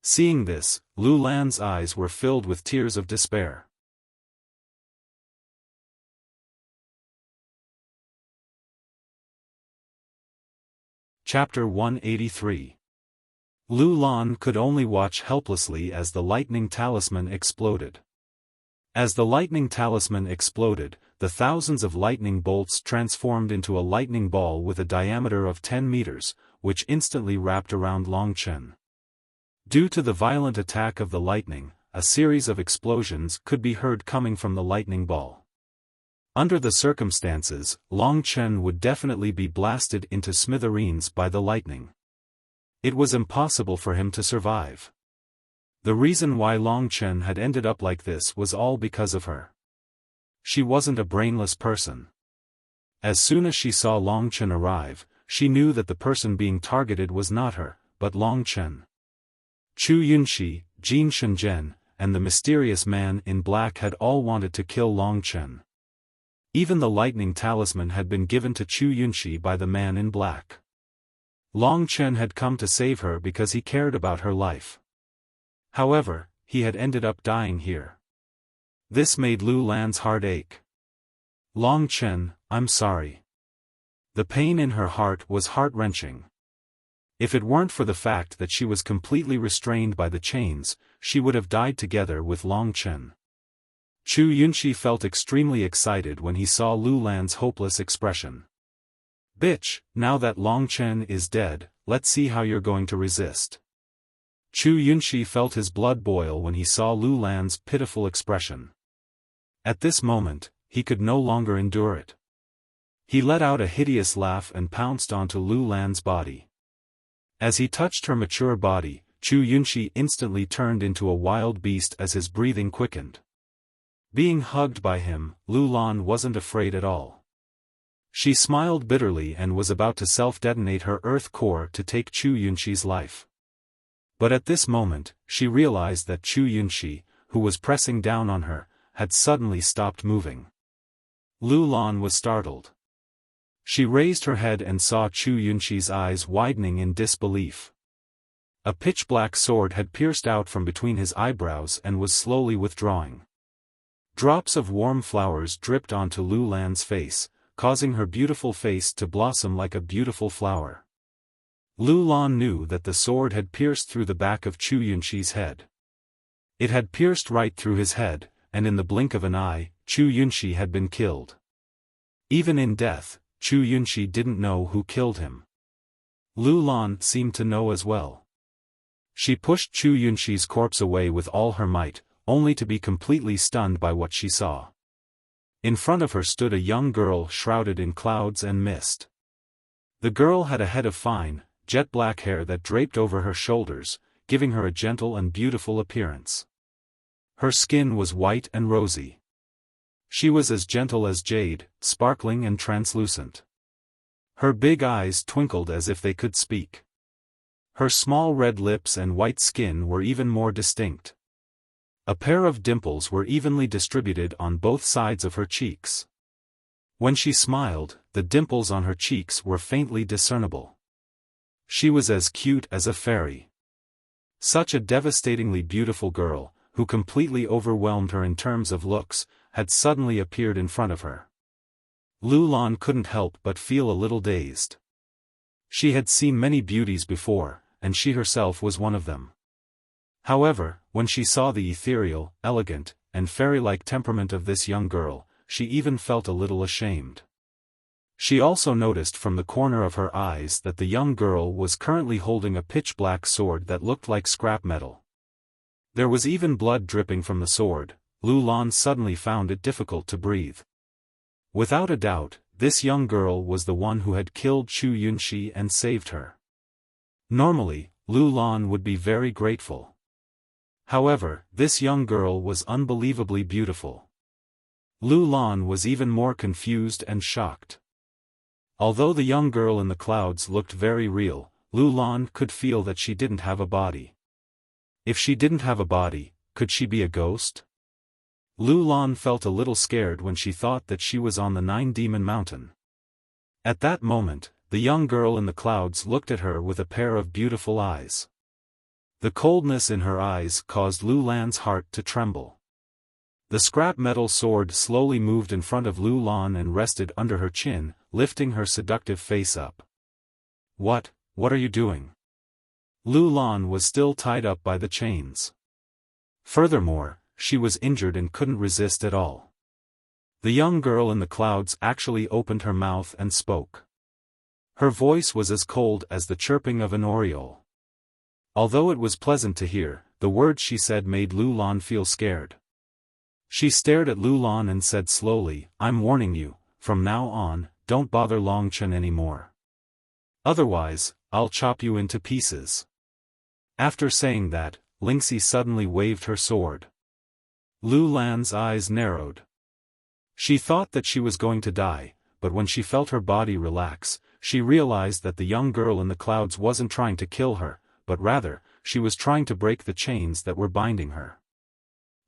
Seeing this, Lu Lan's eyes were filled with tears of despair. Chapter 183. Lu Lan could only watch helplessly as the lightning talisman exploded. As the lightning talisman exploded, the thousands of lightning bolts transformed into a lightning ball with a diameter of 10 meters, which instantly wrapped around Long Chen. Due to the violent attack of the lightning, a series of explosions could be heard coming from the lightning ball. Under the circumstances, Long Chen would definitely be blasted into smithereens by the lightning. It was impossible for him to survive. The reason why Long Chen had ended up like this was all because of her. She wasn't a brainless person. As soon as she saw Long Chen arrive, she knew that the person being targeted was not her, but Long Chen. Chu Yunxi, Jin Shenzhen, and the mysterious man in black had all wanted to kill Long Chen. Even the lightning talisman had been given to Chu Yunxi by the man in black. Long Chen had come to save her because he cared about her life. However, he had ended up dying here. This made Lu Lan's heart ache. Long Chen, I'm sorry. The pain in her heart was heart-wrenching. If it weren't for the fact that she was completely restrained by the chains, she would have died together with Long Chen. Chu Yunxi felt extremely excited when he saw Lu Lan's hopeless expression. Bitch, now that Long Chen is dead, let's see how you're going to resist. Chu Yunxi felt his blood boil when he saw Lu Lan's pitiful expression. At this moment, he could no longer endure it. He let out a hideous laugh and pounced onto Lu Lan's body. As he touched her mature body, Chu Yunxi instantly turned into a wild beast as his breathing quickened. Being hugged by him, Lu Lan wasn't afraid at all. She smiled bitterly and was about to self-detonate her earth core to take Chu Yunxi's life. But at this moment, she realized that Chu Yunxi, who was pressing down on her, had suddenly stopped moving. Lu Lan was startled. She raised her head and saw Chu Yunxi's eyes widening in disbelief. A pitch-black sword had pierced out from between his eyebrows and was slowly withdrawing. Drops of warm flowers dripped onto Lu Lan's face, causing her beautiful face to blossom like a beautiful flower. Lu Lan knew that the sword had pierced through the back of Chu Yunxi's head. It had pierced right through his head, and in the blink of an eye, Chu Yunxi had been killed. Even in death, Chu Yunxi didn't know who killed him. Lu Lan seemed to know as well. She pushed Chu Yunxi's corpse away with all her might, only to be completely stunned by what she saw. In front of her stood a young girl shrouded in clouds and mist. The girl had a head of fine, jet-black hair that draped over her shoulders, giving her a gentle and beautiful appearance. Her skin was white and rosy. She was as gentle as jade, sparkling and translucent. Her big eyes twinkled as if they could speak. Her small red lips and white skin were even more distinct. A pair of dimples were evenly distributed on both sides of her cheeks. When she smiled, the dimples on her cheeks were faintly discernible. She was as cute as a fairy. Such a devastatingly beautiful girl, who completely overwhelmed her in terms of looks, had suddenly appeared in front of her. Lu Lan couldn't help but feel a little dazed. She had seen many beauties before, and she herself was one of them. However, when she saw the ethereal, elegant, and fairy-like temperament of this young girl, she even felt a little ashamed. She also noticed from the corner of her eyes that the young girl was currently holding a pitch-black sword that looked like scrap metal. There was even blood dripping from the sword. Lu Lan suddenly found it difficult to breathe. Without a doubt, this young girl was the one who had killed Chu Yunxi and saved her. Normally, Lu Lan would be very grateful. However, this young girl was unbelievably beautiful. Lu Lan was even more confused and shocked. Although the young girl in the clouds looked very real, Lu Lan could feel that she didn't have a body. If she didn't have a body, could she be a ghost? Lu Lan felt a little scared when she thought that she was on the Nine-Demon Mountain. At that moment, the young girl in the clouds looked at her with a pair of beautiful eyes. The coldness in her eyes caused Lu Lan's heart to tremble. The scrap metal sword slowly moved in front of Lu Lan and rested under her chin, lifting her seductive face up. What are you doing? Lu Lan was still tied up by the chains. Furthermore, she was injured and couldn't resist at all. The young girl in the clouds actually opened her mouth and spoke. Her voice was as cold as the chirping of an oriole. Although it was pleasant to hear, the words she said made Lu Lan feel scared. She stared at Lu Lan and said slowly, "I'm warning you, from now on, don't bother Long Chen anymore. Otherwise, I'll chop you into pieces." After saying that, Lingxi suddenly waved her sword. Lu Lan's eyes narrowed. She thought that she was going to die, but when she felt her body relax, she realized that the young girl in the clouds wasn't trying to kill her, but rather, she was trying to break the chains that were binding her.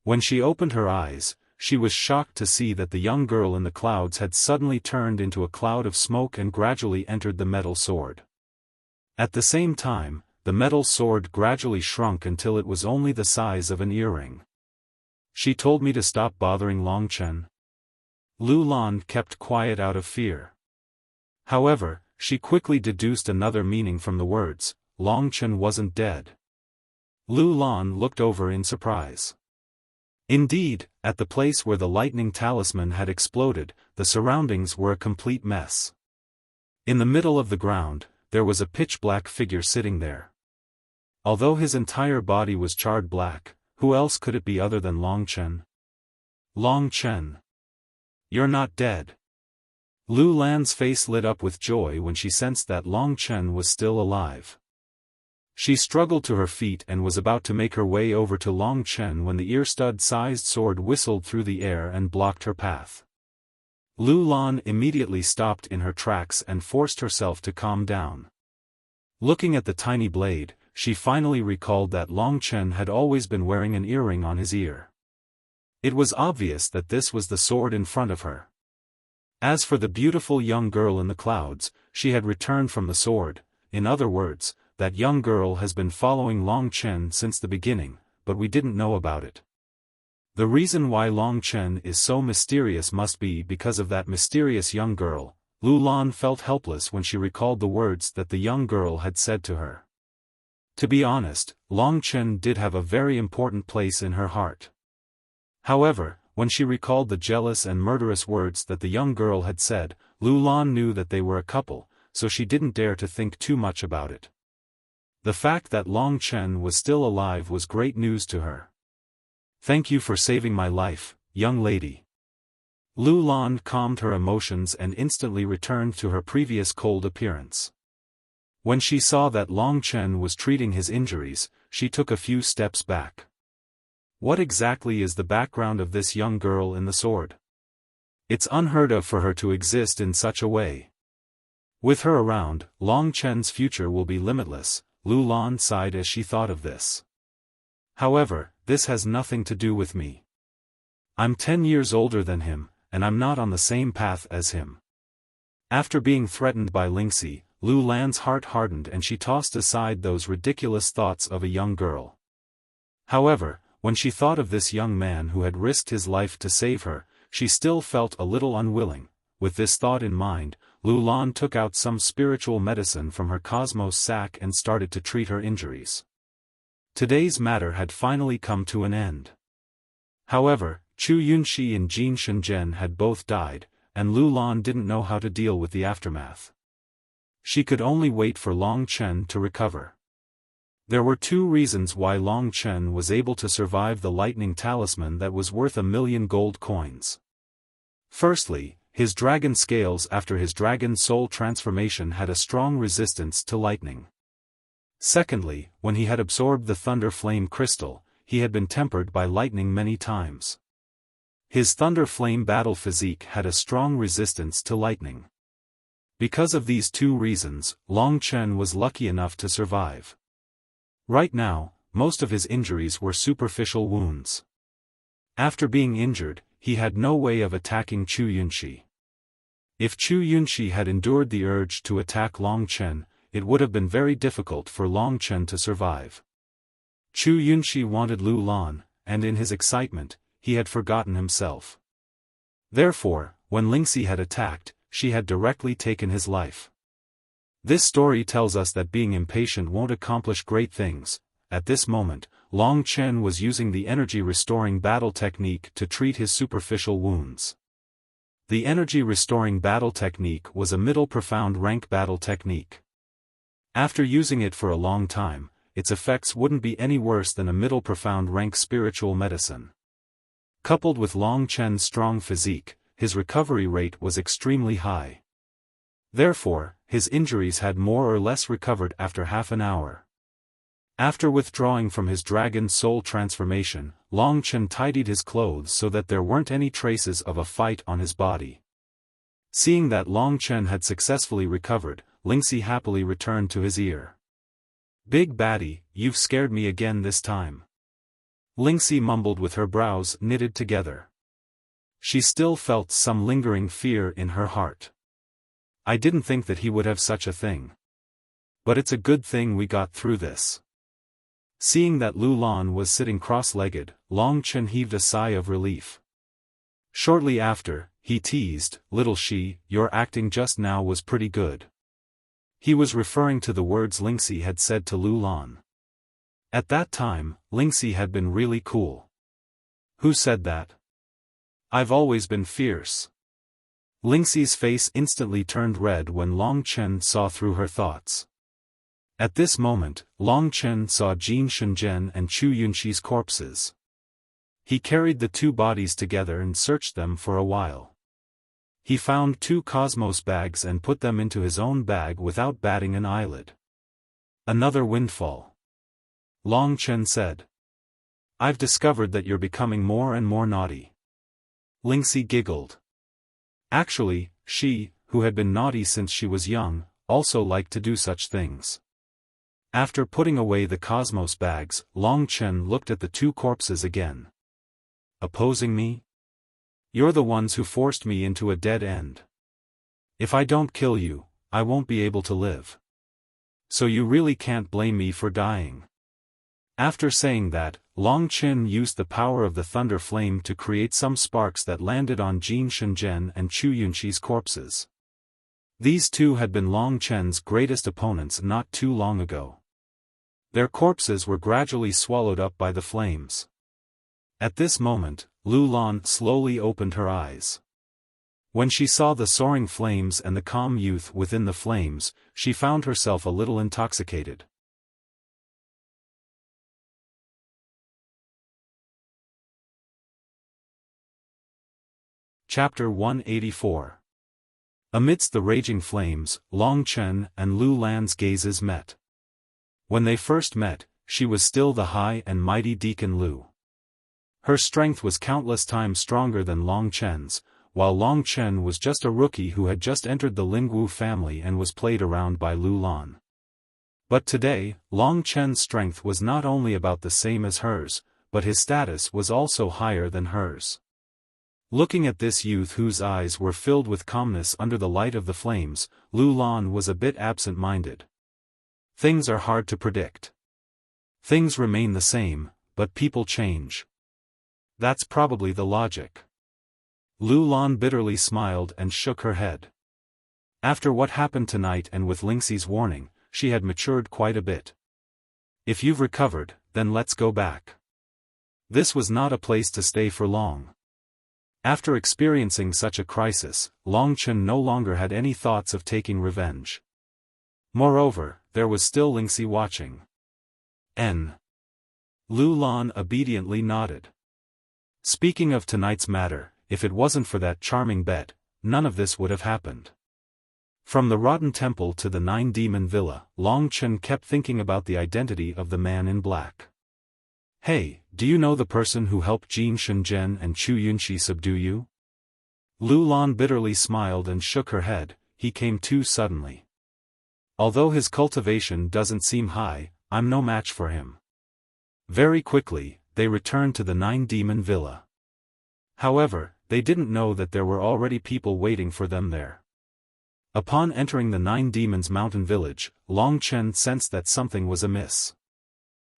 When she opened her eyes, she was shocked to see that the young girl in the clouds had suddenly turned into a cloud of smoke and gradually entered the metal sword. At the same time, the metal sword gradually shrunk until it was only the size of an earring. She told me to stop bothering Long Chen. Lu Lan kept quiet out of fear. However, she quickly deduced another meaning from the words. Long Chen wasn't dead. Lu Lan looked over in surprise. Indeed, at the place where the lightning talisman had exploded, the surroundings were a complete mess. In the middle of the ground, there was a pitch-black figure sitting there. Although his entire body was charred black, who else could it be other than Long Chen? Long Chen. You're not dead. Lu Lan's face lit up with joy when she sensed that Long Chen was still alive. She struggled to her feet and was about to make her way over to Long Chen when the ear-stud-sized sword whistled through the air and blocked her path. Lu Lan immediately stopped in her tracks and forced herself to calm down. Looking at the tiny blade, she finally recalled that Long Chen had always been wearing an earring on his ear. It was obvious that this was the sword in front of her. As for the beautiful young girl in the clouds, she had returned from the sword. In other words, that young girl has been following Long Chen since the beginning, but we didn't know about it. The reason why Long Chen is so mysterious must be because of that mysterious young girl. Lu Lan felt helpless when she recalled the words that the young girl had said to her. To be honest, Long Chen did have a very important place in her heart. However, when she recalled the jealous and murderous words that the young girl had said, Lu Lan knew that they were a couple, so she didn't dare to think too much about it. The fact that Long Chen was still alive was great news to her. "Thank you for saving my life, young lady." Lu Lan calmed her emotions and instantly returned to her previous cold appearance. When she saw that Long Chen was treating his injuries, she took a few steps back. What exactly is the background of this young girl in the sword? It's unheard of for her to exist in such a way. With her around, Long Chen's future will be limitless, Lu Lan sighed as she thought of this. However, this has nothing to do with me. I'm 10 years older than him, and I'm not on the same path as him. After being threatened by Lingxi, Lu Lan's heart hardened and she tossed aside those ridiculous thoughts of a young girl. However, when she thought of this young man who had risked his life to save her, she still felt a little unwilling. With this thought in mind, Lu Lan took out some spiritual medicine from her cosmos sack and started to treat her injuries. Today's matter had finally come to an end. However, Chu Yunxi and Jin Shenzhen had both died, and Lu Lan didn't know how to deal with the aftermath. She could only wait for Long Chen to recover. There were 2 reasons why Long Chen was able to survive the lightning talisman that was worth 1,000,000 gold coins. Firstly, his dragon scales after his dragon soul transformation had a strong resistance to lightning. Secondly, when he had absorbed the thunder flame crystal, he had been tempered by lightning many times. His thunder flame battle physique had a strong resistance to lightning. Because of these 2 reasons, Long Chen was lucky enough to survive. Right now, most of his injuries were superficial wounds. After being injured, he had no way of attacking Chu Yunxi. If Chu Yunxi had endured the urge to attack Long Chen, it would have been very difficult for Long Chen to survive. Chu Yunxi wanted Lu Lan, and in his excitement, he had forgotten himself. Therefore, when Lingxi had attacked, she had directly taken his life. This story tells us that being impatient won't accomplish great things. At this moment, Long Chen was using the energy-restoring battle technique to treat his superficial wounds. The energy-restoring battle technique was a middle profound rank battle technique. After using it for a long time, its effects wouldn't be any worse than a middle profound rank spiritual medicine. Coupled with Long Chen's strong physique, his recovery rate was extremely high. Therefore, his injuries had more or less recovered after half an hour. After withdrawing from his dragon soul transformation, Long Chen tidied his clothes so that there weren't any traces of a fight on his body. Seeing that Long Chen had successfully recovered, Lingxi happily returned to his ear. "Big baddie, you've scared me again this time." Lingxi mumbled with her brows knitted together. She still felt some lingering fear in her heart. "I didn't think that he would have such a thing. But it's a good thing we got through this." Seeing that Lu Lan was sitting cross-legged, Long Chen heaved a sigh of relief. Shortly after, he teased, "Little she, your acting just now was pretty good." He was referring to the words Lingxi had said to Lu Lan. At that time, Lingxi had been really cool. "Who said that? I've always been fierce." Lingxi's face instantly turned red when Long Chen saw through her thoughts. At this moment, Long Chen saw Jin Shenzhen and Chu Yunxi's corpses. He carried the 2 bodies together and searched them for a while. He found 2 cosmos bags and put them into his own bag without batting an eyelid. "Another windfall," Long Chen said. "I've discovered that you're becoming more and more naughty." Lingxi giggled. Actually, she, who had been naughty since she was young, also liked to do such things. After putting away the cosmos bags, Long Chen looked at the 2 corpses again. "Opposing me? You're the ones who forced me into a dead end. If I don't kill you, I won't be able to live. So you really can't blame me for dying." After saying that, Long Chen used the power of the thunder flame to create some sparks that landed on Jin Shenzhen and Chu Yunxi's corpses. These 2 had been Long Chen's greatest opponents not too long ago. Their corpses were gradually swallowed up by the flames. At this moment, Lu Lan slowly opened her eyes. When she saw the soaring flames and the calm youth within the flames, she found herself a little intoxicated. Chapter 184. Amidst the raging flames, Long Chen and Lu Lan's gazes met. When they first met, she was still the high and mighty Deacon Lu. Her strength was countless times stronger than Long Chen's, while Long Chen was just a rookie who had just entered the Lingwu family and was played around by Lu Lan. But today, Long Chen's strength was not only about the same as hers, but his status was also higher than hers. Looking at this youth whose eyes were filled with calmness under the light of the flames, Lu Lan was a bit absent-minded. Things are hard to predict. Things remain the same, but people change. That's probably the logic. Lu Lan bitterly smiled and shook her head. After what happened tonight and with Lingxi's warning, she had matured quite a bit. If you've recovered, then let's go back. This was not a place to stay for long. After experiencing such a crisis, Long Chen no longer had any thoughts of taking revenge. Moreover, there was still Lingxi watching. Lu Lan obediently nodded. Speaking of tonight's matter, if it wasn't for that charming bet, none of this would have happened. From the Rotten Temple to the Nine-Demon Villa, Long Chen kept thinking about the identity of the man in black. Hey, do you know the person who helped Jin Shenzhen and Chu Yunxi subdue you? Lu Lan bitterly smiled and shook her head. He came too suddenly. Although his cultivation doesn't seem high, I'm no match for him. Very quickly, they returned to the Nine-Demon Villa. However, they didn't know that there were already people waiting for them there. Upon entering the Nine Demons Mountain Village, Long Chen sensed that something was amiss.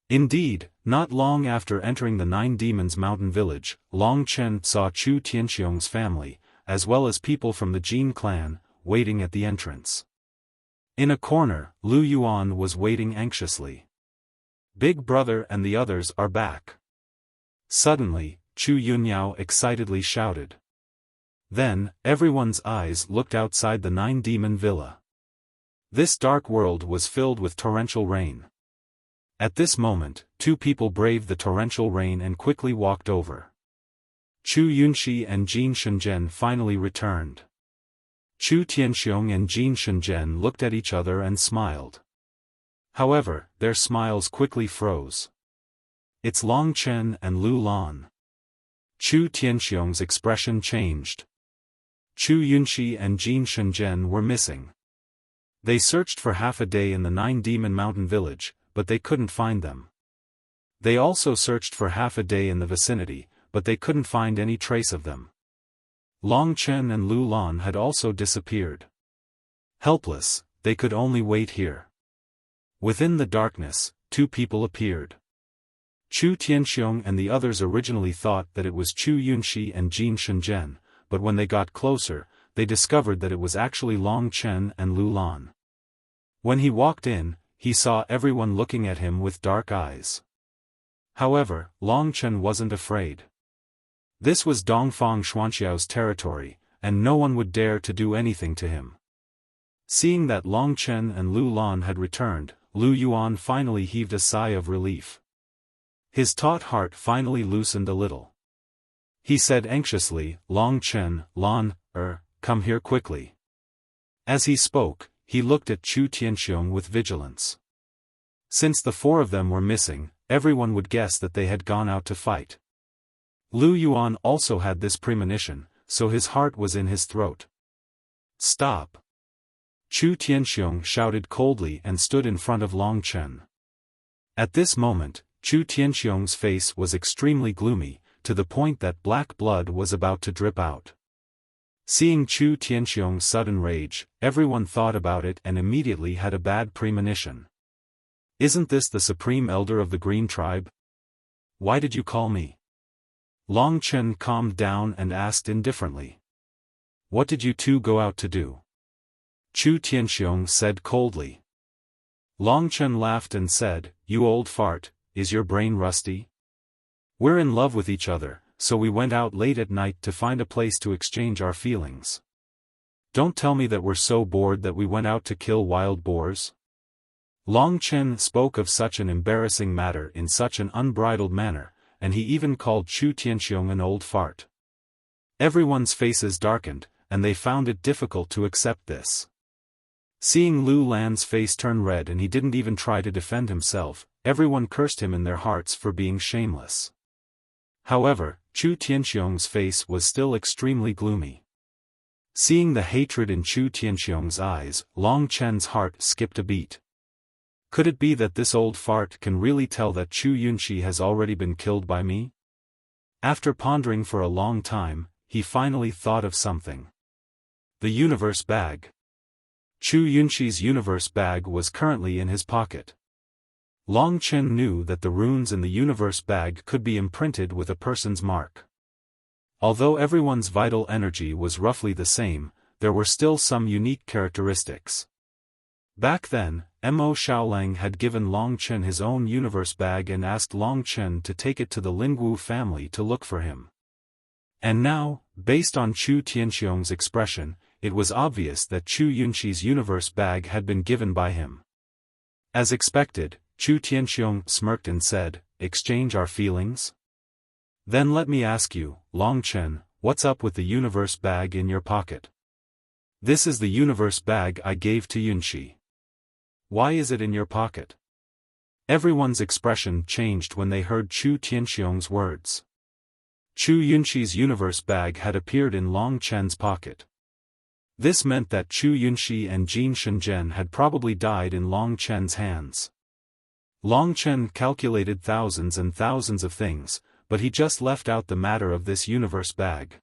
Indeed, not long after entering the Nine Demons Mountain Village, Long Chen saw Chu Tianxiong's family, as well as people from the Jin clan, waiting at the entrance. In a corner, Lu Yuan was waiting anxiously. Big Brother and the others are back. Suddenly, Chu Yunyao excitedly shouted. Then, everyone's eyes looked outside the Nine-Demon Villa. This dark world was filled with torrential rain. At this moment, two people braved the torrential rain and quickly walked over. Chu Yunxi and Jin Shenzhen finally returned. Chu Tianxiong and Jin Shenzhen looked at each other and smiled. However, their smiles quickly froze. It's Long Chen and Lu Lan. Chu Tianxiong's expression changed. Chu Yunxi and Jin Shenzhen were missing. They searched for half a day in the Nine-Demon Mountain Village, but they couldn't find them. They also searched for half a day in the vicinity, but they couldn't find any trace of them. Long Chen and Lu Lan had also disappeared. Helpless, they could only wait here. Within the darkness, two people appeared. Chu Tianxiong and the others originally thought that it was Chu Yunxi and Jin Shenzhen, but when they got closer, they discovered that it was actually Long Chen and Lu Lan. When he walked in, he saw everyone looking at him with dark eyes. However, Long Chen wasn't afraid. This was Dongfang Xuanxiao's territory, and no one would dare to do anything to him. Seeing that Long Chen and Lu Lan had returned, Lu Yuan finally heaved a sigh of relief. His taut heart finally loosened a little. He said anxiously, Long Chen, Lan, come here quickly. As he spoke, he looked at Chu Tianxiong with vigilance. Since the four of them were missing, everyone would guess that they had gone out to fight. Lu Yuan also had this premonition, so his heart was in his throat. Stop! Chu Tianxiong shouted coldly and stood in front of Long Chen. At this moment, Chu Tianxiong's face was extremely gloomy, to the point that black blood was about to drip out. Seeing Chu Tianxiong's sudden rage, everyone thought about it and immediately had a bad premonition. Isn't this the supreme elder of the Green Tribe? Why did you call me? Long Chen calmed down and asked indifferently. What did you two go out to do? Chu Tianxiong said coldly. Long Chen laughed and said, You old fart, is your brain rusty? We're in love with each other, so we went out late at night to find a place to exchange our feelings. Don't tell me that we're so bored that we went out to kill wild boars. Long Chen spoke of such an embarrassing matter in such an unbridled manner, and he even called Chu Tianxiong an old fart. Everyone's faces darkened, and they found it difficult to accept this. Seeing Lu Lan's face turn red and he didn't even try to defend himself, everyone cursed him in their hearts for being shameless. However, Chu Tianxiong's face was still extremely gloomy. Seeing the hatred in Chu Tianxiong's eyes, Long Chen's heart skipped a beat. Could it be that this old fart can really tell that Chu Yunxi has already been killed by me? After pondering for a long time, he finally thought of something. The universe bag. Chu Yunxi's universe bag was currently in his pocket. Long Chen knew that the runes in the universe bag could be imprinted with a person's mark. Although everyone's vital energy was roughly the same, there were still some unique characteristics. Back then, Mo Xiaolang had given Long Chen his own universe bag and asked Long Chen to take it to the Lingwu family to look for him. And now, based on Chu Tianxiong's expression, it was obvious that Chu Yunxi's universe bag had been given by him. As expected, Chu Tianxiong smirked and said, "Exchange our feelings? Then let me ask you, Long Chen, what's up with the universe bag in your pocket? This is the universe bag I gave to Yunxi. Why is it in your pocket?" Everyone's expression changed when they heard Chu Tianxiong's words. Chu Yunxi's universe bag had appeared in Long Chen's pocket. This meant that Chu Yunxi and Jin Shenzhen had probably died in Long Chen's hands. Long Chen calculated thousands and thousands of things, but he just left out the matter of this universe bag.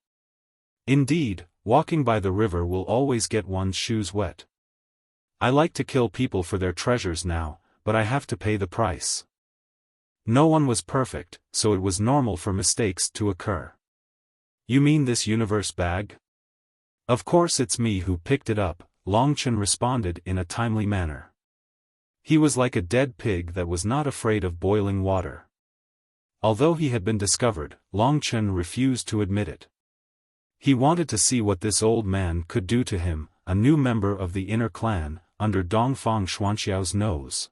Indeed, walking by the river will always get one's shoes wet. I like to kill people for their treasures now, but I have to pay the price. No one was perfect, so it was normal for mistakes to occur. You mean this universe bag? Of course it's me who picked it up, Long Chen responded in a timely manner. He was like a dead pig that was not afraid of boiling water. Although he had been discovered, Long Chen refused to admit it. He wanted to see what this old man could do to him, a new member of the inner clan, under Dongfang Xuanxiao's nose.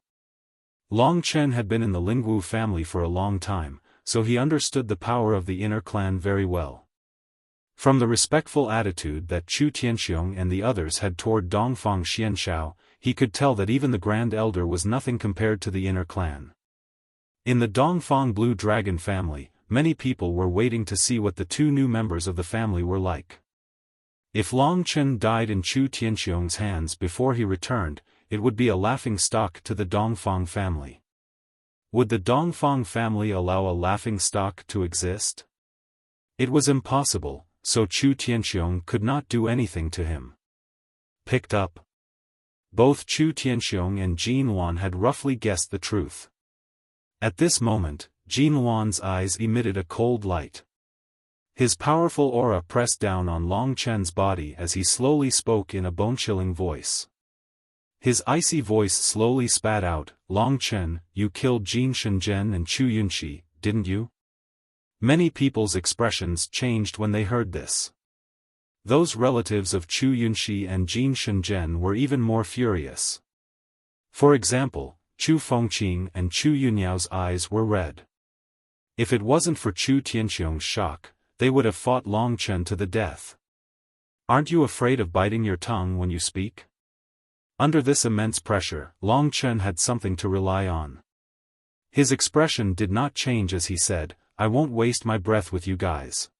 Long Chen had been in the Lingwu family for a long time, so he understood the power of the inner clan very well. From the respectful attitude that Chu Tianxiong and the others had toward Dongfang Xianxiao, he could tell that even the Grand Elder was nothing compared to the inner clan. In the Dongfang Blue Dragon family, many people were waiting to see what the two new members of the family were like. If Long Chen died in Chu Tianxiong's hands before he returned, it would be a laughing stock to the Dongfang family. Would the Dongfang family allow a laughing stock to exist? It was impossible, so Chu Tianxiong could not do anything to him. Picked up. Both Chu Tianxiong and Jin Wan had roughly guessed the truth. At this moment, Jin Wan's eyes emitted a cold light. His powerful aura pressed down on Long Chen's body as he slowly spoke in a bone-chilling voice. His icy voice slowly spat out, "Long Chen, you killed Jin Shenzhen and Chu Yunxi, didn't you?" Many people's expressions changed when they heard this. Those relatives of Chu Yunxi and Jin Shenzhen were even more furious. For example, Chu Fengqing and Chu Yunyao's eyes were red. If it wasn't for Chu Tianxiong's shock, they would have fought Long Chen to the death. Aren't you afraid of biting your tongue when you speak? Under this immense pressure, Long Chen had something to rely on. His expression did not change as he said, "I won't waste my breath with you guys.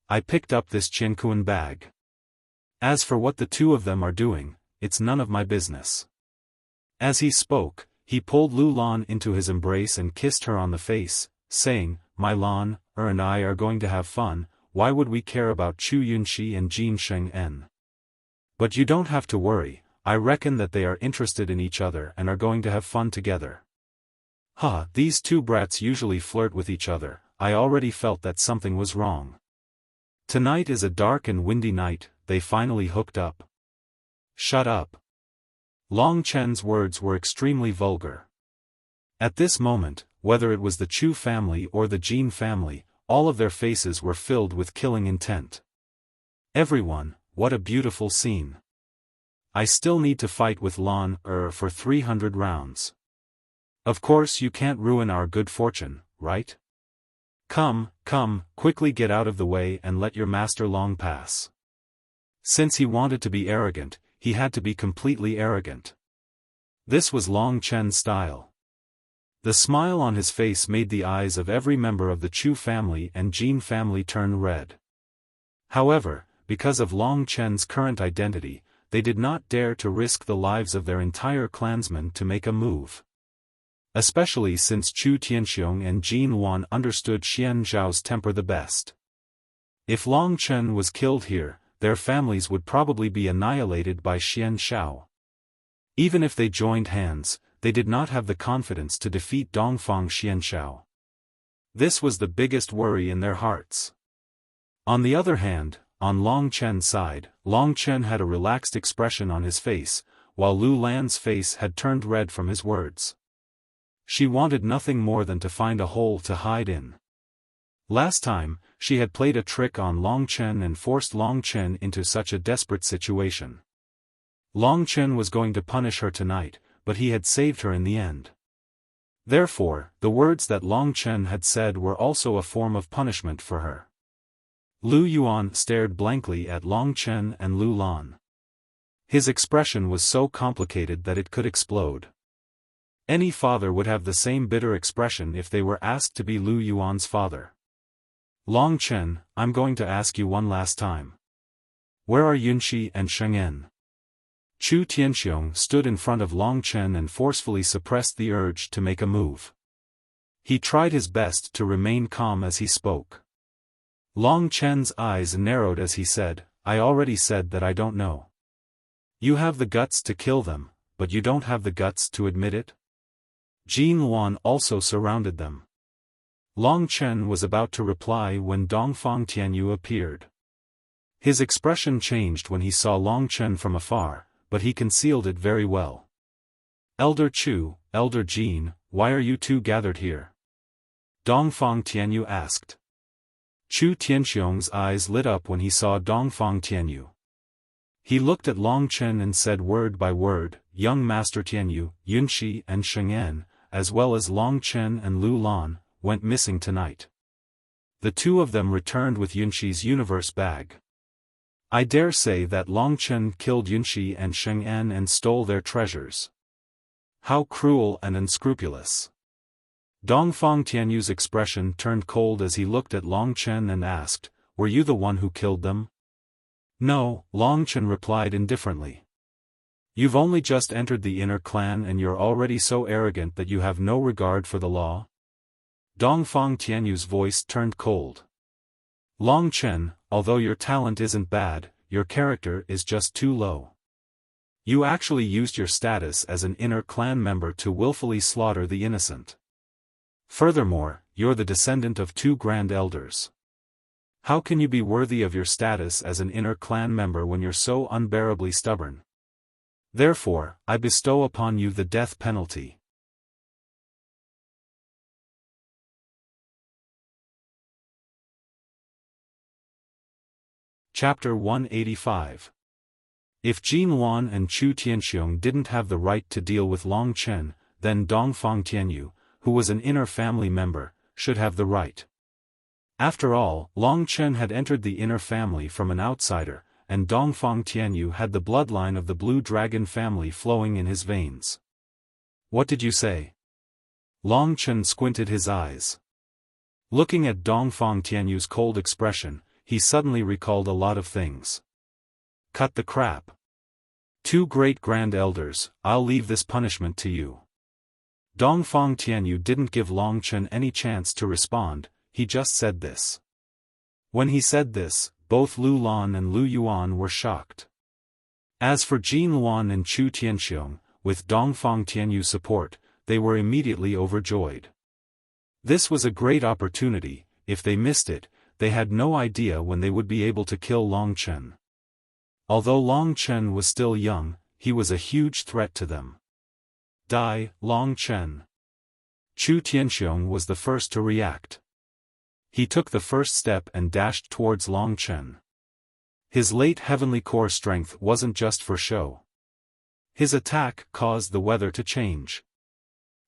I picked up this Qinkuan bag. As for what the two of them are doing, it's none of my business." As he spoke, he pulled Lu Lan into his embrace and kissed her on the face, saying, "My Lan, and I are going to have fun, why would we care about Chu Yunxi and Jin Sheng-en? But you don't have to worry, I reckon that they are interested in each other and are going to have fun together." These two brats usually flirt with each other, I already felt that something was wrong. Tonight is a dark and windy night, they finally hooked up. Shut up. Long Chen's words were extremely vulgar. At this moment, whether it was the Chu family or the Jin family, all of their faces were filled with killing intent. Everyone, what a beautiful scene. I still need to fight with Lan for 300 rounds. Of course you can't ruin our good fortune, right? Come, come, quickly get out of the way and let your master Long pass. Since he wanted to be arrogant, he had to be completely arrogant. This was Long Chen's style. The smile on his face made the eyes of every member of the Chu family and Jin family turn red. However, because of Long Chen's current identity, they did not dare to risk the lives of their entire clansmen to make a move. Especially since Chu Tianxiong and Jin Wan understood Xian Zhao's temper the best. If Long Chen was killed here, their families would probably be annihilated by Xian Zhao. Even if they joined hands, they did not have the confidence to defeat Dongfang Xianshao. This was the biggest worry in their hearts. On the other hand, on Long Chen's side, Long Chen had a relaxed expression on his face, while Lu Lan's face had turned red from his words. She wanted nothing more than to find a hole to hide in. Last time, she had played a trick on Long Chen and forced Long Chen into such a desperate situation. Long Chen was going to punish her tonight, but he had saved her in the end. Therefore, the words that Long Chen had said were also a form of punishment for her. Lu Yuan stared blankly at Long Chen and Lu Lan. His expression was so complicated that it could explode. Any father would have the same bitter expression if they were asked to be Lu Yuan's father. Long Chen, I'm going to ask you one last time. Where are Yunxi and Sheng'en? Chu Tianxiong stood in front of Long Chen and forcefully suppressed the urge to make a move. He tried his best to remain calm as he spoke. Long Chen's eyes narrowed as he said, I already said that I don't know. You have the guts to kill them, but you don't have the guts to admit it? Jin Wan also surrounded them. Long Chen was about to reply when Dongfang Tianyu appeared. His expression changed when he saw Long Chen from afar, but he concealed it very well. Elder Chu, Elder Jin, why are you two gathered here? Dongfang Tianyu asked. Chu Tianxiong's eyes lit up when he saw Dongfang Tianyu. He looked at Long Chen and said word by word, Young Master Tianyu, Yunxi and Sheng'en, as well as Long Chen and Lu Lan, went missing tonight. The two of them returned with Yunxi's universe bag. I dare say that Long Chen killed Yunxi and Sheng'en and stole their treasures. How cruel and unscrupulous. Dongfang Tianyu's expression turned cold as he looked at Long Chen and asked, Were you the one who killed them? No, Long Chen replied indifferently. You've only just entered the inner clan and you're already so arrogant that you have no regard for the law? Dongfang Tianyu's voice turned cold. Long Chen, although your talent isn't bad, your character is just too low. You actually used your status as an inner clan member to willfully slaughter the innocent. Furthermore, you're the descendant of two grand elders. How can you be worthy of your status as an inner clan member when you're so unbearably stubborn? Therefore, I bestow upon you the death penalty. Chapter 185. If Jin Wan and Chu Tianxiong didn't have the right to deal with Long Chen, then Dongfang Tianyu, who was an inner family member, should have the right. After all, Long Chen had entered the inner family from an outsider, and Dongfang Tianyu had the bloodline of the Blue Dragon family flowing in his veins. What did you say? Long Chen squinted his eyes. Looking at Dongfang Tianyu's cold expression, he suddenly recalled a lot of things. Cut the crap. Two great grand elders, I'll leave this punishment to you. Dongfang Tianyu didn't give Long Chen any chance to respond, he just said this. When he said this, both Lu Lan and Lu Yuan were shocked. As for Jin Wan and Chu Tianxiong, with Dongfang Tianyu's support, they were immediately overjoyed. This was a great opportunity. If they missed it, they had no idea when they would be able to kill Long Chen. Although Long Chen was still young, he was a huge threat to them. Die, Long Chen. Chu Tianxiong was the first to react. He took the first step and dashed towards Long Chen. His late heavenly core strength wasn't just for show. His attack caused the weather to change.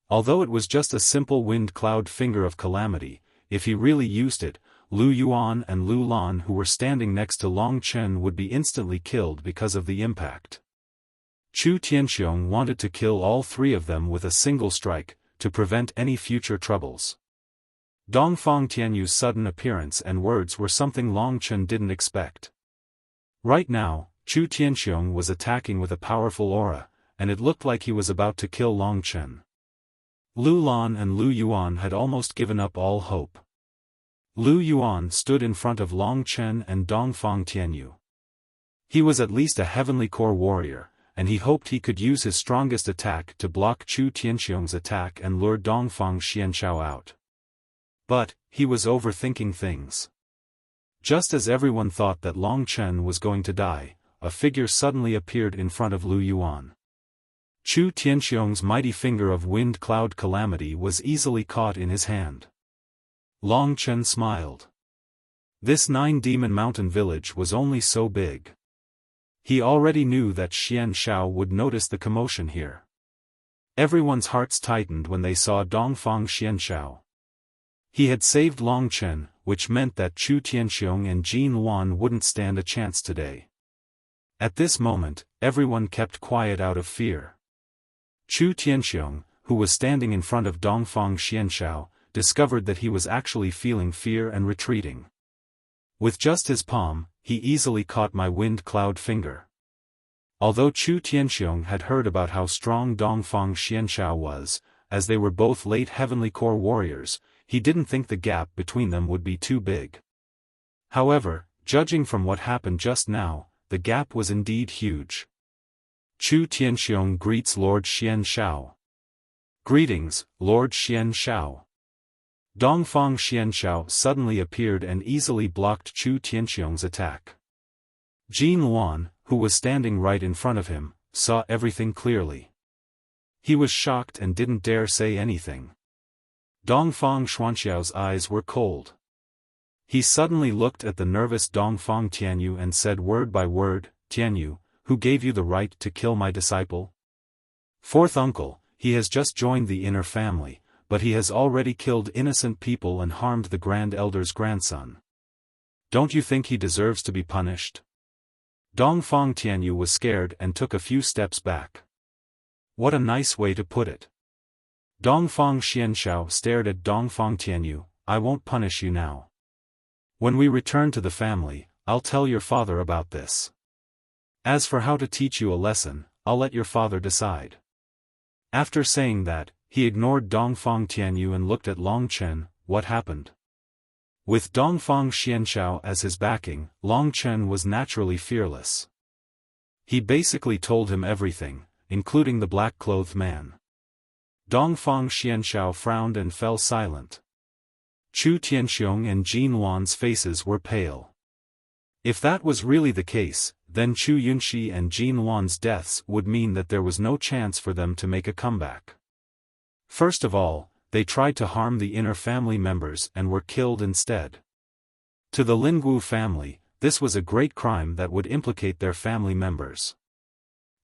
Although it was just a simple wind cloud finger of calamity, if he really used it, Lu Yuan and Lu Lan who were standing next to Long Chen would be instantly killed because of the impact. Chu Tianxiong wanted to kill all three of them with a single strike, to prevent any future troubles. Dongfang Tianyu's sudden appearance and words were something Long Chen didn't expect. Right now, Chu Tianxiong was attacking with a powerful aura, and it looked like he was about to kill Long Chen. Lu Lan and Lu Yuan had almost given up all hope. Lu Yuan stood in front of Long Chen and Dongfang Tianyu. He was at least a heavenly core warrior, and he hoped he could use his strongest attack to block Chu Tianxiong's attack and lure Dongfang Xianshao out. But, he was overthinking things. Just as everyone thought that Long Chen was going to die, a figure suddenly appeared in front of Lu Yuan. Chu Tianxiong's mighty finger of wind cloud calamity was easily caught in his hand. Long Chen smiled. This 9-demon mountain village was only so big. He already knew that Xianshao would notice the commotion here. Everyone's hearts tightened when they saw Dongfang Xianshao. He had saved Long Chen, which meant that Chu Tianxiong and Jin Luan wouldn't stand a chance today. At this moment, everyone kept quiet out of fear. Chu Tianxiong, who was standing in front of Dongfang Xianshao, discovered that he was actually feeling fear and retreating. With just his palm, he easily caught my wind cloud finger. Although Chu Tianxiong had heard about how strong Dongfang Xianshao was, as they were both late heavenly core warriors, he didn't think the gap between them would be too big. However, judging from what happened just now, the gap was indeed huge. Chu Tianxiong greets Lord Xianshao. Greetings, Lord Xianshao. Dongfang Xianshao suddenly appeared and easily blocked Chu Tianxiong's attack. Jin Luan, who was standing right in front of him, saw everything clearly. He was shocked and didn't dare say anything. Dongfang Xuanxiao's eyes were cold. He suddenly looked at the nervous Dongfang Tianyu and said word by word, "Tianyu, who gave you the right to kill my disciple?" "Fourth uncle, he has just joined the inner family, but he has already killed innocent people and harmed the Grand Elder's grandson. Don't you think he deserves to be punished?" Dongfang Tianyu was scared and took a few steps back. What a nice way to put it. Dongfang Xianshao stared at Dongfang Tianyu. "I won't punish you now. When we return to the family, I'll tell your father about this. As for how to teach you a lesson, I'll let your father decide." After saying that, he ignored Dongfang Tianyu and looked at Long Chen. What happened? With Dongfang Xianshao as his backing, Long Chen was naturally fearless. He basically told him everything, including the black-clothed man. Dongfang Xianshao frowned and fell silent. Chu Tianxiong and Jin Luan's faces were pale. If that was really the case, then Chu Yunxi and Jin Luan's deaths would mean that there was no chance for them to make a comeback. First of all, they tried to harm the inner family members and were killed instead. To the Lingwu family, this was a great crime that would implicate their family members.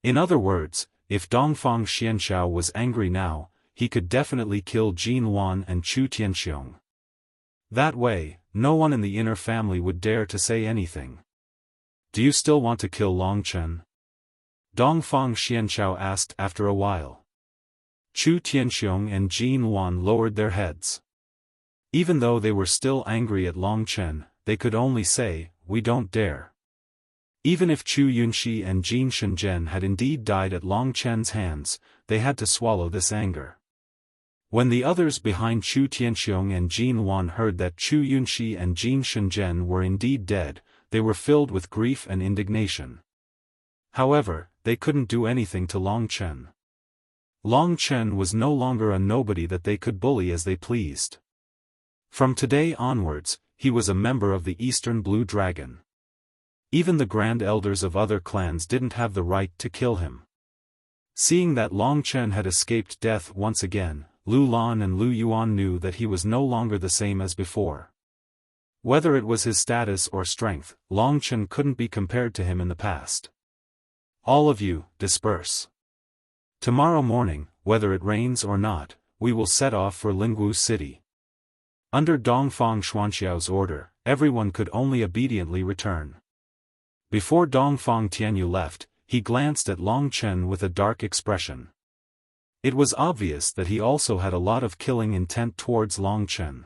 In other words, if Dongfang Xianshao was angry now, he could definitely kill Jin Luan and Chu Tianxiong. That way, no one in the inner family would dare to say anything. "Do you still want to kill Long Chen?" Dongfang Xianshao asked after a while. Chu Tianxiong and Jin Luan lowered their heads. Even though they were still angry at Long Chen, they could only say, "We don't dare." Even if Chu Yunxi and Jin Shenzhen had indeed died at Long Chen's hands, they had to swallow this anger. When the others behind Chu Tianxiong and Jin Luan heard that Chu Yunxi and Jin Shenzhen were indeed dead, they were filled with grief and indignation. However, they couldn't do anything to Long Chen. Long Chen was no longer a nobody that they could bully as they pleased. From today onwards, he was a member of the Eastern Blue Dragon. Even the Grand Elders of other clans didn't have the right to kill him. Seeing that Long Chen had escaped death once again, Lu Lan and Lu Yuan knew that he was no longer the same as before. Whether it was his status or strength, Long Chen couldn't be compared to him in the past. "All of you, disperse. Tomorrow morning, whether it rains or not, we will set off for Lingwu City. Under Dongfang Xuanxiao's order, everyone could only obediently return. Before Dongfang Tianyu left, he glanced at Long Chen with a dark expression. It was obvious that he also had a lot of killing intent towards Long Chen.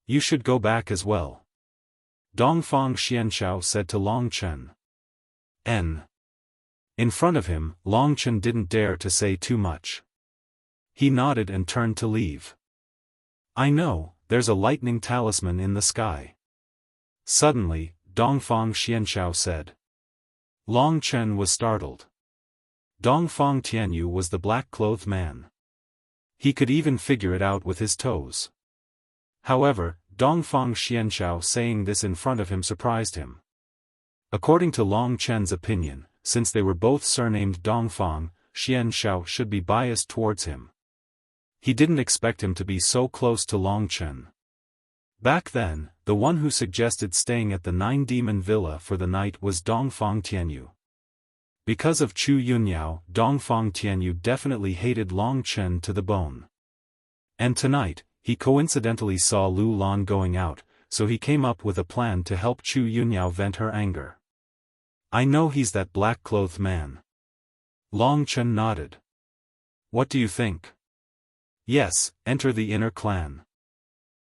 You should go back as well. Dongfang Xianxiao said to Long Chen. In front of him, Long Chen didn't dare to say too much. He nodded and turned to leave. I know, there's a lightning talisman in the sky. Suddenly, Dongfang Xianxiao said. Long Chen was startled. Dongfang Tianyu was the black-clothed man. He could even figure it out with his toes. However, Dongfang Xianxiao saying this in front of him surprised him. According to Long Chen's opinion, since they were both surnamed Dongfang, Xianxiao should be biased towards him. He didn't expect him to be so close to Long Chen. Back then, the one who suggested staying at the Nine Demon Villa for the night was Dongfang Tianyu. Because of Chu Yunyao, Dongfang Tianyu definitely hated Long Chen to the bone. And tonight, he coincidentally saw Lu Lan going out, so he came up with a plan to help Chu Yunyao vent her anger. I know he's that black-clothed man. Long Chen nodded. What do you think? Yes, enter the inner clan.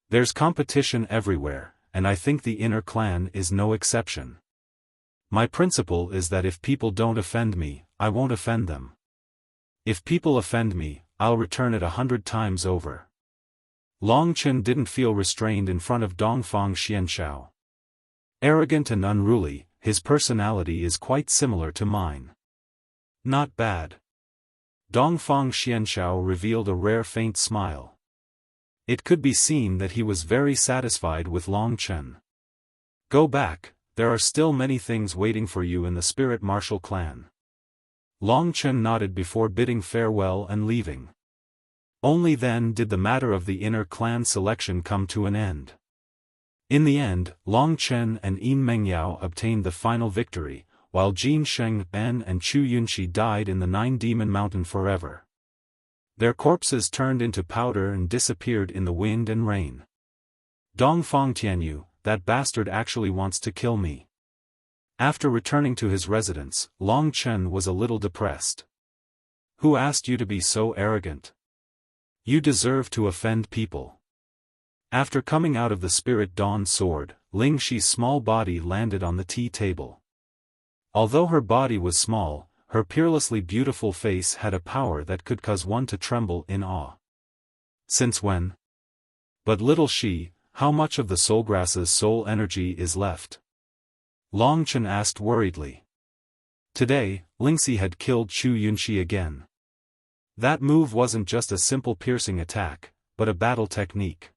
There's competition everywhere, and I think the inner clan is no exception. My principle is that if people don't offend me, I won't offend them. If people offend me, I'll return it 100 times over. Long Chen didn't feel restrained in front of Dongfang Xianxiao. Arrogant and unruly, his personality is quite similar to mine. Not bad. Dongfang Xianxiao revealed a rare faint smile. It could be seen that he was very satisfied with Long Chen. Go back, there are still many things waiting for you in the Spirit Martial clan. Long Chen nodded before bidding farewell and leaving. Only then did the matter of the inner clan selection come to an end. In the end, Long Chen and Yin Mengyao obtained the final victory, while Jin Sheng Ben and Chu Yunxi died in the Nine Demon Mountain forever. Their corpses turned into powder and disappeared in the wind and rain. Dongfang Tianyu, that bastard actually wants to kill me. After returning to his residence, Long Chen was a little depressed. Who asked you to be so arrogant? You deserve to offend people. After coming out of the Spirit Dawn sword, Ling Shi's small body landed on the tea table. Although her body was small, her peerlessly beautiful face had a power that could cause one to tremble in awe. Since when? But little Shi, how much of the soulgrass's soul energy is left? Long Chen asked worriedly. Today, Lingxi had killed Chu Yunxi again. That move wasn't just a simple piercing attack, but a battle technique.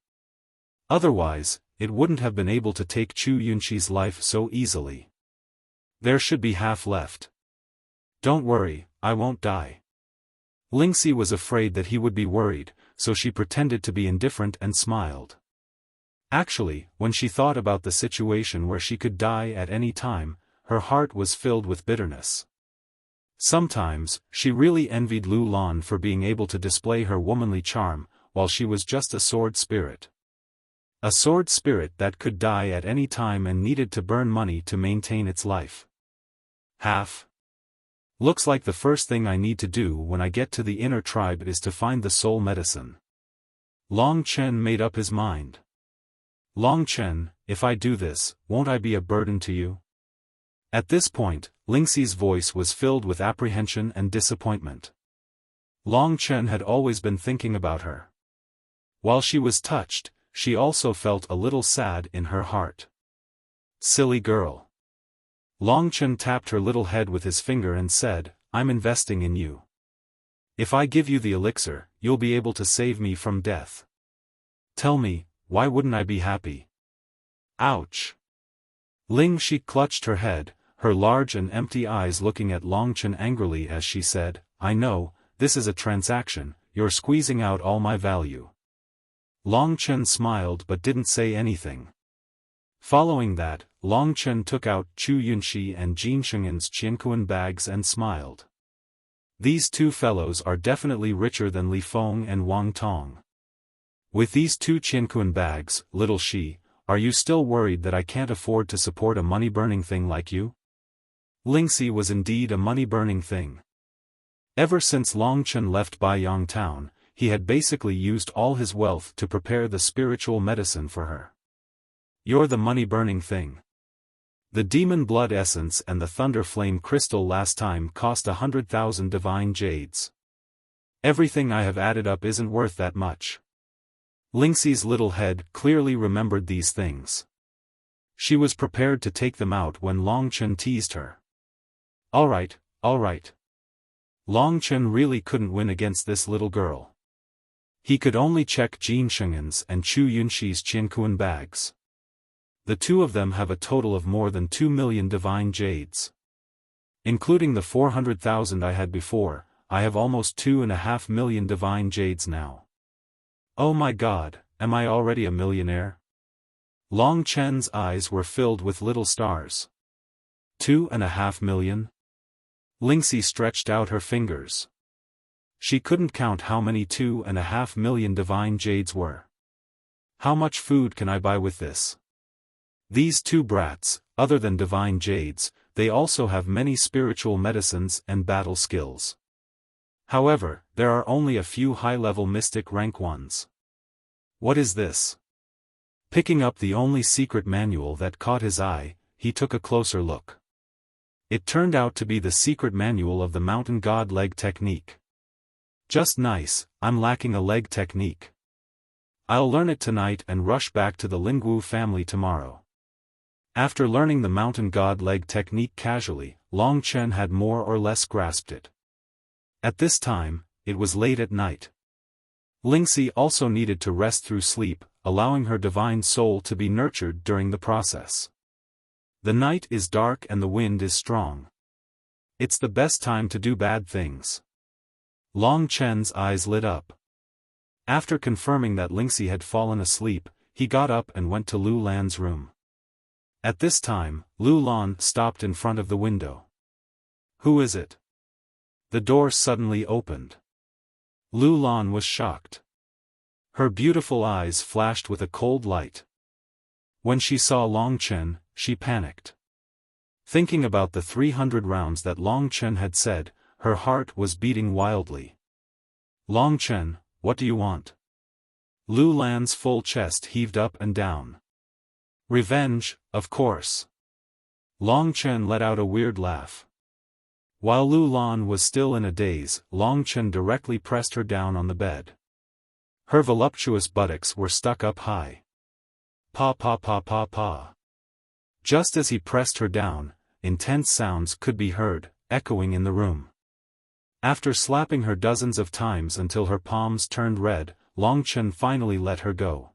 Otherwise, it wouldn't have been able to take Chu Yunxi's life so easily. There should be half left. Don't worry, I won't die. Lingxi was afraid that he would be worried, so she pretended to be indifferent and smiled. Actually, when she thought about the situation where she could die at any time, her heart was filled with bitterness. Sometimes, she really envied Lu Lan for being able to display her womanly charm, while she was just a sword spirit. A sword spirit that could die at any time and needed to burn money to maintain its life. Looks like the first thing I need to do when I get to the inner tribe is to find the soul medicine. Long Chen made up his mind. Long Chen, if I do this, won't I be a burden to you? At this point, Lingxi's voice was filled with apprehension and disappointment. Long Chen had always been thinking about her. While she was touched, she also felt a little sad in her heart. Silly girl. Long Chen tapped her little head with his finger and said, I'm investing in you. If I give you the elixir, you'll be able to save me from death. Tell me, why wouldn't I be happy? Ouch. Ling Shi clutched her head, her large and empty eyes looking at Long Chen angrily as she said, I know, this is a transaction, you're squeezing out all my value. Long Chen smiled but didn't say anything. Following that, Long Chen took out Chu Yunxi and Jin Sheng'en's Qiankuan bags and smiled. These two fellows are definitely richer than Li Feng and Wang Tong. With these 2 Qianquan bags, little she, are you still worried that I can't afford to support a money-burning thing like you? Lingxi was indeed a money-burning thing. Ever since Long Chen left Baiyang town, he had basically used all his wealth to prepare the spiritual medicine for her. You're the money-burning thing. The demon blood essence and the thunder flame crystal last time cost 100,000 divine jades. Everything I have added up isn't worth that much. Lingxi's little head clearly remembered these things. She was prepared to take them out when Long Chen teased her. Alright. Long Chen really couldn't win against this little girl. He could only check Jin Shengen's and Chu Yunxi's Qianquan bags. The 2 of them have a total of more than 2 million divine jades. Including the 400,000 I had before, I have almost 2.5 million divine jades now. Oh my god, am I already a millionaire? Long Chen's eyes were filled with little stars. 2.5 million? Lingxi stretched out her fingers. She couldn't count how many 2.5 million divine jades were. How much food can I buy with this? These 2 brats, other than divine jades, they also have many spiritual medicines and battle skills. However, there are only a few high-level mystic rank ones. What is this? Picking up the only secret manual that caught his eye, he took a closer look. It turned out to be the secret manual of the mountain god leg technique. Just nice, I'm lacking a leg technique. I'll learn it tonight and rush back to the Lingwu family tomorrow. After learning the mountain god leg technique casually, Long Chen had more or less grasped it. At this time, it was late at night. Lingxi also needed to rest through sleep, allowing her divine soul to be nurtured during the process. The night is dark and the wind is strong. It's the best time to do bad things. Long Chen's eyes lit up. After confirming that Lingxi had fallen asleep, he got up and went to Lu Lan's room. At this time, Lu Lan stopped in front of the window. Who is it? The door suddenly opened. Lu Lan was shocked. Her beautiful eyes flashed with a cold light. When she saw Long Chen, she panicked. Thinking about the 300 rounds that Long Chen had said, her heart was beating wildly. Long Chen, what do you want? Lu Lan's full chest heaved up and down. Revenge, of course. Long Chen let out a weird laugh. While Lu Lan was still in a daze, Long Chen directly pressed her down on the bed. Her voluptuous buttocks were stuck up high. Pa pa pa pa pa. Just as he pressed her down, intense sounds could be heard, echoing in the room. After slapping her dozens of times until her palms turned red, Long Chen finally let her go.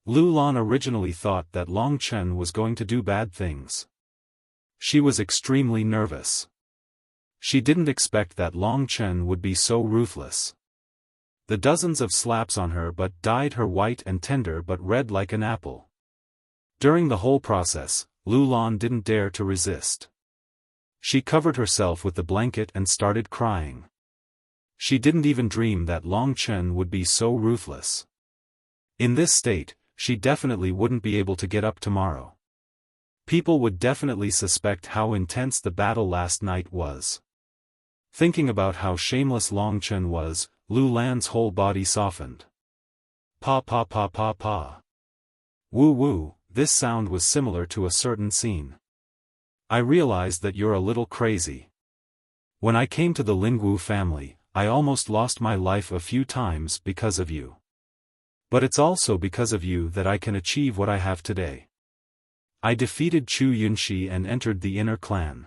Lu Lan originally thought that Long Chen was going to do bad things. She was extremely nervous. She didn't expect that Long Chen would be so ruthless. The dozens of slaps on her butt dyed her white and tender but red like an apple. During the whole process, Lu Lan didn't dare to resist. She covered herself with the blanket and started crying. She didn't even dream that Long Chen would be so ruthless. In this state, she definitely wouldn't be able to get up tomorrow. People would definitely suspect how intense the battle last night was. Thinking about how shameless Long Chen was, Lu Lan's whole body softened. Pa pa pa pa pa. Woo woo, this sound was similar to a certain scene. I realized that you're a little crazy. When I came to the Lingwu family, I almost lost my life a few times because of you. But it's also because of you that I can achieve what I have today. I defeated Chu Yunxi and entered the inner clan.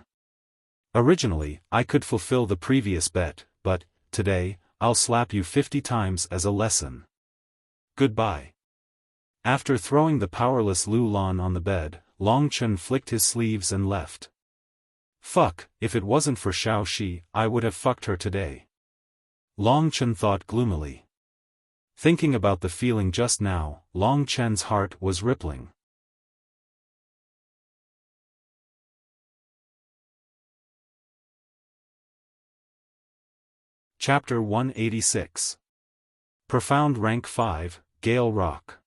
Originally, I could fulfill the previous bet, but, today, I'll slap you 50 times as a lesson. Goodbye. After throwing the powerless Lu Lan on the bed, Long Chen flicked his sleeves and left. Fuck, if it wasn't for Xiao Shi, I would have fucked her today. Long Chen thought gloomily. Thinking about the feeling just now, Long Chen's heart was rippling. Chapter 186. Profound Rank 5, Gale Rock.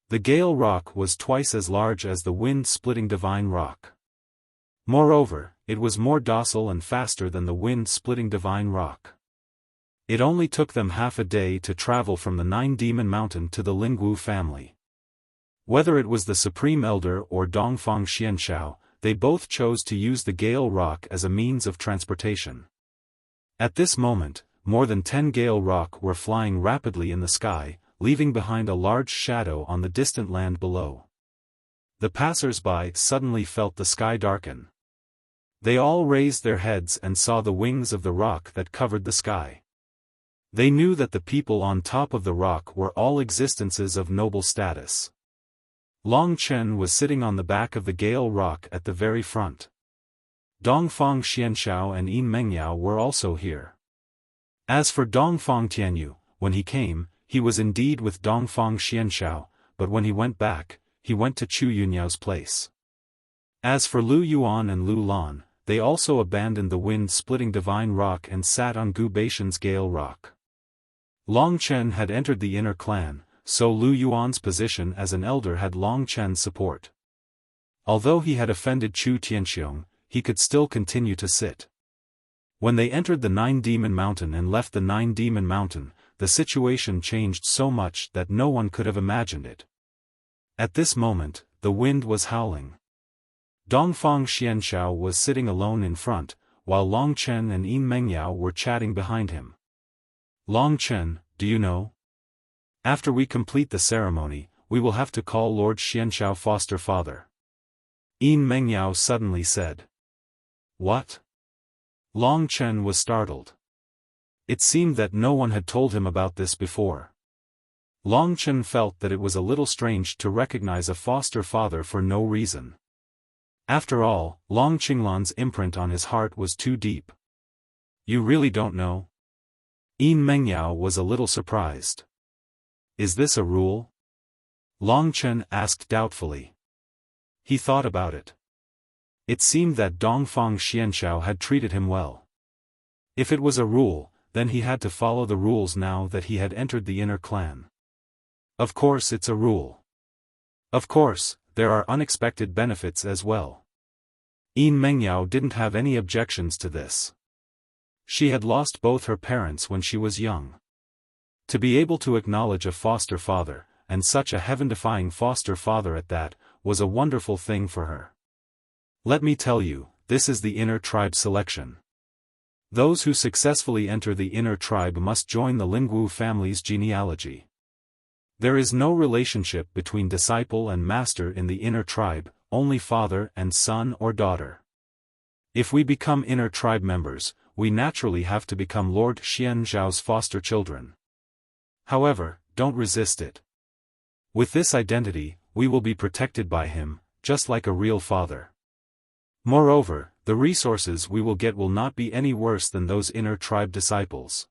The Gale Rock was twice as large as the wind-splitting Divine Rock. Moreover, it was more docile and faster than the wind-splitting Divine Rock. It only took them half a day to travel from the Nine-Demon Mountain to the Lingwu family. Whether it was the Supreme Elder or Dongfang Xianshao, they both chose to use the Gale Rock as a means of transportation. At this moment, more than 10 Gale Rock were flying rapidly in the sky, leaving behind a large shadow on the distant land below. The passers-by suddenly felt the sky darken. They all raised their heads and saw the wings of the rock that covered the sky. They knew that the people on top of the rock were all existences of noble status. Long Chen was sitting on the back of the Gale Rock at the very front. Dongfang Xianshao and Yin Mengyao were also here. As for Dongfang Tianyu, when he came, he was indeed with Dongfang Xianshao, but when he went back, he went to Chu Yunyao's place. As for Lu Yuan and Lu Lan, they also abandoned the wind-splitting Divine Rock and sat on Gu Baishan's Gale Rock. Long Chen had entered the inner clan, so Lu Yuan's position as an elder had Long Chen's support. Although he had offended Chu Tianxiong, he could still continue to sit. When they entered the Nine-Demon Mountain and left the Nine-Demon Mountain, the situation changed so much that no one could have imagined it. At this moment, the wind was howling. Dongfang Xianshao was sitting alone in front, while Long Chen and Yin Mengyao were chatting behind him. Long Chen, do you know? After we complete the ceremony, we will have to call Lord Xianshao foster father. Yin Mengyao suddenly said. What? Long Chen was startled. It seemed that no one had told him about this before. Long Chen felt that it was a little strange to recognize a foster father for no reason. After all, Long Qinglan's imprint on his heart was too deep. You really don't know? Yin Mengyao was a little surprised. Is this a rule? Long Chen asked doubtfully. He thought about it. It seemed that Dongfang Xianshao had treated him well. If it was a rule, then he had to follow the rules now that he had entered the inner clan. Of course it's a rule. Of course, there are unexpected benefits as well. Yin Mengyao didn't have any objections to this. She had lost both her parents when she was young. To be able to acknowledge a foster father, and such a heaven-defying foster father at that, was a wonderful thing for her. Let me tell you, this is the inner tribe selection. Those who successfully enter the inner tribe must join the Lingwu family's genealogy. There is no relationship between disciple and master in the inner tribe, only father and son or daughter. If we become inner tribe members, we naturally have to become Lord Xianzhao's foster children. However, don't resist it. With this identity, we will be protected by him, just like a real father. Moreover, the resources we will get will not be any worse than those inner tribe disciples.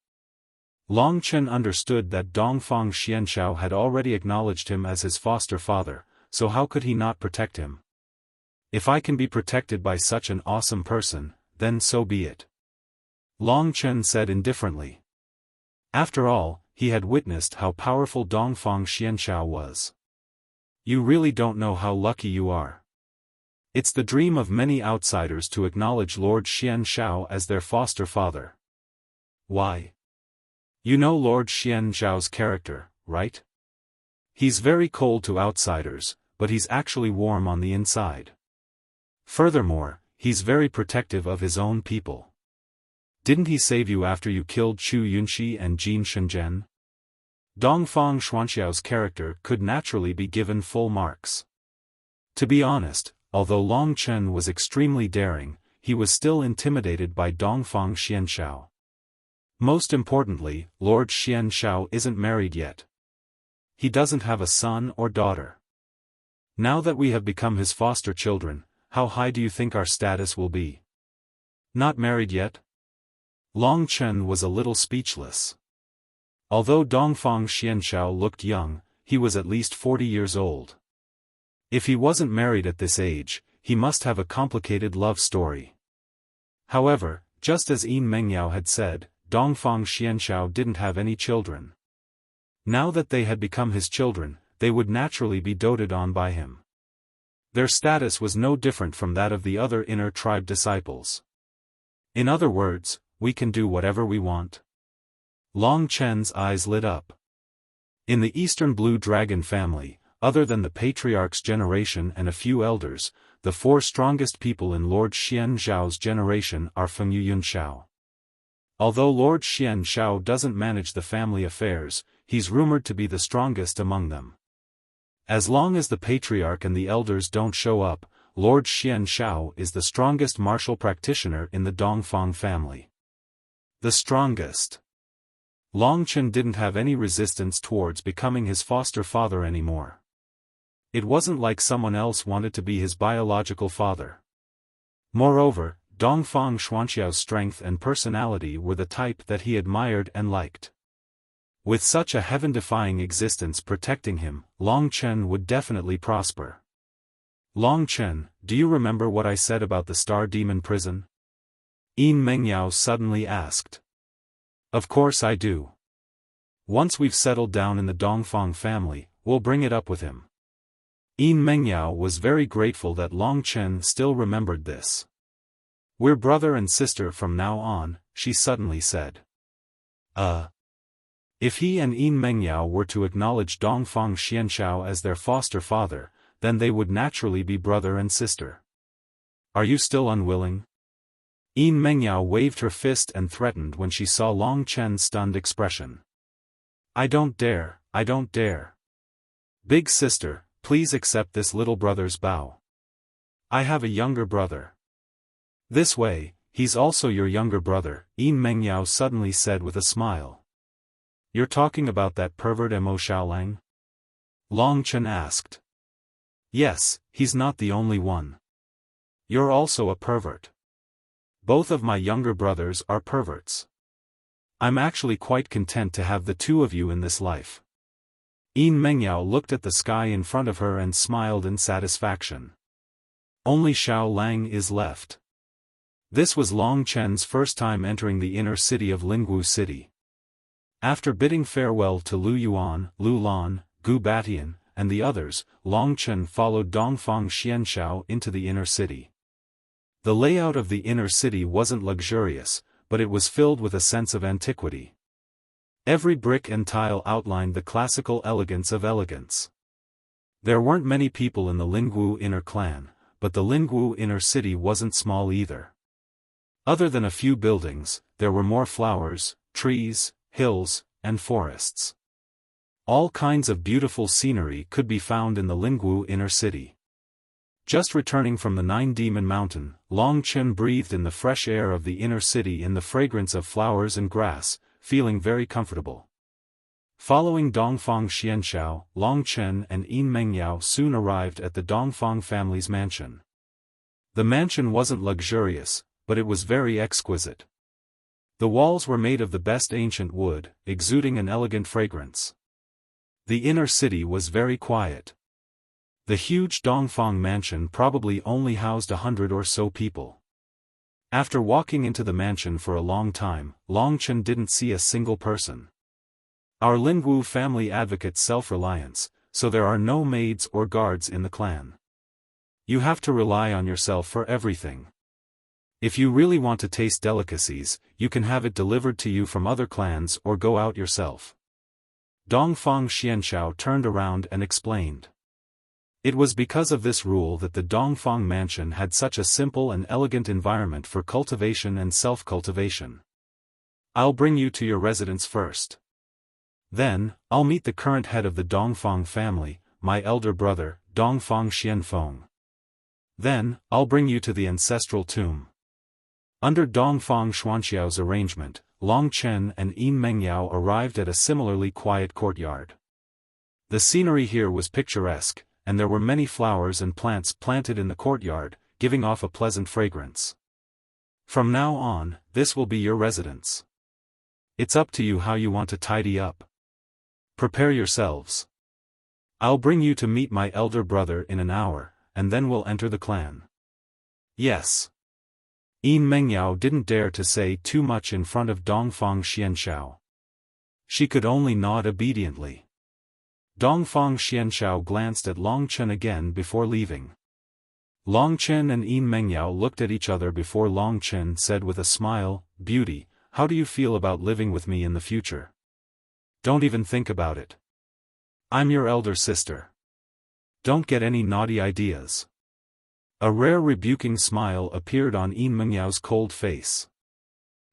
Long Chen understood that Dongfang Xianshao had already acknowledged him as his foster father, so how could he not protect him? If I can be protected by such an awesome person, then so be it. Long Chen said indifferently. After all, he had witnessed how powerful Dongfang Xianshao was. You really don't know how lucky you are. It's the dream of many outsiders to acknowledge Lord Xianshao as their foster father. Why? You know Lord Xianzhao's character, right? He's very cold to outsiders, but he's actually warm on the inside. Furthermore, he's very protective of his own people. Didn't he save you after you killed Chu Yunxi and Jin Shenzhen? Dongfang Xuanxiao's character could naturally be given full marks. To be honest, although Long Chen was extremely daring, he was still intimidated by Dongfang Xianshao. Most importantly, Lord Xianshao isn't married yet. He doesn't have a son or daughter. Now that we have become his foster children, how high do you think our status will be? Not married yet? Long Chen was a little speechless. Although Dongfang Xianshao looked young, he was at least 40 years old. If he wasn't married at this age, he must have a complicated love story. However, just as Yin Mengyao had said, Dongfang Xianshao didn't have any children. Now that they had become his children, they would naturally be doted on by him. Their status was no different from that of the other inner tribe disciples. In other words, we can do whatever we want. Long Chen's eyes lit up. In the Eastern Blue Dragon family, other than the patriarch's generation and a few elders, the four strongest people in Lord Xian Zhao's generation are Feng Yuyun Shao. Although Lord Xian Zhao doesn't manage the family affairs, he's rumored to be the strongest among them. As long as the patriarch and the elders don't show up, Lord Xian Zhao is the strongest martial practitioner in the Dongfang family. The strongest. Long Chen didn't have any resistance towards becoming his foster father anymore. It wasn't like someone else wanted to be his biological father. Moreover, Dongfang Xuanqiao's strength and personality were the type that he admired and liked. With such a heaven-defying existence protecting him, Long Chen would definitely prosper. Long Chen, do you remember what I said about the Star Demon prison? Yin Mengyao suddenly asked. Of course I do. Once we've settled down in the Dongfang family, we'll bring it up with him. Yin Mengyao was very grateful that Long Chen still remembered this. We're brother and sister from now on, she suddenly said. If he and Yin Mengyao were to acknowledge Dongfang Xianshao as their foster father, then they would naturally be brother and sister. Are you still unwilling? Yin Mengyao waved her fist and threatened when she saw Long Chen's stunned expression. I don't dare, I don't dare. Big sister, please accept this little brother's bow. I have a younger brother. This way, he's also your younger brother, Yin Mengyao suddenly said with a smile. You're talking about that pervert Mo Xiaolang? Long Chen asked. Yes, he's not the only one. You're also a pervert. Both of my younger brothers are perverts. I'm actually quite content to have the two of you in this life. Yin Mengyao looked at the sky in front of her and smiled in satisfaction. Only Xiao Lang is left. This was Long Chen's first time entering the inner city of Lingwu City. After bidding farewell to Lu Yuan, Lu Lan, Gu Batian, and the others, Long Chen followed Dongfang Xianshao into the inner city. The layout of the inner city wasn't luxurious, but it was filled with a sense of antiquity. Every brick and tile outlined the classical elegance of elegance. There weren't many people in the Lingwu inner clan, but the Lingwu inner city wasn't small either. Other than a few buildings, there were more flowers, trees, hills, and forests. All kinds of beautiful scenery could be found in the Lingwu inner city. Just returning from the Nine Demon Mountain, Long Chen breathed in the fresh air of the inner city in the fragrance of flowers and grass, feeling very comfortable. Following Dongfang Xianshao, Long Chen and Yin Mengyao soon arrived at the Dongfang family's mansion. The mansion wasn't luxurious, but it was very exquisite. The walls were made of the best ancient wood, exuding an elegant fragrance. The inner city was very quiet. The huge Dongfang mansion probably only housed 100 or so people. After walking into the mansion for a long time, Long Chen didn't see a single person. Our Lingwu family advocates self-reliance, so there are no maids or guards in the clan. You have to rely on yourself for everything. If you really want to taste delicacies, you can have it delivered to you from other clans or go out yourself. Dongfang Xianshao turned around and explained. It was because of this rule that the Dongfang mansion had such a simple and elegant environment for cultivation and self-cultivation. I'll bring you to your residence first. Then, I'll meet the current head of the Dongfang family, my elder brother, Dongfang Xianfeng. Then, I'll bring you to the ancestral tomb. Under Dongfang Xuanqiao's arrangement, Long Chen and Yin Mengyao arrived at a similarly quiet courtyard. The scenery here was picturesque, and there were many flowers and plants planted in the courtyard, giving off a pleasant fragrance. From now on, this will be your residence. It's up to you how you want to tidy up. Prepare yourselves. I'll bring you to meet my elder brother in an hour, and then we'll enter the clan. Yes. Yin Mengyao didn't dare to say too much in front of Dongfang Xianshao. She could only nod obediently. Dongfang Xianshao glanced at Long Chen again before leaving. Long Chen and Yin Mengyao looked at each other before Long Chen said with a smile, "Beauty, how do you feel about living with me in the future? Don't even think about it. I'm your elder sister. Don't get any naughty ideas." A rare rebuking smile appeared on Yin Mengyao's cold face.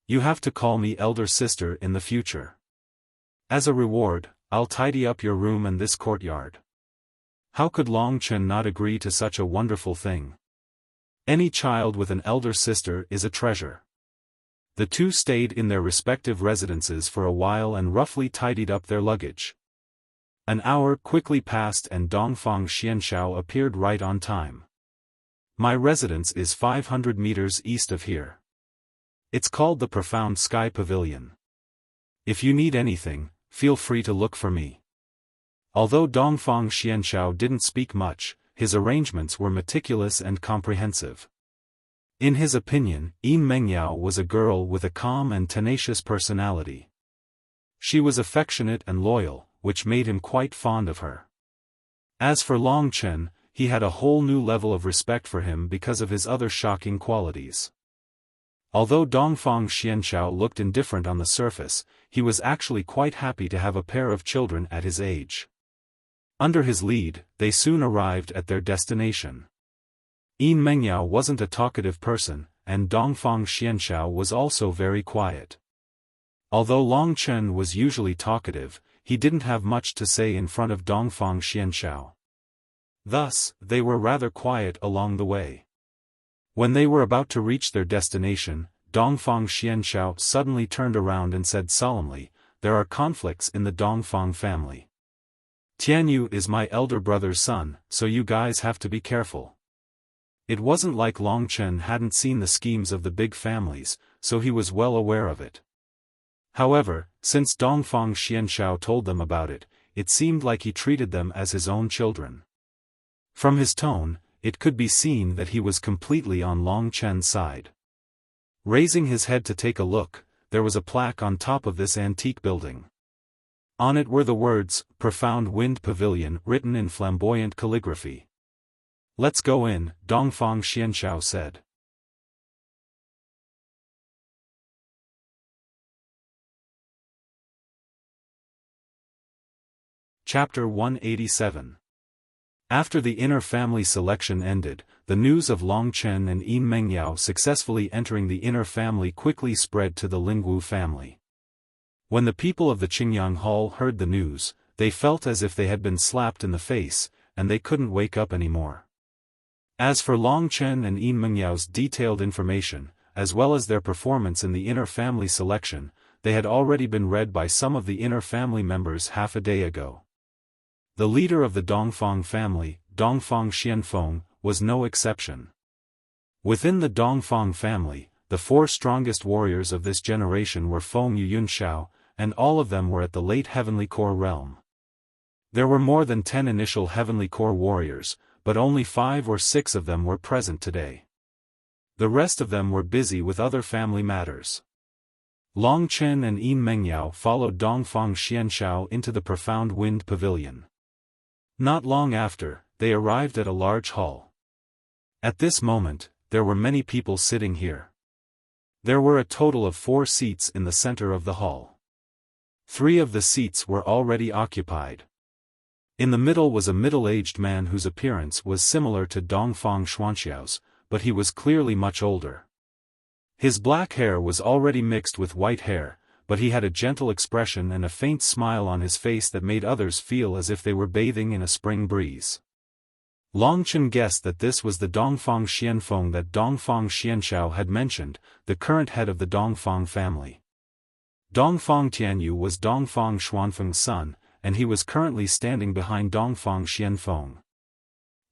"You have to call me elder sister in the future. As a reward, I'll tidy up your room and this courtyard." How could Long Chen not agree to such a wonderful thing? Any child with an elder sister is a treasure. The two stayed in their respective residences for a while and roughly tidied up their luggage. An hour quickly passed and Dongfang Xianshao appeared right on time. "My residence is 500 meters east of here. It's called the Profound Sky Pavilion. If you need anything, feel free to look for me." Although Dongfang Xianshao didn't speak much, his arrangements were meticulous and comprehensive. In his opinion, Yin Mengyao was a girl with a calm and tenacious personality. She was affectionate and loyal, which made him quite fond of her. As for Long Chen, he had a whole new level of respect for him because of his other shocking qualities. Although Dongfang Xianshao looked indifferent on the surface, he was actually quite happy to have a pair of children at his age. Under his lead, they soon arrived at their destination. Yin Mengyao wasn't a talkative person, and Dongfang Xianshao was also very quiet. Although Long Chen was usually talkative, he didn't have much to say in front of Dongfang Xianshao. Thus, they were rather quiet along the way. When they were about to reach their destination, Dongfang Xianshao suddenly turned around and said solemnly, "There are conflicts in the Dongfang family. Tianyu is my elder brother's son, so you guys have to be careful." It wasn't like Long Chen hadn't seen the schemes of the big families, so he was well aware of it. However, since Dongfang Xianshao told them about it, it seemed like he treated them as his own children. From his tone, it could be seen that he was completely on Long Chen's side. Raising his head to take a look, there was a plaque on top of this antique building. On it were the words, "Profound Wind Pavilion," written in flamboyant calligraphy. "Let's go in," Dongfang Xianshao said. Chapter 187. After the inner family selection ended, the news of Long Chen and Yin Mengyao successfully entering the inner family quickly spread to the Lingwu family. When the people of the Qingyang Hall heard the news, they felt as if they had been slapped in the face, and they couldn't wake up anymore. As for Long Chen and Yin Mengyao's detailed information, as well as their performance in the inner family selection, they had already been read by some of the inner family members half a day ago. The leader of the Dongfang family, Dongfang Xianfeng, was no exception. Within the Dongfang family, the four strongest warriors of this generation were Feng Yuyunshao, and all of them were at the late Heavenly Core realm. There were more than 10 initial Heavenly Core warriors, but only 5 or 6 of them were present today. The rest of them were busy with other family matters. Long Chen and Yin Mengyao followed Dongfang Xianshao into the Profound Wind Pavilion. Not long after, they arrived at a large hall. At this moment, there were many people sitting here. There were a total of 4 seats in the center of the hall. 3 of the seats were already occupied. In the middle was a middle-aged man whose appearance was similar to Dongfang Xuanxiao's, but he was clearly much older. His black hair was already mixed with white hair, but he had a gentle expression and a faint smile on his face that made others feel as if they were bathing in a spring breeze. Long Chen guessed that this was the Dongfang Xianfeng that Dongfang Xianshao had mentioned, the current head of the Dongfang family. Dongfang Tianyu was Dongfang Xuanfeng's son, and he was currently standing behind Dongfang Xianfeng.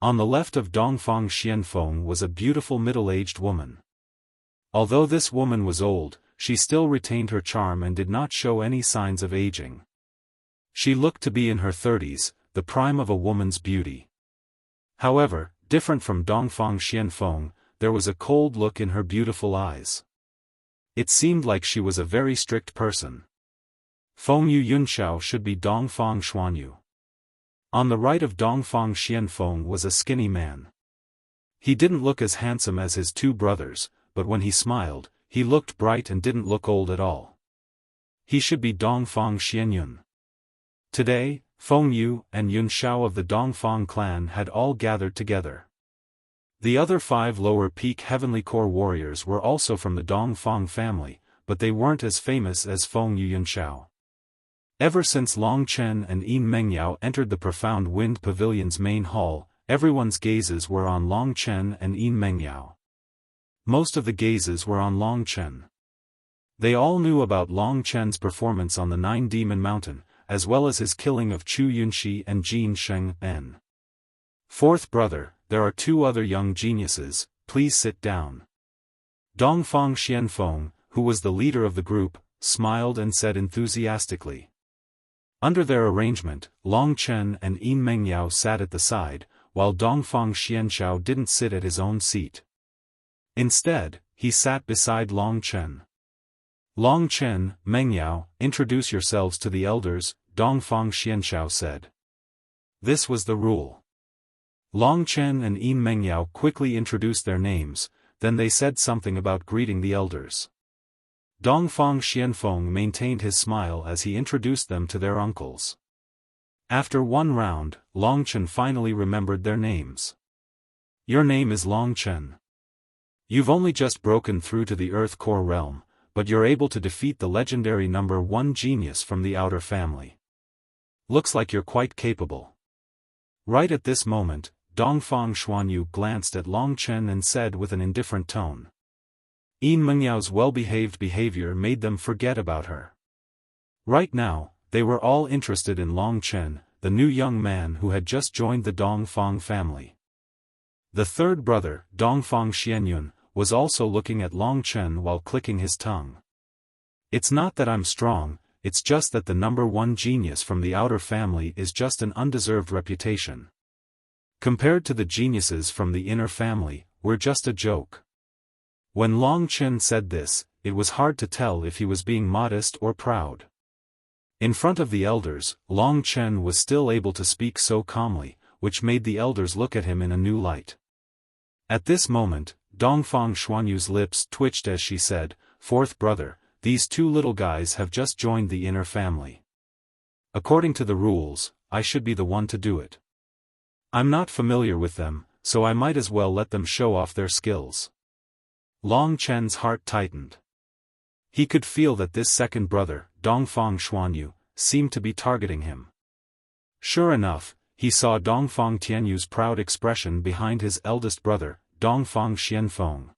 On the left of Dongfang Xianfeng was a beautiful middle-aged woman. Although this woman was old, she still retained her charm and did not show any signs of aging. She looked to be in her 30s, the prime of a woman's beauty. However, different from Dongfang Xianfeng, there was a cold look in her beautiful eyes. It seemed like she was a very strict person. Feng Yu Yunxiao should be Dongfang Xuanyu. On the right of Dongfang Xianfeng was a skinny man. He didn't look as handsome as his two brothers, but when he smiled, he looked bright and didn't look old at all. He should be Dongfang Xianyun. Today, Feng Yu and Yun Shao of the Dongfang clan had all gathered together. The other 5 lower peak heavenly core warriors were also from the Dongfang family, but they weren't as famous as Feng Yu Yun Shao. Ever since Long Chen and Yin Mengyao entered the Profound Wind Pavilion's main hall, everyone's gazes were on Long Chen and Yin Mengyao. Most of the gazes were on Long Chen. They all knew about Long Chen's performance on the 9 Demon Mountain, as well as his killing of Chu Yunxi and Jin Sheng En. Fourth brother, there are 2 other young geniuses, please sit down. Dongfang Xianfeng, who was the leader of the group, smiled and said enthusiastically. Under their arrangement, Long Chen and Yin Mengyao sat at the side, while Dongfang Xianxiao didn't sit at his own seat. Instead, he sat beside Long Chen. Long Chen, Mengyao, introduce yourselves to the elders, Dongfang Xianxiao said. This was the rule. Long Chen and Yin Mengyao quickly introduced their names, then they said something about greeting the elders. Dongfang Xianfeng maintained his smile as he introduced them to their uncles. After 1 round, Long Chen finally remembered their names. Your name is Long Chen. You've only just broken through to the Earth Core realm, but you're able to defeat the legendary number 1 genius from the outer family. Looks like you're quite capable. Right at this moment, Dongfang Xuanyu glanced at Long Chen and said with an indifferent tone. Yin Mengyao's well-behaved behavior made them forget about her. Right now, they were all interested in Long Chen, the new young man who had just joined the Dongfang family. The third brother, Dongfang Xianyun, was also looking at Long Chen while clicking his tongue. It's not that I'm strong, it's just that the number 1 genius from the outer family is just an undeserved reputation. Compared to the geniuses from the inner family, we're just a joke. When Long Chen said this, it was hard to tell if he was being modest or proud. In front of the elders, Long Chen was still able to speak so calmly, which made the elders look at him in a new light. At this moment, Dongfang Xuanyu's lips twitched as she said, "Fourth brother, these 2 little guys have just joined the inner family. According to the rules, I should be the one to do it. I'm not familiar with them, so I might as well let them show off their skills." Long Chen's heart tightened. He could feel that this second brother, Dongfang Xuanyu, seemed to be targeting him. Sure enough, he saw Dongfang Tianyu's proud expression behind his eldest brother, Dongfang Xianfeng.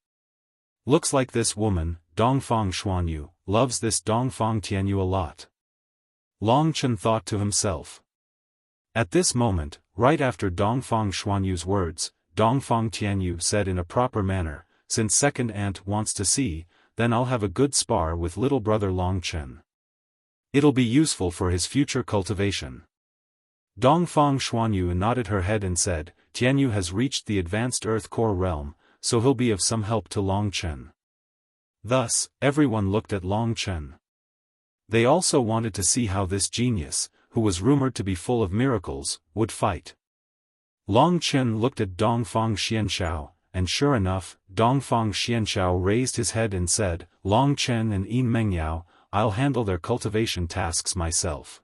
Looks like this woman, Dongfang Xuanyu, loves this Dongfang Tianyu a lot. Long Chen thought to himself. At this moment, right after Dongfang Xuanyu's words, Dongfang Tianyu said in a proper manner, "Since second aunt wants to see, then I'll have a good spar with little brother Long Chen. It'll be useful for his future cultivation." Dongfang Xuanyu nodded her head and said, "Tianyu has reached the advanced Earth Core realm, so he'll be of some help to Long Chen." Thus, everyone looked at Long Chen. They also wanted to see how this genius, who was rumored to be full of miracles, would fight. Long Chen looked at Dongfang Xianxiao, and sure enough, Dongfang Xianxiao raised his head and said, "Long Chen and Yin Mengyao, I'll handle their cultivation tasks myself.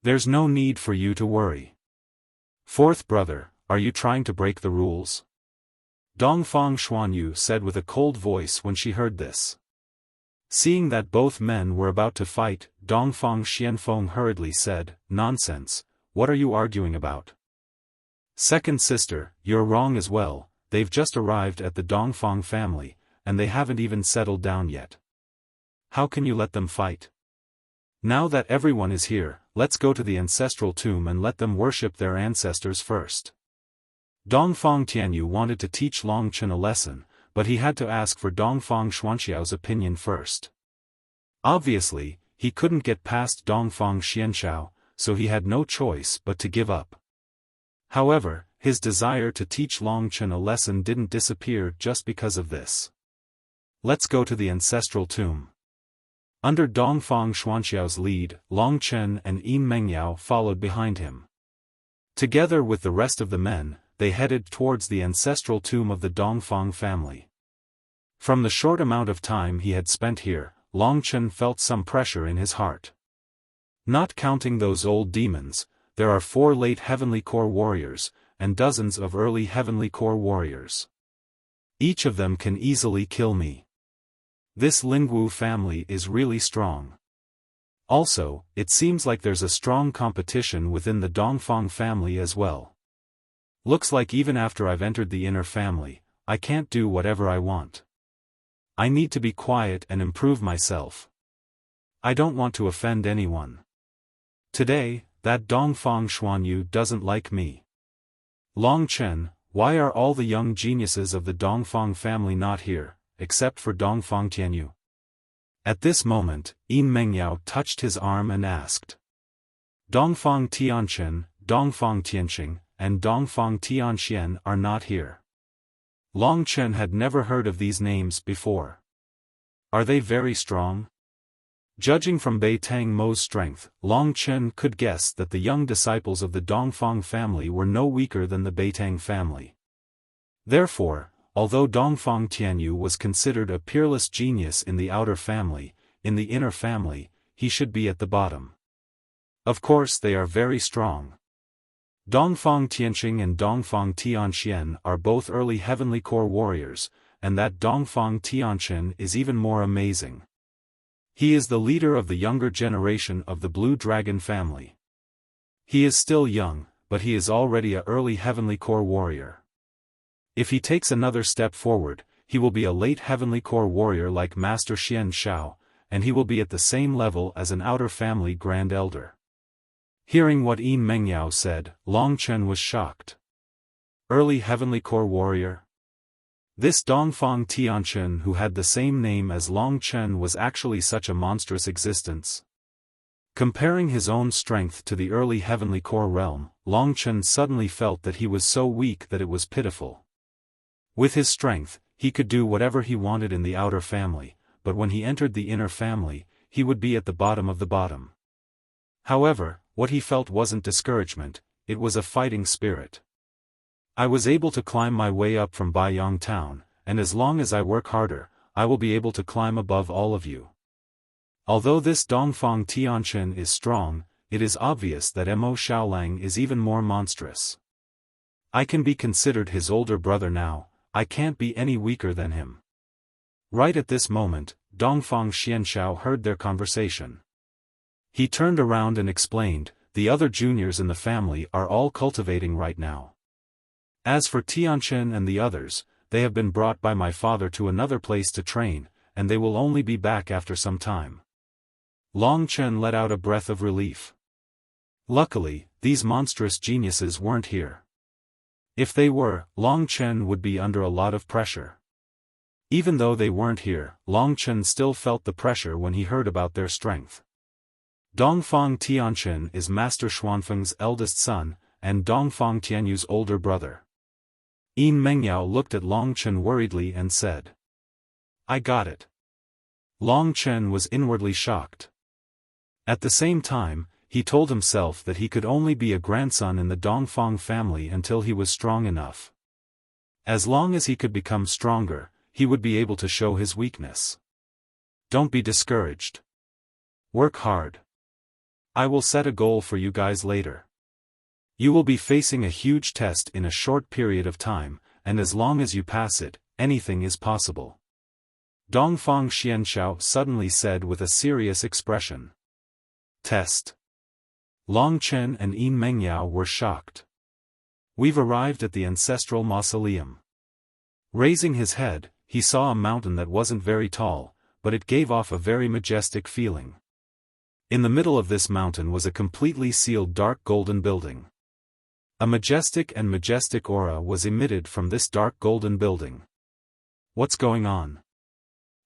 There's no need for you to worry." "Fourth brother, are you trying to break the rules?" Dongfang Xuanyu said with a cold voice when she heard this. Seeing that both men were about to fight, Dongfang Xianfeng hurriedly said, "Nonsense, what are you arguing about?" "Second sister, you're wrong as well, they've just arrived at the Dongfang family, and they haven't even settled down yet. How can you let them fight? Now that everyone is here, let's go to the ancestral tomb and let them worship their ancestors first." Dongfang Tianyu wanted to teach Long Chen a lesson, but he had to ask for Dongfang Xuanxiao's opinion first. Obviously, he couldn't get past Dongfang Xianxiao, so he had no choice but to give up. However, his desire to teach Long Chen a lesson didn't disappear just because of this. "Let's go to the ancestral tomb." Under Dongfang Xuanxiao's lead, Long Chen and Yin Mengyao followed behind him. Together with the rest of the men, they headed towards the ancestral tomb of the Dongfang family. From the short amount of time he had spent here, Long Chen felt some pressure in his heart. Not counting those old demons, there are 4 late Heavenly Core warriors, and dozens of early Heavenly Core warriors. Each of them can easily kill me. This Lingwu family is really strong. Also, it seems like there's a strong competition within the Dongfang family as well. Looks like even after I've entered the inner family, I can't do whatever I want. I need to be quiet and improve myself. I don't want to offend anyone. Today, that Dongfang Xuanyu doesn't like me. Long Chen, why are all the young geniuses of the Dongfang family not here, except for Dongfang Tianyu? At this moment, Yin Mengyao touched his arm and asked. Dongfang Tianchen, Dongfang Tianqing, and Dongfang Tianxian are not here. Long Chen had never heard of these names before. Are they very strong? Judging from Bei Tang Mo's strength, Long Chen could guess that the young disciples of the Dongfang family were no weaker than the Bei Tang family. Therefore, although Dongfang Tianyu was considered a peerless genius in the outer family, in the inner family, he should be at the bottom. Of course they are very strong. Dongfang Tianqing and Dongfang Tianxian are both early Heavenly Core warriors, and that Dongfang Tianchen is even more amazing. He is the leader of the younger generation of the Blue Dragon family. He is still young, but he is already a early Heavenly Core warrior. If he takes another step forward, he will be a late Heavenly Core warrior like Master Xian Shao, and he will be at the same level as an outer family Grand Elder. Hearing what Yin Mengyao said, Long Chen was shocked. Early Heavenly Core warrior? This Dongfang Tianchen who had the same name as Long Chen was actually such a monstrous existence. Comparing his own strength to the early Heavenly Core realm, Long Chen suddenly felt that he was so weak that it was pitiful. With his strength, he could do whatever he wanted in the outer family, but when he entered the inner family, he would be at the bottom of the bottom. However, what he felt wasn't discouragement, it was a fighting spirit. I was able to climb my way up from Baiyang town, and as long as I work harder, I will be able to climb above all of you. Although this Dongfang Tianchen is strong, it is obvious that Mo Xiaolang is even more monstrous. I can be considered his older brother now, I can't be any weaker than him. Right at this moment, Dongfang Xianshao heard their conversation. He turned around and explained, the other juniors in the family are all cultivating right now. As for Tianchen and the others, they have been brought by my father to another place to train, and they will only be back after some time. Long Chen let out a breath of relief. Luckily, these monstrous geniuses weren't here. If they were, Long Chen would be under a lot of pressure. Even though they weren't here, Long Chen still felt the pressure when he heard about their strength. Dongfang Tianchen is Master Xuanfeng's eldest son, and Dongfang Tianyu's older brother. Yin Mengyao looked at Long Chen worriedly and said. I got it. Long Chen was inwardly shocked. At the same time, he told himself that he could only be a grandson in the Dongfang family until he was strong enough. As long as he could become stronger, he would be able to show his weakness. Don't be discouraged. Work hard. I will set a goal for you guys later. You will be facing a huge test in a short period of time, and as long as you pass it, anything is possible. Dongfang Xianshao suddenly said with a serious expression. Test. Long Chen and Yin Mengyao were shocked. We've arrived at the ancestral mausoleum. Raising his head, he saw a mountain that wasn't very tall, but it gave off a very majestic feeling. In the middle of this mountain was a completely sealed dark golden building. A majestic aura was emitted from this dark golden building. What's going on?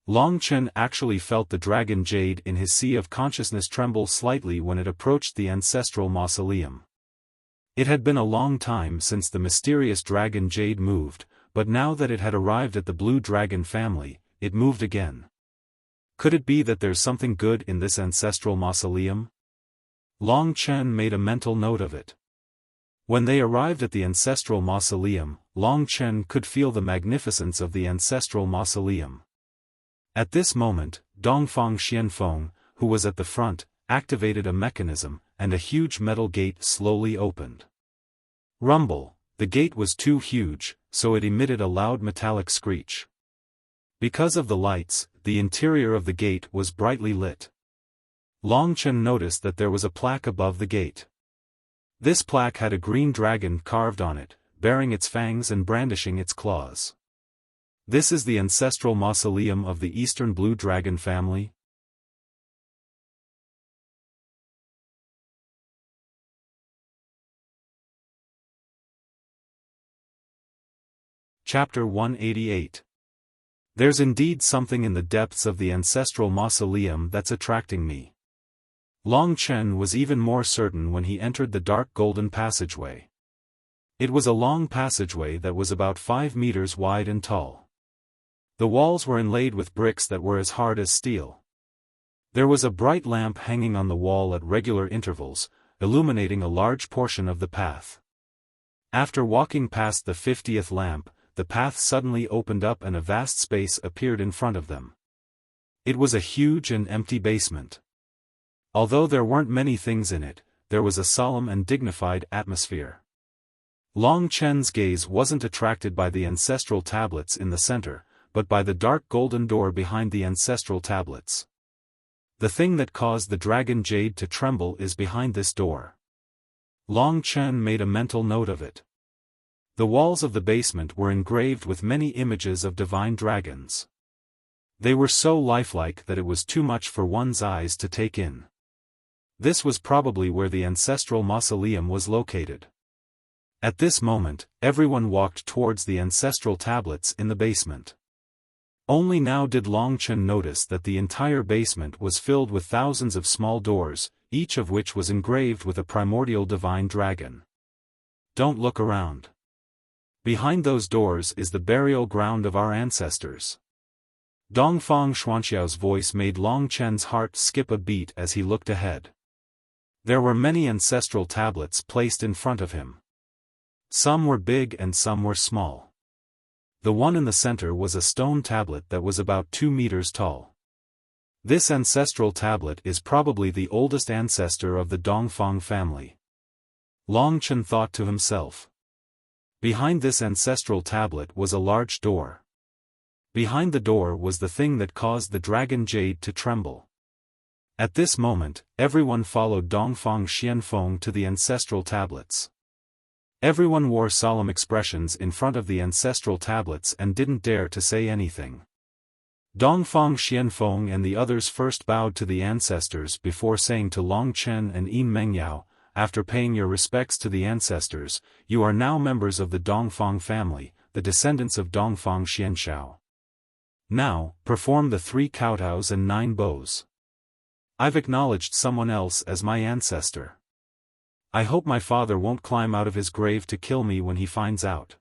Long Chen actually felt the dragon jade in his sea of consciousness tremble slightly when it approached the ancestral mausoleum. It had been a long time since the mysterious dragon jade moved, but now that it had arrived at the blue dragon family, it moved again. Could it be that there's something good in this ancestral mausoleum? Long Chen made a mental note of it. When they arrived at the ancestral mausoleum, Long Chen could feel the magnificence of the ancestral mausoleum. At this moment, Dongfang Xianfeng, who was at the front, activated a mechanism, and a huge metal gate slowly opened. Rumble, the gate was too huge, so it emitted a loud metallic screech. Because of the lights, the interior of the gate was brightly lit. Long Chen noticed that there was a plaque above the gate. This plaque had a green dragon carved on it, baring its fangs and brandishing its claws. This is the ancestral mausoleum of the Eastern Blue Dragon family. Chapter 188. There's indeed something in the depths of the ancestral mausoleum that's attracting me. Long Chen was even more certain when he entered the dark golden passageway. It was a long passageway that was about 5 meters wide and tall. The walls were inlaid with bricks that were as hard as steel. There was a bright lamp hanging on the wall at regular intervals, illuminating a large portion of the path. After walking past the 50th lamp, the path suddenly opened up and a vast space appeared in front of them. It was a huge and empty basement. Although there weren't many things in it, there was a solemn and dignified atmosphere. Long Chen's gaze wasn't attracted by the ancestral tablets in the center, but by the dark golden door behind the ancestral tablets. The thing that caused the dragon jade to tremble is behind this door. Long Chen made a mental note of it. The walls of the basement were engraved with many images of divine dragons. They were so lifelike that it was too much for one's eyes to take in. This was probably where the ancestral mausoleum was located. At this moment, everyone walked towards the ancestral tablets in the basement. Only now did Long Chen notice that the entire basement was filled with thousands of small doors, each of which was engraved with a primordial divine dragon. Don't look around. Behind those doors is the burial ground of our ancestors. Dongfang Xuanxiao's voice made Long Chen's heart skip a beat as he looked ahead. There were many ancestral tablets placed in front of him. Some were big and some were small. The one in the center was a stone tablet that was about 2 meters tall. This ancestral tablet is probably the oldest ancestor of the Dongfang family. Long Chen thought to himself. Behind this ancestral tablet was a large door. Behind the door was the thing that caused the dragon jade to tremble. At this moment, everyone followed Dongfang Xianfeng to the ancestral tablets. Everyone wore solemn expressions in front of the ancestral tablets and didn't dare to say anything. Dongfang Xianfeng and the others first bowed to the ancestors before saying to Long Chen and Yin Mengyao, "After paying your respects to the ancestors, you are now members of the Dongfang family, the descendants of Dongfang Xianshao. Now, perform the 3 kowtows and 9 bows. I've acknowledged someone else as my ancestor. I hope my father won't climb out of his grave to kill me when he finds out."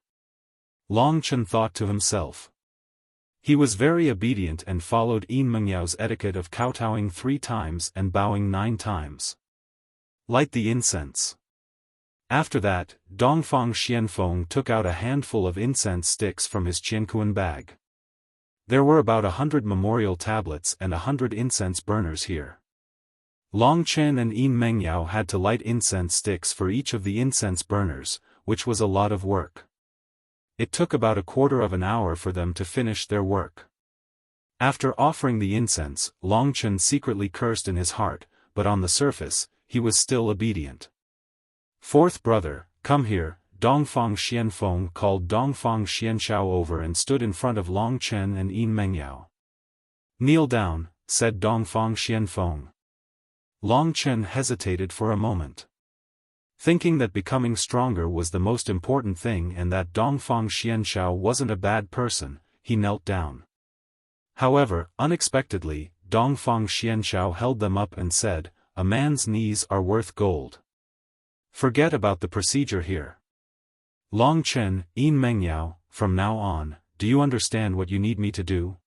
Long Chen thought to himself. He was very obedient and followed Yin Mengyao's etiquette of kowtowing 3 times and bowing 9 times. Light the incense. After that, Dongfang Xianfeng took out a handful of incense sticks from his Qiankuan bag. There were about 100 memorial tablets and 100 incense burners here. Long Chen and Yin Mengyao had to light incense sticks for each of the incense burners, which was a lot of work. It took about a quarter of an hour for them to finish their work. After offering the incense, Long Chen secretly cursed in his heart, but on the surface, he was still obedient. "Fourth brother, come here." Dongfang Xianfeng called Dongfang Xianshao over and stood in front of Long Chen and Yin Mengyao. "Kneel down," said Dongfang Xianfeng. Long Chen hesitated for a moment. Thinking that becoming stronger was the most important thing and that Dongfang Xianshao wasn't a bad person, he knelt down. However, unexpectedly, Dongfang Xianshao held them up and said, "A man's knees are worth gold. Forget about the procedure here. Long Chen, Yin Mengyao, from now on, do you understand what you need me to do?"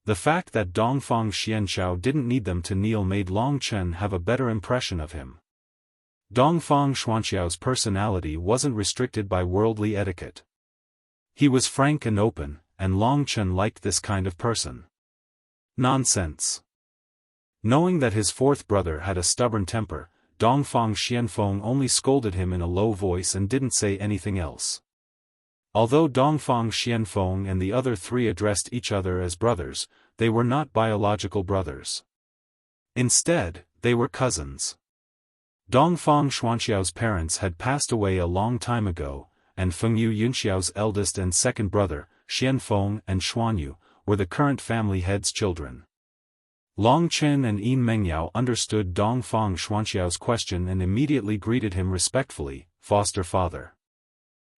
The fact that Dongfang Xianxiao didn't need them to kneel made Long Chen have a better impression of him. Dongfang Xuanxiao's personality wasn't restricted by worldly etiquette. He was frank and open, and Long Chen liked this kind of person. Nonsense. Knowing that his fourth brother had a stubborn temper, Dongfang Xianfeng only scolded him in a low voice and didn't say anything else. Although Dongfang Xianfeng and the other three addressed each other as brothers, they were not biological brothers. Instead, they were cousins. Dongfang Xuanxiao's parents had passed away a long time ago, and Fengyu Yunxiao's eldest and second brother, Xianfeng and Xuanyu, were the current family head's children. Long Chen and Yin Mengyao understood Dongfang Xuanxiao's question and immediately greeted him respectfully, foster father.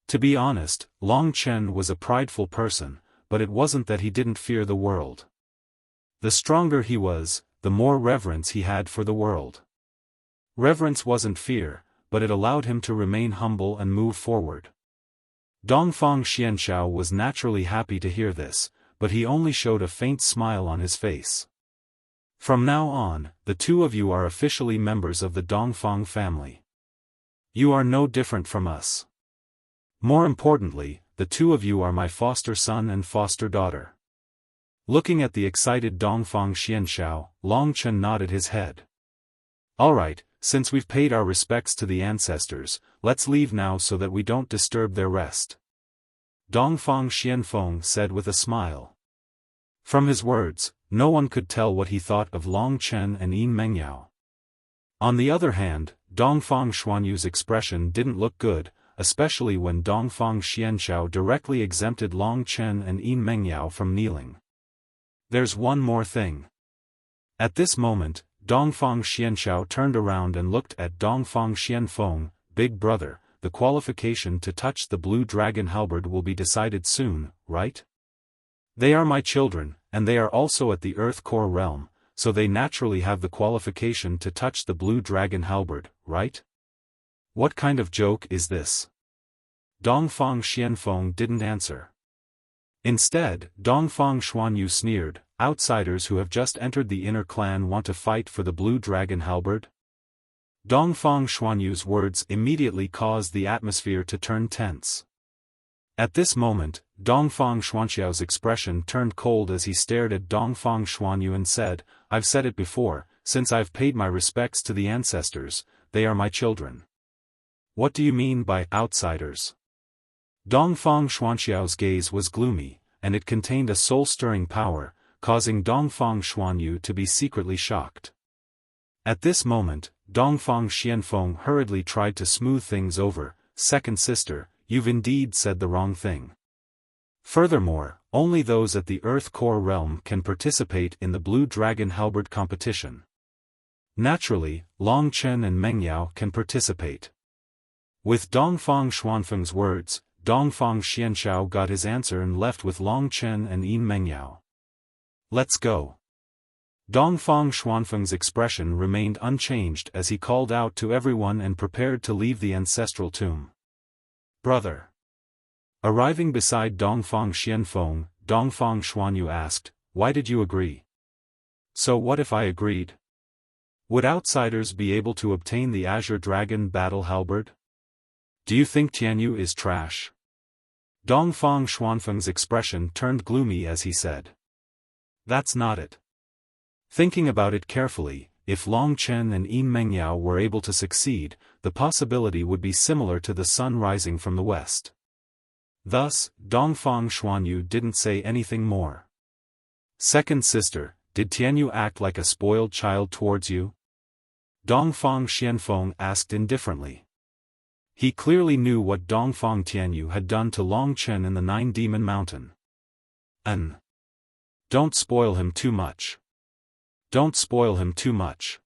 To be honest, Long Chen was a prideful person, but it wasn't that he didn't fear the world. The stronger he was, the more reverence he had for the world. Reverence wasn't fear, but it allowed him to remain humble and move forward. Dongfang Xianxiao was naturally happy to hear this, but he only showed a faint smile on his face. From now on, the two of you are officially members of the Dongfang family. You are no different from us. More importantly, the two of you are my foster son and foster daughter. Looking at the excited Dongfang Xianxiao, Long Chen nodded his head. Alright, since we've paid our respects to the ancestors, let's leave now so that we don't disturb their rest. Dongfang Xianfeng said with a smile. From his words, no one could tell what he thought of Long Chen and Yin Mengyao. On the other hand, Dongfang Xuanyu's expression didn't look good, especially when Dongfang Xianxiao directly exempted Long Chen and Yin Mengyao from kneeling. There's one more thing. At this moment, Dongfang Xianxiao turned around and looked at Dongfang Xianfeng, big brother, the qualification to touch the blue dragon halberd will be decided soon, right? They are my children, and they are also at the Earth Core realm, so they naturally have the qualification to touch the blue dragon halberd, right? What kind of joke is this? Dongfang Xianfeng didn't answer. Instead, Dongfang Xuanyu sneered, outsiders who have just entered the inner clan want to fight for the blue dragon halberd? Dongfang Xuanyu's words immediately caused the atmosphere to turn tense. At this moment, Dongfang Xuanxiao's expression turned cold as he stared at Dongfang Xuanyu and said, I've said it before, since I've paid my respects to the ancestors, they are my children. What do you mean by outsiders? Dongfang Xuanxiao's gaze was gloomy, and it contained a soul-stirring power, causing Dongfang Xuanyu to be secretly shocked. At this moment, Dongfang Xianfeng hurriedly tried to smooth things over, second sister, you've indeed said the wrong thing. Furthermore, only those at the Earth Core realm can participate in the Blue Dragon Halberd competition. Naturally, Long Chen and Mengyao can participate. With Dongfang Xuanfeng's words, Dongfang Xianxiao got his answer and left with Long Chen and Yin Mengyao. Let's go. Dongfang Xuanfeng's expression remained unchanged as he called out to everyone and prepared to leave the ancestral tomb. Brother. Arriving beside Dongfang Xianfeng, Dongfang Xuanyu asked, why did you agree? So what if I agreed? Would outsiders be able to obtain the Azure Dragon Battle Halberd? Do you think Tianyu is trash? Dongfang Xuanfeng's expression turned gloomy as he said. That's not it. Thinking about it carefully, if Long Chen and Yin Mengyao were able to succeed, the possibility would be similar to the sun rising from the west. Thus, Dongfang Xuanyu didn't say anything more. Second sister, did Tianyu act like a spoiled child towards you? Dongfang Xianfeng asked indifferently. He clearly knew what Dongfang Tianyu had done to Long Chen in the Nine Demon Mountain. Don't spoil him too much. Don't spoil him too much.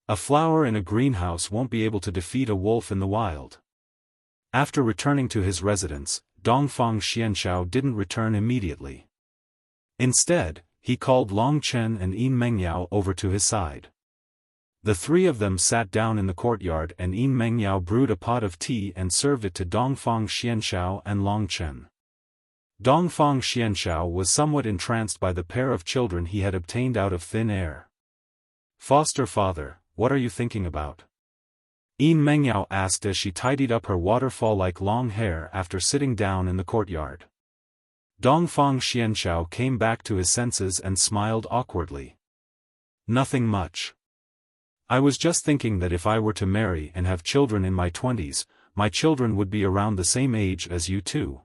A flower in a greenhouse won't be able to defeat a wolf in the wild. After returning to his residence, Dongfang Xianxiao didn't return immediately. Instead, he called Long Chen and Yin Mengyao over to his side. The three of them sat down in the courtyard and Yin Mengyao brewed a pot of tea and served it to Dongfang Xianxiao and Long Chen. Dongfang Xianxiao was somewhat entranced by the pair of children he had obtained out of thin air. "Foster father, what are you thinking about?" Yin Mengyao asked as she tidied up her waterfall-like long hair after sitting down in the courtyard. Dongfang Xianxiao came back to his senses and smiled awkwardly. "Nothing much. I was just thinking that if I were to marry and have children in my 20s, my children would be around the same age as you too.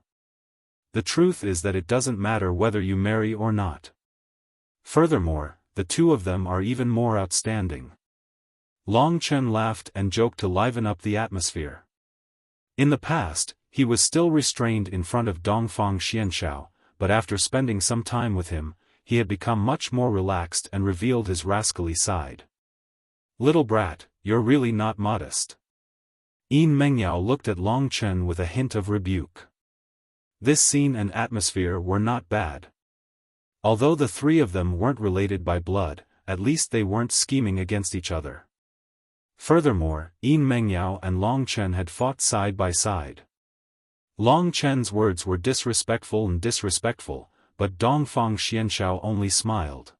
The truth is that it doesn't matter whether you marry or not. Furthermore, the two of them are even more outstanding." Long Chen laughed and joked to liven up the atmosphere. In the past, he was still restrained in front of Dongfang Xianxiao, but after spending some time with him, he had become much more relaxed and revealed his rascally side. "Little brat, you're really not modest." Yin Mengyao looked at Long Chen with a hint of rebuke. This scene and atmosphere were not bad. Although the three of them weren't related by blood, at least they weren't scheming against each other. Furthermore, Yin Mengyao and Long Chen had fought side by side. Long Chen's words were disrespectful, but Dongfang Xianxiao only smiled.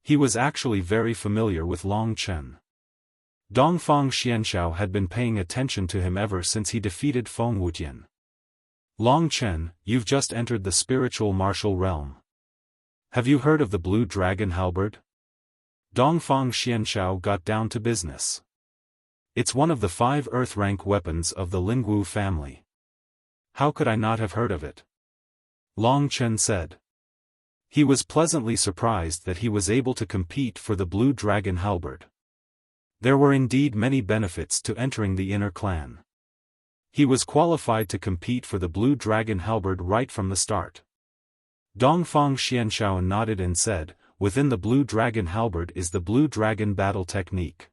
He was actually very familiar with Long Chen. Dongfang Xianxiao had been paying attention to him ever since he defeated Feng Wutian. "Long Chen, you've just entered the spiritual martial realm. Have you heard of the Blue Dragon Halberd?" Dongfang Xianxiao got down to business. "It's one of the 5 earth-rank weapons of the Lingwu family." "How could I not have heard of it?" Long Chen said. He was pleasantly surprised that he was able to compete for the Blue Dragon Halberd. There were indeed many benefits to entering the inner clan. He was qualified to compete for the Blue Dragon Halberd right from the start. Dongfang Xianxiao nodded and said, "Within the Blue Dragon Halberd is the Blue Dragon Battle Technique.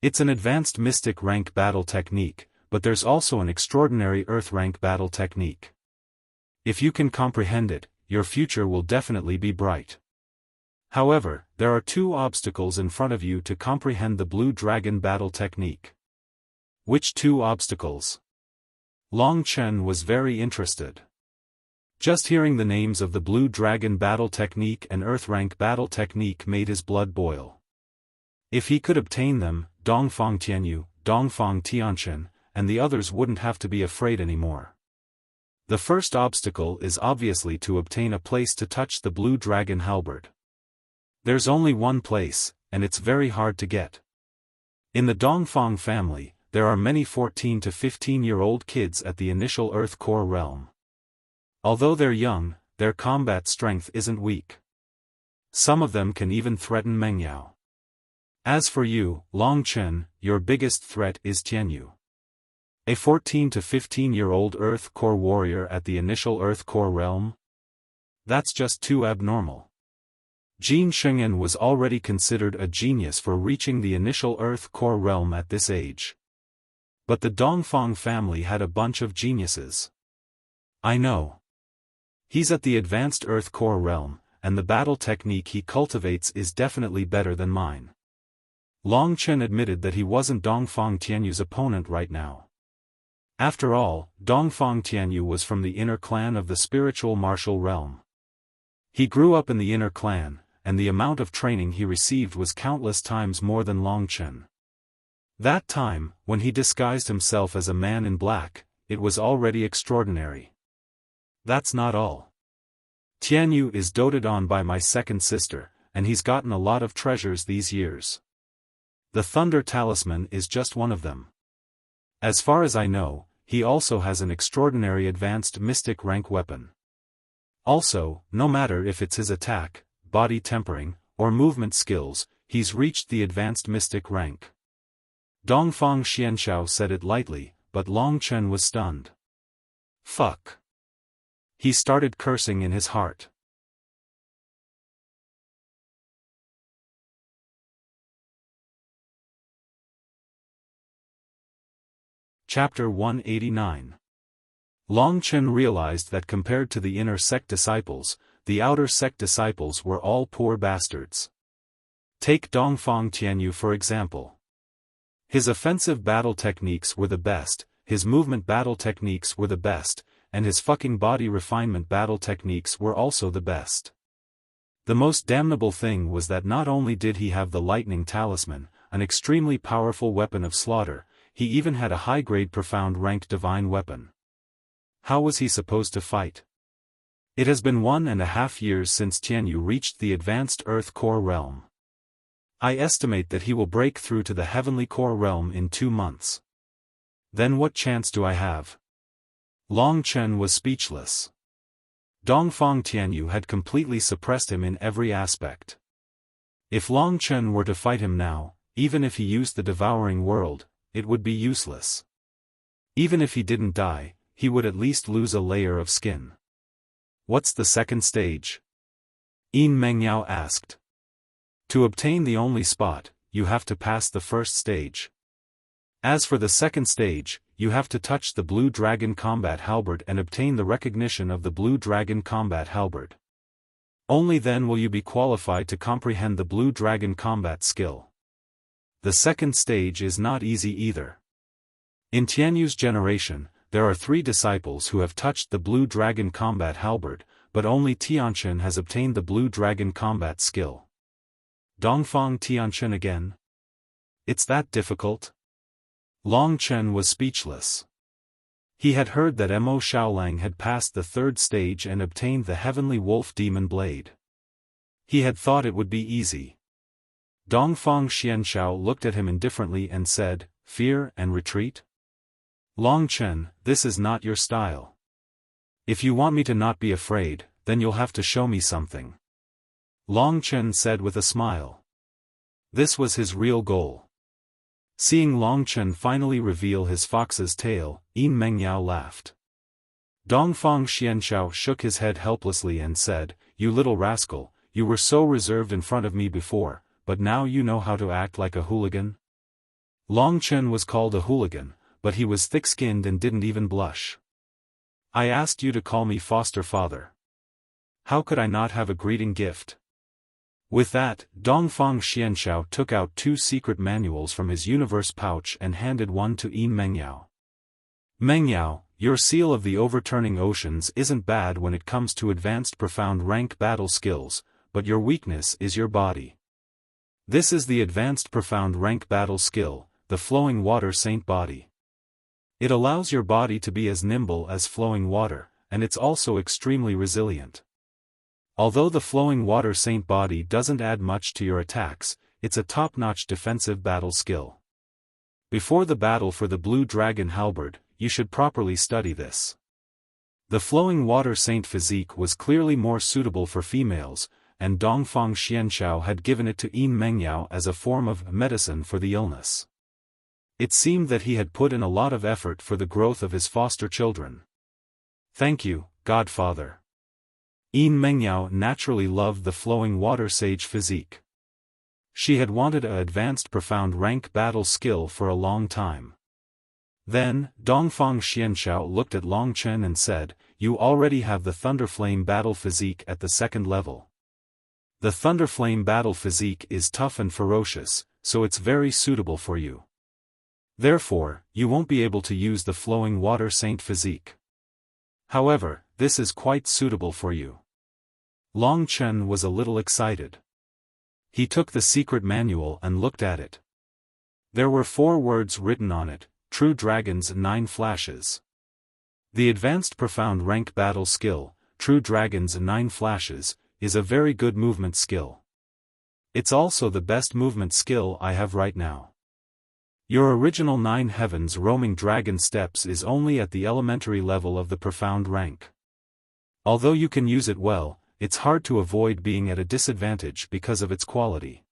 It's an advanced mystic rank battle technique, but there's also an extraordinary earth rank battle technique. If you can comprehend it, your future will definitely be bright. However, there are 2 obstacles in front of you to comprehend the Blue Dragon Battle Technique." "Which 2 obstacles?" Long Chen was very interested. Just hearing the names of the Blue Dragon Battle Technique and Earth Rank Battle Technique made his blood boil. If he could obtain them, Dongfang Tianyu, Dongfang Tianchen, and the others wouldn't have to be afraid anymore. The first obstacle is obviously to obtain a place to touch the Blue Dragon Halberd. There's only one place, and it's very hard to get. In the Dongfang family, there are many 14 to 15-year-old kids at the initial Earth Core realm. Although they're young, their combat strength isn't weak. Some of them can even threaten Mengyao. As for you, Long Chen, your biggest threat is Tianyu. A 14 to 15-year-old Earth Core warrior at the initial Earth Core realm? That's just too abnormal. Jin Shengyan was already considered a genius for reaching the initial Earth Core realm at this age. But the Dongfang family had a bunch of geniuses. I know. He's at the advanced Earth Core realm, and the battle technique he cultivates is definitely better than mine. Long Chen admitted that he wasn't Dongfang Tianyu's opponent right now. After all, Dongfang Tianyu was from the inner clan of the spiritual martial realm. He grew up in the inner clan, and the amount of training he received was countless times more than Long Chen. That time, when he disguised himself as a man in black, it was already extraordinary. That's not all. Tianyu is doted on by my second sister, and he's gotten a lot of treasures these years. The Thunder Talisman is just one of them. As far as I know, he also has an extraordinary advanced mystic rank weapon. Also, no matter if it's his attack, body tempering, or movement skills, he's reached the advanced mystic rank. Dongfang Xianxiao said it lightly, but Long Chen was stunned. Fuck. He started cursing in his heart. Chapter 189. Long Chen realized that compared to the inner sect disciples, the outer sect disciples were all poor bastards. Take Dongfang Tianyu for example. His offensive battle techniques were the best, his movement battle techniques were the best, and his fucking body refinement battle techniques were also the best. The most damnable thing was that not only did he have the lightning talisman, an extremely powerful weapon of slaughter, he even had a high-grade profound rank divine weapon. How was he supposed to fight? It has been 1.5 years since Tianyu reached the advanced Earth Core realm. I estimate that he will break through to the Heavenly Core realm in 2 months. Then what chance do I have? Long Chen was speechless. Dongfang Tianyu had completely suppressed him in every aspect. If Long Chen were to fight him now, even if he used the devouring world, it would be useless. Even if he didn't die, he would at least lose a layer of skin. What's the second stage? Yin Mengyao asked. To obtain the only spot, you have to pass the first stage. As for the second stage, you have to touch the Blue Dragon Combat Halberd and obtain the recognition of the Blue Dragon Combat Halberd. Only then will you be qualified to comprehend the Blue Dragon Combat skill. The second stage is not easy either. In Tianyu's generation, there are 3 disciples who have touched the Blue Dragon Combat Halberd, but only Tianchen has obtained the Blue Dragon Combat skill. Dongfang Tianchen again? It's that difficult? Long Chen was speechless. He had heard that Mo Shaolang had passed the 3rd stage and obtained the Heavenly Wolf Demon Blade. He had thought it would be easy. Dongfang Xianshao looked at him indifferently and said, "Fear and retreat? Long Chen, this is not your style. If you want me to not be afraid, then you'll have to show me something." Long Chen said with a smile. This was his real goal. Seeing Long Chen finally reveal his fox's tail, Yin Mengyao laughed. Dongfang Xianshao shook his head helplessly and said, "You little rascal, you were so reserved in front of me before, but now you know how to act like a hooligan?" Long Chen was called a hooligan, but he was thick-skinned and didn't even blush. "I asked you to call me foster father. How could I not have a greeting gift?" With that, Dongfang Xianshao took out 2 secret manuals from his universe pouch and handed one to Yin Mengyao. "Mengyao, your seal of the overturning oceans isn't bad when it comes to advanced profound rank battle skills, but your weakness is your body. This is the advanced profound rank battle skill, the flowing water saint body. It allows your body to be as nimble as flowing water, and it's also extremely resilient. Although the flowing water saint body doesn't add much to your attacks, it's a top-notch defensive battle skill. Before the battle for the Blue Dragon Halberd, you should properly study this." The flowing water saint physique was clearly more suitable for females, and Dongfang Xianshao had given it to Yin Mengyao as a form of medicine for the illness. It seemed that he had put in a lot of effort for the growth of his foster children. "Thank you, Godfather." Yin Mengyao naturally loved the flowing water sage physique. She had wanted a advanced profound rank battle skill for a long time. Then, Dongfang Xianshao looked at Long Chen and said, "You already have the Thunderflame battle physique at the 2nd level. The Thunderflame battle physique is tough and ferocious, so it's very suitable for you. Therefore, you won't be able to use the flowing water saint physique. However, this is quite suitable for you." Long Chen was a little excited. He took the secret manual and looked at it. There were 4 words written on it: True Dragon's 9 Flashes. The advanced profound rank battle skill, True Dragon's 9 Flashes, is a very good movement skill. It's also the best movement skill I have right now. Your original 9 Heavens Roaming Dragon Steps is only at the elementary level of the profound rank. Although you can use it well, it's hard to avoid being at a disadvantage because of its quality.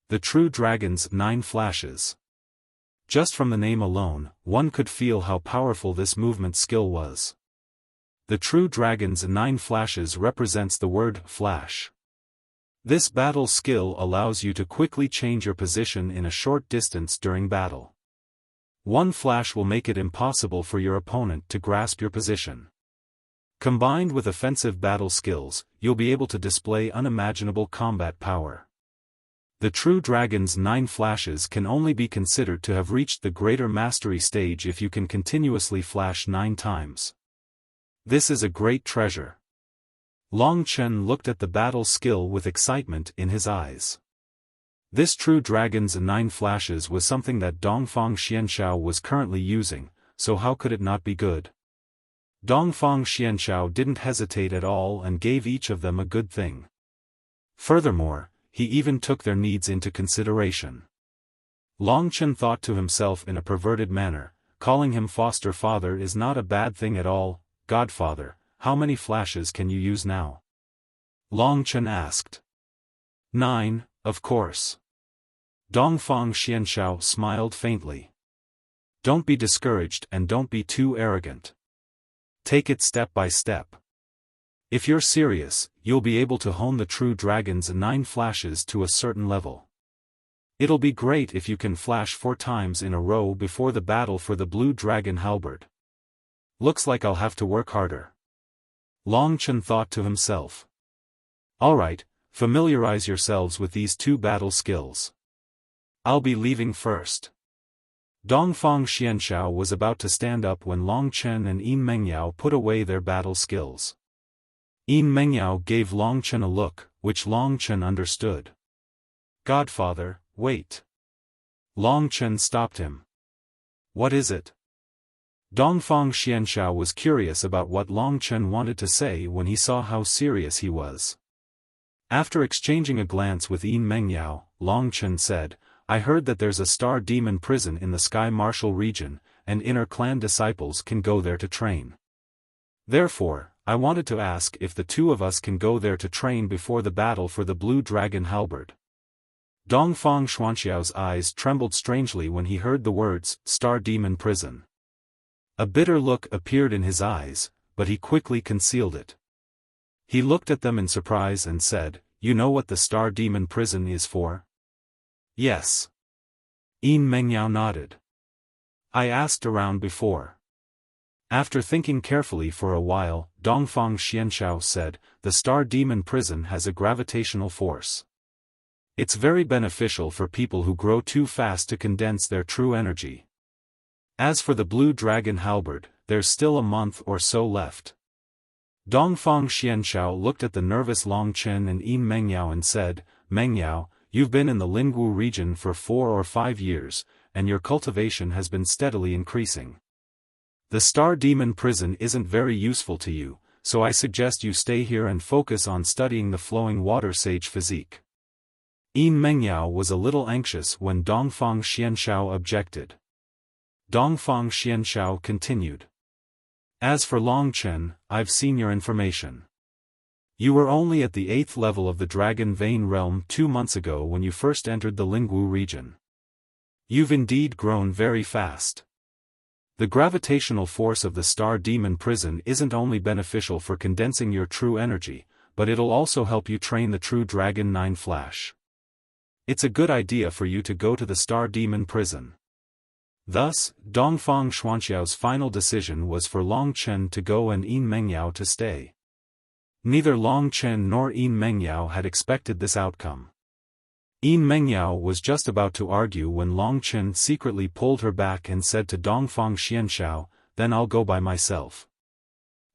The True Dragon's 9 Flashes. Just from the name alone, one could feel how powerful this movement skill was. The True Dragon's 9 Flashes represents the word flash. This battle skill allows you to quickly change your position in a short distance during battle. One flash will make it impossible for your opponent to grasp your position. Combined with offensive battle skills, you'll be able to display unimaginable combat power. The True Dragon's 9 Flashes can only be considered to have reached the greater mastery stage if you can continuously flash 9 times. This is a great treasure. Long Chen looked at the battle skill with excitement in his eyes. This true dragon's 9 flashes was something that Dongfang Xianxiao was currently using, so how could it not be good? Dongfang Xianxiao didn't hesitate at all and gave each of them a good thing. Furthermore, he even took their needs into consideration. Long Chen thought to himself in a perverted manner, calling him foster father is not a bad thing at all. Godfather, how many flashes can you use now? Long Chen asked. 9, of course. Dongfang Xianxiao smiled faintly. Don't be discouraged and don't be too arrogant. Take it step by step. If you're serious, you'll be able to hone the true dragon's 9 flashes to a certain level. It'll be great if you can flash 4 times in a row before the battle for the blue dragon halberd. Looks like I'll have to work harder. Long Chen thought to himself. Alright, familiarize yourselves with these 2 battle skills. I'll be leaving first. Dongfang Xianxiao was about to stand up when Long Chen and Yin Mengyao put away their battle skills. Yin Mengyao gave Long Chen a look, which Long Chen understood. Godfather, wait. Long Chen stopped him. What is it? Dongfang Xianxiao was curious about what Long Chen wanted to say when he saw how serious he was. After exchanging a glance with Yin Mengyao, Long Chen said, I heard that there's a star demon prison in the Sky Martial region, and inner clan disciples can go there to train. Therefore, I wanted to ask if the 2 of us can go there to train before the battle for the blue dragon halberd. Dongfang Xuanxiao's eyes trembled strangely when he heard the words, Star Demon Prison. A bitter look appeared in his eyes, but he quickly concealed it. He looked at them in surprise and said, You know what the Star Demon Prison is for? Yes. Yin Mengyao nodded. I asked around before. After thinking carefully for a while, Dongfang Xianxiao said, The Star Demon Prison has a gravitational force. It's very beneficial for people who grow too fast to condense their true energy. As for the blue dragon halberd, there's still a month or so left. Dongfang Xianxiao looked at the nervous Long Chen and Yin Mengyao and said, Mengyao, you've been in the Lingwu region for 4 or 5 years, and your cultivation has been steadily increasing. The Star Demon Prison isn't very useful to you, so I suggest you stay here and focus on studying the flowing water sage physique. Yin Mengyao was a little anxious when Dongfang Xianxiao objected. Dongfang Xianxiao continued. As for Long Chen, I've seen your information. You were only at the 8th level of the Dragon Vein realm 2 months ago when you first entered the Lingwu region. You've indeed grown very fast. The gravitational force of the Star Demon Prison isn't only beneficial for condensing your true energy, but it'll also help you train the true Dragon 9 Flash. It's a good idea for you to go to the Star Demon Prison. Thus, Dongfang Xuanxiao's final decision was for Long Chen to go and Yin Mengyao to stay. Neither Long Chen nor Yin Mengyao had expected this outcome. Yin Mengyao was just about to argue when Long Chen secretly pulled her back and said to Dongfang Xianxiao, Then I'll go by myself.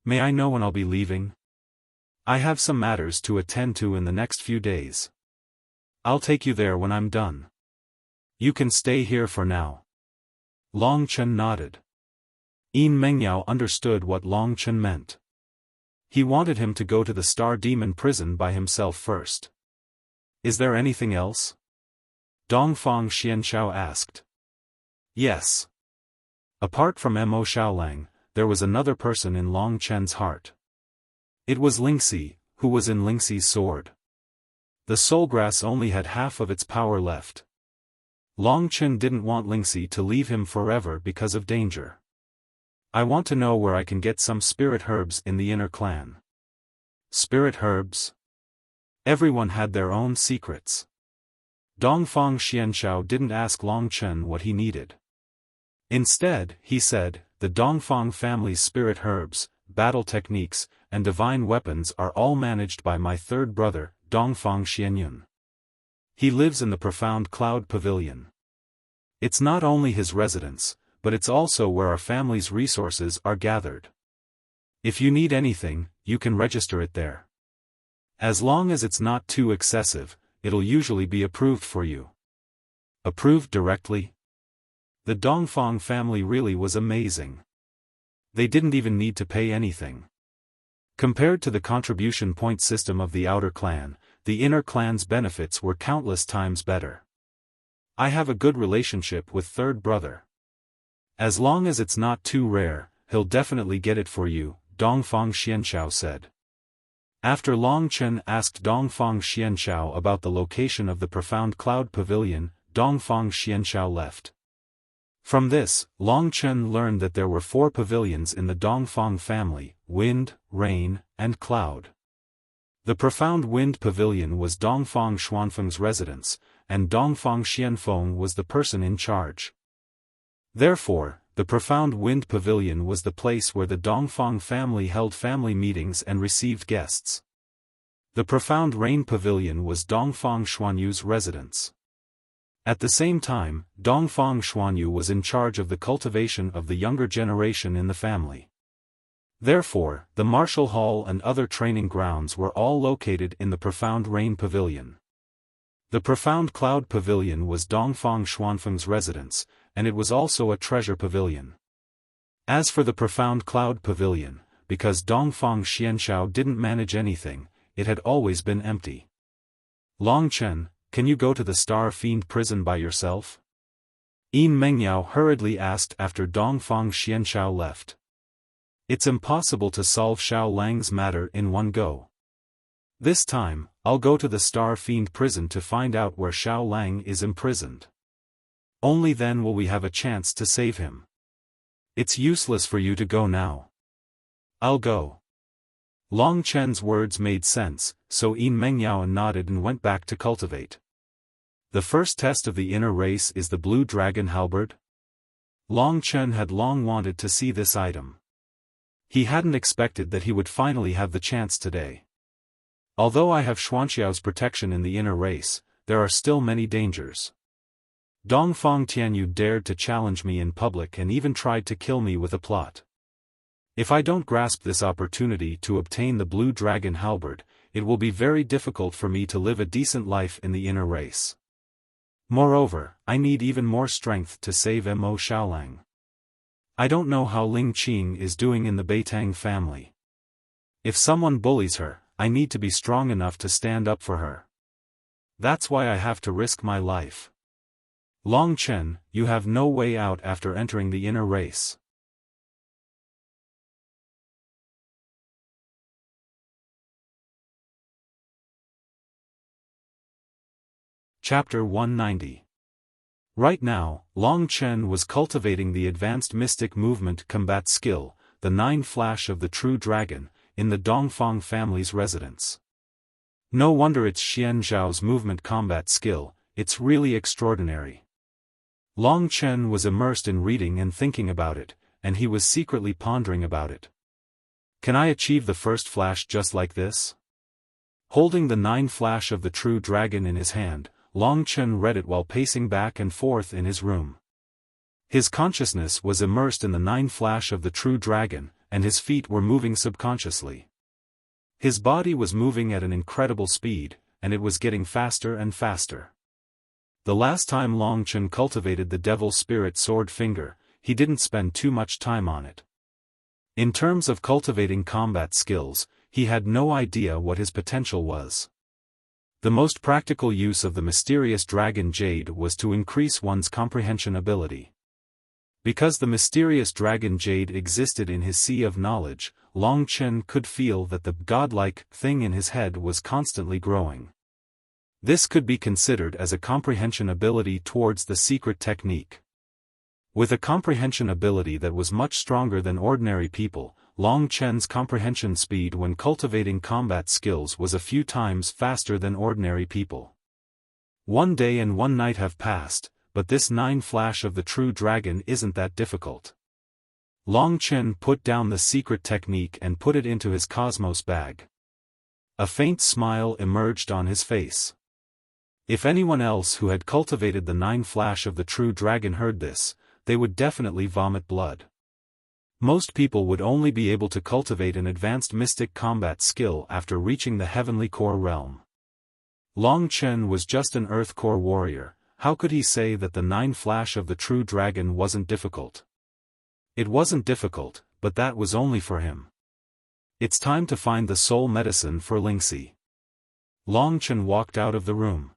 May I know when I'll be leaving? I have some matters to attend to in the next few days. I'll take you there when I'm done. You can stay here for now. Long Chen nodded. Yin Mengyao understood what Long Chen meant. He wanted him to go to the Star Demon Prison by himself first. Is there anything else? Dongfang Xianxiao asked. Yes. Apart from Mo Xiaolang, there was another person in Long Chen's heart. It was Lingxi, who was in Lingxi's sword. The soulgrass only had half of its power left. Long Chen didn't want Lingxi to leave him forever because of danger. I want to know where I can get some spirit herbs in the inner clan. Spirit herbs? Everyone had their own secrets. Dongfang Xianxiao didn't ask Long Chen what he needed. Instead, he said, the Dongfang family's spirit herbs, battle techniques, and divine weapons are all managed by my third brother, Dongfang Xianyun. He lives in the profound cloud pavilion. It's not only his residence, but it's also where our family's resources are gathered. If you need anything, you can register it there. As long as it's not too excessive, it'll usually be approved for you. Approved directly? The Dongfang family really was amazing. They didn't even need to pay anything. Compared to the contribution point system of the outer clan, the inner clan's benefits were countless times better. I have a good relationship with third brother. As long as it's not too rare, he'll definitely get it for you, Dongfang Xianxiao said. After Long Chen asked Dongfang Xianxiao about the location of the Profound Cloud Pavilion, Dongfang Xianxiao left. From this, Long Chen learned that there were 4 pavilions in the Dongfang family: Wind, Rain, and Cloud. The Profound Wind Pavilion was Dongfang Xuanfeng's residence, and Dongfang Xianfeng was the person in charge. Therefore, the Profound Wind Pavilion was the place where the Dongfang family held family meetings and received guests. The Profound Rain Pavilion was Dongfang Xuanyu's residence. At the same time, Dongfang Xuanyu was in charge of the cultivation of the younger generation in the family. Therefore, the martial hall and other training grounds were all located in the Profound Rain Pavilion. The Profound Cloud Pavilion was Dongfang Xuanfeng's residence, and it was also a treasure pavilion. As for the Profound Cloud Pavilion, because Dongfang Xianxiao didn't manage anything, it had always been empty. Long Chen, can you go to the Star Fiend prison by yourself? Yin Mengyao hurriedly asked after Dongfang Xianxiao left. It's impossible to solve Xiao Lang's matter in one go. This time, I'll go to the Star Fiend prison to find out where Xiao Lang is imprisoned. Only then will we have a chance to save him. It's useless for you to go now. I'll go. Long Chen's words made sense, so Yin Mengyao nodded and went back to cultivate. The first test of the inner race is the Blue Dragon Halberd. Long Chen had long wanted to see this item. He hadn't expected that he would finally have the chance today. Although I have Xuanxiao's protection in the inner race, there are still many dangers. Dongfang Tianyu dared to challenge me in public and even tried to kill me with a plot. If I don't grasp this opportunity to obtain the Blue Dragon Halberd, it will be very difficult for me to live a decent life in the inner race. Moreover, I need even more strength to save Mo Xiaolang. I don't know how Ling Qing is doing in the Beitang family. If someone bullies her, I need to be strong enough to stand up for her. That's why I have to risk my life. Long Chen, you have no way out after entering the inner race. Chapter 190. Right now, Long Chen was cultivating the advanced mystic movement combat skill, the 9 Flash of the True Dragon, in the Dongfang family's residence. No wonder it's Xian Zhao's movement combat skill, it's really extraordinary. Long Chen was immersed in reading and thinking about it, and he was secretly pondering about it. Can I achieve the first flash just like this? Holding the 9 Flash of the True Dragon in his hand, Long Chen read it while pacing back and forth in his room. His consciousness was immersed in the 9 Flash of the True Dragon, and his feet were moving subconsciously. His body was moving at an incredible speed, and it was getting faster and faster. The last time Long Chen cultivated the Devil Spirit Sword Finger, he didn't spend too much time on it. In terms of cultivating combat skills, he had no idea what his potential was. The most practical use of the mysterious dragon jade was to increase one's comprehension ability. Because the mysterious dragon jade existed in his sea of knowledge, Long Chen could feel that the godlike thing in his head was constantly growing. This could be considered as a comprehension ability towards the secret technique. With a comprehension ability that was much stronger than ordinary people, Long Chen's comprehension speed when cultivating combat skills was a few times faster than ordinary people. One day and one night have passed, but this 9 Flash of the True Dragon isn't that difficult. Long Chen put down the secret technique and put it into his cosmos bag. A faint smile emerged on his face. If anyone else who had cultivated the 9 Flash of the True Dragon heard this, they would definitely vomit blood. Most people would only be able to cultivate an advanced mystic combat skill after reaching the heavenly core realm. Long Chen was just an earth core warrior. How could he say that the 9 flash of the true dragon wasn't difficult? It wasn't difficult, but that was only for him. It's time to find the soul medicine for Lingxi. Long Chen walked out of the room.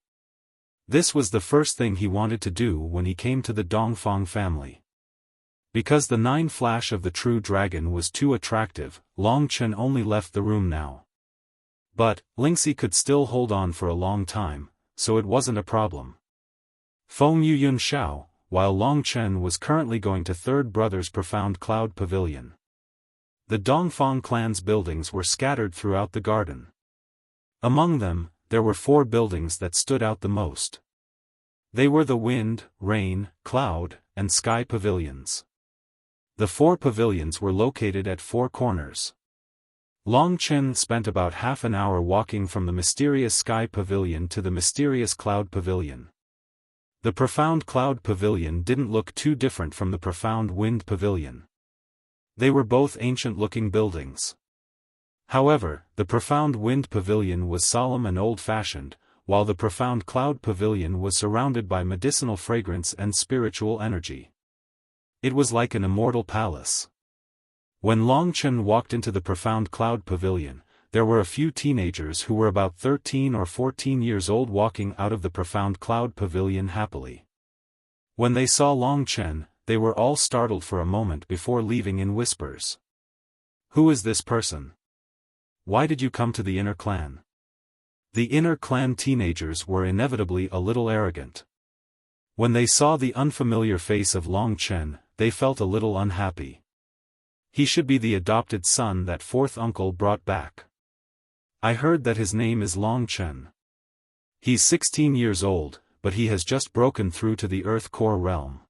This was the first thing he wanted to do when he came to the Dongfang family. Because the 9 flash of the true dragon was too attractive, Long Chen only left the room now. But, Lingxi could still hold on for a long time, so it wasn't a problem. Feng Yuyun Xiao, while Long Chen was currently going to Third Brother's Profound Cloud Pavilion. The Dongfang clan's buildings were scattered throughout the garden. Among them, there were 4 buildings that stood out the most. They were the Wind, Rain, Cloud, and Sky pavilions. The 4 pavilions were located at 4 corners. Long Chen spent about half an hour walking from the mysterious Sky Pavilion to the mysterious Cloud Pavilion. The Profound Cloud Pavilion didn't look too different from the Profound Wind Pavilion. They were both ancient-looking buildings. However, the Profound Wind Pavilion was solemn and old-fashioned, while the Profound Cloud Pavilion was surrounded by medicinal fragrance and spiritual energy. It was like an immortal palace. When Long Chen walked into the Profound Cloud Pavilion, there were a few teenagers who were about 13 or 14 years old walking out of the Profound Cloud Pavilion happily. When they saw Long Chen, they were all startled for a moment before leaving in whispers. "Who is this person? Why did you come to the inner clan?" The inner clan teenagers were inevitably a little arrogant. When they saw the unfamiliar face of Long Chen, they felt a little unhappy. He should be the adopted son that 4th uncle brought back. I heard that his name is Long Chen. He's 16 years old, but he has just broken through to the Earth Core realm.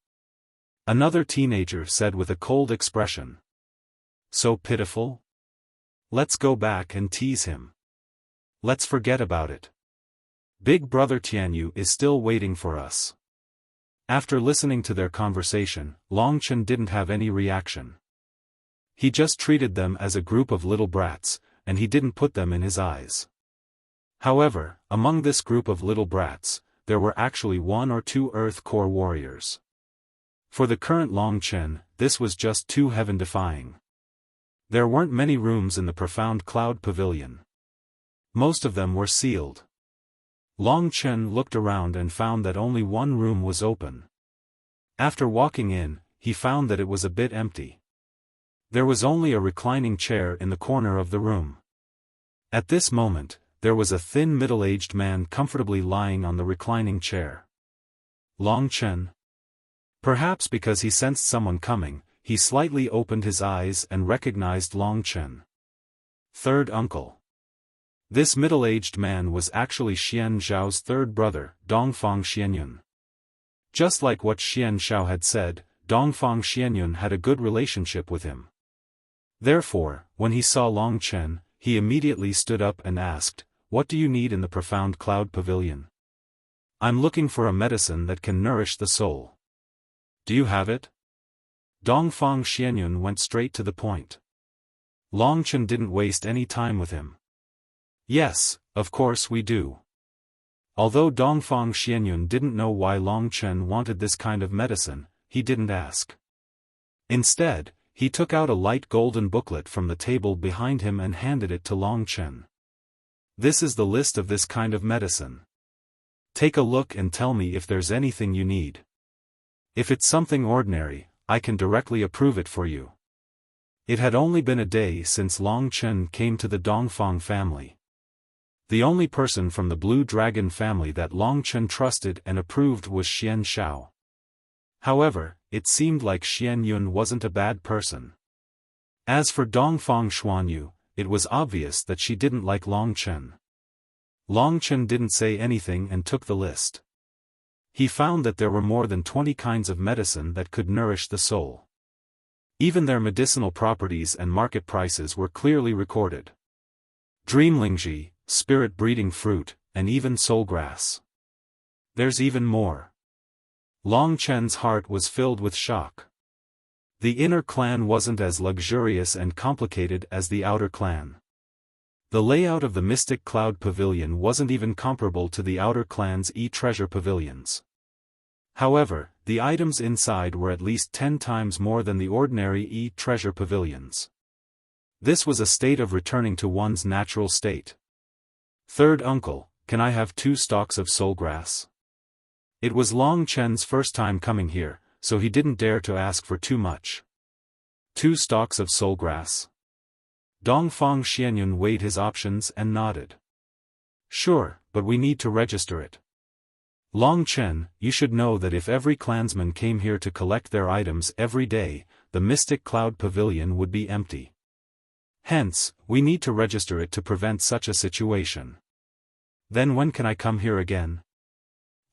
Another teenager said with a cold expression. So pitiful? Let's go back and tease him. Let's forget about it. Big brother Tianyu is still waiting for us. After listening to their conversation, Long Chen didn't have any reaction. He just treated them as a group of little brats, and he didn't put them in his eyes. However, among this group of little brats, there were actually 1 or 2 Earth Core warriors. For the current Long Chen, this was just too heaven-defying. There weren't many rooms in the Profound Cloud Pavilion. Most of them were sealed. Long Chen looked around and found that only 1 room was open. After walking in, he found that it was a bit empty. There was only a reclining chair in the corner of the room. At this moment, there was a thin middle-aged man comfortably lying on the reclining chair. Long Chen. Perhaps because he sensed someone coming, he slightly opened his eyes and recognized Long Chen. 3rd uncle. This middle-aged man was actually Xian Zhao's 3rd brother, Dongfang Xianyun. Just like what Xian Zhao had said, Dongfang Xianyun had a good relationship with him. Therefore, when he saw Long Chen, he immediately stood up and asked, "What do you need in the Profound Cloud Pavilion?" "I'm looking for a medicine that can nourish the soul." "Do you have it?" Dongfang Xianyun went straight to the point. Long Chen didn't waste any time with him. "Yes, of course we do." Although Dongfang Xianyun didn't know why Long Chen wanted this kind of medicine, he didn't ask. Instead, he took out a light golden booklet from the table behind him and handed it to Long Chen. "This is the list of this kind of medicine. Take a look and tell me if there's anything you need. If it's something ordinary, I can directly approve it for you." It had only been a day since Long Chen came to the Dongfang family. The only person from the Blue Dragon family that Long Chen trusted and approved was Xian Zhao. However, it seemed like Xian Yun wasn't a bad person. As for Dongfang Xuanyu, it was obvious that she didn't like Long Chen. Long Chen didn't say anything and took the list. He found that there were more than 20 kinds of medicine that could nourish the soul. Even their medicinal properties and market prices were clearly recorded. Dreamlingji, spirit-breeding fruit, and even soulgrass. There's even more. Long Chen's heart was filled with shock. The inner clan wasn't as luxurious and complicated as the outer clan. The layout of the Mystic Cloud Pavilion wasn't even comparable to the outer clan's treasure pavilions. However, the items inside were at least 10 times more than the ordinary treasure pavilions. This was a state of returning to one's natural state. Third uncle, can I have 2 stalks of soul grass? It was Long Chen's first time coming here, so he didn't dare to ask for too much. 2 stalks of soul grass. Dongfang Xianyun weighed his options and nodded. Sure, but we need to register it. Long Chen, you should know that if every clansman came here to collect their items every day, the Mystic Cloud Pavilion would be empty. Hence, we need to register it to prevent such a situation. Then when can I come here again?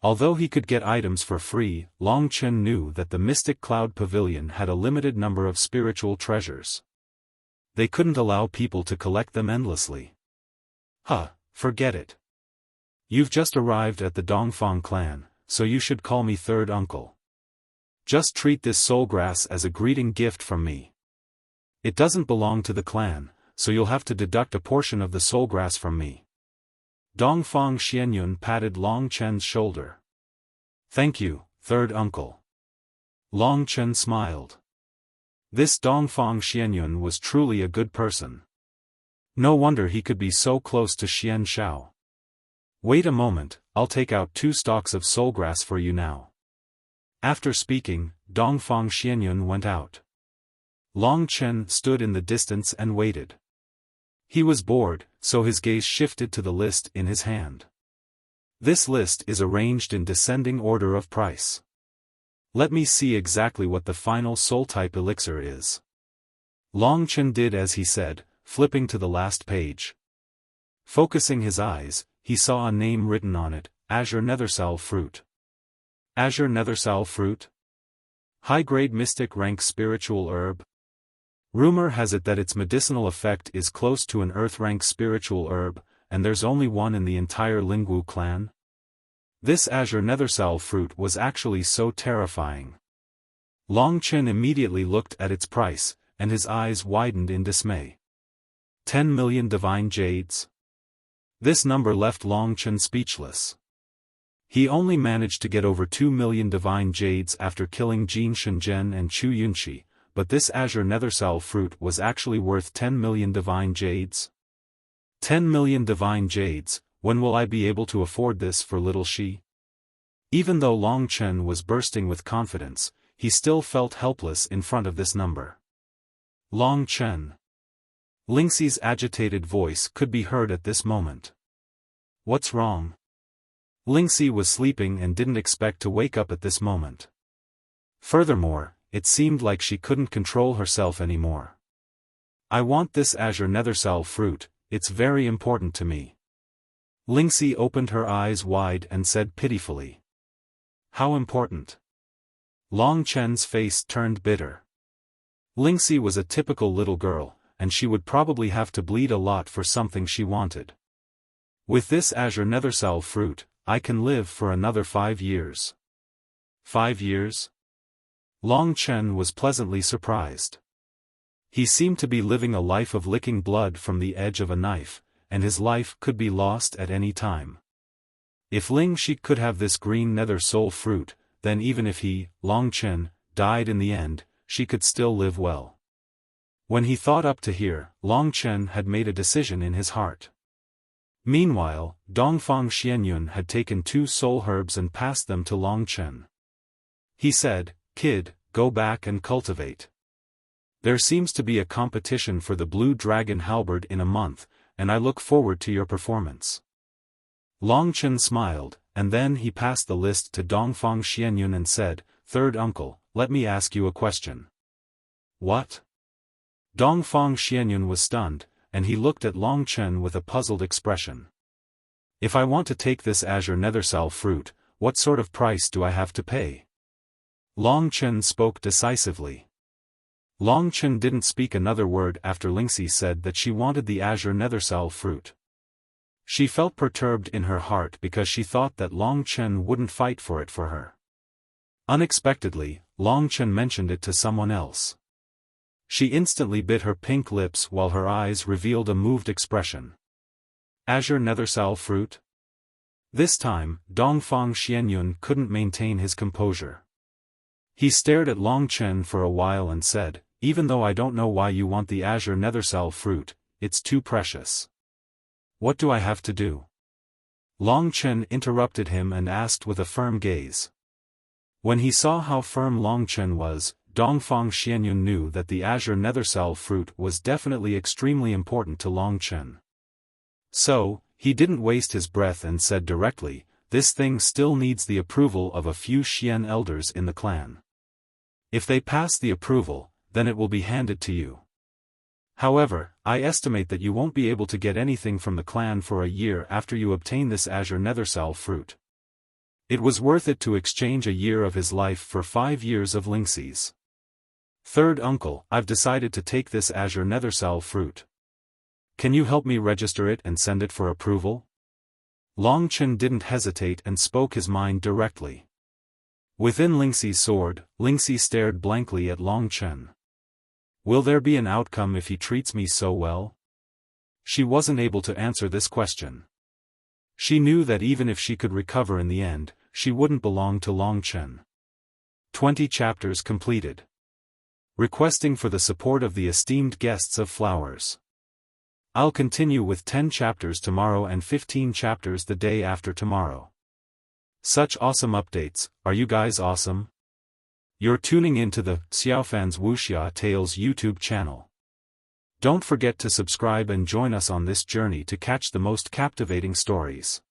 Although he could get items for free, Long Chen knew that the Mystic Cloud Pavilion had a limited number of spiritual treasures. They couldn't allow people to collect them endlessly. Forget it. You've just arrived at the Dongfang clan, so you should call me third uncle. Just treat this soul grass as a greeting gift from me. It doesn't belong to the clan, so you'll have to deduct a portion of the soul grass from me. Dongfang Xianyun patted Long Chen's shoulder. Thank you, third uncle. Long Chen smiled. This Dongfang Xianyun was truly a good person. No wonder he could be so close to Xian Shao. Wait a moment, I'll take out 2 stalks of soul grass for you now. After speaking, Dongfang Xianyun went out. Long Chen stood in the distance and waited. He was bored, so his gaze shifted to the list in his hand. This list is arranged in descending order of price. Let me see exactly what the final soul-type elixir is. Long Chen did as he said, flipping to the last page. Focusing his eyes, he saw a name written on it, Azure Nethersal Fruit. Azure Nethersal Fruit? High-grade mystic rank spiritual herb? Rumor has it that its medicinal effect is close to an earth-rank spiritual herb, and there's only one in the entire Lingwu clan. This Azure Nethersal fruit was actually so terrifying. Long Chen immediately looked at its price, and his eyes widened in dismay. 10 million divine jades? This number left Long Chen speechless. He only managed to get over 2 million divine jades after killing Jin Shenzhen and Chu Yunqi. But this Azure Nethersal fruit was actually worth 10 million divine jades? 10 million divine jades, when will I be able to afford this for little Shi? Even though Long Chen was bursting with confidence, he still felt helpless in front of this number. Long Chen. Lingxi's agitated voice could be heard at this moment. What's wrong? Lingxi was sleeping and didn't expect to wake up at this moment. Furthermore, it seemed like she couldn't control herself anymore. I want this Azure Nethersal fruit, it's very important to me. Lingxi opened her eyes wide and said pitifully. How important? Long Chen's face turned bitter. Lingxi was a typical little girl, and she would probably have to bleed a lot for something she wanted. With this Azure Nethersal fruit, I can live for another 5 years. 5 years? Long Chen was pleasantly surprised. He seemed to be living a life of licking blood from the edge of a knife, and his life could be lost at any time. If Ling Shi could have this green nether soul fruit, then even if he, Long Chen, died in the end, she could still live well. When he thought up to here, Long Chen had made a decision in his heart. Meanwhile, Dongfang Xianyun had taken 2 soul herbs and passed them to Long Chen. He said, Kid, go back and cultivate. There seems to be a competition for the Blue Dragon Halberd in a month, and I look forward to your performance. Long Chen smiled, and then he passed the list to Dongfang Xianyun and said, Third uncle, let me ask you a question. What? Dongfang Xianyun was stunned, and he looked at Long Chen with a puzzled expression. If I want to take this Azure Nethersal fruit, what sort of price do I have to pay? Long Chen spoke decisively. Long Chen didn't speak another word after Lingxi said that she wanted the Azure Nethersal fruit. She felt perturbed in her heart because she thought that Long Chen wouldn't fight for it for her. Unexpectedly, Long Chen mentioned it to someone else. She instantly bit her pink lips while her eyes revealed a moved expression. Azure Nethersal fruit? This time, Dongfang Xianyun couldn't maintain his composure. He stared at Long Chen for a while and said, "Even though I don't know why you want the Azure Nethersal fruit, it's too precious. What do I have to do?" Long Chen interrupted him and asked with a firm gaze. When he saw how firm Long Chen was, Dongfang Xianyun knew that the Azure Nethersal fruit was definitely extremely important to Long Chen. So, he didn't waste his breath and said directly, "This thing still needs the approval of a few Xian elders in the clan. If they pass the approval, then it will be handed to you. However, I estimate that you won't be able to get anything from the clan for a year after you obtain this Azure Nethersal fruit. It was worth it to exchange a year of his life for 5 years of Lingxi's. Third uncle, I've decided to take this Azure Nethersal fruit. Can you help me register it and send it for approval?" Long Chen didn't hesitate and spoke his mind directly. Within Lingxi's sword, Lingxi stared blankly at Long Chen. Will there be an outcome if he treats me so well? She wasn't able to answer this question. She knew that even if she could recover in the end, she wouldn't belong to Long Chen. 20 chapters completed. Requesting for the support of the esteemed guests of Flowers. I'll continue with 10 chapters tomorrow and 15 chapters the day after tomorrow. Such awesome updates, are you guys awesome? You're tuning into the Xiaofan's Wuxia Tales YouTube channel. Don't forget to subscribe and join us on this journey to catch the most captivating stories.